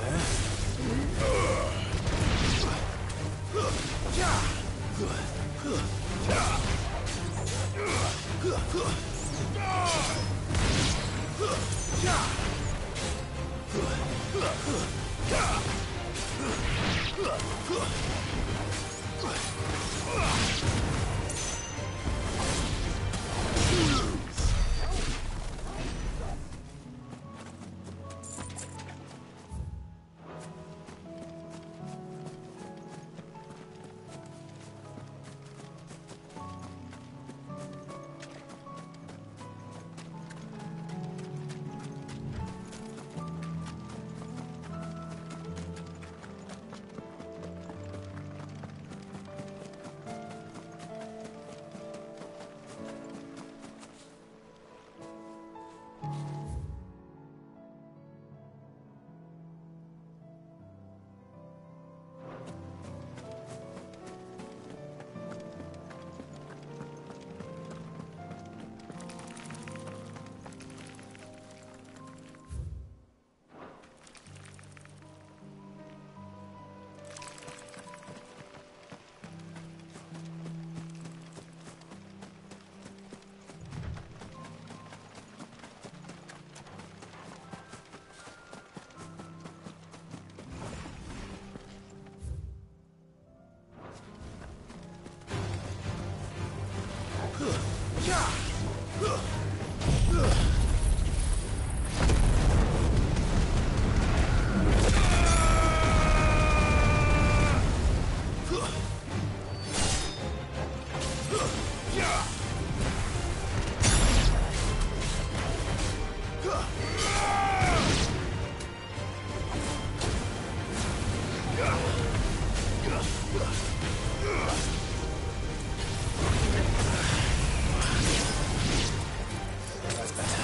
That's better.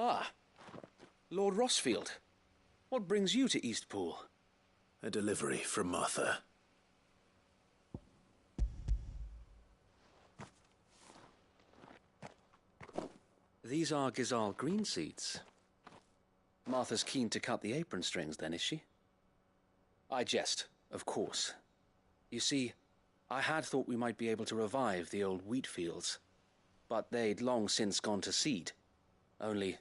Ah, Lord Rossfield. What brings you to Eastpool? A delivery from Martha. These are Gizal green seeds. Martha's keen to cut the apron strings, then, is she? I jest, of course. You see, I had thought we might be able to revive the old wheat fields, but they'd long since gone to seed, only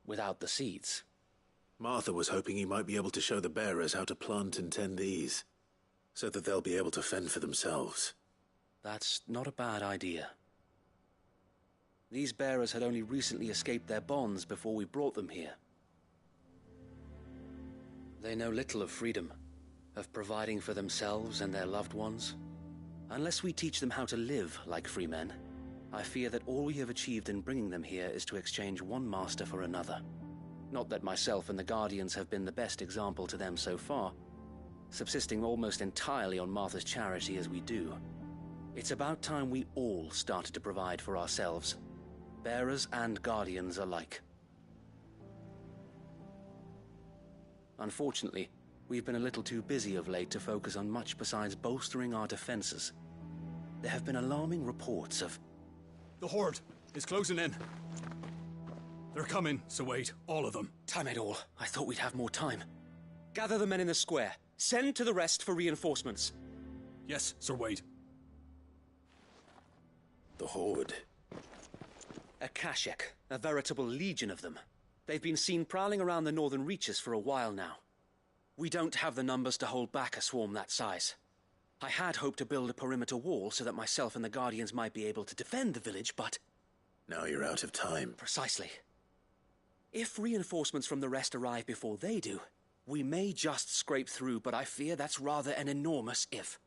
without the seeds. Martha was hoping you might be able to show the bearers how to plant and tend these, so that they'll be able to fend for themselves. That's not a bad idea. These bearers had only recently escaped their bonds before we brought them here. They know little of freedom, of providing for themselves and their loved ones. Unless we teach them how to live like free men, I fear that all we have achieved in bringing them here is to exchange one master for another. Not that myself and the Guardians have been the best example to them so far, subsisting almost entirely on Martha's charity as we do. It's about time we all started to provide for ourselves, bearers and Guardians alike. Unfortunately, we've been a little too busy of late to focus on much besides bolstering our defenses. There have been alarming reports of... The Horde is closing in. They're coming, so wait, all of them. Time it all. I thought we'd have more time. Gather the men in the square. Send to the rest for reinforcements. Yes, Sir Wade. The Horde. A Kashek, a veritable legion of them. They've been seen prowling around the northern reaches for a while now. We don't have the numbers to hold back a swarm that size. I had hoped to build a perimeter wall so that myself and the Guardians might be able to defend the village, but... Now you're out of time. Precisely. If reinforcements from the rest arrive before they do, we may just scrape through, but I fear that's rather an enormous if.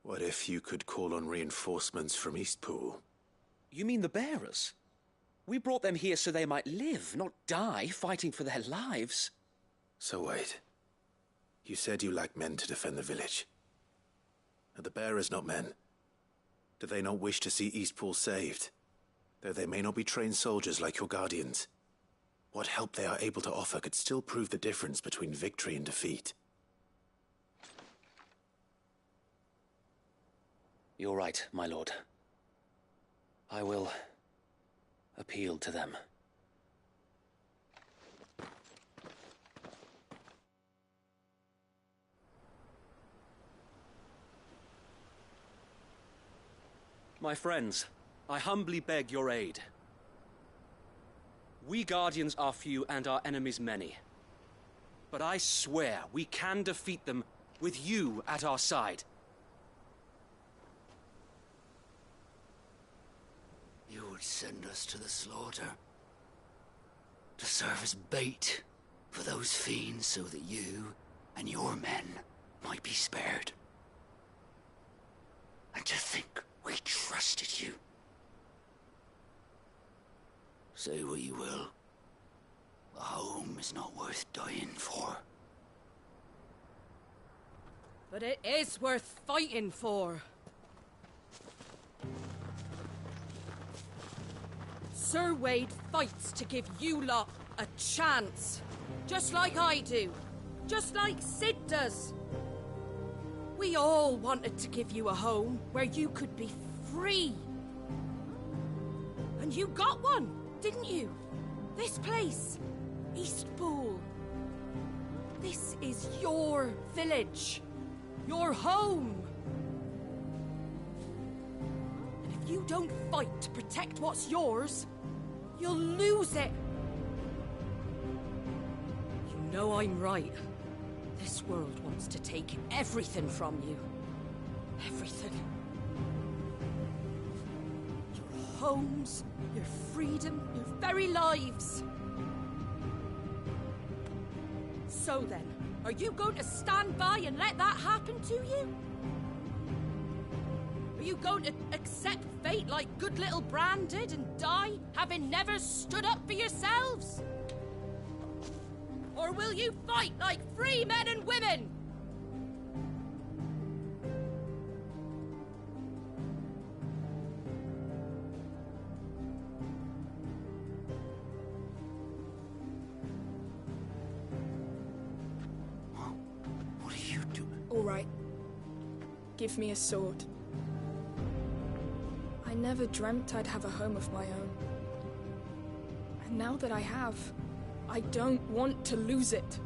What if you could call on reinforcements from Eastpool? You mean the bearers? We brought them here so they might live, not die, fighting for their lives. So wait. You said you lack men to defend the village. Are the bearers not men? Do they not wish to see Eastpool saved? Though they may not be trained soldiers like your Guardians. What help they are able to offer could still prove the difference between victory and defeat. You're right, my lord. I will appeal to them. My friends, I humbly beg your aid. We Guardians are few and our enemies many. But I swear we can defeat them with you at our side. You would send us to the slaughter, to serve as bait for those fiends so that you and your men might be spared. And to think we trusted you. Say what you will, a home is not worth dying for. But it is worth fighting for. Sir Wade fights to give you lot a chance. Just like I do. Just like Sid does. We all wanted to give you a home where you could be free. And you got one, didn't you? This place, Eastpool. This is your village. Your home. And if you don't fight to protect what's yours, you'll lose it. You know I'm right. This world wants to take everything from you. Everything. Your homes, your freedom, your very lives. So then, are you going to stand by and let that happen to you? Are you going to accept fate like good little Bran did and die, having never stood up for yourselves? Or will you fight like free men and women? What are you doing? All right. Give me a sword. I never dreamt I'd have a home of my own. And now that I have, I don't want to lose it.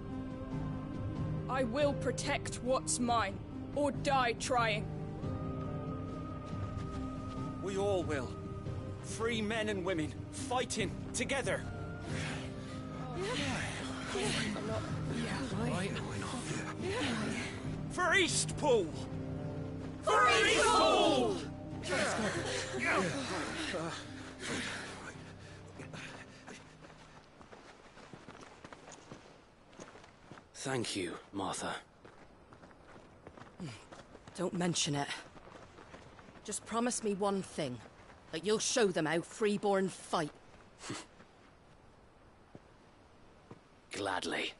I will protect what's mine, or die trying. We all will. Free men and women, fighting together. For Eastpool! For Eastpool! Thank you, Martha. Don't mention it. Just promise me one thing. But you'll show them how freeborn fight. Gladly.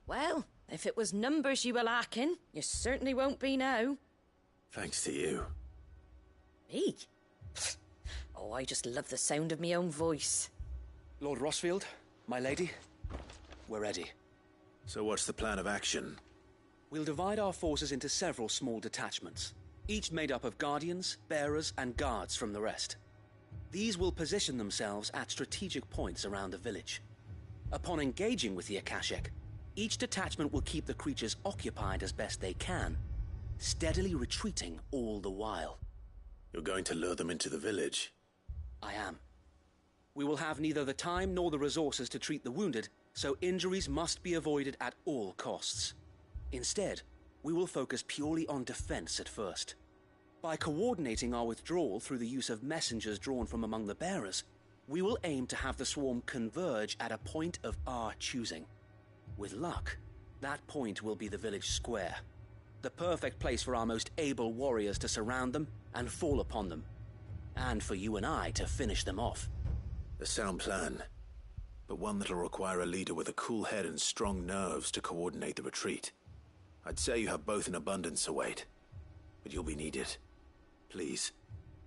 Well, if it was numbers you were lacking, you certainly won't be now. Thanks to you. Me? Oh, I just love the sound of my own voice. Lord Rossfield, my lady, we're ready. So what's the plan of action? We'll divide our forces into several small detachments, each made up of guardians, bearers, and guards from the rest. These will position themselves at strategic points around the village. Upon engaging with the Akashic, each detachment will keep the creatures occupied as best they can, steadily retreating all the while. You're going to lure them into the village? I am. We will have neither the time nor the resources to treat the wounded, so injuries must be avoided at all costs. Instead, we will focus purely on defense at first. By coordinating our withdrawal through the use of messengers drawn from among the bearers, we will aim to have the swarm converge at a point of our choosing. With luck, that point will be the village square, the perfect place for our most able warriors to surround them and fall upon them, and for you and I to finish them off. A sound plan, but one that'll require a leader with a cool head and strong nerves to coordinate the retreat. I'd say you have both in abundance, Await, but you'll be needed. Please,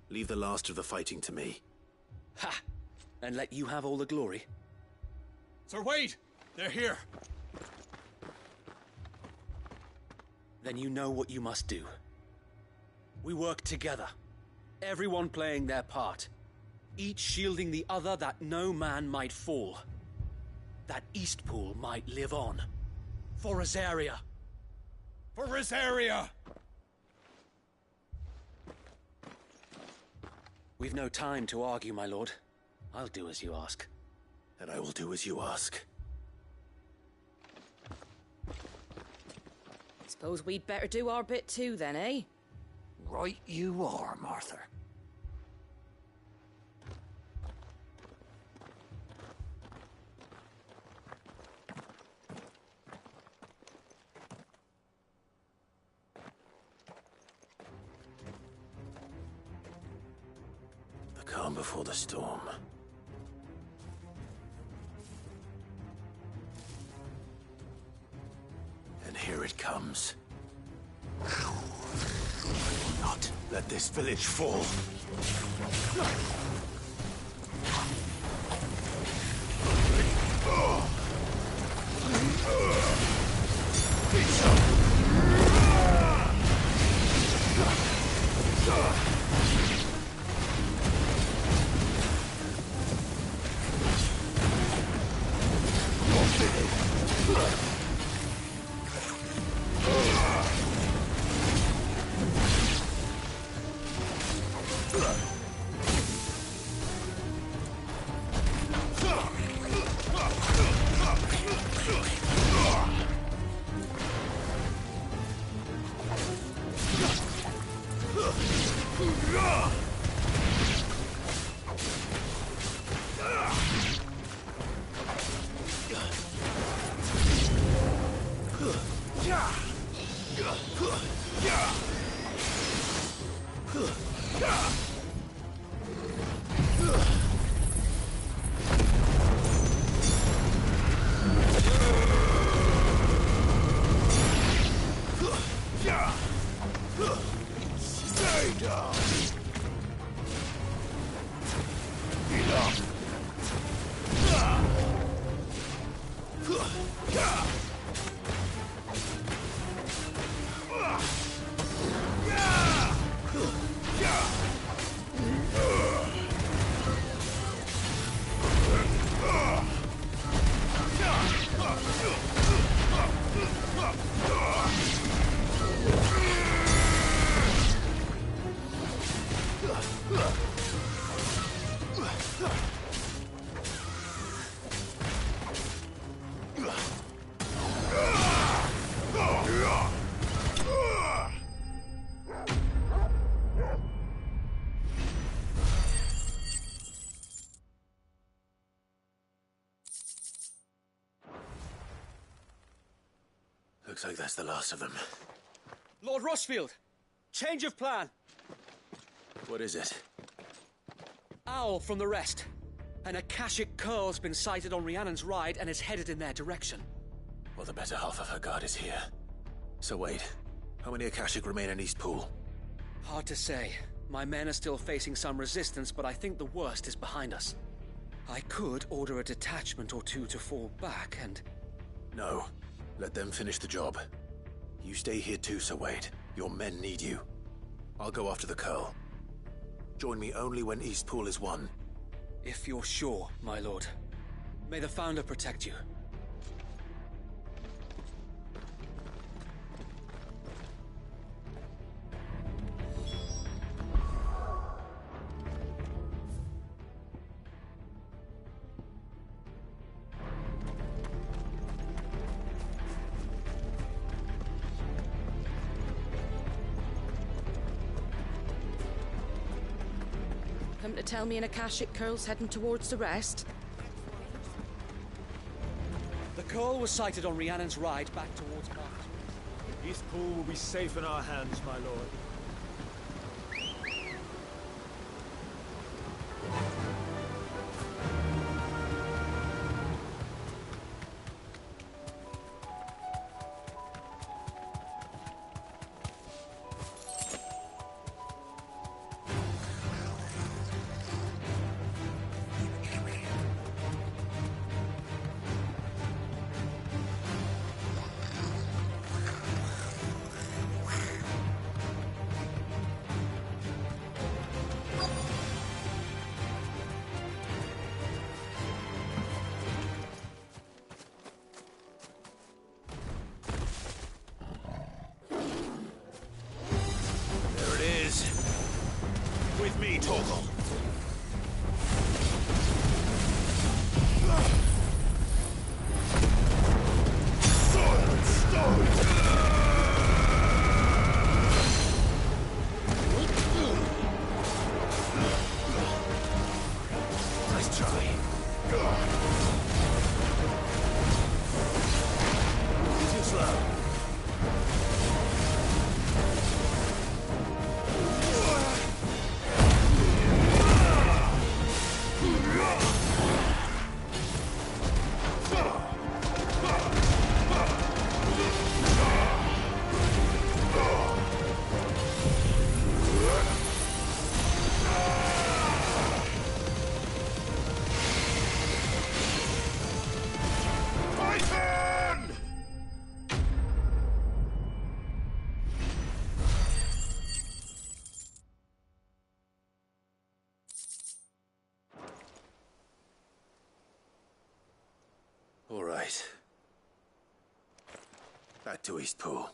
leave the last of the fighting to me. Ha! And let you have all the glory. Sir Wade! They're here! Then you know what you must do. We work together, everyone playing their part, each shielding the other that no man might fall, that Eastpool might live on. For Rosaria! For Rosaria! We've no time to argue, my lord. I'll do as you ask. And I will do as you ask. Suppose we'd better do our bit too then, eh? Right you are, Martha. The calm before the storm. And here it comes. I will not let this village fall. Looks like that's the last of them. Lord Rosfield! Change of plan! What is it? Owl from the rest. An Akashic Curl's been sighted on Rhiannon's Ride and is headed in their direction. Well, the better half of her guard is here. So wait, how many Akashic remain in Eastpool? Hard to say. My men are still facing some resistance, but I think the worst is behind us. I could order a detachment or two to fall back and... No. Let them finish the job. You stay here too, Sir Wade. Your men need you. I'll go after the Curl. Join me only when Eastpool is won. If you're sure, my lord. May the Founder protect you. Come to tell me an Akashic Curl's heading towards the rest? The Curl was sighted on Rhiannon's Ride back towards Mars. Eastpool will be safe in our hands, my lord. With me, Torgal. Sword and stone! Nice try. Too slow. All right. Back to Eastpool.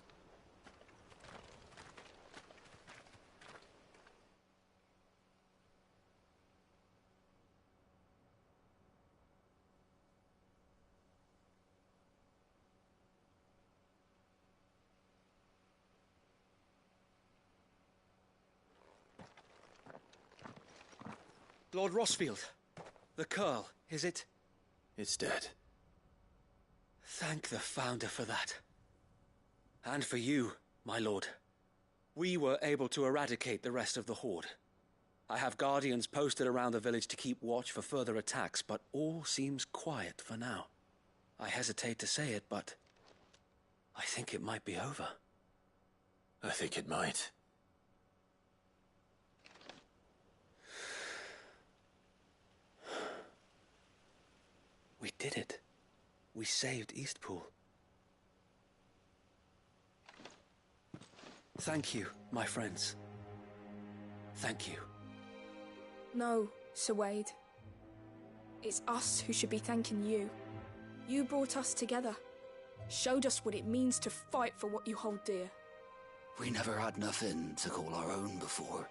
Lord Rosfield, the Curl, is it? It's dead. Thank the Founder for that. And for you, my lord. We were able to eradicate the rest of the Horde. I have guardians posted around the village to keep watch for further attacks, but all seems quiet for now. I hesitate to say it, but I think it might be over. I think it might. We did it. We saved Eastpool. Thank you, my friends. Thank you. No, Sir Wade. It's us who should be thanking you. You brought us together. Showed us what it means to fight for what you hold dear. We never had nothing to call our own before.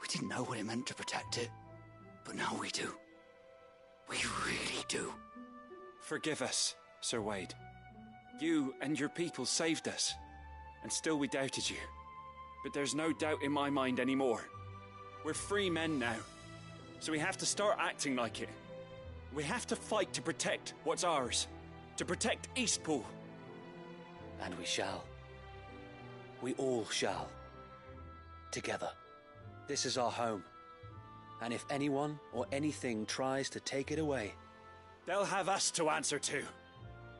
We didn't know what it meant to protect it, but now we do. We really do. Forgive us, Sir Wade. You and your people saved us, and still we doubted you. But there's no doubt in my mind anymore. We're free men now, so we have to start acting like it. We have to fight to protect what's ours, to protect Eastpool. And we shall. We all shall. Together. This is our home. And if anyone or anything tries to take it away, they'll have us to answer to.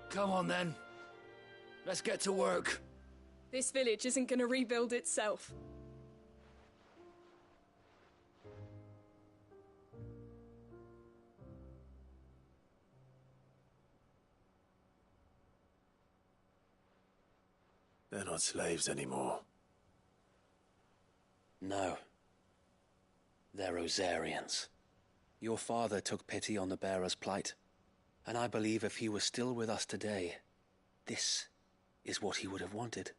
Come on then. Let's get to work. This village isn't gonna rebuild itself. They're not slaves anymore. No. They're Rosarians. Your father took pity on the bearer's plight, and I believe if he was still with us today, this is what he would have wanted.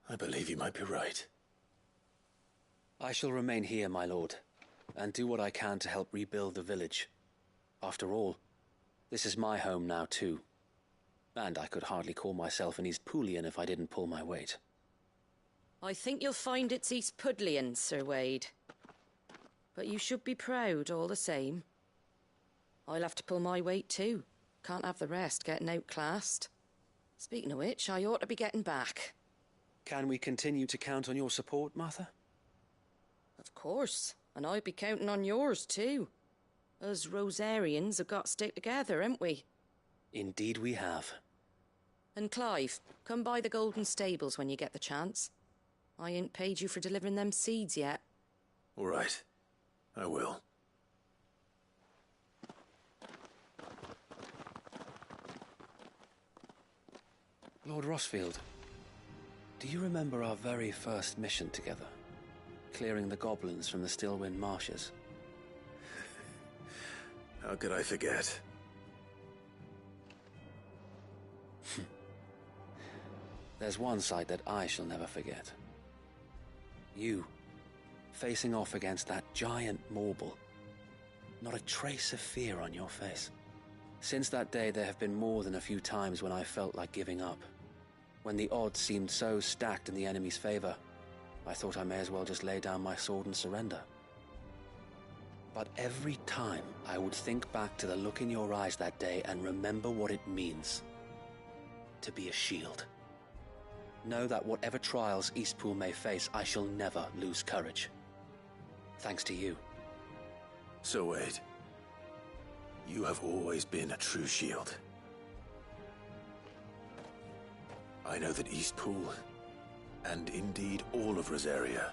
I believe you might be right. I shall remain here, my lord, and do what I can to help rebuild the village. After all, this is my home now too, and I could hardly call myself an East Poolian if I didn't pull my weight. I think you'll find it's East Pudlian, Sir Wade. But you should be proud all the same. I'll have to pull my weight too. Can't have the rest getting outclassed. Speaking of which, I ought to be getting back. Can we continue to count on your support, Martha? Of course, and I'd be counting on yours too. Us Rosarians have got to stick together, haven't we? Indeed we have. And Clive, come by the Golden Stables when you get the chance. I ain't paid you for delivering them seeds yet. All right. I will. Lord Rossfield, do you remember our very first mission together? Clearing the goblins from the Stillwind marshes? How could I forget? There's one sight that I shall never forget. You, facing off against that giant Morble. Not a trace of fear on your face. Since that day, there have been more than a few times when I felt like giving up. When the odds seemed so stacked in the enemy's favor, I thought I may as well just lay down my sword and surrender. But every time I would think back to the look in your eyes that day and remember what it means to be a shield. Know that whatever trials Eastpool may face, I shall never lose courage. Thanks to you. So Wade, you have always been a true shield. I know that Eastpool, and indeed all of Rosaria,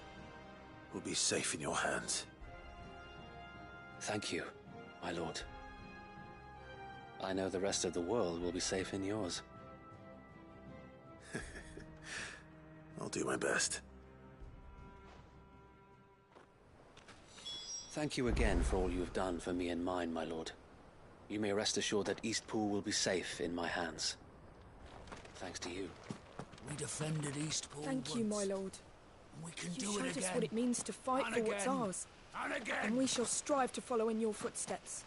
will be safe in your hands. Thank you, my lord. I know the rest of the world will be safe in yours. I'll do my best. Thank you again for all you have done for me and mine, my lord. You may rest assured that Eastpool will be safe in my hands. Thanks to you. We defended Eastpool Thank you, my lord. We can You do showed it us again. what it means to fight And for what's again. ours. And again. And we shall strive to follow in your footsteps.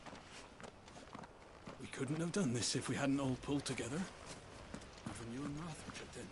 We couldn't have done this if we hadn't all pulled together. Even you and Arthur chipped in.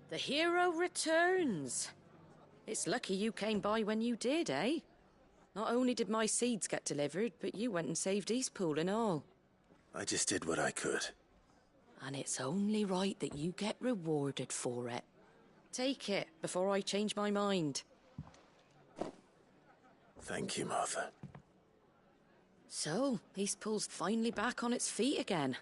The hero returns. It's lucky you came by when you did, eh? Not only did my seeds get delivered, but you went and saved Eastpool and all. I just did what I could. And it's only right that you get rewarded for it. Take it before I change my mind. Thank you, Martha. So, Eastpool's finally back on its feet again.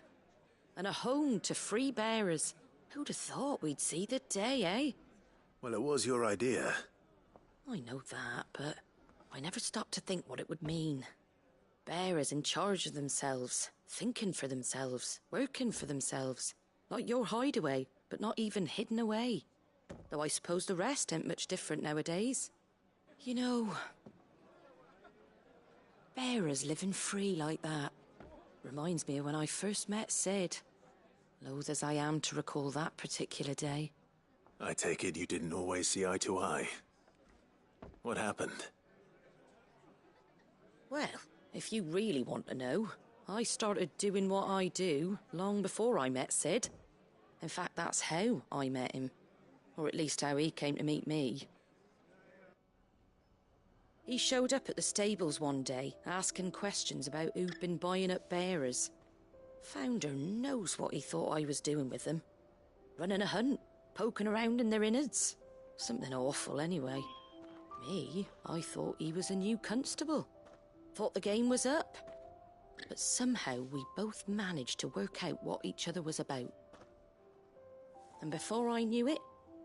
And a home to free bearers. Who'd have thought we'd see the day, eh? Well, it was your idea. I know that, but I never stopped to think what it would mean. Bearers in charge of themselves, thinking for themselves, working for themselves. Like your hideaway, but not even hidden away. Though I suppose the rest ain't much different nowadays. You know, bearers living free like that reminds me of when I first met Sid. Loath as I am to recall that particular day. I take it you didn't always see eye to eye. What happened? Well, if you really want to know, I started doing what I do long before I met Sid. In fact, that's how I met him. Or at least how he came to meet me. He showed up at the stables one day, asking questions about who'd been buying up bearers. Founder knows what he thought I was doing with them. Running a hunt, poking around in their innards. Something awful anyway. Me, I thought he was a new constable. Thought the game was up. But somehow we both managed to work out what each other was about. And before I knew it,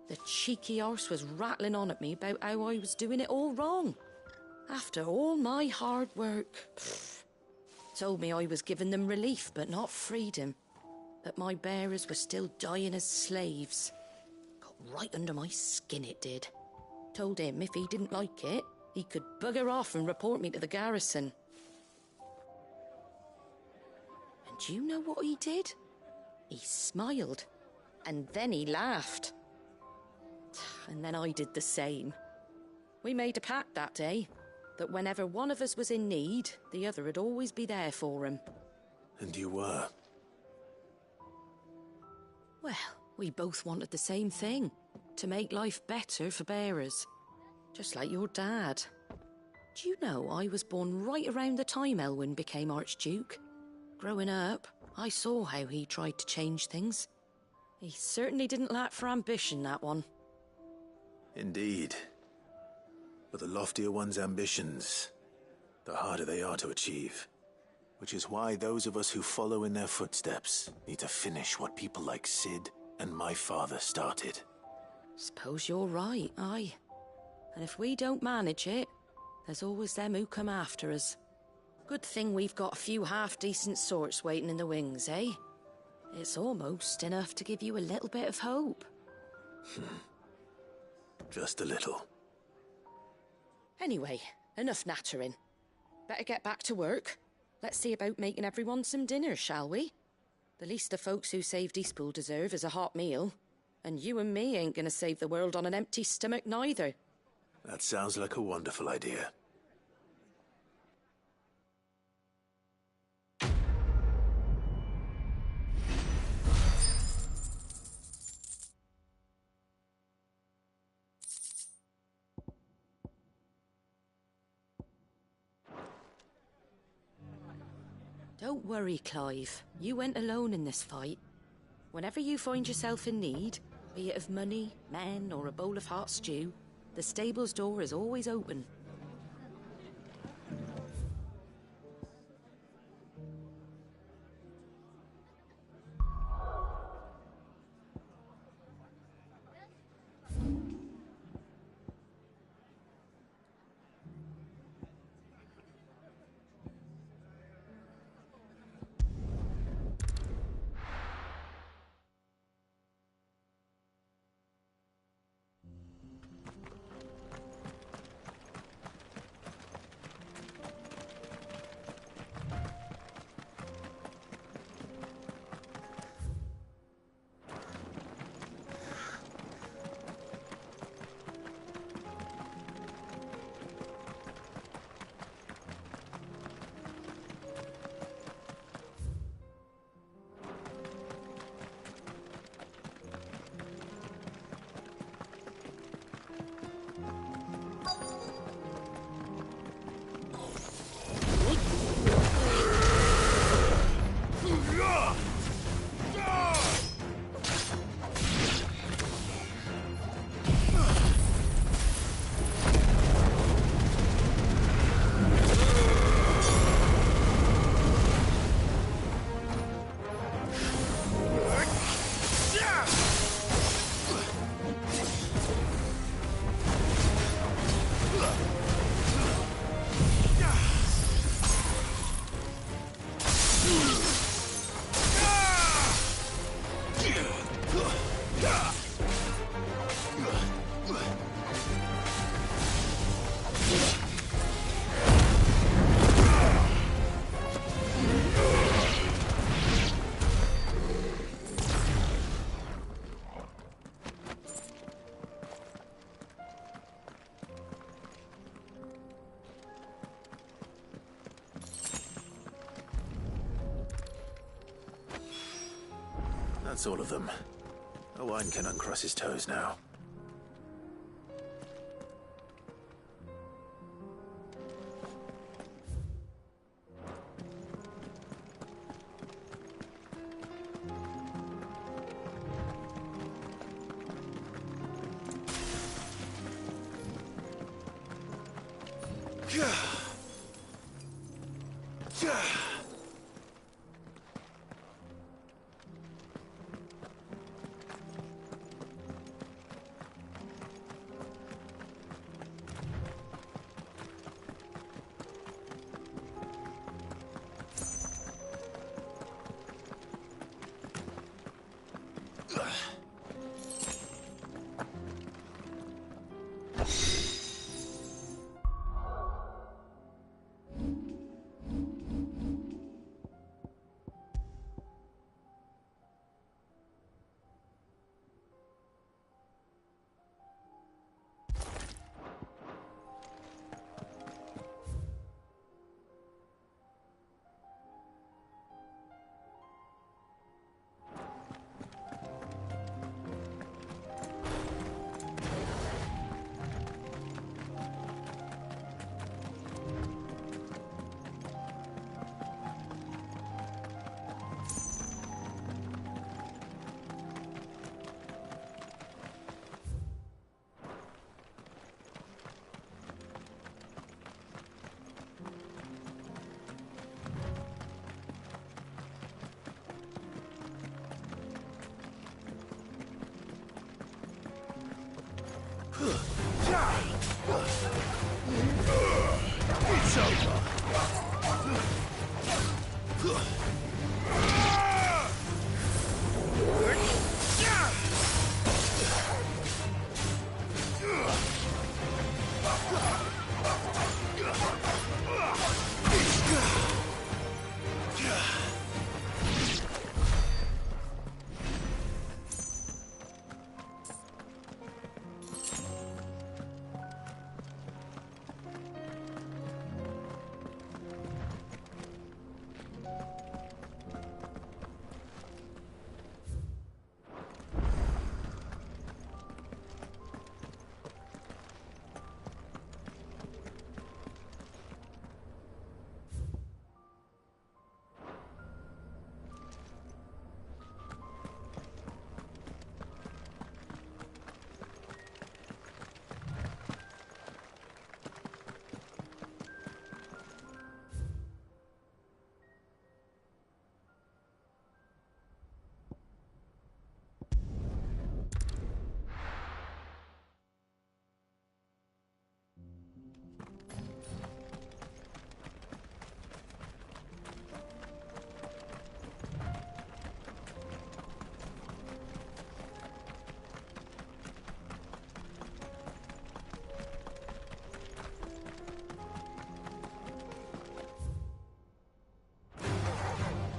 the cheeky arse was rattling on at me about how I was doing it all wrong. After all my hard work. Told me I was giving them relief, but not freedom. That my bearers were still dying as slaves. Got right under my skin, it did. Told him if he didn't like it, he could bugger off and report me to the garrison. And do you know what he did? He smiled. And then he laughed. And then I did the same. We made a pact that day, that whenever one of us was in need, the other would always be there for him. And you were? Well, we both wanted the same thing. To make life better for bearers. Just like your dad. Do you know I was born right around the time Elwyn became Archduke? Growing up, I saw how he tried to change things. He certainly didn't lack for ambition, that one. Indeed. But the loftier one's ambitions, the harder they are to achieve. Which is why those of us who follow in their footsteps need to finish what people like Sid and my father started. Suppose you're right, aye. And if we don't manage it, there's always them who come after us. Good thing we've got a few half-decent sorts waiting in the wings, eh? It's almost enough to give you a little bit of hope. Just a little. Anyway, enough nattering. Better get back to work. Let's see about making everyone some dinner, shall we? The least the folks who saved Eastpool deserve is a hot meal. And you and me ain't gonna save the world on an empty stomach neither. That sounds like a wonderful idea. Don't worry, Clive. You went alone in this fight. Whenever you find yourself in need, be it of money, men, or a bowl of hot stew, the stable's door is always open. That's all of them. Owain can uncross his toes now. It's over.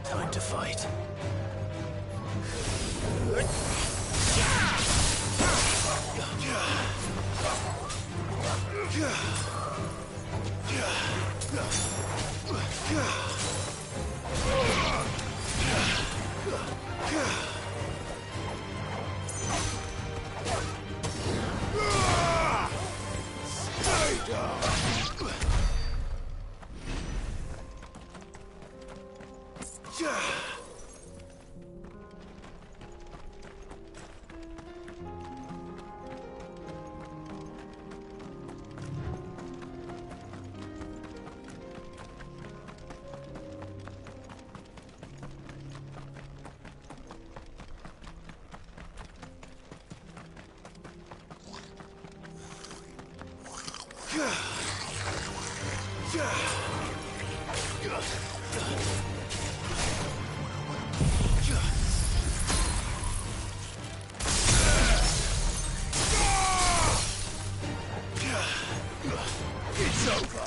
Time to fight. Stay down. It's over.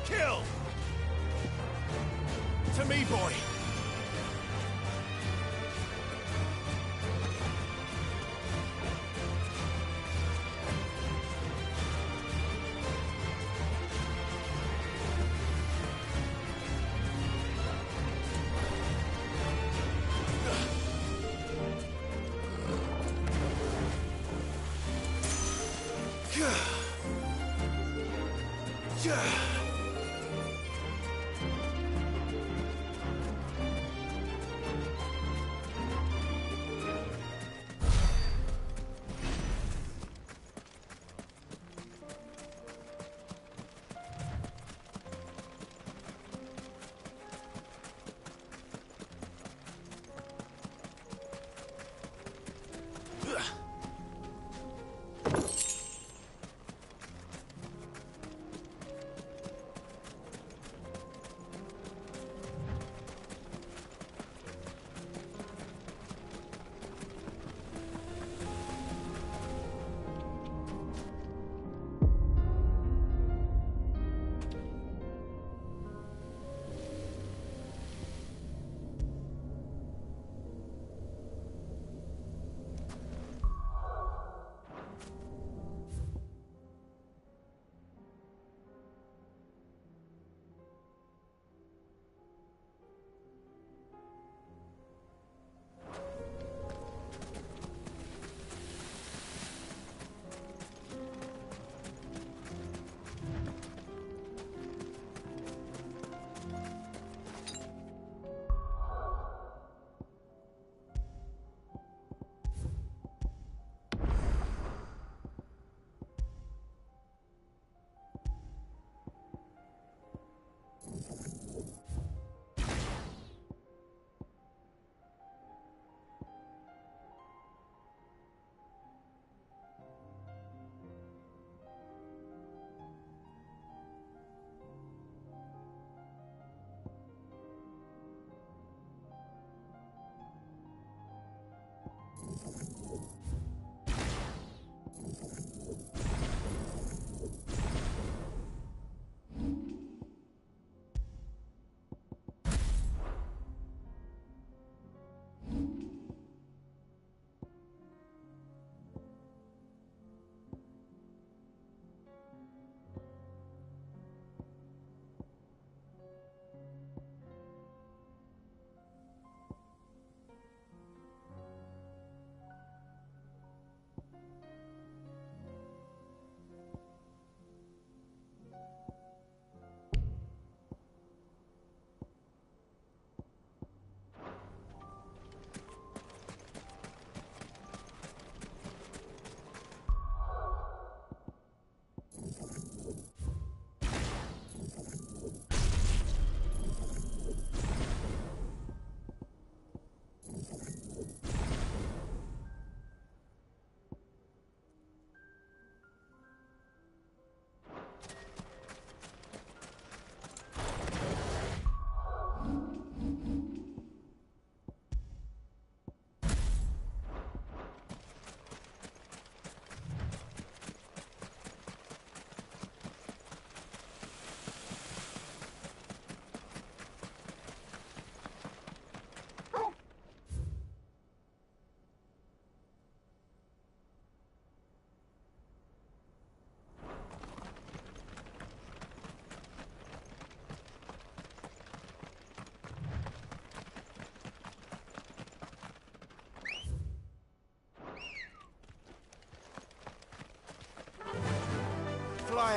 Kill! To me, boy!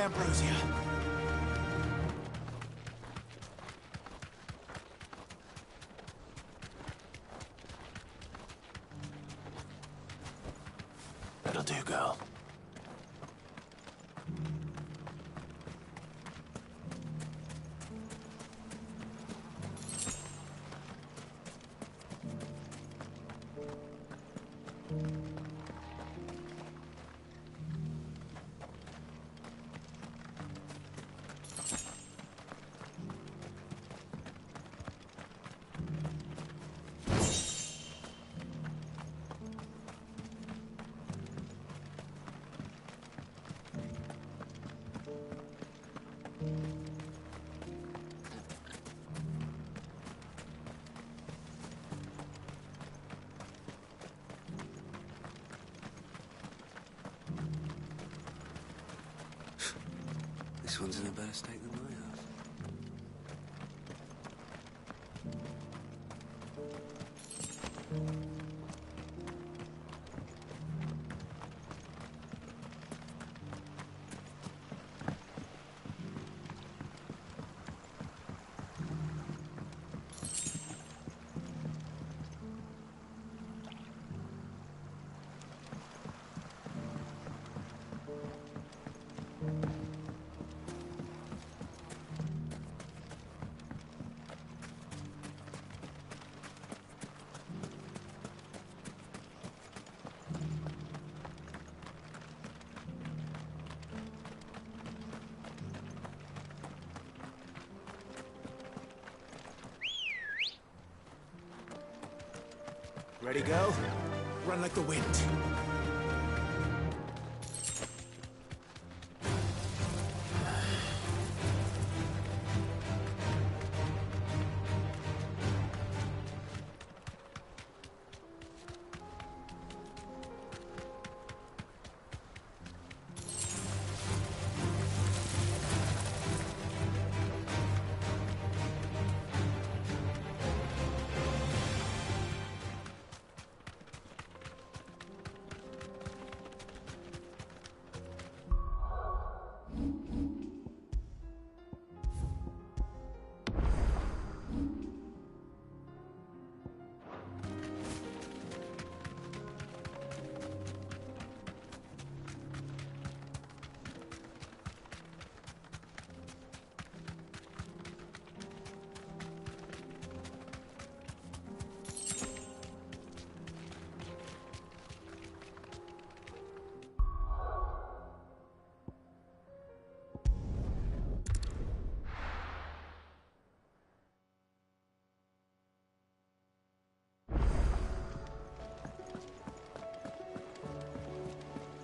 my ambrosia. That'll do, girl. This one's in a better state than my house. Ready, go? Run like the wind.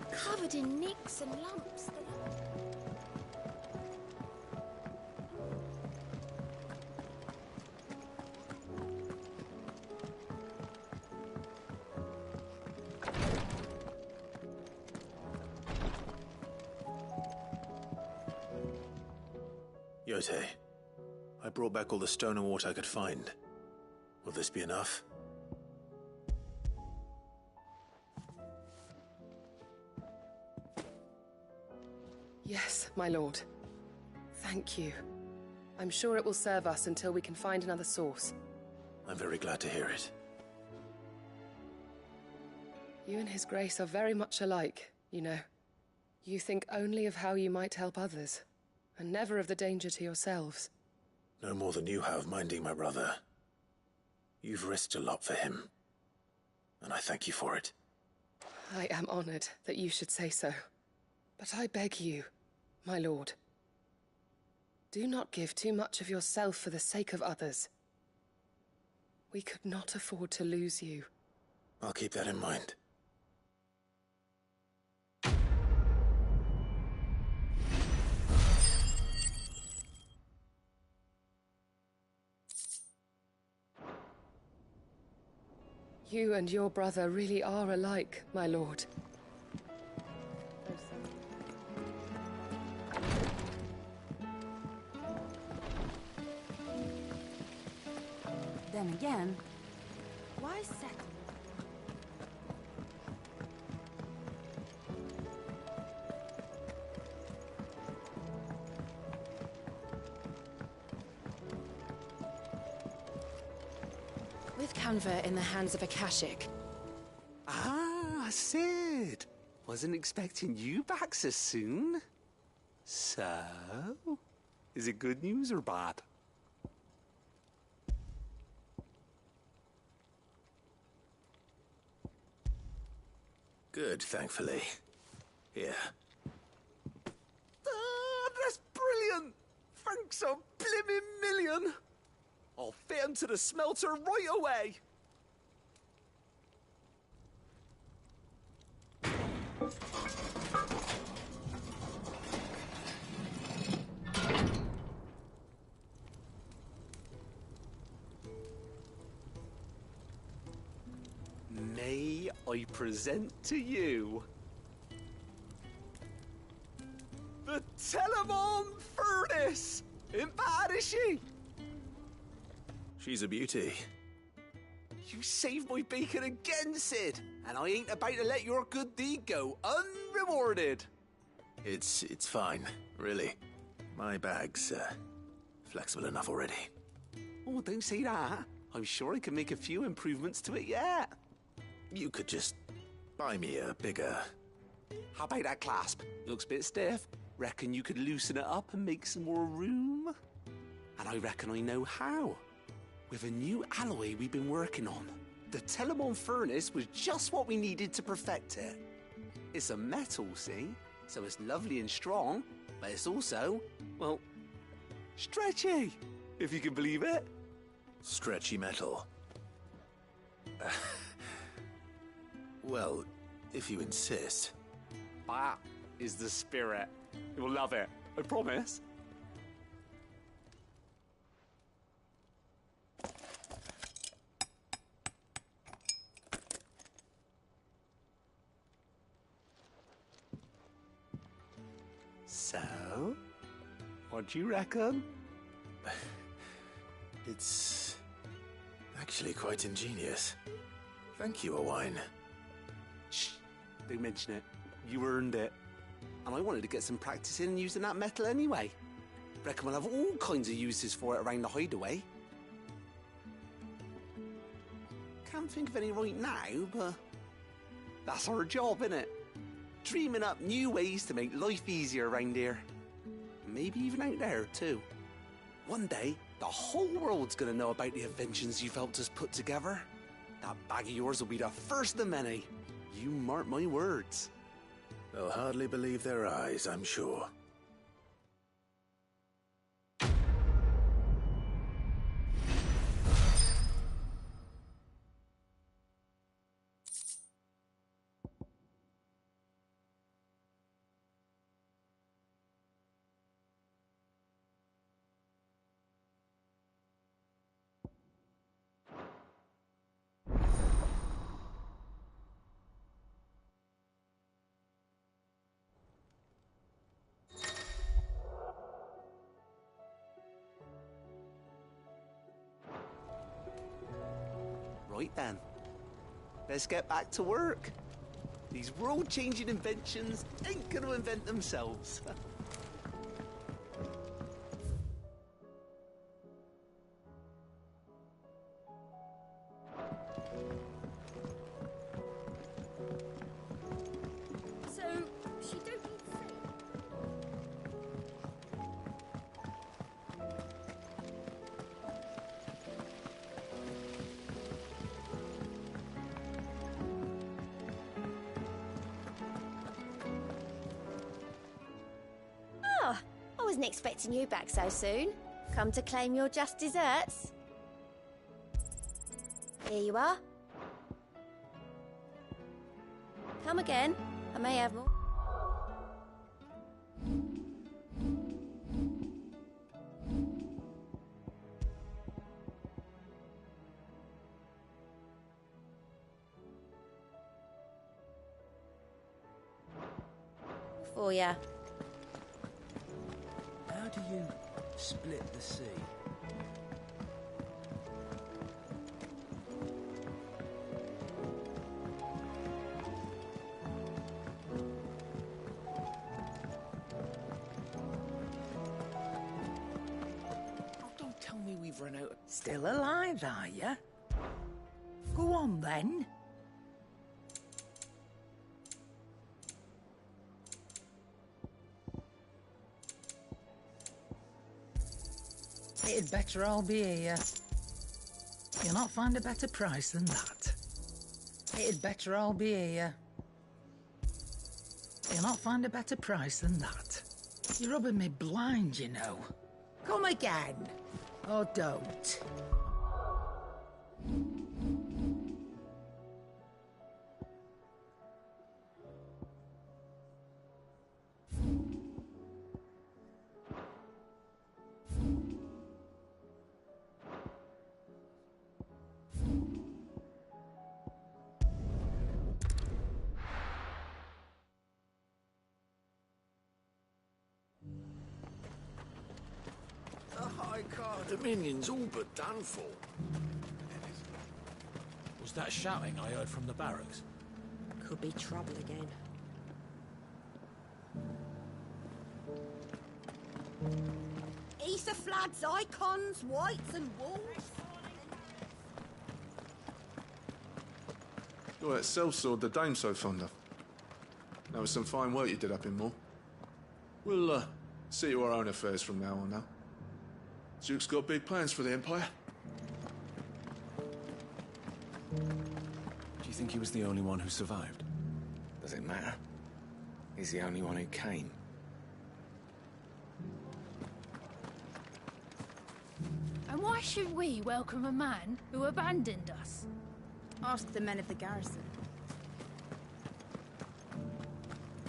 Covered in nicks and lumps. Yote, I brought back all the stone and water I could find. Will this be enough? Yes, my lord. Thank you. I'm sure it will serve us until we can find another source. I'm very glad to hear it. You and His Grace are very much alike, you know. You think only of how you might help others, and never of the danger to yourselves. No more than you have minding my brother. You've risked a lot for him, and I thank you for it. I am honored that you should say so. But I beg you, my lord, do not give too much of yourself for the sake of others. We could not afford to lose you. I'll keep that in mind. You and your brother really are alike, my lord. Then again, why settle? convert in the hands of Akashic. Ah, Sid. Wasn't expecting you back so soon. So, is it good news or bad? Good, thankfully. Here. Ah, that's brilliant! Thanks a blimmin' million! I'll fit 'em to the smelter right away! May I present to you the Telemon Furnace! Ain't bad, is she? She's a beauty. You saved my bacon again, Sid, and I ain't about to let your good deed go unrewarded. It's fine, really. My bag's flexible enough already. Oh, don't say that. I'm sure I can make a few improvements to it yet. You could just buy me a bigger... How about that clasp? It looks a bit stiff. Reckon you could loosen it up and make some more room? And I reckon I know how. With a new alloy we've been working on. The Telemon Furnace was just what we needed to perfect it. It's a metal, see? So it's lovely and strong, but it's also, well, stretchy, if you can believe it. Stretchy metal. Well, if you insist. That is the spirit. You'll love it, I promise. So, what do you reckon? It's actually quite ingenious. Thank you, Owain. Shh, don't mention it. You earned it. And I wanted to get some practice in using that metal anyway. Reckon we'll have all kinds of uses for it around the hideaway. Can't think of any right now, but that's our job, innit? Dreaming up new ways to make life easier around here. Maybe even out there, too. One day, the whole world's gonna know about the inventions you've helped us put together. That bag of yours will be the first of many. You mark my words. They'll hardly believe their eyes, I'm sure. Right then, let's get back to work. These world-changing inventions ain't gonna invent themselves. So, she don't need safe. Oh, I wasn't expecting you back so soon. Come to claim your just desserts? Here you are. Come again. I may have more. For ya. How do you split the sea? Still alive, are you? on, then. It'd better all be here. You'll not find a better price than that. It'd better all be here. You'll not find a better price than that. You're rubbing me blind, you know. Come again. Or don't. The High Card Dominion's all but done for. Was that shouting I heard from the barracks? Could be trouble again. Ether flags, icons, whites and wolves. You're that sellsword the dame's so fond of. That was some fine work you did up in Moor. We'll, see to our own affairs from now on now. Duke's got big plans for the Empire. Do you think he was the only one who survived? Does it matter? He's the only one who came. And why should we welcome a man who abandoned us? Ask the men of the garrison.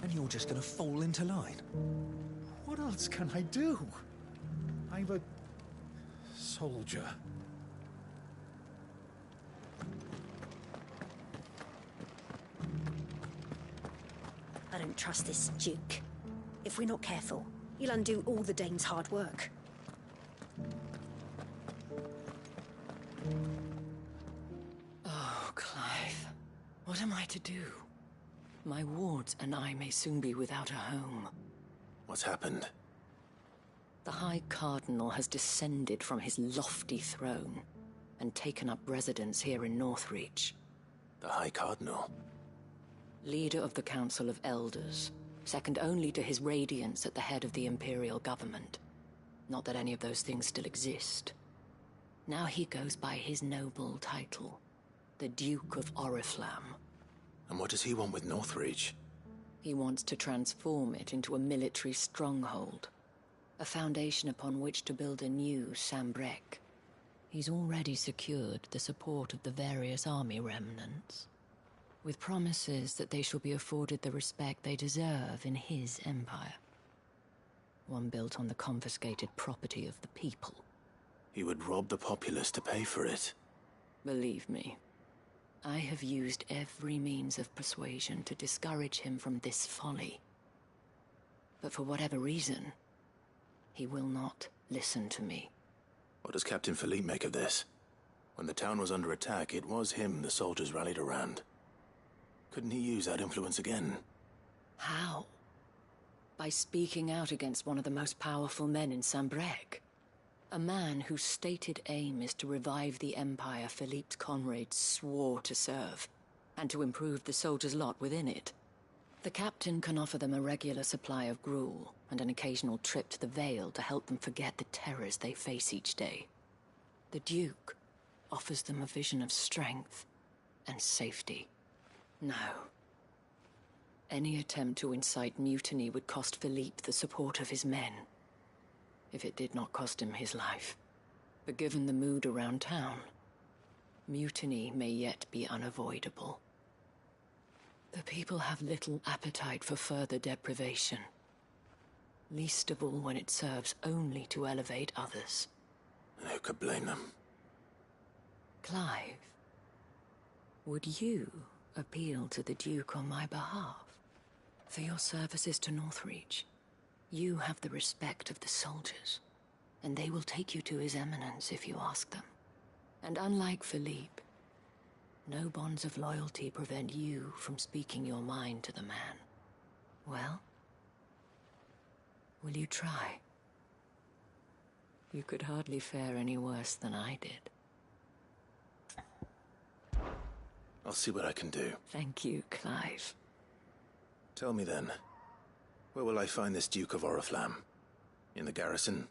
And you're just gonna fall into line? What else can I do? I'm a soldier. I don't trust this Duke. If we're not careful, he'll undo all the Dane's hard work. Oh, Clive. What am I to do? My wards and I may soon be without a home. What's happened? The High Cardinal has descended from his lofty throne and taken up residence here in Northreach. The High Cardinal? Leader of the Council of Elders, second only to his Radiance at the head of the Imperial government. Not that any of those things still exist. Now he goes by his noble title, the Duke of Oriflamme. And what does he want with Northreach? He wants to transform it into a military stronghold, a foundation upon which to build a new Sambrec. He's already secured the support of the various army remnants, with promises that they shall be afforded the respect they deserve in his empire. One built on the confiscated property of the people. He would rob the populace to pay for it. Believe me, I have used every means of persuasion to discourage him from this folly. But for whatever reason, he will not listen to me. What does Captain Philippe make of this? When the town was under attack, it was him the soldiers rallied around. Couldn't he use that influence again? How? By speaking out against one of the most powerful men in Sambrec. A man whose stated aim is to revive the empire Philippe's comrades swore to serve, and to improve the soldiers' lot within it. The captain can offer them a regular supply of gruel, and an occasional trip to the Vale to help them forget the terrors they face each day. The Duke offers them a vision of strength and safety. No. Any attempt to incite mutiny would cost Philippe the support of his men, if it did not cost him his life. But given the mood around town, mutiny may yet be unavoidable. The people have little appetite for further deprivation, least of all when it serves only to elevate others. Who could blame them? Clive, would you appeal to the Duke on my behalf? For your services to Northreach, you have the respect of the soldiers, and they will take you to His Eminence if you ask them. And unlike Philippe, no bonds of loyalty prevent you from speaking your mind to the man. Well, will you try? You could hardly fare any worse than I did. I'll see what I can do. Thank you, Clive. Tell me then, where will I find this Duke of Oriflamme? In the garrison?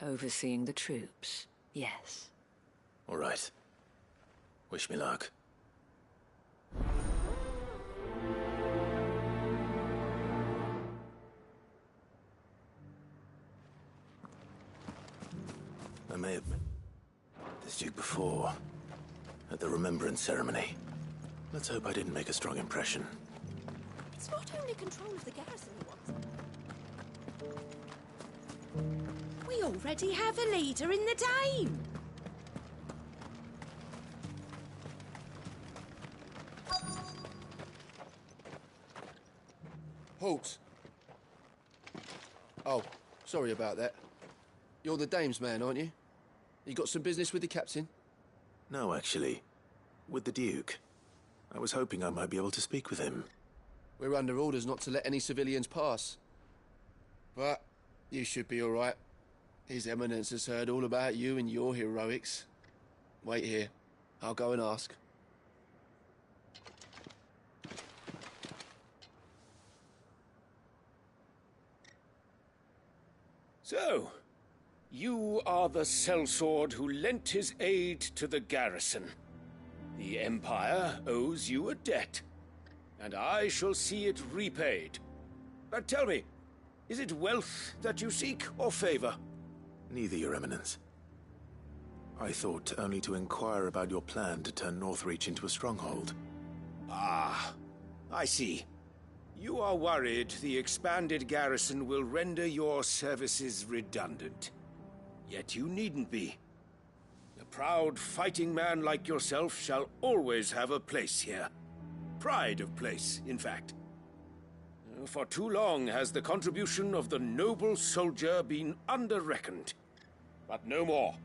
Overseeing the troops, yes. All right. Wish me luck. I may have met this Duke before, at the Remembrance Ceremony. Let's hope I didn't make a strong impression. It's not only control of the garrison he wants. We already have a leader in the Dame. Halt! Oh, sorry about that. You're the Dame's man, aren't you? You got some business with the captain? No, actually. With the Duke. I was hoping I might be able to speak with him. We're under orders not to let any civilians pass. But you should be all right. His Eminence has heard all about you and your heroics. Wait here. I'll go and ask. So, you are the sellsword who lent his aid to the garrison. The Empire owes you a debt, and I shall see it repaid. But tell me, is it wealth that you seek, or favor? Neither, Your Eminence. I thought only to inquire about your plan to turn Northreach into a stronghold. Ah, I see. You are worried the expanded garrison will render your services redundant. Yet you needn't be. A proud fighting man like yourself shall always have a place here. Pride of place, in fact. For too long has the contribution of the noble soldier been under-reckoned. But no more.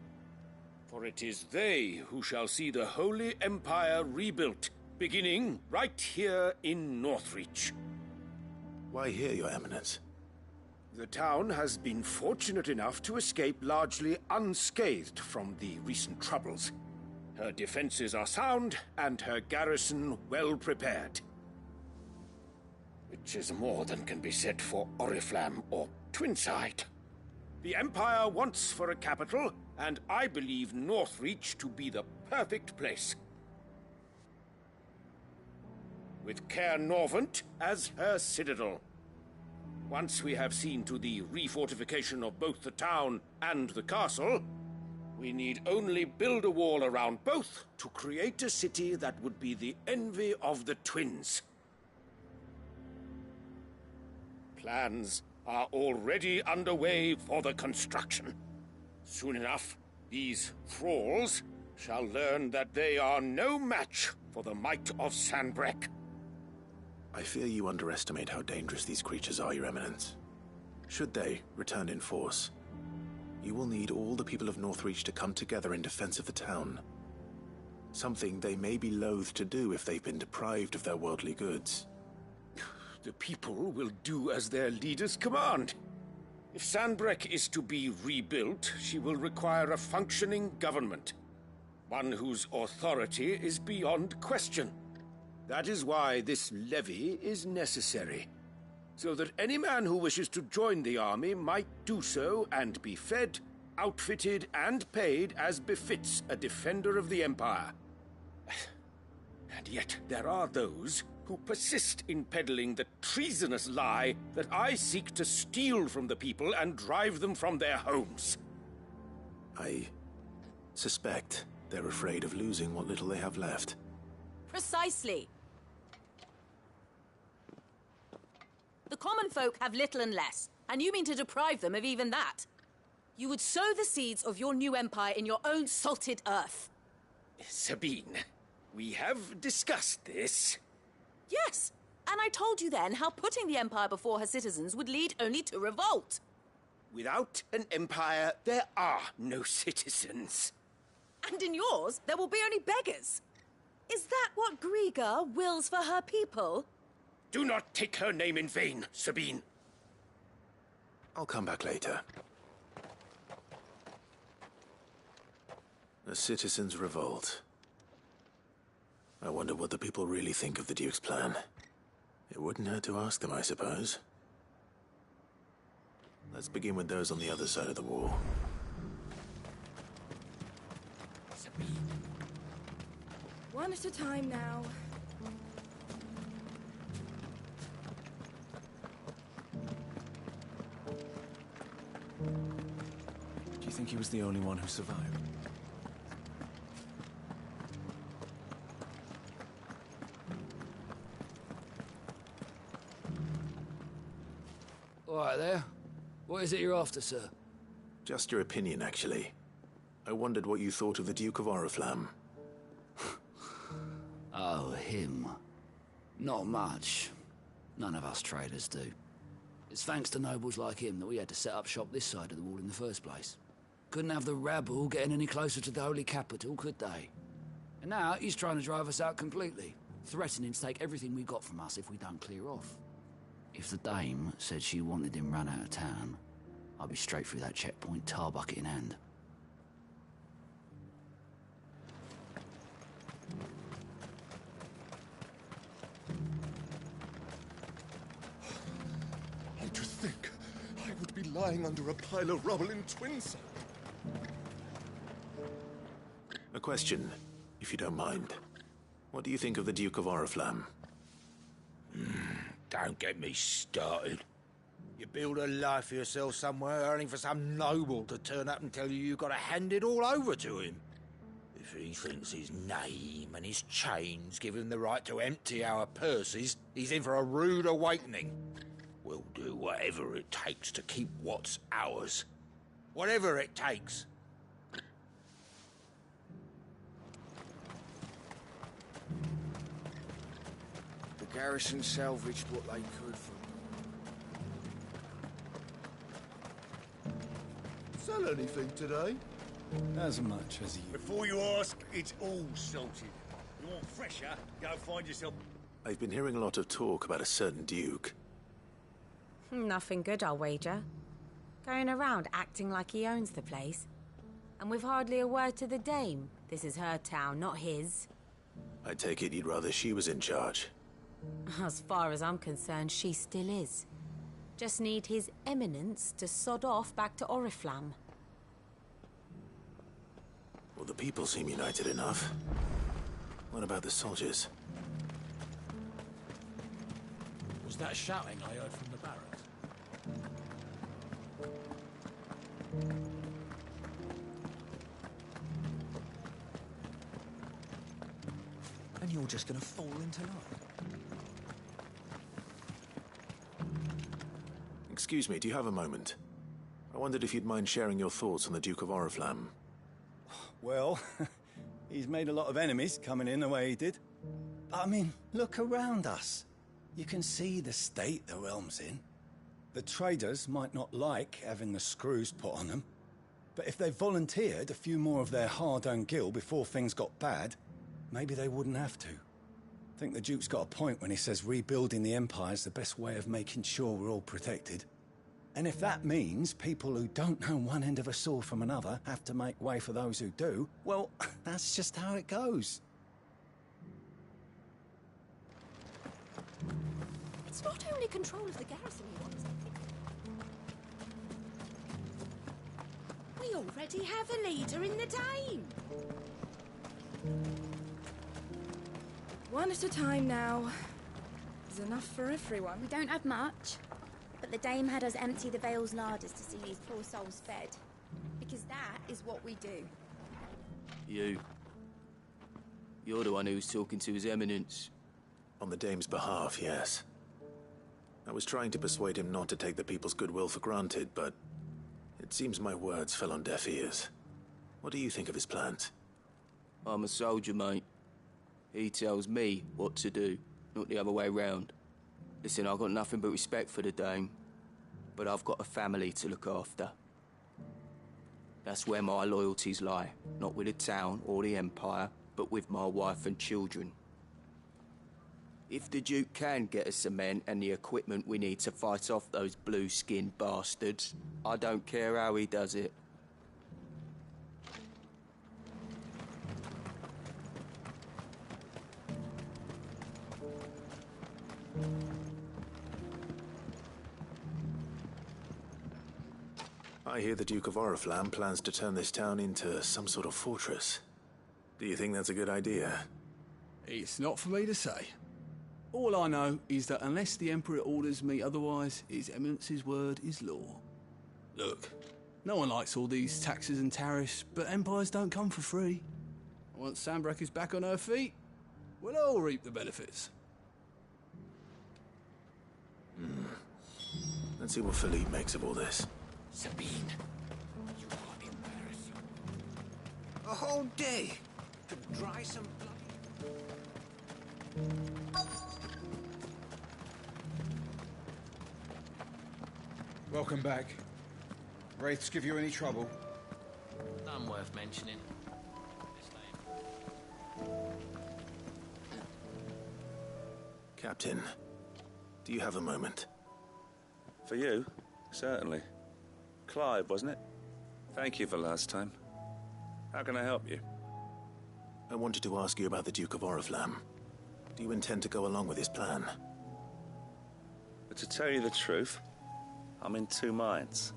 For it is they who shall see the Holy Empire rebuilt, beginning right here in Northreach. Why here, Your Eminence? The town has been fortunate enough to escape largely unscathed from the recent troubles. Her defenses are sound, and her garrison well prepared. Which is more than can be said for Oriflamme or Twinside. The Empire wants for a capital, and I believe Northreach to be the perfect place. With Caer Norvent as her citadel. Once we have seen to the refortification of both the town and the castle, we need only build a wall around both to create a city that would be the envy of the twins. Plans are already underway for the construction. Soon enough, these thralls shall learn that they are no match for the might of Sanbreque. I fear you underestimate how dangerous these creatures are, Your Eminence. Should they return in force, you will need all the people of Northreach to come together in defense of the town. Something they may be loath to do if they've been deprived of their worldly goods. The people will do as their leaders command. If Sanbreque is to be rebuilt, she will require a functioning government. One whose authority is beyond question. That is why this levy is necessary. So that any man who wishes to join the army might do so and be fed, outfitted, and paid as befits a defender of the Empire. And yet there are those who persist in peddling the treasonous lie that I seek to steal from the people and drive them from their homes. I suspect they're afraid of losing what little they have left. Precisely. The common folk have little and less, and you mean to deprive them of even that. You would sow the seeds of your new empire in your own salted earth. Sabine, we have discussed this. Yes, and I told you then how putting the empire before her citizens would lead only to revolt. Without an empire, there are no citizens. And in yours, there will be only beggars. Is that what Griga wills for her people? Do not take her name in vain, Sabine. I'll come back later. A citizens' revolt. I wonder what the people really think of the Duke's plan. It wouldn't hurt to ask them, I suppose. Let's begin with those on the other side of the wall. One at a time now. Do you think he was the only one who survived? All right there. What is it you're after, sir? Just your opinion, actually. I wondered what you thought of the Duke of Oriflamme. Oh, him. Not much. None of us traders do. It's thanks to nobles like him that we had to set up shop this side of the wall in the first place. Couldn't have the rabble getting any closer to the holy capital, could they? And now he's trying to drive us out completely, threatening to take everything we got from us if we don't clear off. If the dame said she wanted him run out of town, I'd be straight through that checkpoint, tar bucket in hand. And to think I would be lying under a pile of rubble in Twinside. A question, if you don't mind. What do you think of the Duke of Oriflamme? Don't get me started. You build a life for yourself somewhere, only for some noble to turn up and tell you you've got to hand it all over to him. If he thinks his name and his chains give him the right to empty our purses, he's in for a rude awakening. We'll do whatever it takes to keep what's ours. Whatever it takes. The garrison salvaged what they could from... Sell anything today? As much as you. Before you ask, it's all salted. You want fresher, go find yourself... I've been hearing a lot of talk about a certain Duke. Nothing good, I'll wager. Going around acting like he owns the place. And with hardly a word to the dame. This is her town, not his. I take it you'd rather she was in charge. As far as I'm concerned, she still is. Just need his eminence to sod off back to Oriflamme. Well, the people seem united enough. What about the soldiers? Was that shouting I heard from the barracks? And you're just gonna fall into line? Excuse me, do you have a moment? I wondered if you'd mind sharing your thoughts on the Duke of Oriflamme. Well, he's made a lot of enemies coming in the way he did. But I mean, look around us. You can see the state the realm's in. The traders might not like having the screws put on them, but if they volunteered a few more of their hard-earned gil before things got bad, maybe they wouldn't have to. I think the Duke's got a point when he says rebuilding the Empire's the best way of making sure we're all protected. And if that means people who don't know one end of a sword from another have to make way for those who do, well, that's just how it goes. It's not only control of the garrison he wants. We already have a leader in the Dame. One at a time now. There's enough for everyone. We don't have much, but the Dame had us empty the Vale's larders to see these poor souls fed. Because that is what we do. You're the one who's talking to His Eminence. On the Dame's behalf, yes. I was trying to persuade him not to take the people's goodwill for granted, but it seems my words fell on deaf ears. What do you think of his plans? I'm a soldier, mate. He tells me what to do, not the other way round. Listen, I've got nothing but respect for the Dame, but I've got a family to look after. That's where my loyalties lie, not with the town or the Empire, but with my wife and children. If the Duke can get us the men and the equipment we need to fight off those blue-skinned bastards, I don't care how he does it. I hear the Duke of Oriflamme plans to turn this town into some sort of fortress. Do you think that's a good idea? It's not for me to say. All I know is that unless the Emperor orders me otherwise, His Eminence's word is law. Look, no one likes all these taxes and tariffs, but empires don't come for free. Once Sanbreque is back on her feet, we'll all reap the benefits. Let's see what Philippe makes of all this. Sabine, you are embarrassing. A whole day to dry some bloody... Welcome back. Wraiths give you any trouble? None worth mentioning. Captain, do you have a moment? For you? Certainly. Clive, wasn't it? Thank you for last time. How can I help you? I wanted to ask you about the Duke of Oriflamme. Do you intend to go along with his plan? But to tell you the truth, I'm in two minds.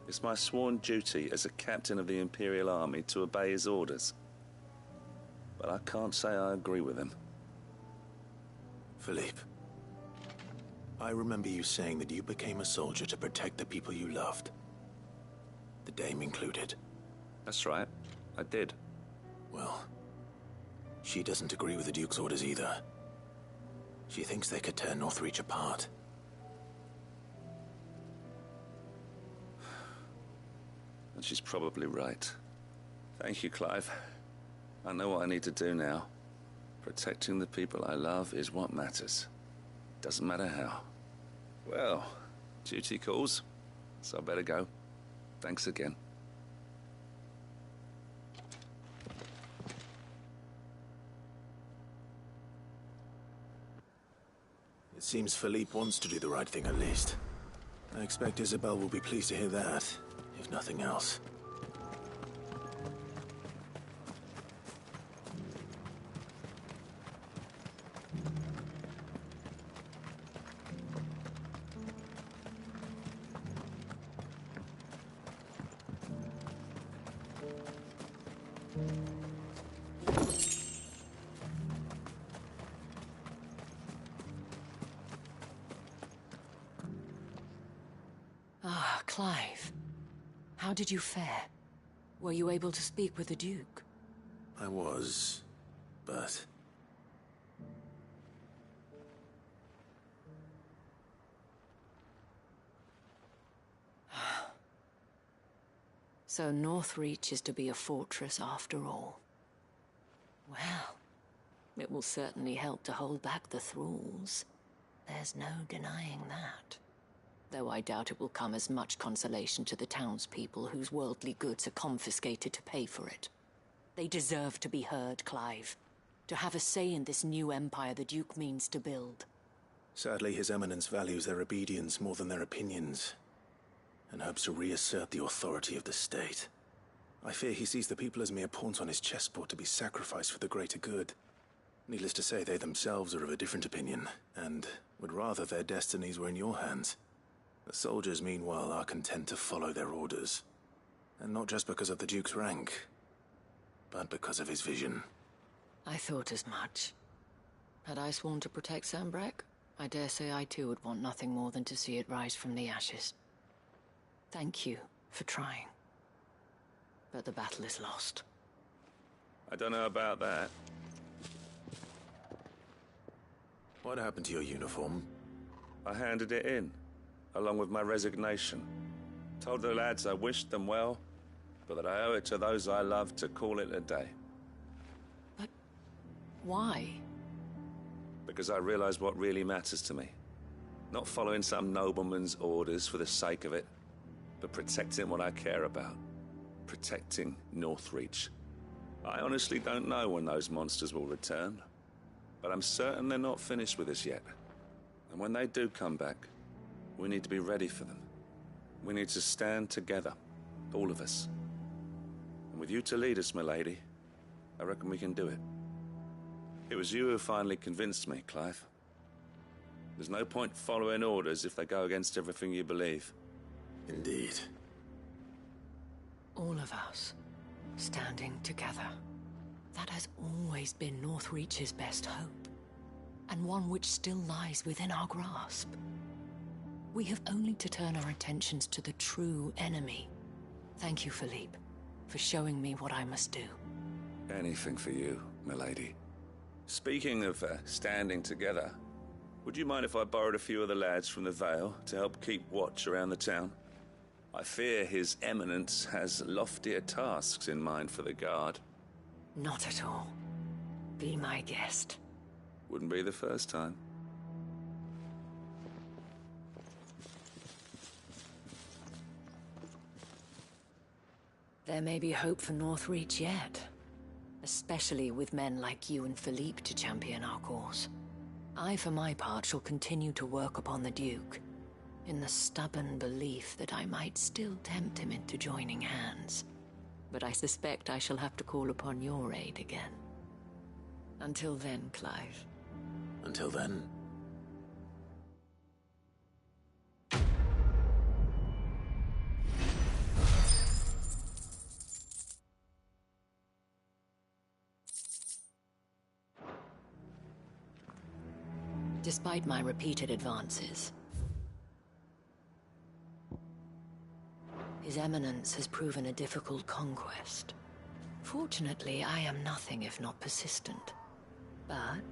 It's my sworn duty as a captain of the Imperial Army to obey his orders. But I can't say I agree with him. Philippe, I remember you saying that you became a soldier to protect the people you loved. The Dame included. That's right, I did. Well, she doesn't agree with the Duke's orders either. She thinks they could tear Northreach apart. And she's probably right. Thank you, Clive. I know what I need to do now. Protecting the people I love is what matters. Doesn't matter how. Well, duty calls, so I better go. Thanks again. It seems Philippe wants to do the right thing at least. I expect Isabel will be pleased to hear that, if nothing else. Ah, Clive. How did you fare? Were you able to speak with the Duke? I was, but... So Northreach is to be a fortress after all. Well, it will certainly help to hold back the thralls. There's no denying that. Though I doubt it will come as much consolation to the townspeople whose worldly goods are confiscated to pay for it. They deserve to be heard, Clive. To have a say in this new empire the Duke means to build. Sadly, His Eminence values their obedience more than their opinions, and hopes to reassert the authority of the state. I fear he sees the people as mere pawns on his chessboard to be sacrificed for the greater good. Needless to say, they themselves are of a different opinion, and would rather their destinies were in your hands. The soldiers, meanwhile, are content to follow their orders. And not just because of the Duke's rank, but because of his vision. I thought as much. Had I sworn to protect Sanbreque, I dare say I too would want nothing more than to see it rise from the ashes. Thank you for trying. But the battle is lost. I don't know about that. What happened to your uniform? I handed it in, along with my resignation. Told the lads I wished them well, but that I owe it to those I love to call it a day. But why? Because I realized what really matters to me. Not following some nobleman's orders for the sake of it, but protecting what I care about. Protecting Northreach. I honestly don't know when those monsters will return, but I'm certain they're not finished with us yet. And when they do come back, we need to be ready for them. We need to stand together, all of us. And with you to lead us, milady, I reckon we can do it. It was you who finally convinced me, Clive. There's no point following orders if they go against everything you believe. Indeed. All of us, standing together. That has always been Northreach's best hope, and one which still lies within our grasp. We have only to turn our attentions to the true enemy. Thank you, Philippe, for showing me what I must do. Anything for you, milady. Speaking of standing together, would you mind if I borrowed a few of the lads from the Vale to help keep watch around the town? I fear His Eminence has loftier tasks in mind for the guard. Not at all. Be my guest. Wouldn't be the first time. There may be hope for Northreach yet. Especially with men like you and Philippe to champion our cause. I, for my part, shall continue to work upon the Duke, in the stubborn belief that I might still tempt him into joining hands. But I suspect I shall have to call upon your aid again. Until then, Clive. Until then. Despite my repeated advances, His Eminence has proven a difficult conquest. Fortunately, I am nothing if not persistent. But,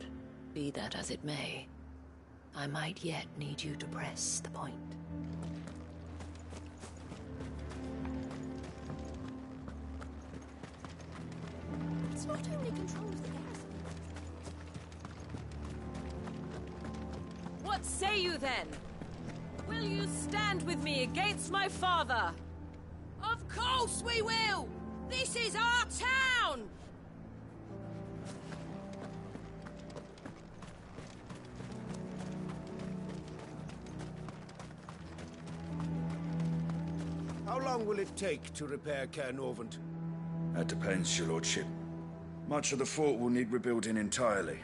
be that as it may, I might yet need you to press the point. It's not only controls the garrison. What say you then? Will you stand with me against my father? Of course we will! This is our town! How long will it take to repair Caernarvon? That depends, your lordship. Much of the fort will need rebuilding entirely.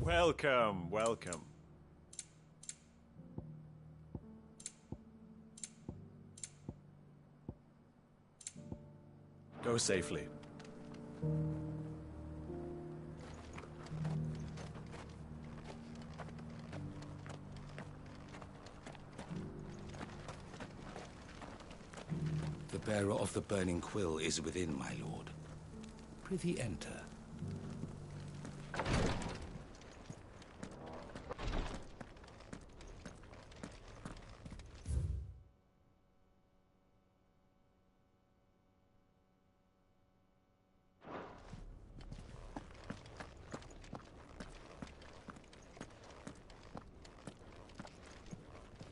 Welcome, welcome. Go safely. The bearer of the burning quill is within, my lord. Prithee enter.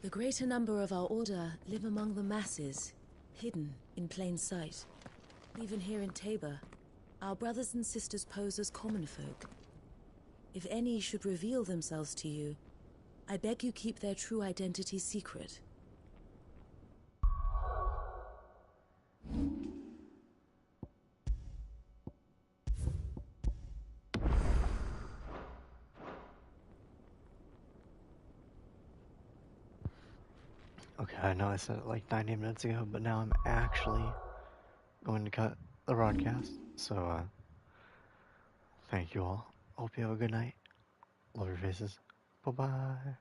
The greater number of our order live among the masses, hidden in plain sight. Even here in Tabor, our brothers and sisters pose as common folk. If any should reveal themselves to you, I beg you keep their true identity secret. Okay, I know I said it like 90 minutes ago, but now I'm actually going to cut the broadcast. So, thank you all. Hope you have a good night. Love your faces. Bye-bye.